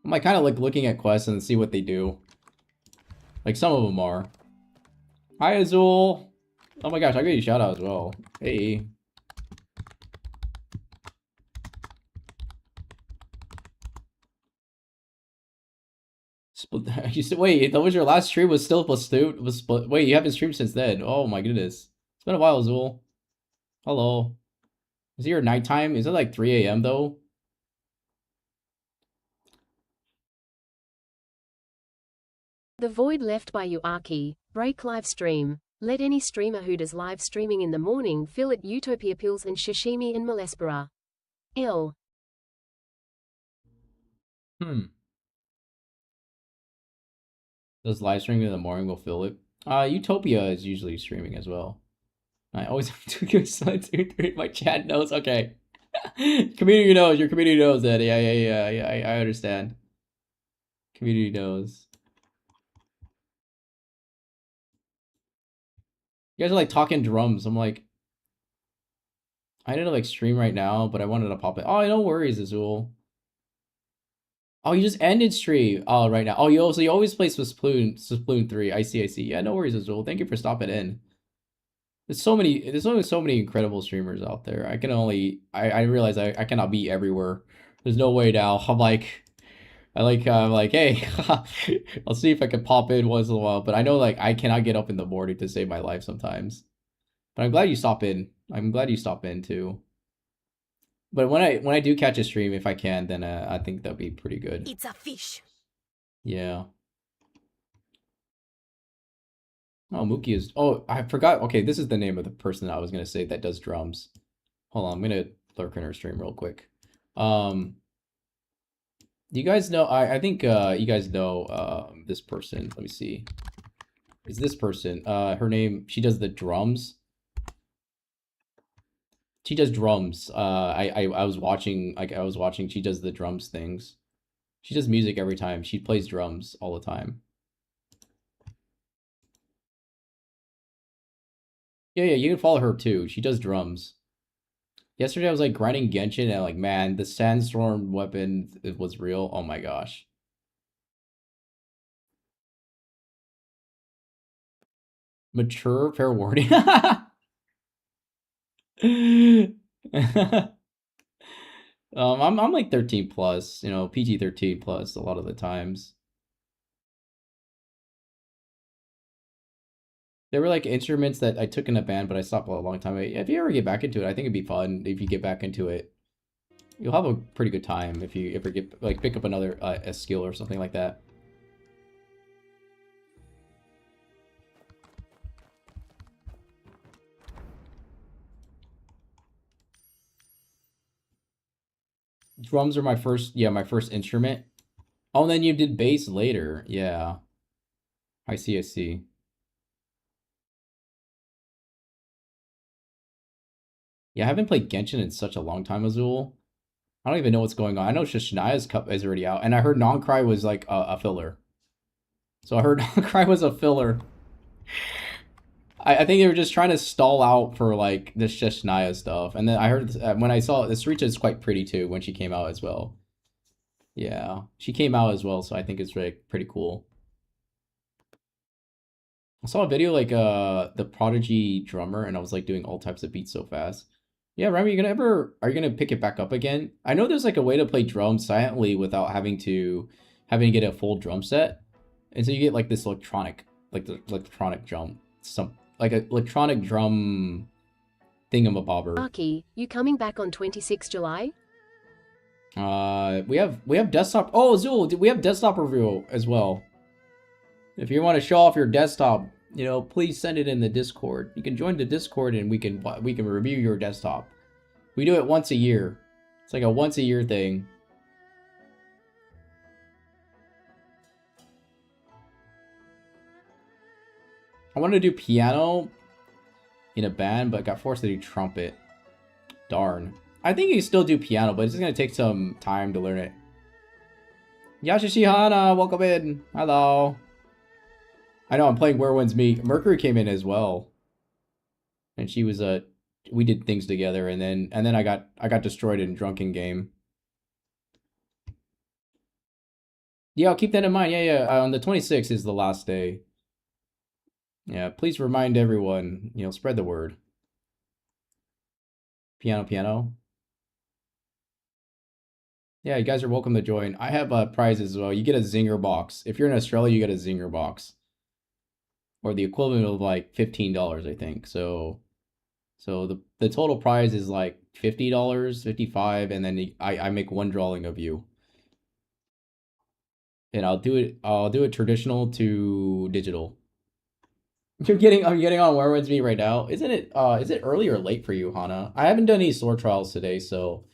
I'm like kind of like looking at quests and see what they do. Like some of them are. Hi Azul. Oh my gosh, I got you a shout out as well. Hey. You said, wait, that was your last stream? Was still split? Wait, you haven't streamed since then. Oh my goodness, it's been a while, Azul. Hello. Is it your nighttime? Is it like 3 a.m. though? The void left by you, Aki. Break live stream. Let any streamer who does live streaming in the morning fill it Utopia pills and sashimi and Malespera. L. Does live streaming in the morning will fill it? Utopia is usually streaming as well. I always have to go sign 2, 3. My chat knows. Okay. Community knows. Your community knows that. Yeah. I understand. Community knows. You guys are like talking drums. I'm like, I need to like stream right now, but I wanted to pop it. Oh, no worries, Azul. Oh, you just ended stream. Oh, right now. Oh, you always play Splatoon 3. I see. Yeah, no worries, Azul. Thank you for stopping in. There's only so many incredible streamers out there. I realize I cannot be everywhere. There's no way now. I'm like, hey, I'll see if I can pop in once in a while. But I know like I cannot get up in the morning to save my life sometimes. But I'm glad you stop in. I'm glad you stop in too. But when I do catch a stream, if I can, then I think that'd be pretty good. It's a fish. Yeah. Oh, Mookie is. Oh, I forgot. Okay, this is the name of the person that I was gonna say that does drums. Hold on, I'm gonna lurk in her stream real quick. Do you guys know? I think you guys know this person. Let me see. Is this person? Her name. She does the drums. She does drums. I was watching. Like I was watching. She does the drums things. She does music every time. She plays drums all the time. Yeah, you can follow her too. She does drums. Yesterday I was like grinding Genshin and like, man, the sandstorm weapon it was real. Oh my gosh. Mature fair warning. I'm like 13 plus, you know, PG 13 plus a lot of the times. There were like instruments that I took in a band, but I stopped a long time ago. If you ever get back into it, I think it'd be fun if you get back into it. You'll have a pretty good time if you ever get like pick up another a skill or something like that. Drums are my first instrument. Oh, and then you did bass later. Yeah. I see. Yeah, I haven't played Genshin in such a long time, Azul. I don't even know what's going on. I know Shanaya's Cup is already out, and I heard Non-Cry was like a filler. So I heard Cry was a filler. I think they were just trying to stall out for like the Sheshnaya stuff, and then I heard when I saw this Richa is quite pretty too when she came out as well. Yeah, she came out as well, so I think it's pretty cool. I saw a video like the Prodigy drummer, and I was like doing all types of beats so fast. Yeah, Remy, are you gonna pick it back up again? I know there's like a way to play drums silently without having to get a full drum set, and so you get like this electronic, like the electronic drum, some like an electronic drum thingamabobber. Arky, you coming back on 26 July? We have desktop. Oh, Zul, we have desktop review as well. If you want to show off your desktop, you know, please send it in the Discord. You can join the Discord and we can review your desktop. We do it once a year. It's like a once a year thing. I wanted to do piano in a band, but got forced to do trumpet. Darn. I think you can still do piano, but it's just gonna take some time to learn it. Yashishihana, welcome in. Hello. I know I'm playing Where Winds Meet. Mercury came in as well, and she was we did things together, and then I got destroyed in Drunken Game. Yeah, I'll keep that in mind. Yeah. On the 26th is the last day. Yeah, please remind everyone. You know, spread the word. Piano. Yeah, you guys are welcome to join. I have prizes as well. You get a Zinger box. If you're in Australia, you get a Zinger box. Or the equivalent of like $15, I think. So the total prize is like $50, $55, and then I make one drawing of you. And I'll do it traditional to digital. I'm getting on Where Winds Meet right now. Is it early or late for you, Hana? I haven't done any sword trials today, so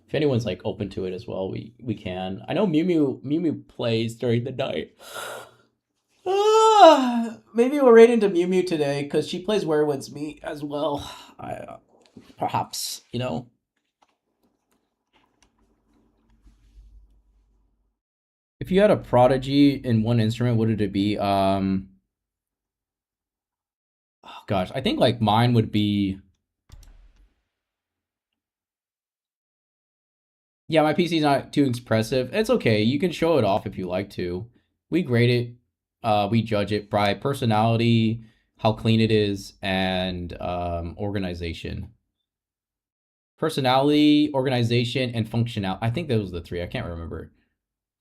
if anyone's like open to it as well, we can. I know Mew Mew plays during the night. Maybe we'll raid into Mew Mew today because she plays Where Winds Meet as well. Perhaps, you know. If you had a prodigy in one instrument, what would it be? Oh gosh, I think like mine would be. Yeah, my PC's not too impressive. It's okay. You can show it off if you like to. We grade it. We judge it by personality, how clean it is, and organization. Personality, organization, and functionality. I think those are the three. I can't remember.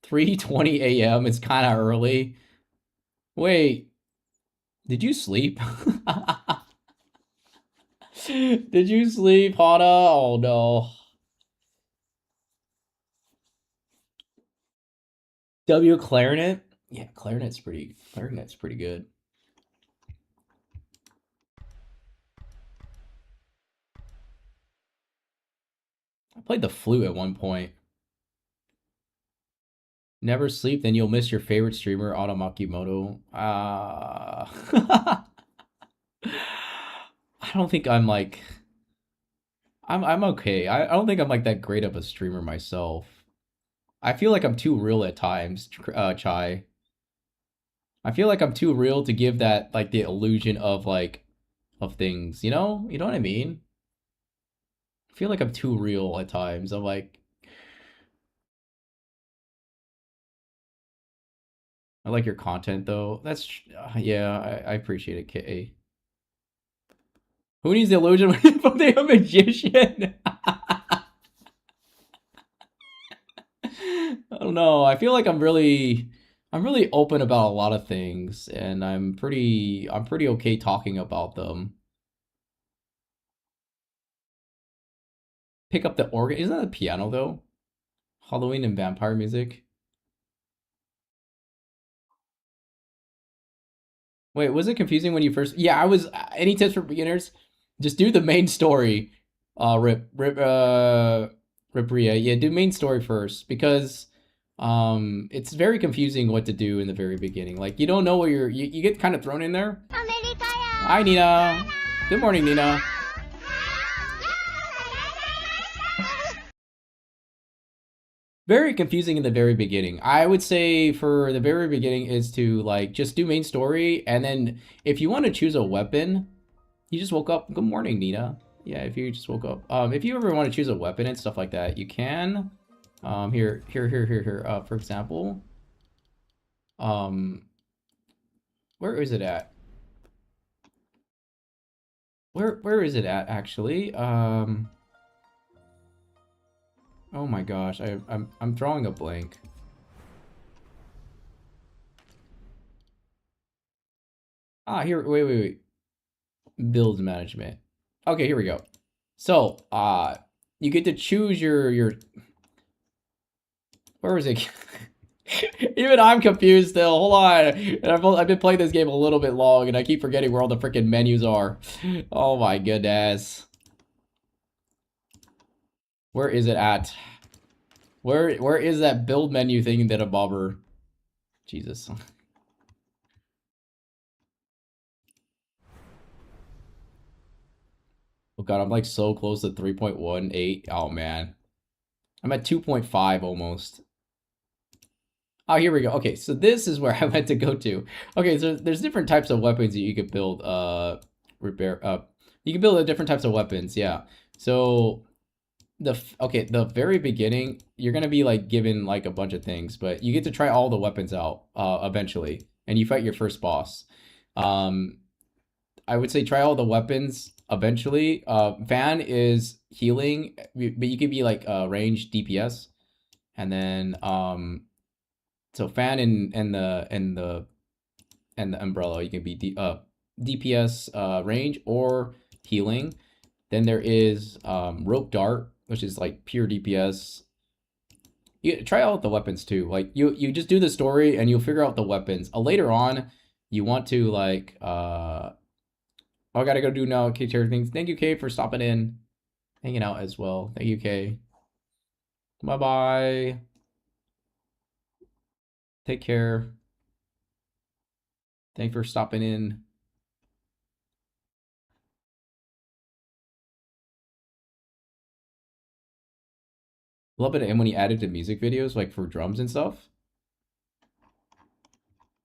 3:20 a.m. It's kind of early. Wait, did you sleep? Did you sleep, Hana? Oh no. W clarinet? Yeah, clarinet's pretty good. I played the flute at one point. Never sleep, then you'll miss your favorite streamer, AutumnAkimoto. I don't think I'm like I'm okay. I don't think I'm like that great of a streamer myself. I feel like I'm too real at times, Chai. I feel like I'm too real to give that like the illusion of like of things, you know? You know what I mean? I feel like I'm too real at times. I'm like I like your content though. That's yeah, I appreciate it, K. Who needs the illusion when they're a magician? I don't know. I feel like I'm really open about a lot of things, and I'm pretty okay talking about them. Pick up the organ. Isn't that a piano though? Halloween and vampire music. Wait, was it confusing when you first? Yeah, I was. Any tips for beginners? Just do the main story. Ripria. Yeah, do main story first because it's very confusing what to do in the very beginning. Like you don't know what you get kind of thrown in there. Hi Nina. Good morning, Nina. Very confusing in the very beginning. I would say for the very beginning is to like just do main story, and then if you want to choose a weapon, you just woke up. Good morning, Nina. Yeah, if you just woke up. If you ever want to choose a weapon and stuff like that, you can. Here. For example, um, where is it at? Where is it at actually? Oh my gosh, I'm drawing a blank. Ah, here. Wait. Build management. Okay, here we go. So, you get to choose your. Where is it? Even I'm confused still. Hold on. And I've been playing this game a little bit long, and I keep forgetting where all the freaking menus are. Oh my goodness. Where is it at? Where is that build menu thing that a bobber? Jesus. Oh god, I'm like so close to 3.18. Oh man. I'm at 2.5 almost. Oh, here we go. Okay, so this is where I meant to go to. Okay, so there's different types of weapons that you could build. Repair. You can build different types of weapons. Yeah. So the very beginning, you're gonna be like given like a bunch of things, but you get to try all the weapons out. Eventually, and you fight your first boss. Um, I would say try all the weapons eventually. Van is healing, but you could be like range DPS, and then so fan and the umbrella, you can be DPS range or healing. Then there is rope dart, which is like pure DPS. You try out the weapons too. Like you just do the story and you'll figure out the weapons. Later on, you want to like I gotta go do now. Okay, things. Thank you, Kay, for stopping in, hanging out as well. Thank you, Kay. Bye bye. Take care. Thanks for stopping in. Love it. And when he added to music videos, like for drums and stuff.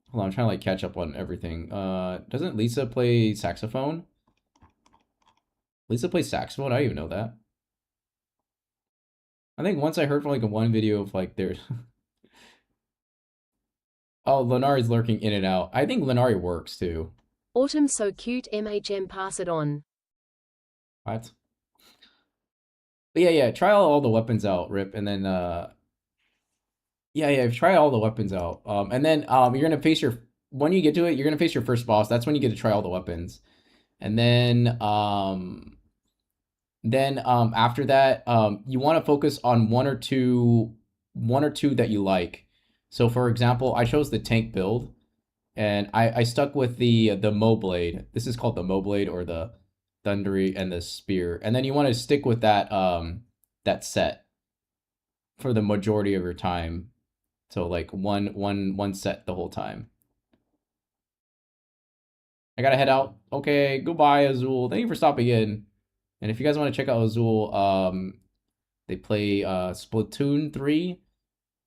Hold on, I'm trying to like catch up on everything. Doesn't Lisa play saxophone? Lisa plays saxophone? I didn't even know that. I think once I heard from like a one video of like there's oh, Lenari's lurking in and out. I think Lenari works too. Autumn so cute, MHM, pass it on. What? But yeah, try all the weapons out, Rip, and then yeah, try all the weapons out. And then you're gonna face your when you get to it, you're gonna face your first boss. That's when you get to try all the weapons. And then after that, you want to focus on one or two that you like. So for example, I chose the tank build, and I stuck with the Mo Blade. This is called the Mo Blade or the Thundery and the Spear. And then you want to stick with that that set for the majority of your time. So like one set the whole time. I gotta head out. Okay, goodbye, Azul. Thank you for stopping in. And if you guys want to check out Azul, they play Splatoon 3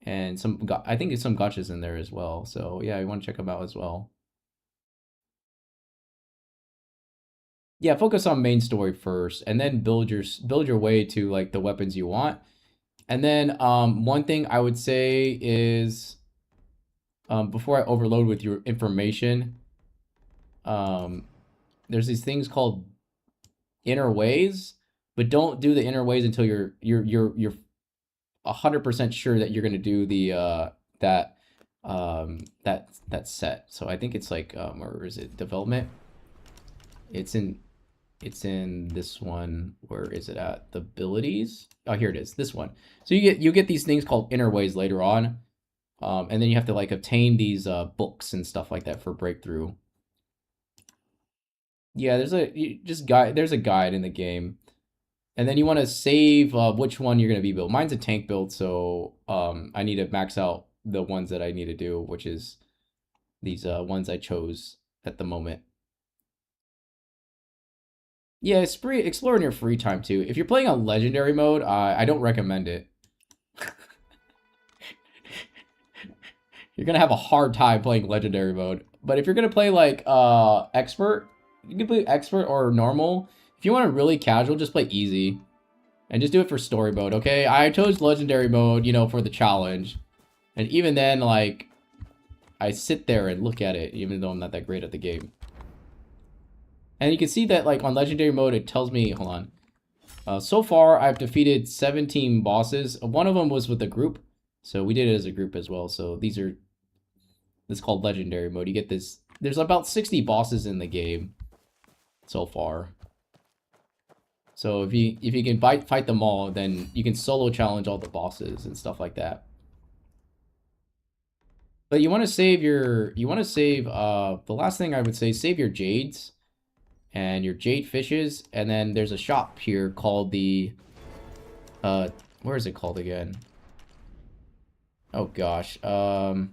and I think it's some gotchas in there as well. So yeah, you want to check them out as well. Yeah, focus on main story first, and then build your way to like the weapons you want. And then one thing I would say is before I overload with your information, there's these things called inner ways, but don't do the inner ways until you're 100% sure that you're gonna do the that set. So I think it's like or is it development? It's in this one. Where is it at? The abilities. Oh, here it is. This one. So you get these things called inner ways later on, and then you have to like obtain these books and stuff like that for breakthrough. Yeah, there's a guide in the game. And then you want to save which one you're going to be built. Mine's a tank build, so I need to max out the ones that I need to do, which is these ones I chose at the moment. Yeah, explore in your free time too. If you're playing on legendary mode, I don't recommend it. you're gonna have a hard time playing legendary mode. But if you're gonna play like expert, you can play expert or normal. If you want to really casual, just play easy. And just do it for story mode, okay? I chose legendary mode, you know, for the challenge. And even then, like, I sit there and look at it, even though I'm not that great at the game. And you can see that, like, on legendary mode, it tells me, hold on. So far, I've defeated 17 bosses. One of them was with a group. So we did it as a group as well. So this is called legendary mode. You get this, there's about 60 bosses in the game so far. So if you can fight them all, then you can solo challenge all the bosses and stuff like that. But you want to save the last thing I would say, save your jades and your jade fishes, and then there's a shop here called the where is it called again? Oh gosh. Sorry,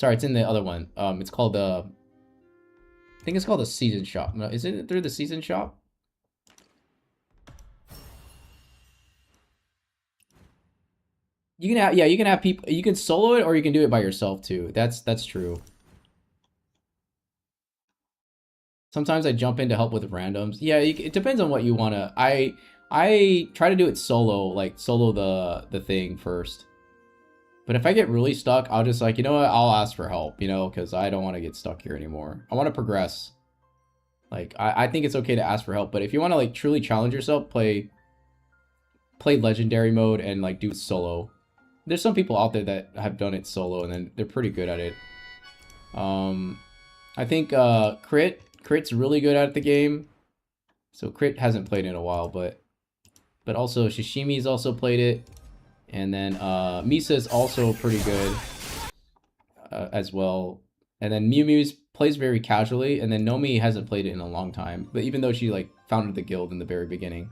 it's in the other one. It's called I think it's called the season shop. No, is it through the season shop? You can have, yeah, you can have people, you can solo it or you can do it by yourself too. That's true. Sometimes I jump in to help with randoms. Yeah, it depends on what you want to. I try to do it solo, like solo the thing first. But if I get really stuck, I'll just like, you know what, I'll ask for help, you know, because I don't want to get stuck here anymore. I want to progress. Like, I think it's okay to ask for help, but if you want to like truly challenge yourself, play legendary mode and like do it solo. There's some people out there that have done it solo and then they're pretty good at it. I think Crit's really good at the game. So Crit hasn't played in a while, but also Shishimi's also played it. And then Misa's also pretty good as well. And then Miu plays very casually, and then Nomi hasn't played it in a long time. But even though she like founded the guild in the very beginning.